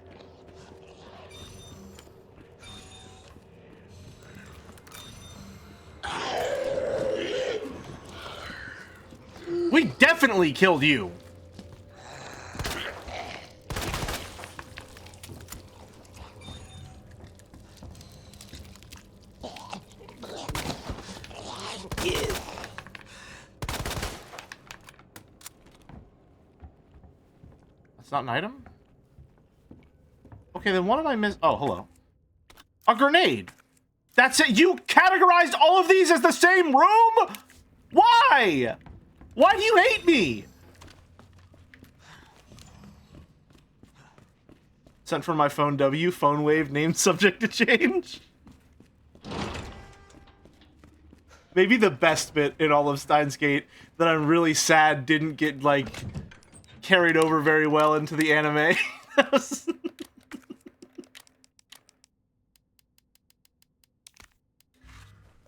We definitely killed you. It's not an item? Okay, then what did I miss? Oh, hello. A grenade! That's it! You categorized all of these as the same room?! Why?! Why do you hate me?! Sent from my phone W, phone wave, name subject to change. Maybe the best bit in all of Steins Gate that I'm really sad didn't get, like... carried over very well into the anime.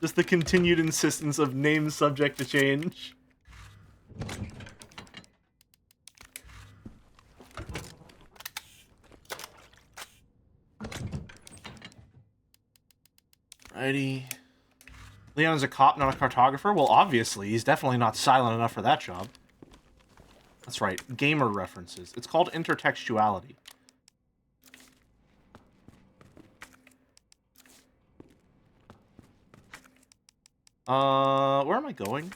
Just the continued insistence of name subject to change. Righty. Leon's a cop, not a cartographer? Well, obviously, he's definitely not silent enough for that job. That's right, gamer references. It's called intertextuality. Where am I going?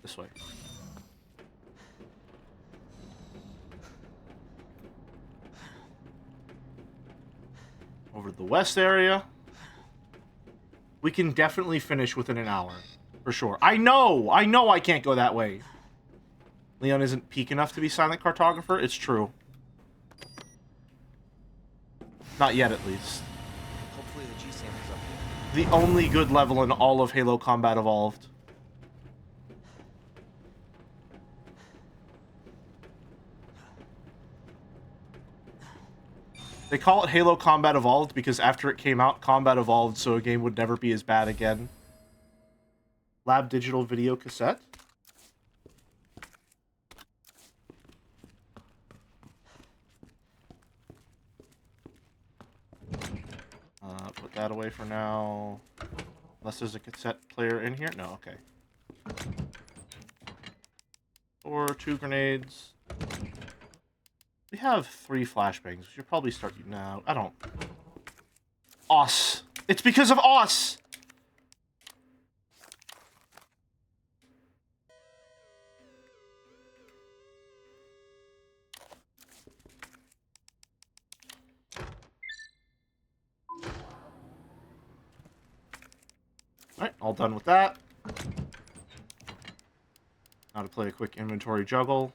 This way. Over to the west area. We can definitely finish within an hour. For sure. I know I can't go that way. Leon isn't peak enough to be silent cartographer. It's true. Not yet, at least. Hopefully the G sample's up here. The only good level in all of Halo Combat Evolved. They call it Halo Combat Evolved because after it came out, Combat evolved so a game would never be as bad again. Lab digital video cassette. Put that away for now. Unless there's a cassette player in here. No, okay. Or 2 grenades. We have 3 flashbangs. We should probably start... No, I don't... Us. It's because of us! Alright, all done with that. Now to play a quick inventory juggle.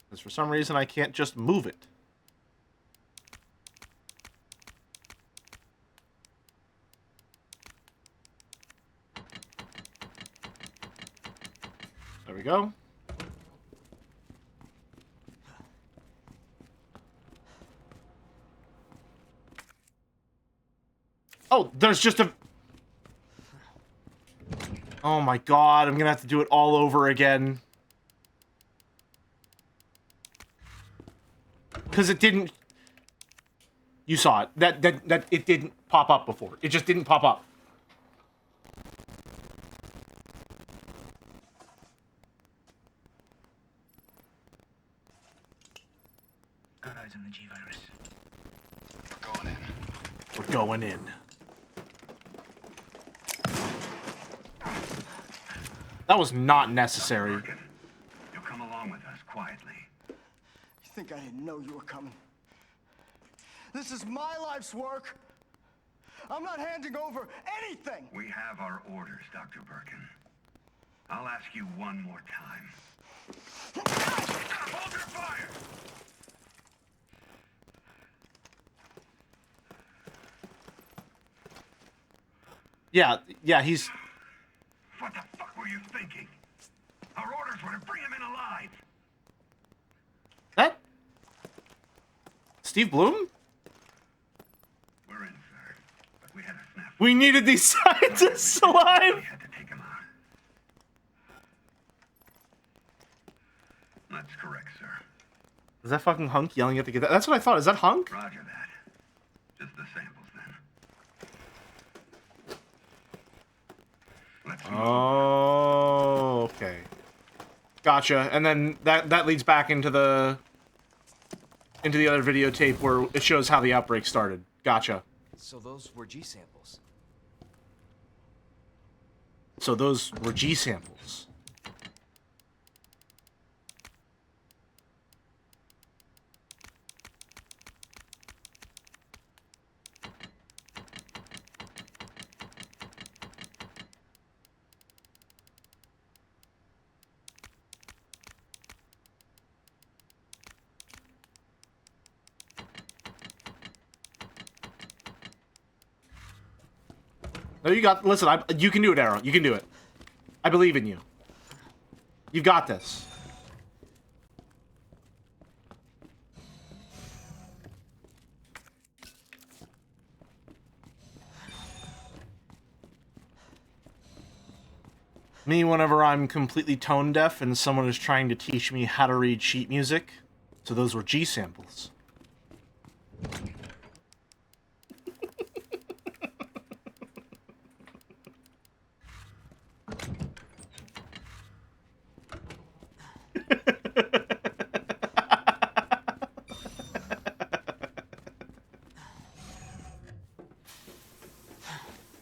Because for some reason I can't just move it. There we go. Oh, there's just a... Oh my god, I'm gonna have to do it all over again. Because it didn't... You saw it. That it didn't pop up before. It just didn't pop up. Got eyes on the G-Virus. We're going in. That was not necessary. You'll come along with us quietly. You think I didn't know you were coming? This is my life's work. I'm not handing over anything. We have our orders, Dr. Birkin. I'll ask you one more time. Hold your fire! Yeah, he's... What the fuck were you thinking? Our orders were to bring him in alive. That? Steve Bloom? We're in, sir. But we had a snap. We needed these scientists alive! We had to take him out. That's correct, sir. Is that fucking Hunk yelling at the guitar? That's what I thought. Is that Hunk? Roger that. Just the samples, then. Let's move. Oh, okay. Gotcha. And then that leads back into the other videotape where it shows how the outbreak started. Gotcha. So those were G samples. So those were G samples. No, you got... Listen, you can do it, Arrow. You can do it. I believe in you. You've got this. Me, whenever I'm completely tone deaf and someone is trying to teach me how to read sheet music. So those were G samples.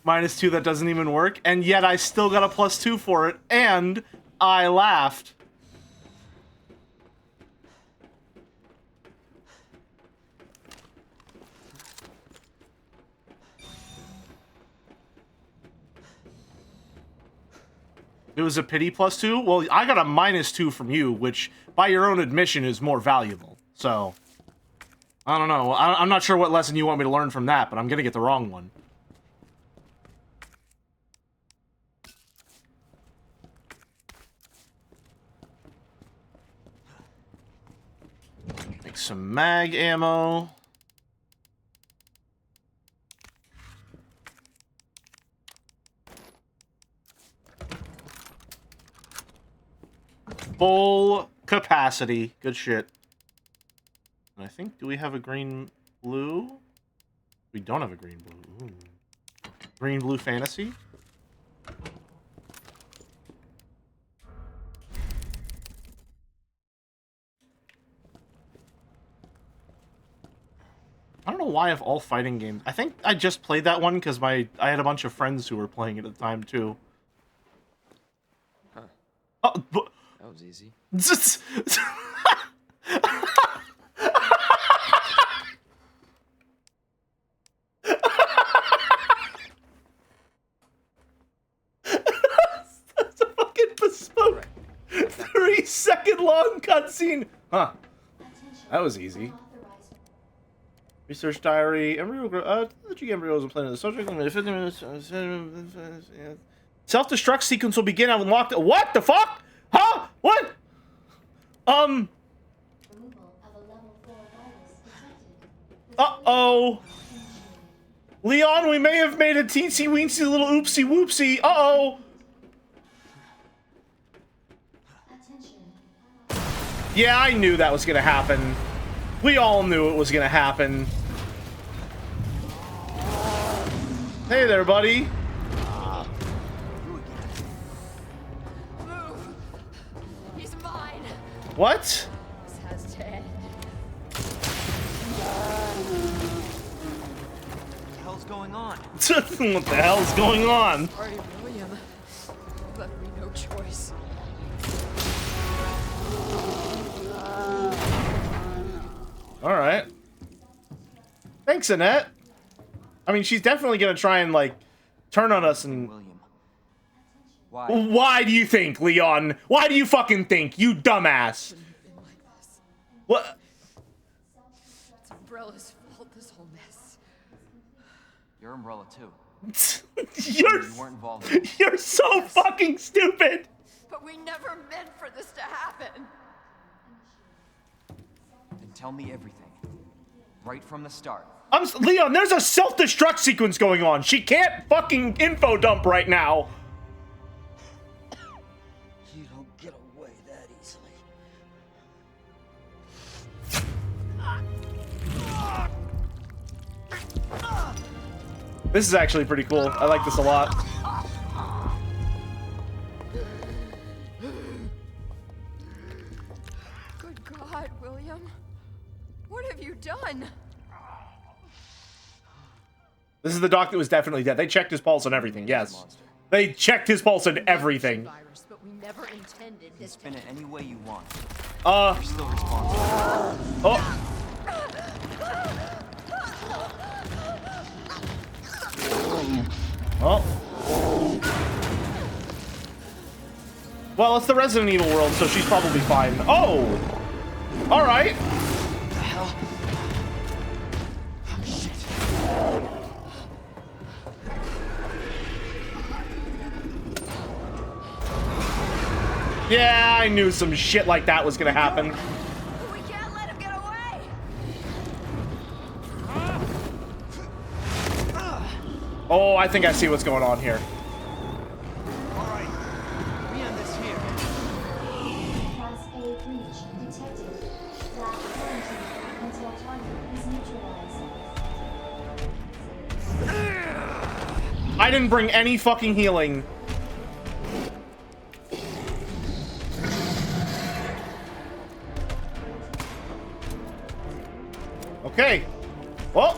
-2, that doesn't even work, and yet I still got a +2 for it, and I laughed. It was a pity +2? Well, I got a -2 from you, which, by your own admission, is more valuable. So, I don't know. I'm not sure what lesson you want me to learn from that, but I'm gonna get the wrong one. take some mag ammo. Full capacity. Good shit. And I think, do we have a green blue? We don't have a green blue. Ooh. Green blue fantasy? I don't know why of all fighting games. I think I just played that one because I had a bunch of friends who were playing it at the time too. Huh. Oh, but... That was easy. That's a fucking bespoke 3-second long cutscene. Huh. That was easy. Research diary. Embryo. The G embryos and planning the subject. 50 minutes. Self-destruct sequence will begin. I've unlocked. What the fuck? Huh? What? Uh-oh. Leon, we may have made a teensy-weensy little oopsie-whoopsie. Uh-oh. Yeah, I knew that was gonna happen. We all knew it was gonna happen. Hey there, buddy. Move. He's mine. What? This has to end. What the hell's going on? What the hell's going on? Sorry, William. You left me no choice. Alright. Thanks, Annette. I mean, she's definitely gonna try and, like, turn on us and... William. Why? Why do you think, Leon? Why do you fucking think, you dumbass? What? It's Umbrella's fault, this whole mess. Your umbrella, too. You're... You weren't involved in it. You're so fucking stupid! But we never meant for this to happen. Then tell me everything. Right from the start. Leon, there's a self-destruct sequence going on. She can't fucking info dump right now. You don't get away that easily. This is actually pretty cool. I like this a lot. Good God, William. What have you done? This is the doc that was definitely dead. They checked his pulse and everything, yes. They checked his pulse and everything. Virus, but we never intended You this spin it any way you want. You're still responsible. Oh. Oh. Well, it's the Resident Evil world, so she's probably fine. Oh! Alright. What the hell? Oh, shit. Yeah, I knew some shit like that was gonna happen. We can't let him get away. Oh, I think I see what's going on here. Alright. We end this here. Class A breach detected. Flash quarantine until target is neutralized. I didn't bring any fucking healing. Okay. Well.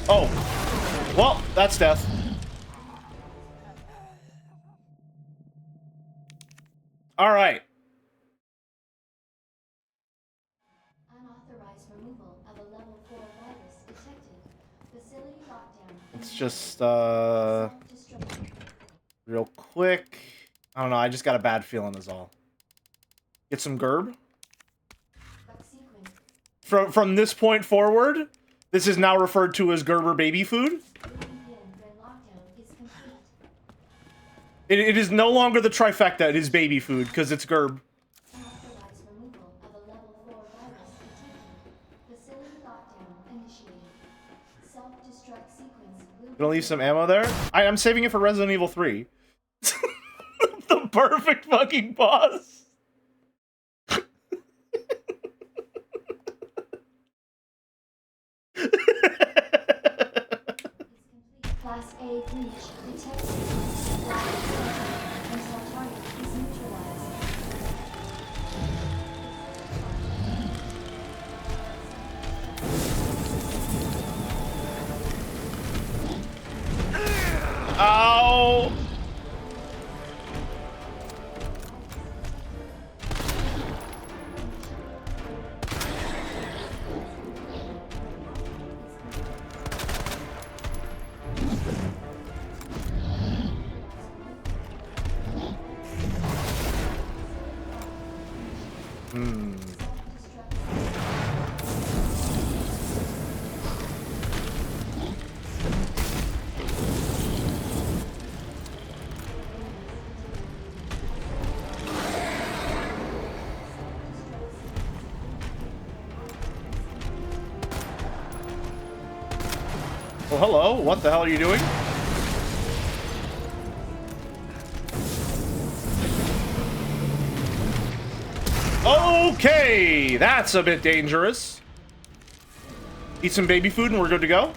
Oh. Well, that's death. All right. Unauthorized removal of a level 4 virus detected. Facility lockdown. Let's just real quick. I don't know, I just got a bad feeling is all. Get some gerb. From this point forward, this is now referred to as Gerber baby food. It is no longer the trifecta. It is baby food because it's Gerb. Unauthorized removal of a level 4 virus detected. Facility lockdown initiated. Self-destruct sequence will Gonna leave some ammo there. I'm saving it for Resident Evil 3. The perfect fucking boss. Class A breach detected. Until target is neutralized. Ow! Well, hello. What the hell are you doing? Okay, that's a bit dangerous. Eat some baby food and we're good to go.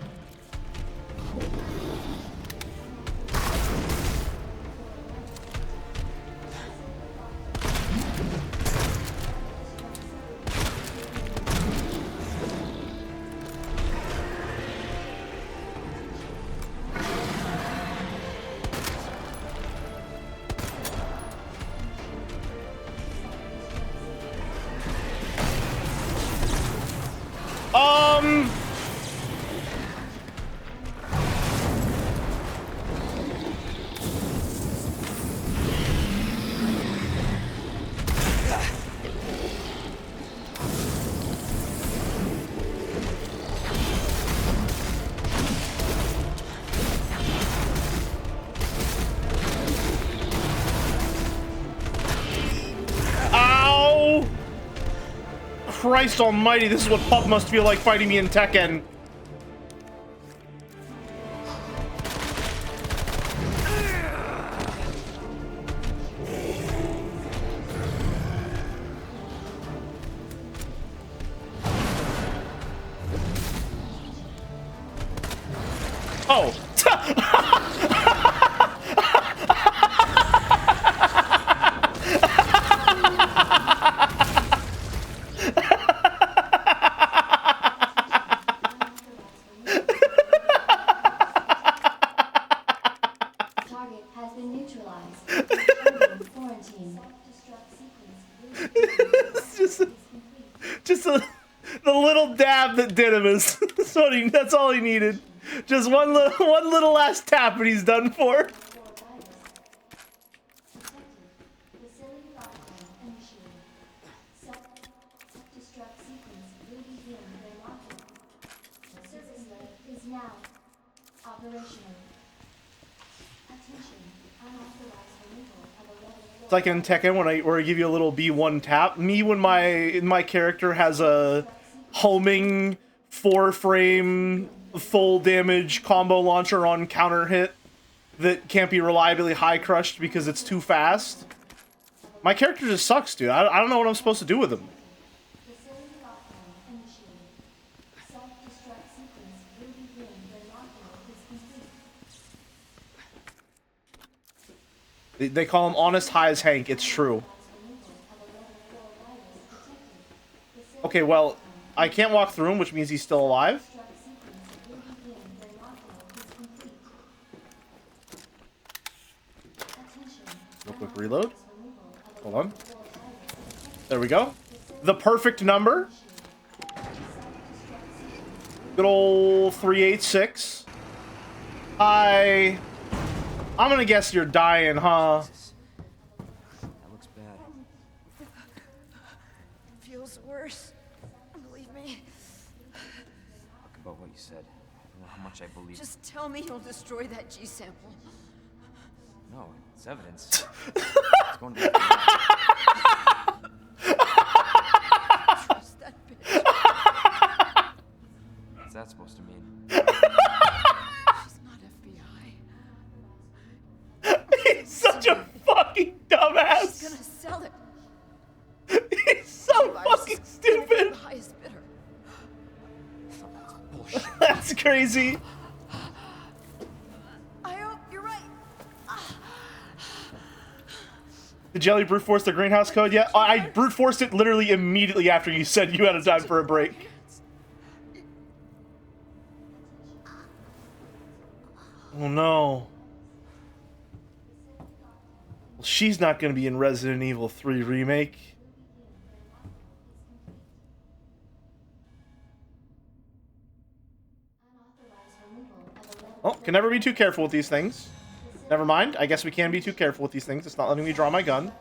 Ow! Christ almighty, this is what Pup must feel like fighting me in Tekken. Oh. Target has been neutralized. Returning quarantine. Self-destruct sequence. Just the little dab that did him is that's all he needed. Just one little last tap and he's done for. Facility lockdown initiated. Self-destruct sequence will begin when lockdown. Service link is now operational. Attention, unauthorized removal of a level 4. It's like in Tekken where I give you a little B1 tap. Me when my character has a homing 4-frame full damage combo launcher on counter hit that can't be reliably high crushed because it's too fast. My character just sucks, dude. I don't know what I'm supposed to do with him. Facility lockdown initiated. Self-destruct sequence will begin when lockdown is complete. They call him Honest High as Hank. It's true. Okay, well, I can't walk through him, which means he's still alive. Real quick reload. Hold on. There we go. The perfect number. Good old 386. I'm gonna guess you're dying, huh? That looks bad. Feels worse. Believe me. Look about what you said. I don't know how much I believe. Just tell me you'll destroy that G sample. No, It's evidence. It's going to be Trust that bitch. What's that supposed to mean? She's not FBI. He's such a fucking dumbass. She's gonna sell it. He's so fucking stupid. The highest bidder. Bullshit. That's crazy. I hope you're right. Did Jelly brute force the greenhouse code yet? I brute forced it literally immediately after you said you had a time for a break. Oh no. Well, she's not going to be in Resident Evil 3 Remake. Oh, can never be too careful with these things. Never mind. I guess we can be too careful with these things. It's not letting me draw my gun.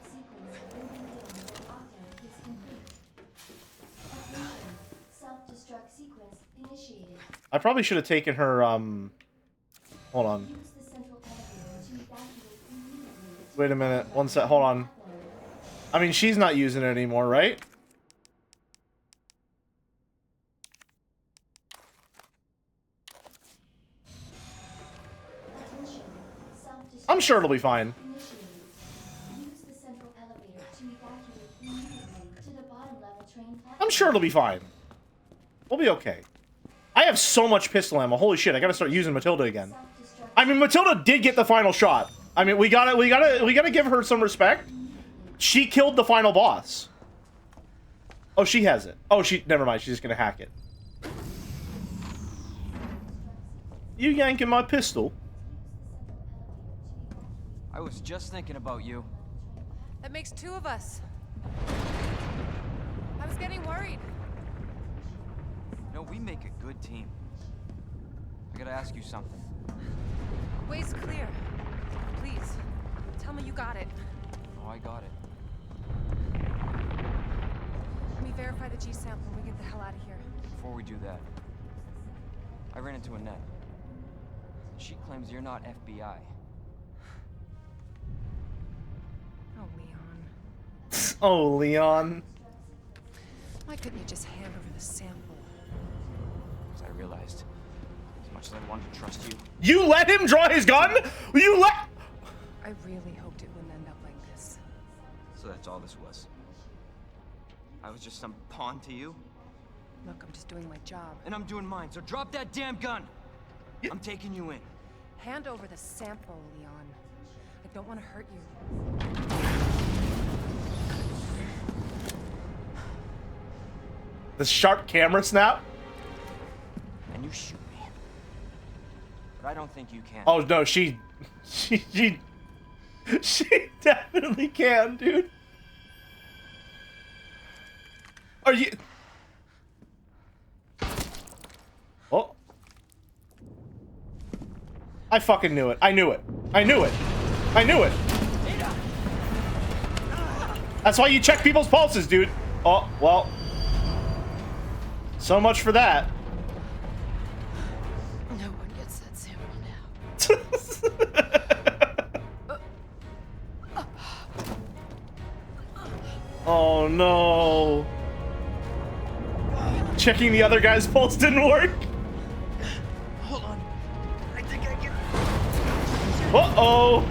I probably should have taken her, hold on. Wait a minute. One sec. Hold on. I mean, she's not using it anymore, right? I'm sure it'll be fine. I'm sure it'll be fine. We'll be okay. I have so much pistol ammo. Holy shit, I gotta start using Matilda again. I mean, Matilda did get the final shot. I mean, we gotta give her some respect. She killed the final boss. Oh, she has it. Oh, never mind, she's just gonna hack it. You yanking my pistol? I was just thinking about you. That makes two of us. I was getting worried. No, we make a good team. I gotta ask you something. Way's clear. Please, tell me you got it. Oh, I got it. Let me verify the G sample and we get the hell out of here. Before we do that, I ran into Annette. She claims you're not FBI. Oh, Leon. Oh, Leon. Why couldn't you just hand over the sample? Because I realized, as much as I wanted to trust you... You let him draw his gun? You let... I really hoped it wouldn't end up like this. So that's all this was. I was just some pawn to you? Look, I'm just doing my job. And I'm doing mine, so drop that damn gun! I'm taking you in. Hand over the sample, Leon. I don't want to hurt you. The sharp camera snap? And you shoot me. But I don't think you can. Oh, no, she definitely can, dude. Are you... Oh. I fucking knew it. I knew it. I knew it. I knew it. That's why you check people's pulses, dude. Oh, well. So much for that. No one gets that sample now. Oh no. Checking the other guy's pulse didn't work. Hold on. I think I can... Uh-oh.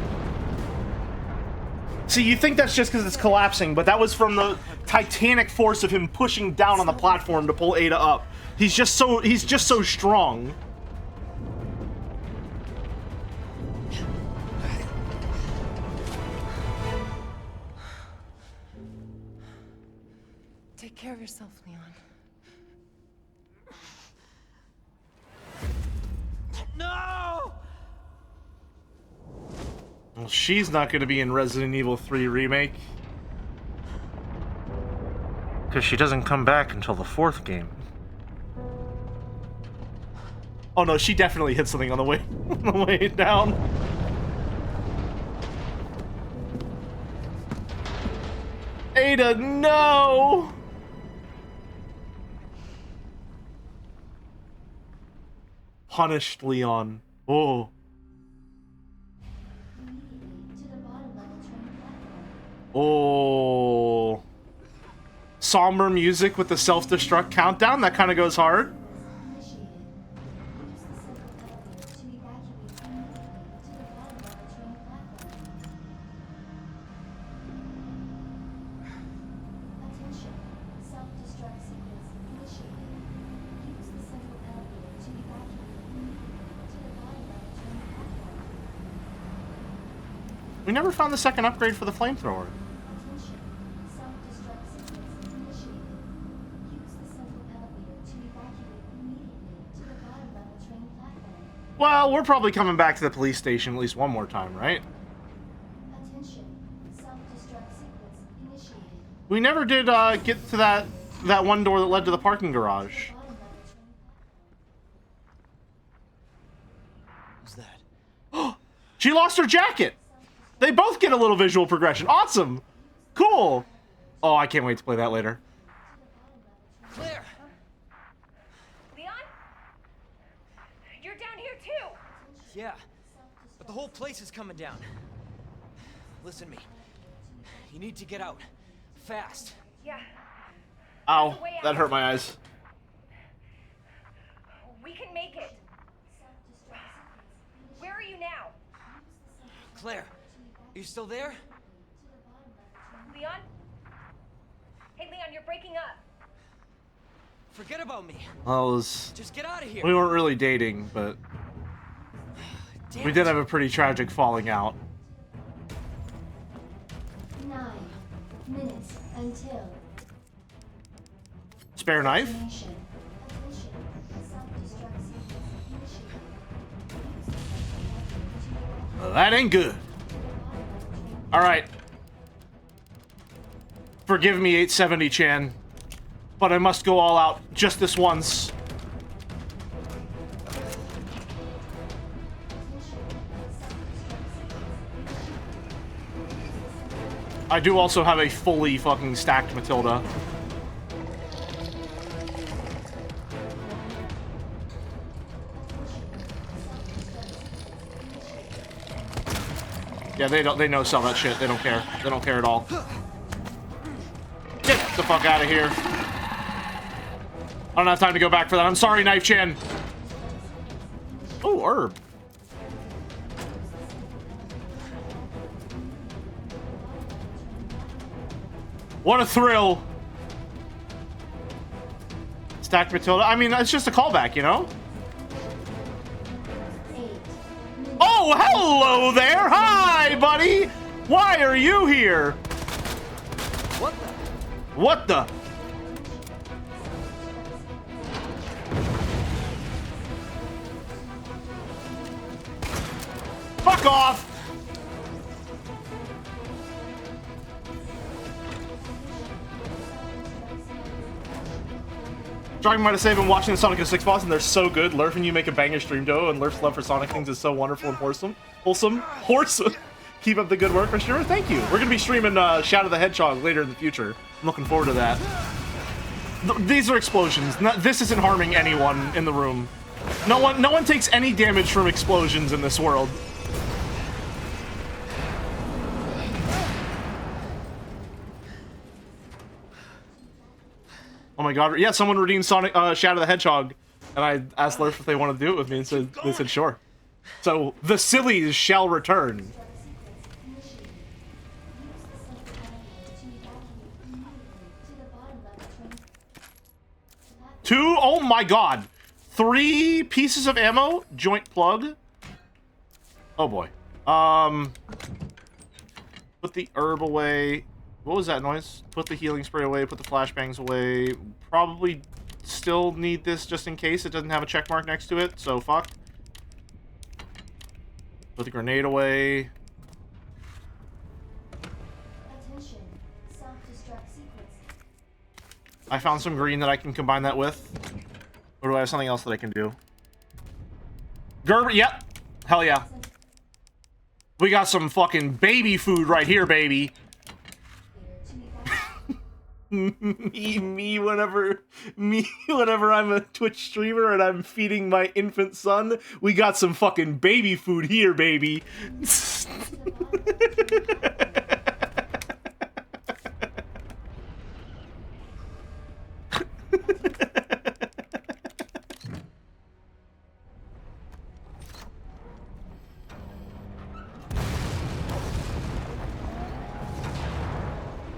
See, you think that's just because it's collapsing, but that was from the titanic force of him pushing down on the platform to pull Ada up. He's just so strong. Take care of yourself, Leon. No! Well, she's not going to be in Resident Evil 3 Remake. Because she doesn't come back until the 4th game. Oh no, she definitely hit something on the way down. Ada, no! Punished Leon. Oh. To the bottom Oh. Somber music with the self-destruct countdown. That kind of goes hard. We never found the second upgrade for the flamethrower. Well, we're probably coming back to the police station at least one more time, right? We never did get to that one door that led to the parking garage. What's that? She lost her jacket! They both get a little visual progression. Awesome! Cool! Oh, I can't wait to play that later. Claire! Leon? You're down here too! Yeah, but the whole place is coming down. Listen to me. You need to get out. Fast. Yeah. Ow, that hurt my eyes. We can make it. Where are you now? Claire, are you still there? Leon? Hey, Leon, you're breaking up. Forget about me. Well, Just get out of here. we weren't really dating, but we did have a pretty tragic falling out. 9 minutes until. Spare knife? Well, that ain't good. Alright. Forgive me, 870-chan, but I must go all out just this once. I do also have a fully fucking stacked Matilda. Yeah, they know sell that shit. They don't care. They don't care at all. Get the fuck out of here. I don't have time to go back for that. I'm sorry, Knife Chan. Oh, herb. What a thrill. Stacked Matilda. I mean, it's just a callback, you know? Oh, hello there! Hi, buddy! Why are you here? What the? What the? Fuck off! Talking about to say I've been watching the Sonic 06 boss and they're so good. Lurf and you make a banger stream dough, and Lurf's love for Sonic things is so wonderful and wholesome. Wholesome. Keep up the good work, Mr. Thank you. We're gonna be streaming Shadow the Hedgehog later in the future. I'm looking forward to that. These are explosions. This isn't harming anyone in the room. No one takes any damage from explosions in this world. Oh my god, yeah, someone redeemed Sonic Shadow the Hedgehog, and I asked Lurf if they want to do it with me, and they said sure. So, the sillies shall return. 2, oh my god. 3 pieces of ammo, joint plug. Oh boy. Put the herb away. What was that noise? Put the healing spray away, put the flashbangs away. Probably still need this just in case it doesn't have a check mark next to it, so fuck. Put the grenade away. Attention, self-destruct sequence. I found some green that I can combine that with. Or do I have something else that I can do? Gerber, yep. Hell yeah. We got some fucking baby food right here, baby. me whenever I'm a Twitch streamer and I'm feeding my infant son, we got some fucking baby food here, baby.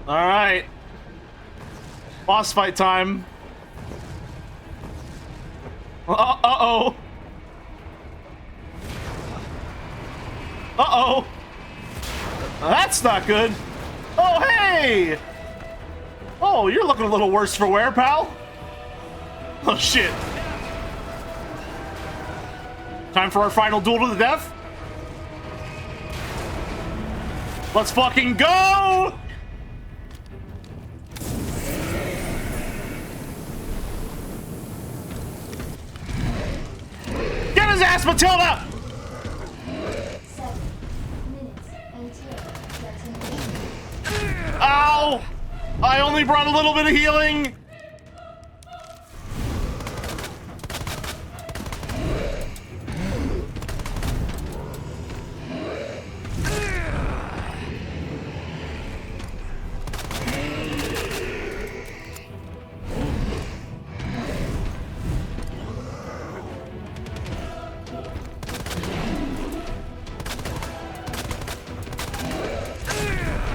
Alright. Boss fight time. Uh-oh. Uh-oh. That's not good. Oh, hey! Oh, you're looking a little worse for wear, pal. Oh, shit. Time for our final duel to the death. Let's fucking go! Get his ass, Matilda! 7 minutes until detonation. Ow! I only brought a little bit of healing.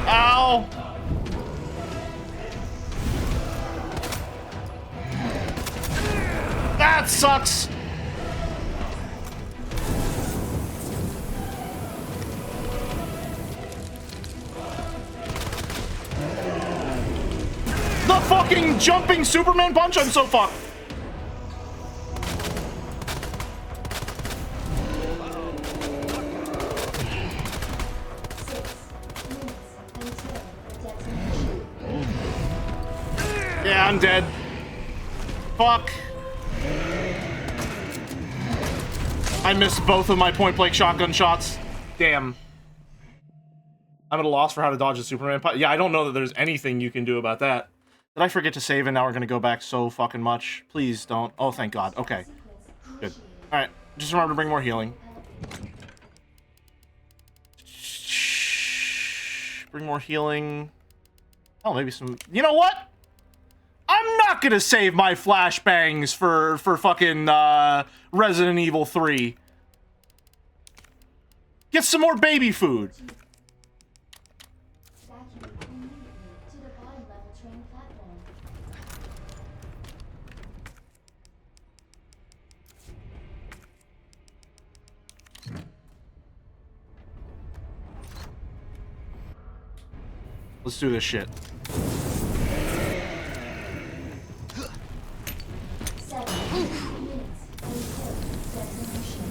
Ow! That sucks! The fucking jumping Superman punch? I'm so fucked. Yeah, I'm dead. Fuck. I missed both of my point-blank shotgun shots. Damn. I'm at a loss for how to dodge a Superman punch. Yeah, I don't know that there's anything you can do about that. Did I forget to save and now we're gonna go back so fucking much? Please don't. Oh, thank God. Okay. Good. Alright. Just remember to bring more healing. Bring more healing. Oh, maybe some... You know what? I'm not gonna save my flashbangs for fucking Resident Evil 3. Get some more baby food. Evacuate immediately to the bottom level train platform. Let's do this shit. 7 minutes until detonation.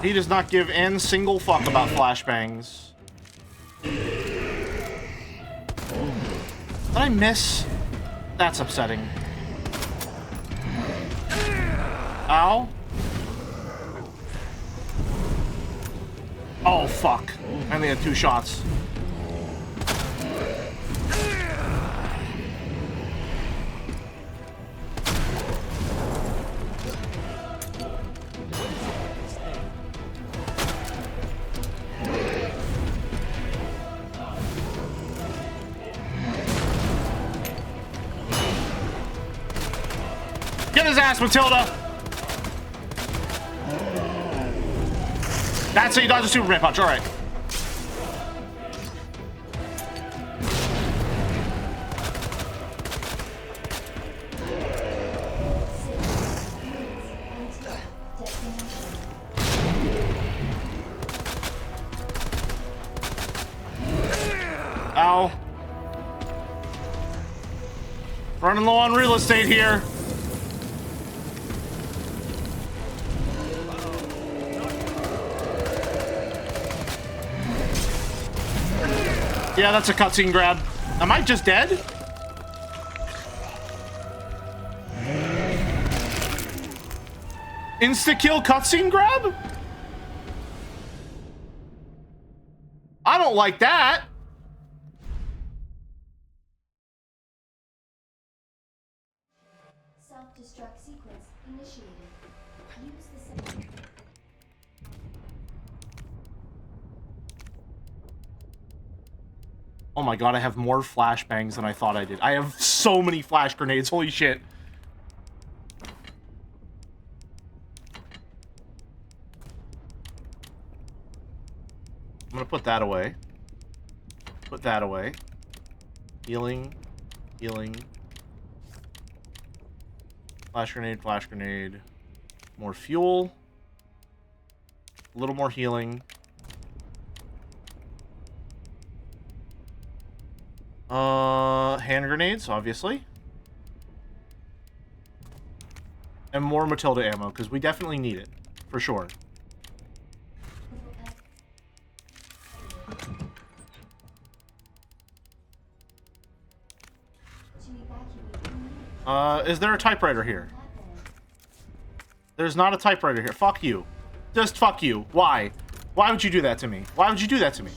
He does not give a single fuck about flashbangs. Did I miss? That's upsetting. Ow. Oh, fuck. I only had 2 shots. Get his ass, Matilda! That's how you dodge a Superman punch, alright. Ow. Running low on real estate here. Yeah, that's a cutscene grab. Am I just dead? Insta-kill cutscene grab? I don't like that. Self-destruct sequence initiated. Use the Oh my God, I have more flashbangs than I thought I did. I have so many flash grenades, holy shit. I'm gonna put that away. Put that away. Healing. Healing. Flash grenade, flash grenade. More fuel. A little more healing. Hand grenades, obviously. And more Matilda ammo, because we definitely need it. For sure. Is there a typewriter here? There's not a typewriter here. Fuck you. Just fuck you. Why? Why would you do that to me? Why would you do that to me?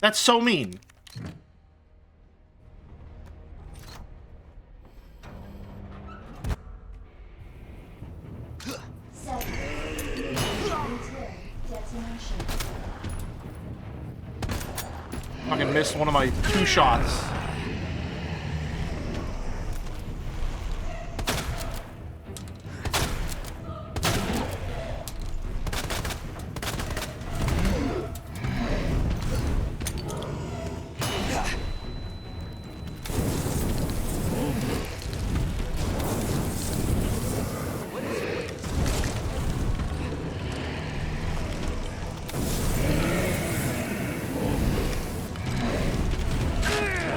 That's so mean. Fucking missed one of my 2 shots.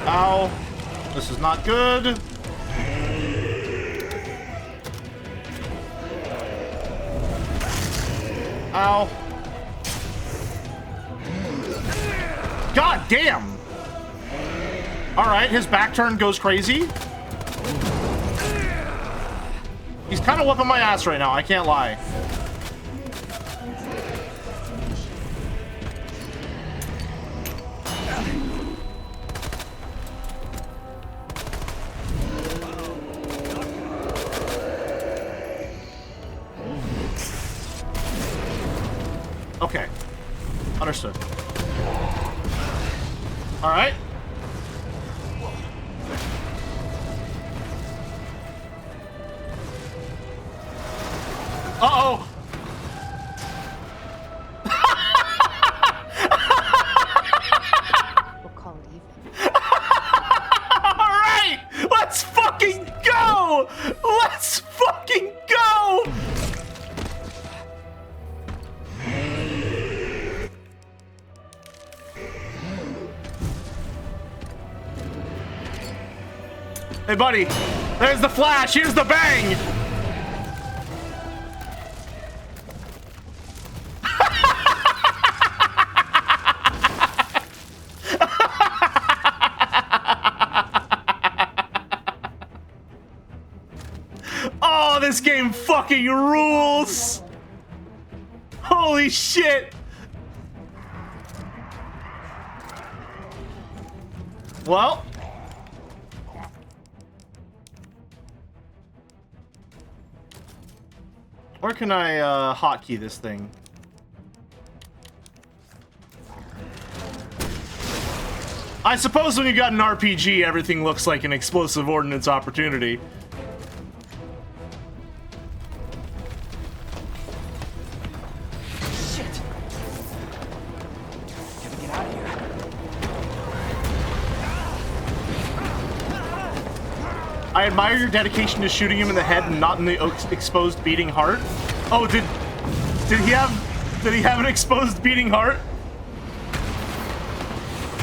Ow. This is not good. Ow. God damn. Alright, his back turn goes crazy. He's kind of whooping my ass right now, I can't lie. Okay. Understood. Alright. Uh-oh! We'll call it even. Alright! Let's fucking go! Let's fucking go! Hey, buddy. There's the flash. Here's the bang. Oh, this game fucking rules. Holy shit. Well. Where can I hotkey this thing? I suppose when you got an RPG, everything looks like an explosive ordnance opportunity. Shit! Gotta get out of here. I admire your dedication to shooting him in the head and not in the exposed beating heart. Oh, did he have an exposed beating heart?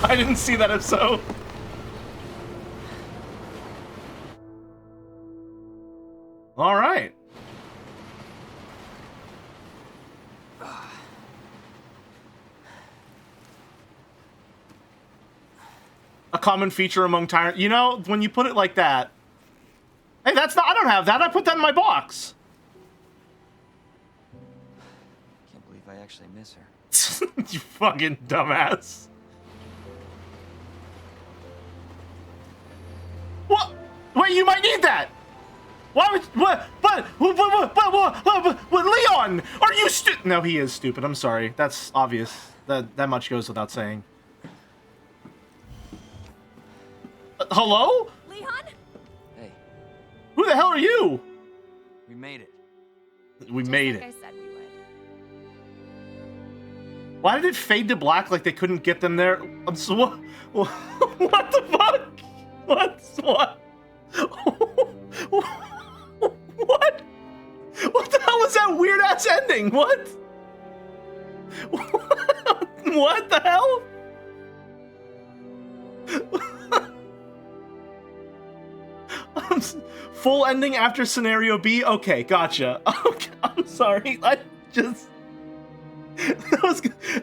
I didn't see that if so. All right. A common feature among tyrants. You know, when you put it like that. Hey, that's not. I don't have that. I put that in my box. Can't believe I actually miss her. You fucking dumbass. What? Wait, you might need that. Why would what? Leon, are you stupid? No, he is stupid. I'm sorry. That's obvious. That much goes without saying. Hello? Leon? Hey. Who the hell are you? We made it. We made it. Like I said we would. Why did it fade to black like they couldn't get them there? So, what the fuck? What? What? What the hell was that weird ass ending? What? What the hell? Full ending after scenario B? Okay, gotcha. Okay, I'm sorry. I just...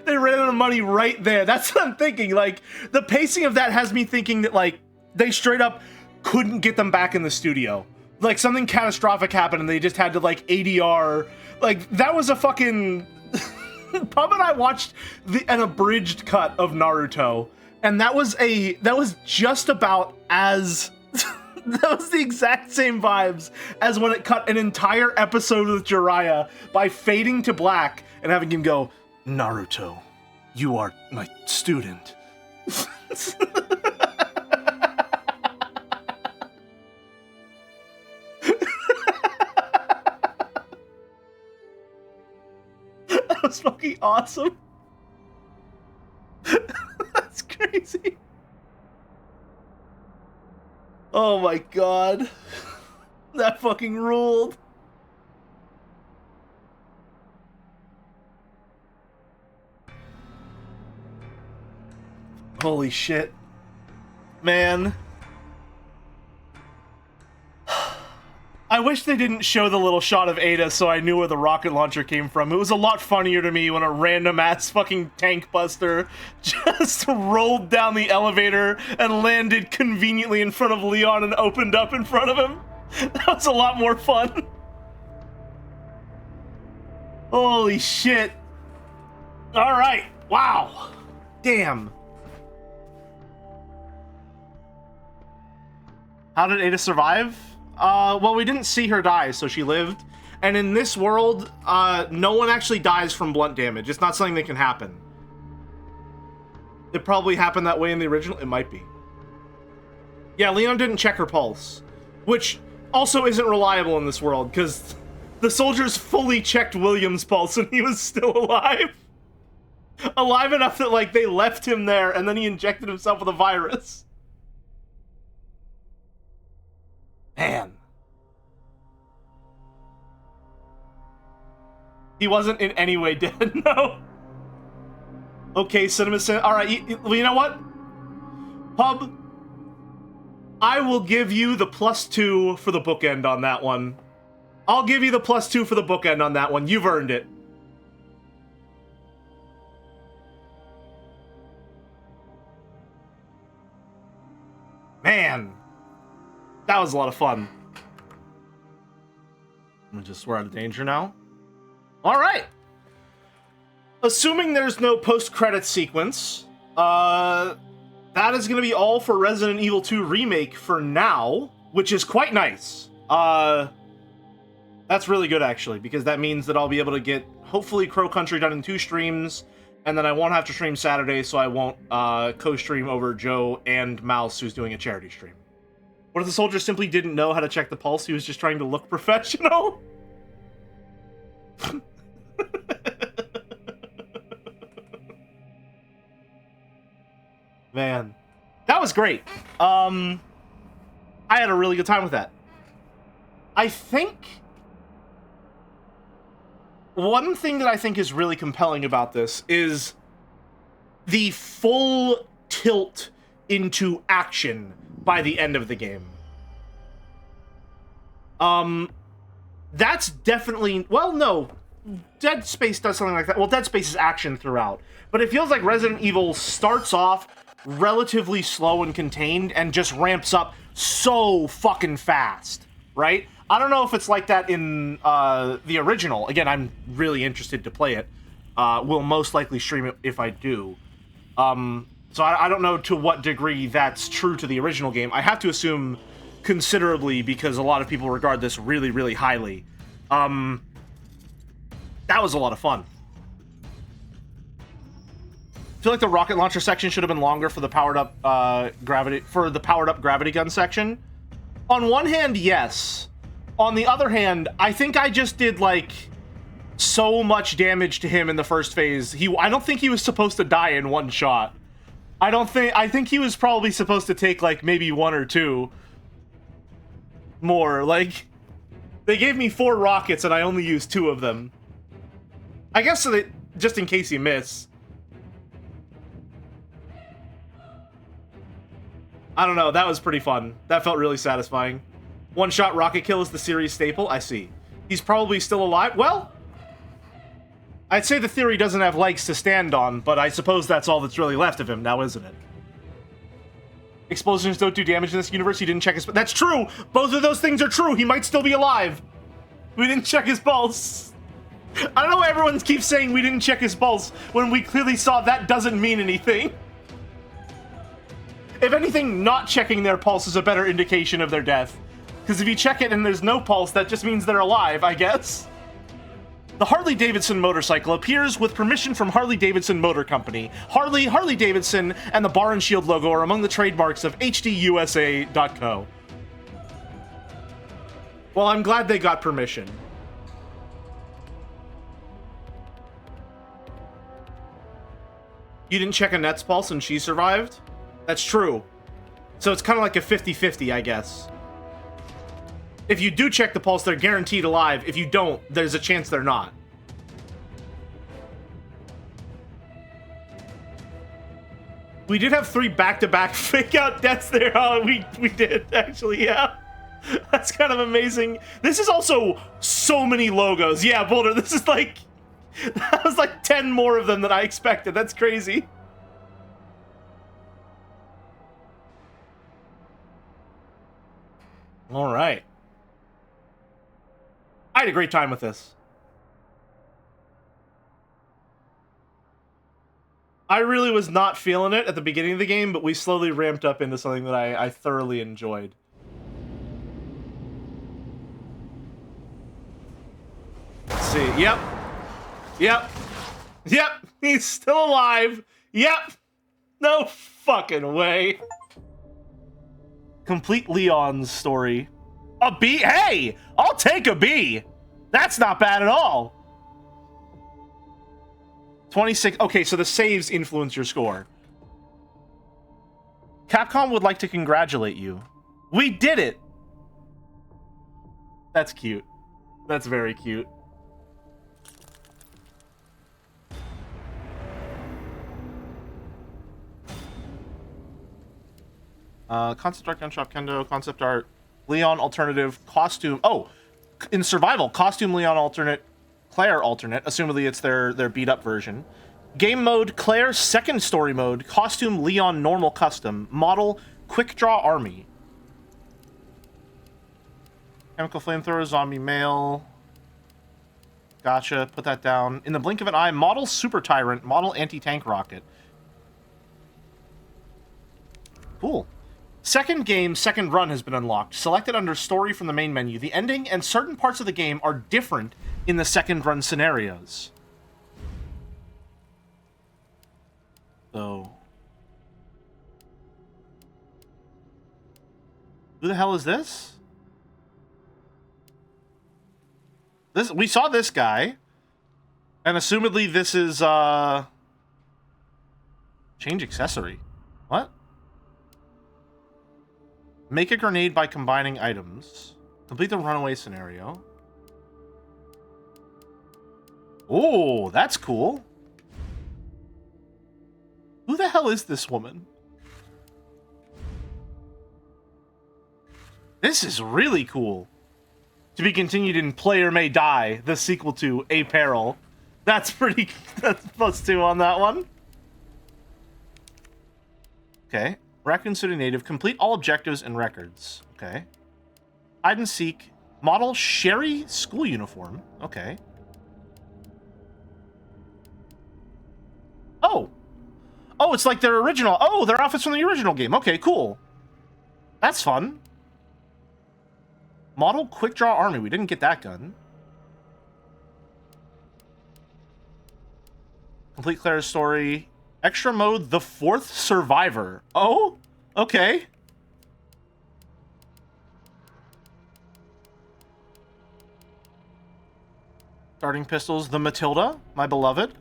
they ran out of money right there. That's what I'm thinking. Like, the pacing of that has me thinking that, like, they straight up couldn't get them back in the studio. Like, something catastrophic happened and they just had to, like, ADR. Like, that was a fucking... Pub and I watched an abridged cut of Naruto, and that was just about as... That was the exact same vibes as when it cut an entire episode with Jiraiya by fading to black and having him go, Naruto, you are my student. That was fucking awesome. That's crazy. Oh my god. That fucking ruled. Holy shit. Man. I wish they didn't show the little shot of Ada so I knew where the rocket launcher came from. It was a lot funnier to me when a random ass fucking tank buster just rolled down the elevator and landed conveniently in front of Leon and opened up in front of him. That was a lot more fun. Holy shit. Alright. Wow. Damn. How did Ada survive? Well, we didn't see her die, so she lived. And in this world, no one actually dies from blunt damage. It's not something that can happen. It probably happened that way in the original. It might be. Yeah, Leon didn't check her pulse. Which also isn't reliable in this world, because the soldiers fully checked William's pulse and he was still alive. Alive enough that, like, they left him there and then he injected himself with a virus. Man. He wasn't in any way dead, no. Okay, Cinema Sin. Alright, you know what? Pub, I will give you the +2 for the bookend on that one. I'll give you the +2 for the bookend on that one. You've earned it. Man. That was a lot of fun. We're out of danger now. Alright. Assuming there's no post-credits sequence, that is going to be all for Resident Evil 2 Remake for now, which is quite nice. That's really good, actually, because that means that I'll be able to get, hopefully, Crow Country done in 2 streams, and then I won't have to stream Saturday, so I won't co-stream over Joe and Mouse, who's doing a charity stream. What if the soldier simply didn't know how to check the pulse? He was just trying to look professional? Man. That was great. I had a really good time with that. I think... One thing that I think is really compelling about this is the full tilt into action by the end of the game. That's definitely... Well, no. Dead Space does something like that. Well, Dead Space is action throughout. But it feels like Resident Evil starts off relatively slow and contained and just ramps up so fucking fast, right? I don't know if it's like that in the original. Again, I'm really interested to play it. We'll most likely stream it if I do. So I don't know to what degree that's true to the original game. I have to assume considerably because a lot of people regard this really, really highly. That was a lot of fun. I feel like the rocket launcher section should have been longer for the powered up gravity gun section. On one hand, yes. On the other hand, I think I just did like so much damage to him in the first phase. I don't think he was supposed to die in one shot. I think he was probably supposed to take, like, maybe 1 or 2 more. Like, they gave me 4 rockets and I only used 2 of them. I guess so that, just in case you miss. I don't know, that was pretty fun. That felt really satisfying. One-shot rocket kill is the series staple? I see. He's probably still alive? Well, I'd say the theory doesn't have legs to stand on, but I suppose that's all that's really left of him now, isn't it? Explosions don't do damage in this universe. He didn't check his... That's true! Both of those things are true! He might still be alive! We didn't check his pulse. I don't know why everyone keeps saying we didn't check his pulse when we clearly saw that doesn't mean anything. If anything, not checking their pulse is a better indication of their death. Because if you check it and there's no pulse, that just means they're alive, I guess. The Harley-Davidson motorcycle appears with permission from Harley-Davidson Motor Company. Harley-Davidson, and the Bar and Shield logo are among the trademarks of HDUSA.co. Well, I'm glad they got permission. You didn't check Annette's pulse and she survived? That's true. So it's kind of like a 50-50, I guess. If you do check the pulse, they're guaranteed alive. If you don't, there's a chance they're not. We did have 3 back-to-back fake-out deaths there. Oh, we did, actually, yeah. That's kind of amazing. This is also so many logos. Yeah, Boulder, this is like... That was like 10 more of them than I expected. That's crazy. All right. I had a great time with this. I really was not feeling it at the beginning of the game, but we slowly ramped up into something that I thoroughly enjoyed. Let's see. Yep. Yep. Yep. He's still alive. Yep. No fucking way. Complete Leon's story. A B? Hey! I'll take a B! That's not bad at all. 26. Okay, so the saves influence your score. Capcom would like to congratulate you. We did it! That's cute. That's very cute. Concept art, gunshop, kendo, concept art, Leon alternative, costume. Oh, in survival, costume Leon alternate, Claire alternate. Assumedly it's their beat up version. Game mode, Claire second story mode, costume Leon normal custom, model quick draw army. Chemical flamethrower, zombie male. Gotcha, put that down. In the blink of an eye, model super tyrant, model anti-tank rocket. Cool. Second game, second run has been unlocked. Selected under story from the main menu. The ending and certain parts of the game are different in the second run scenarios. So... Who the hell is this? We saw this guy. And assumedly this is, change accessory. What? Make a grenade by combining items. Complete the runaway scenario. Oh, that's cool. Who the hell is this woman? This is really cool. To be continued in Player May Die, the sequel to A Peril. That's pretty... That's +2 on that one. Okay. Raccoon City native. Complete all objectives and records. Okay. Hide and seek. Model Sherry school uniform. Okay. Oh. Oh, it's like their original. Oh, their outfits from the original game. Okay, cool. That's fun. Model quick draw army. We didn't get that gun. Complete Claire's story. Extra mode, the fourth survivor. Oh, okay. Starting pistols, the Matilda, my beloved.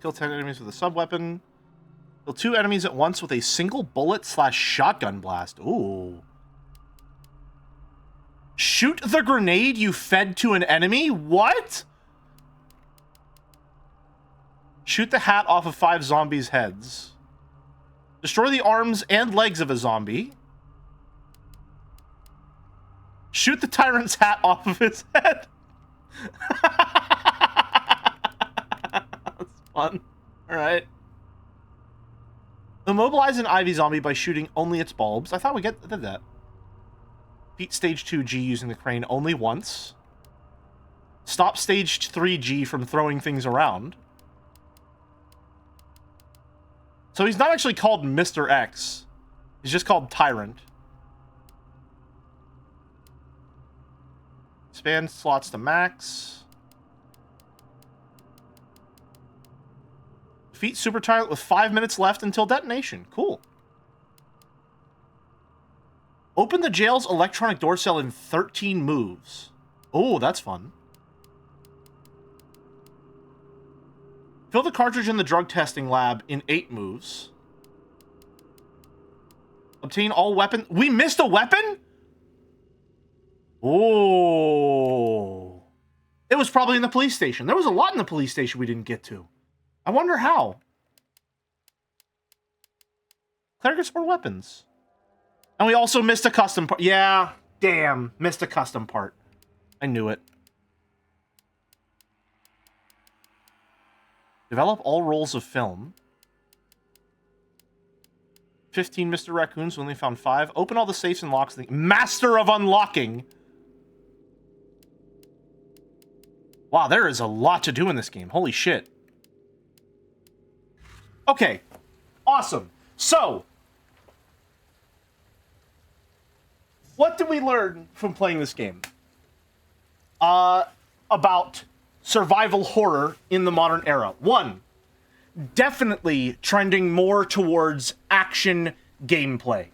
Kill 10 enemies with a sub-weapon. Kill 2 enemies at once with a single bullet / shotgun blast. Ooh. Shoot the grenade you fed to an enemy? What? Shoot the hat off of 5 zombies' heads. Destroy the arms and legs of a zombie. Shoot the tyrant's hat off of his head. That's fun. Alright. Immobilize an Ivy zombie by shooting only its bulbs. I thought we did that. Beat stage 2G using the crane only once. Stop stage 3G from throwing things around. So he's not actually called Mr. X. He's just called Tyrant. Expand slots to max. Defeat Super Tyrant with 5 minutes left until detonation. Cool. Open the jail's electronic door cell in 13 moves. Oh, that's fun. Fill the cartridge in the drug testing lab in 8 moves. Obtain all weapon... We missed a weapon? Oh. It was probably in the police station. There was a lot in the police station we didn't get to. I wonder how. Cleric gets more weapons. And we also missed a custom part. Yeah, damn. Missed a custom part. I knew it. Develop all rolls of film. 15 Mr. Raccoons, we only found 5. Open all the safes and locks. Master of Unlocking! Wow, there is a lot to do in this game. Holy shit. Okay. Awesome. So, what did we learn from playing this game? About survival horror in the modern era. 1, definitely trending more towards action gameplay.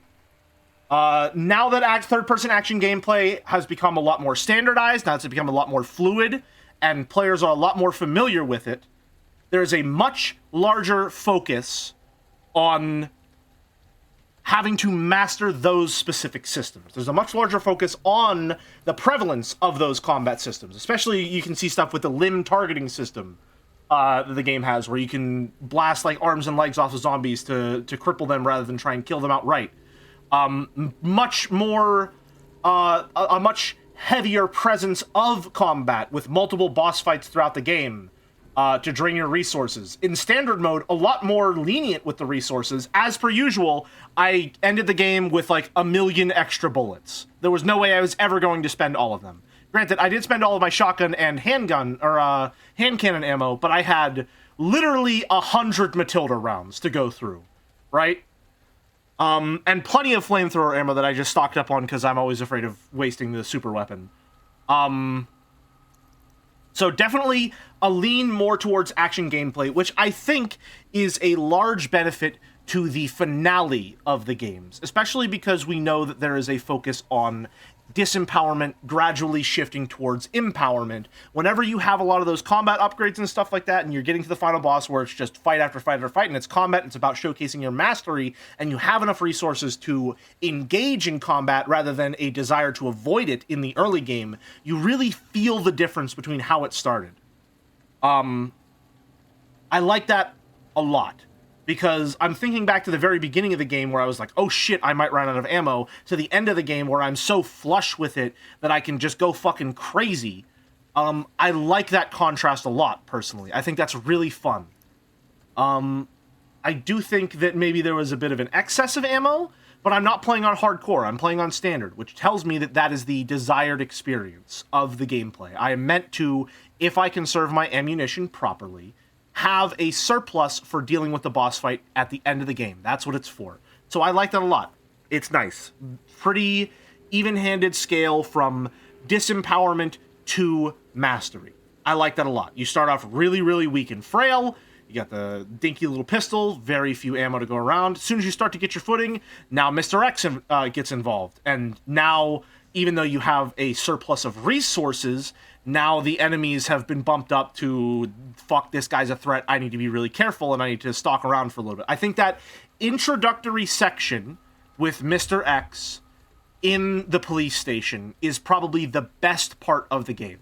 Now that third-person action gameplay has become a lot more standardized, now it's become a lot more fluid, and players are a lot more familiar with it, there's a much larger focus on having to master those specific systems. There's a much larger focus on the prevalence of those combat systems. Especially, you can see stuff with the limb targeting system that the game has, where you can blast like arms and legs off of zombies to cripple them rather than try and kill them outright. Much more, a much heavier presence of combat with multiple boss fights throughout the game. To drain your resources. In standard mode, a lot more lenient with the resources. As per usual, I ended the game with like 1 million extra bullets. There was no way I was ever going to spend all of them. Granted, I did spend all of my shotgun and handgun, or hand cannon ammo, but I had literally 100 Matilda rounds to go through, right? And plenty of flamethrower ammo that I just stocked up on because I'm always afraid of wasting the super weapon. So definitely a lean more towards action gameplay, which I think is a large benefit to the finale of the games, especially because we know that there is a focus on disempowerment gradually shifting towards empowerment. Whenever you have a lot of those combat upgrades and stuff like that, and you're getting to the final boss where it's just fight after fight after fight, and it's combat, and it's about showcasing your mastery, and you have enough resources to engage in combat rather than a desire to avoid it in the early game, you really feel the difference between how it started. I like that a lot. Because I'm thinking back to the very beginning of the game where I was like, oh shit, I might run out of ammo, to the end of the game where I'm so flush with it that I can just go fucking crazy. I like that contrast a lot, personally. I think that's really fun. I do think that maybe there was a bit of an excess of ammo, but I'm not playing on hardcore, I'm playing on standard, which tells me that that is the desired experience of the gameplay. I am meant to, if I conserve my ammunition properly, have a surplus for dealing with the boss fight at the end of the game. That's what it's for. So I like that a lot. It's nice. Pretty even-handed scale from disempowerment to mastery. I like that a lot. You start off really, really weak and frail. You got the dinky little pistol, very few ammo to go around. As soon as you start to get your footing, now Mr. X gets involved. And now, even though you have a surplus of resources, now the enemies have been bumped up to, fuck, this guy's a threat, I need to be really careful, and I need to stalk around for a little bit. I think that introductory section with Mr. X in the police station is probably the best part of the game.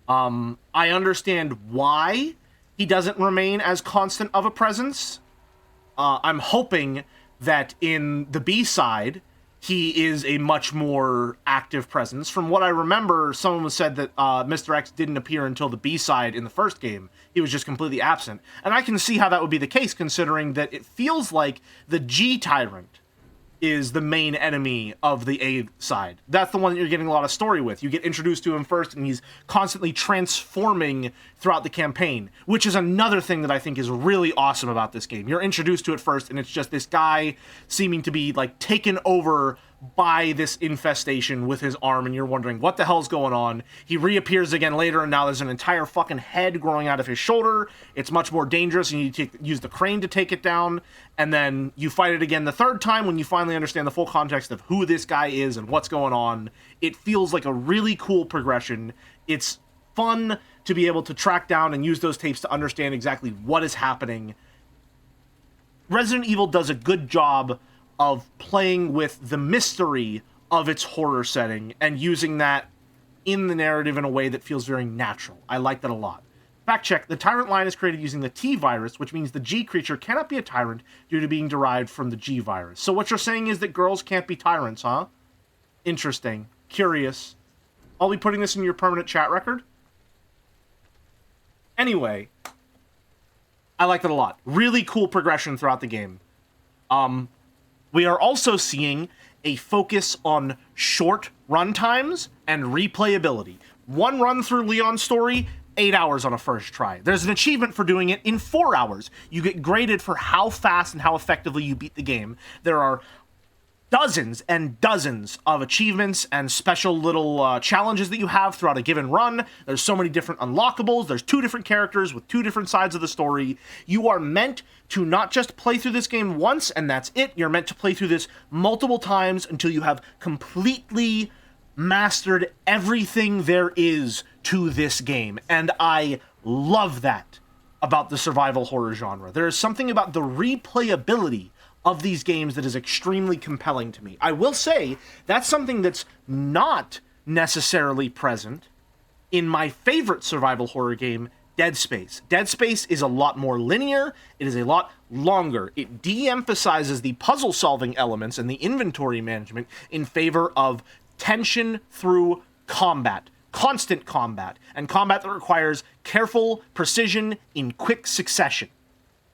I understand why he doesn't remain as constant of a presence. I'm hoping that in the B-side, he is a much more active presence. From what I remember, someone said that Mr. X didn't appear until the B-side in the first game. He was just completely absent. And I can see how that would be the case, considering that it feels like the G-Tyrant is the main enemy of the A side. That's the one that you're getting a lot of story with. You get introduced to him first, and he's constantly transforming throughout the campaign, which is another thing that I think is really awesome about this game. You're introduced to it first, and it's just this guy seeming to be, like, taken over by this infestation with his arm, and you're wondering what the hell's going on. He reappears again later, and now there's an entire fucking head growing out of his shoulder. It's much more dangerous, and you need to use the crane to take it down, and then you fight it again the third time when you finally understand the full context of who this guy is and what's going on. It feels like a really cool progression. It's fun to be able to track down and use those tapes to understand exactly what is happening. Resident Evil does a good job of playing with the mystery of its horror setting and using that in the narrative in a way that feels very natural. I like that a lot. Fact check, the Tyrant line is created using the T virus, which means the G creature cannot be a tyrant due to being derived from the G virus. So what you're saying is that girls can't be tyrants, huh? Interesting. Curious. I'll be putting this in your permanent chat record. Anyway, I like that a lot. Really cool progression throughout the game. We are also seeing a focus on short run times and replayability. One run through Leon's story, 8 hours on a first try. There's an achievement for doing it in 4 hours. You get graded for how fast and how effectively you beat the game. There are dozens and dozens of achievements and special little challenges that you have throughout a given run. There's so many different unlockables. There's 2 different characters with 2 different sides of the story. You are meant to not just play through this game once and that's it. You're meant to play through this multiple times until you have completely mastered everything there is to this game. And I love that about the survival horror genre. There is something about the replayability of these games that is extremely compelling to me. I will say that's something that's not necessarily present in my favorite survival horror game, Dead Space. Dead Space is a lot more linear, it is a lot longer. It de-emphasizes the puzzle-solving elements and the inventory management in favor of tension through combat. Constant combat, and combat that requires careful precision in quick succession,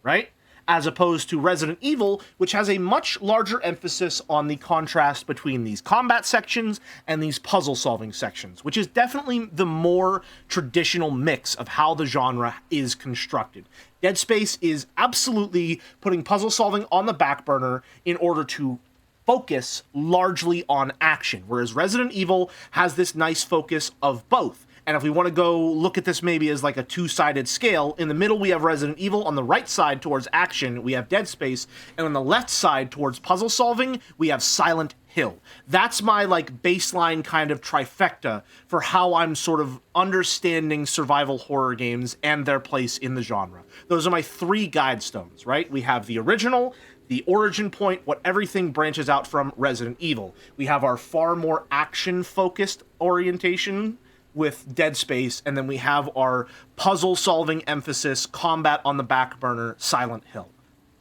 right? As opposed to Resident Evil, which has a much larger emphasis on the contrast between these combat sections and these puzzle-solving sections, which is definitely the more traditional mix of how the genre is constructed. Dead Space is absolutely putting puzzle-solving on the back burner in order to focus largely on action, whereas Resident Evil has this nice focus of both. And if we want to go look at this maybe as like a 2-sided scale, in the middle we have Resident Evil, on the right side towards action we have Dead Space, and on the left side towards puzzle solving we have Silent Hill. That's my like baseline kind of trifecta for how I'm sort of understanding survival horror games and their place in the genre. Those are my 3 guidestones, right? We have the original, the origin point, what everything branches out from Resident Evil. We have our far more action-focused orientation with Dead Space, and then we have our puzzle-solving emphasis, combat on the back burner, Silent Hill.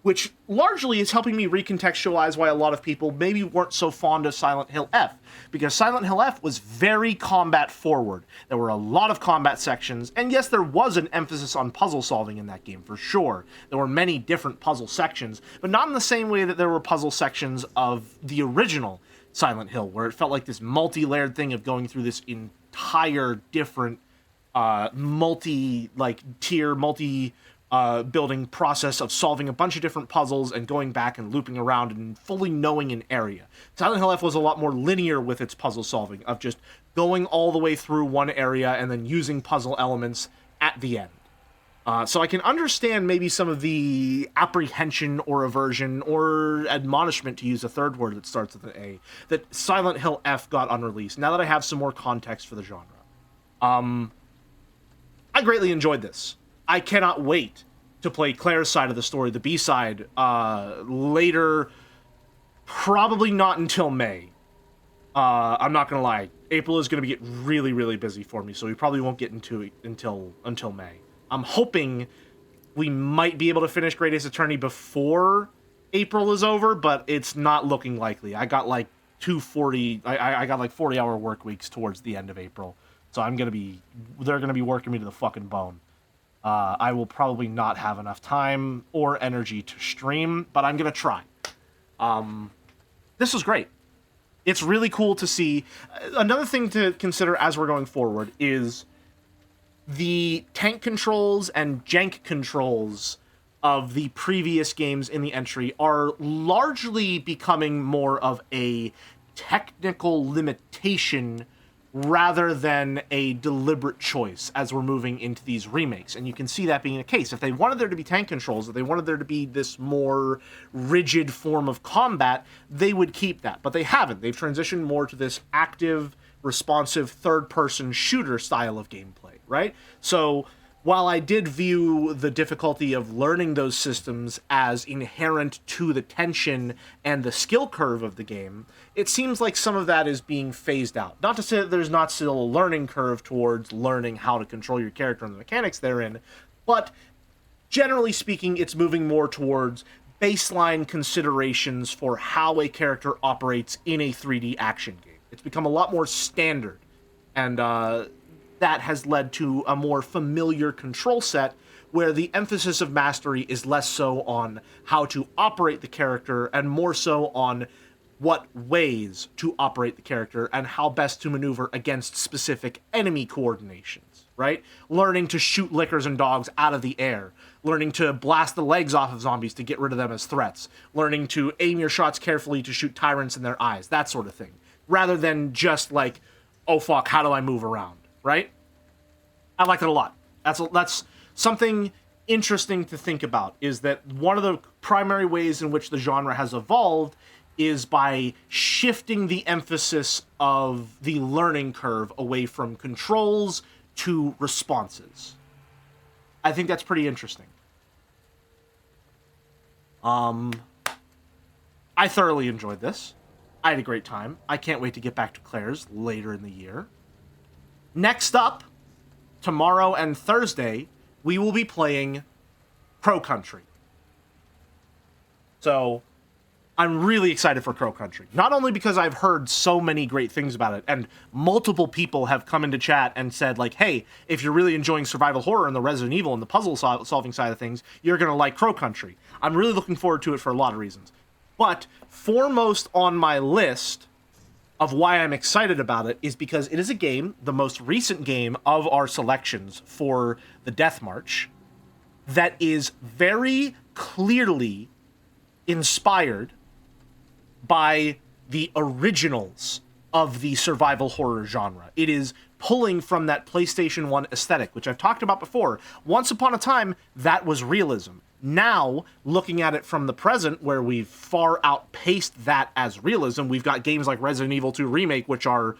Which largely is helping me recontextualize why a lot of people maybe weren't so fond of Silent Hill F, because Silent Hill F was very combat-forward. There were a lot of combat sections, and yes, there was an emphasis on puzzle-solving in that game, for sure. There were many different puzzle sections, but not in the same way that there were puzzle sections of the original Silent Hill, where it felt like this multi-layered thing of going through this entire different multi-tier, building process of solving a bunch of different puzzles and going back and looping around and fully knowing an area. Silent Hill F was a lot more linear with its puzzle solving, of just going all the way through one area and then using puzzle elements at the end. So I can understand maybe some of the apprehension or aversion or admonishment, to use a third word that starts with an A, that Silent Hill F got unreleased, now that I have some more context for the genre. I greatly enjoyed this. I cannot wait to play Claire's side of the story, the B-side, later, probably not until May. I'm not gonna lie, April is gonna get really, really busy for me, so we probably won't get into it until May. I'm hoping we might be able to finish Great Ace Attorney before April is over, but it's not looking likely. I got like I got like 40-hour work weeks towards the end of April, so they're gonna be working me to the fucking bone. I will probably not have enough time or energy to stream, but I'm gonna try. This was great. It's really cool to see. Another thing to consider as we're going forward is the tank controls and jank controls of the previous games in the entry are largely becoming more of a technical limitation rather than a deliberate choice as we're moving into these remakes. And you can see that being the case. If they wanted there to be tank controls, if they wanted there to be this more rigid form of combat, they would keep that. But they haven't. They've transitioned more to this active, responsive, third-person shooter style of gameplay, right? So while I did view the difficulty of learning those systems as inherent to the tension and the skill curve of the game, it seems like some of that is being phased out. Not to say that there's not still a learning curve towards learning how to control your character and the mechanics therein, but generally speaking, it's moving more towards baseline considerations for how a character operates in a 3D action game. It's become a lot more standard, and that has led to a more familiar control set where the emphasis of mastery is less so on how to operate the character and more so on what ways to operate the character and how best to maneuver against specific enemy coordinations, right? Learning to shoot lickers and dogs out of the air, learning to blast the legs off of zombies to get rid of them as threats, learning to aim your shots carefully to shoot tyrants in their eyes, that sort of thing, rather than just like, oh fuck, how do I move around? Right? I like it a lot. That's something interesting to think about, is that one of the primary ways in which the genre has evolved is by shifting the emphasis of the learning curve away from controls to responses. I think that's pretty interesting. I thoroughly enjoyed this. I had a great time. I can't wait to get back to Claire's later in the year. Next up, tomorrow and Thursday, we will be playing Crow Country. So, I'm really excited for Crow Country. Not only because I've heard so many great things about it, and multiple people have come into chat and said, like, hey, if you're really enjoying survival horror and the Resident Evil and the puzzle-solving side of things, you're going to like Crow Country. I'm really looking forward to it for a lot of reasons. But foremost on my list of why I'm excited about it is because it is a game, the most recent game of our selections for the Death March, that is very clearly inspired by the originals of the survival horror genre. It is pulling from that PlayStation 1 aesthetic, which I've talked about before. Once upon a time, that was realism. Now, looking at it from the present, where we've far outpaced that as realism, we've got games like Resident Evil 2 Remake, which are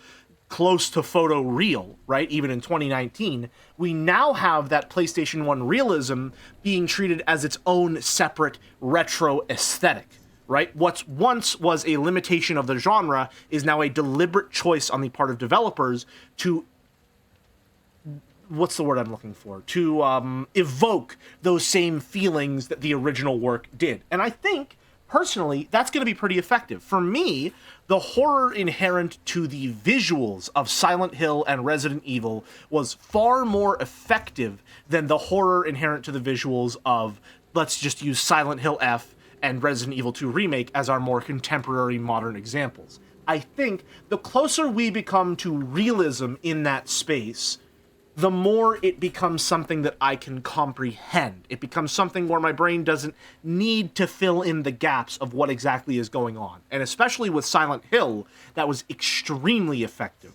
close to photoreal, right? Even in 2019, we now have that PlayStation 1 realism being treated as its own separate retro aesthetic, right? What once was a limitation of the genre is now a deliberate choice on the part of developers to, what's the word I'm looking for? To evoke those same feelings that the original work did. And I think, personally, that's going to be pretty effective. For me, the horror inherent to the visuals of Silent Hill and Resident Evil was far more effective than the horror inherent to the visuals of, let's just use Silent Hill F and Resident Evil 2 Remake as our more contemporary modern examples. I think the closer we become to realism in that space, the more it becomes something that I can comprehend. It becomes something where my brain doesn't need to fill in the gaps of what exactly is going on. And especially with Silent Hill, that was extremely effective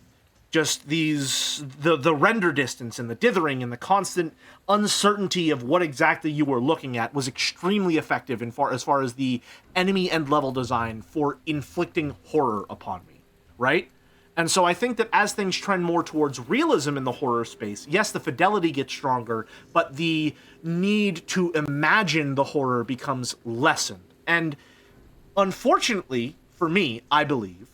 just the render distance and the dithering and the constant uncertainty of what exactly you were looking at was extremely effective as far as the enemy and level design for inflicting horror upon me, right? And so I think that as things trend more towards realism in the horror space, yes, the fidelity gets stronger, but the need to imagine the horror becomes lessened. And unfortunately, for me, I believe,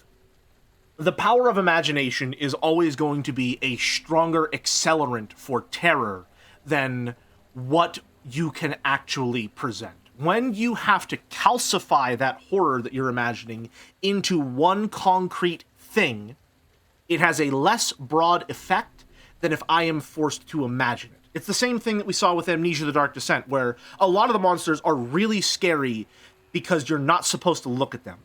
the power of imagination is always going to be a stronger accelerant for terror than what you can actually present. When you have to calcify that horror that you're imagining into one concrete thing, it has a less broad effect than if I am forced to imagine it. It's the same thing that we saw with Amnesia: The Dark Descent, where a lot of the monsters are really scary because you're not supposed to look at them.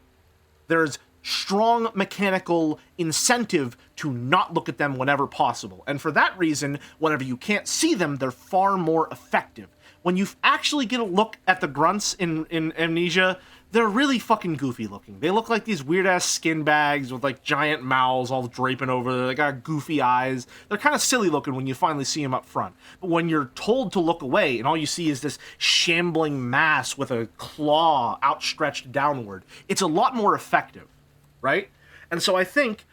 There's strong mechanical incentive to not look at them whenever possible. And for that reason, whenever you can't see them, they're far more effective. When you actually get a look at the grunts in Amnesia, they're really fucking goofy looking. They look like these weird-ass skin bags with, like, giant mouths all draping over there. They got goofy eyes. They're kind of silly looking when you finally see them up front. But when you're told to look away and all you see is this shambling mass with a claw outstretched downward, it's a lot more effective, right? And so I think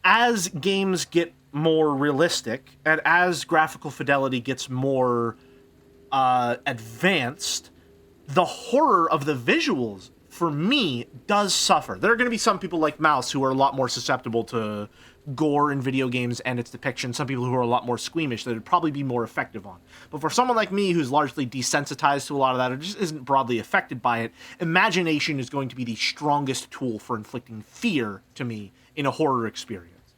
as games get more realistic and as graphical fidelity gets more advanced, the horror of the visuals, for me, does suffer. There are going to be some people like Mouse who are a lot more susceptible to gore in video games and its depiction, some people who are a lot more squeamish that would probably be more effective on. But for someone like me who's largely desensitized to a lot of that or just isn't broadly affected by it, imagination is going to be the strongest tool for inflicting fear to me in a horror experience.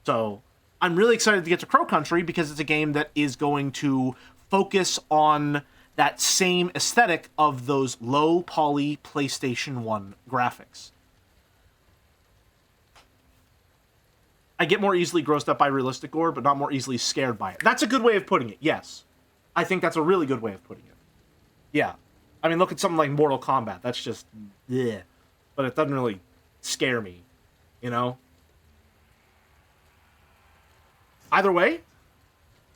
So I'm really excited to get to Crow Country because it's a game that is going to focus on that same aesthetic of those low poly PlayStation 1 graphics. I get more easily grossed up by realistic gore, but not more easily scared by it. That's a good way of putting it, yes. I think that's a really good way of putting it. Yeah. I mean, look at something like Mortal Kombat. That's just, bleh. But it doesn't really scare me, you know? Either way,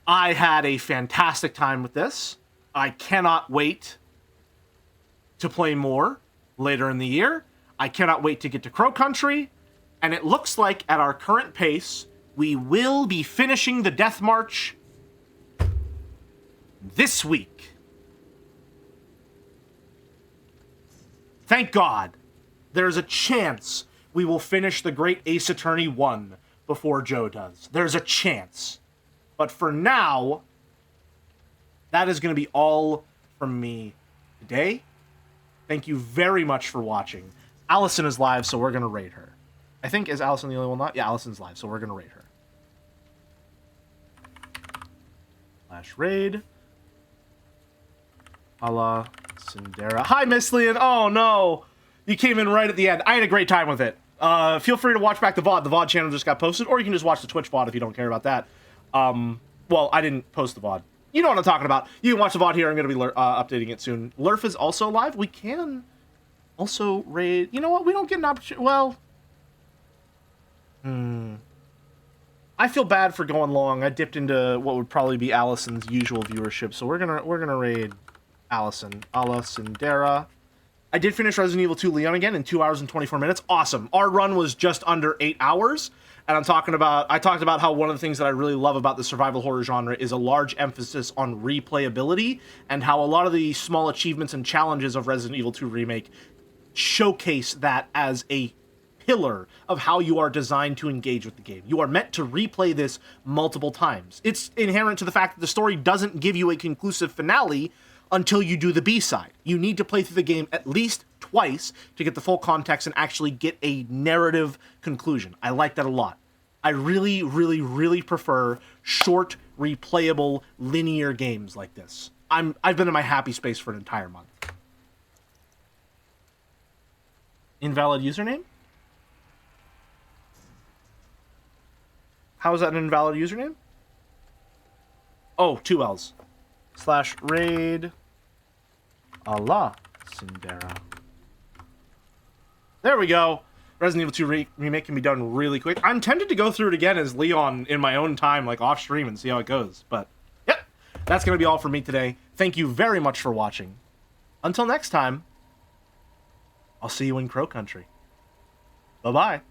I had a fantastic time with this. I cannot wait to play more later in the year. I cannot wait to get to Crow Country. And it looks like at our current pace, we will be finishing the Death March this week. Thank God. There's a chance we will finish the Great Ace Attorney 1 before Joe does. There's a chance. But for now, that is going to be all from me today. Thank you very much for watching. Allison is live, so we're going to raid her. I think, is Allison the only one not? Yeah, Allison's live, so we're going to raid her. /raid. Hala Sindera. Hi, Miss Leon. Oh, no. You came in right at the end. I had a great time with it. Feel free to watch back the VOD. The VOD channel just got posted, or you can just watch the Twitch VOD if you don't care about that. Well, I didn't post the VOD. You know what I'm talking about. You can watch the VOD here. I'm going to be updating it soon. Lurf is also live. We can also raid. You know what? We don't get an opportunity. Well, I feel bad for going long. I dipped into what would probably be Allison's usual viewership, so we're gonna raid Allison. Sindera. I did finish Resident Evil 2 Leon again in 2 hours and 24 minutes. Awesome. Our run was just under 8 hours. And I talked about how one of the things that I really love about the survival horror genre is a large emphasis on replayability, and how a lot of the small achievements and challenges of Resident Evil 2 Remake showcase that as a pillar of how you are designed to engage with the game. You are meant to replay this multiple times. It's inherent to the fact that the story doesn't give you a conclusive finale until you do the B-side. You need to play through the game at least twice to get the full context and actually get a narrative conclusion. I like that a lot. I really, really, really prefer short, replayable, linear games like this. I've been in my happy space for an entire month. Invalid username? How is that an invalid username? Oh, 2 L's. /raid Allah Sindera. There we go. Resident Evil 2 Remake can be done really quick. I'm tempted to go through it again as Leon in my own time, like off stream, and see how it goes. But, yep, that's going to be all for me today. Thank you very much for watching. Until next time, I'll see you in Crow Country. Bye-bye.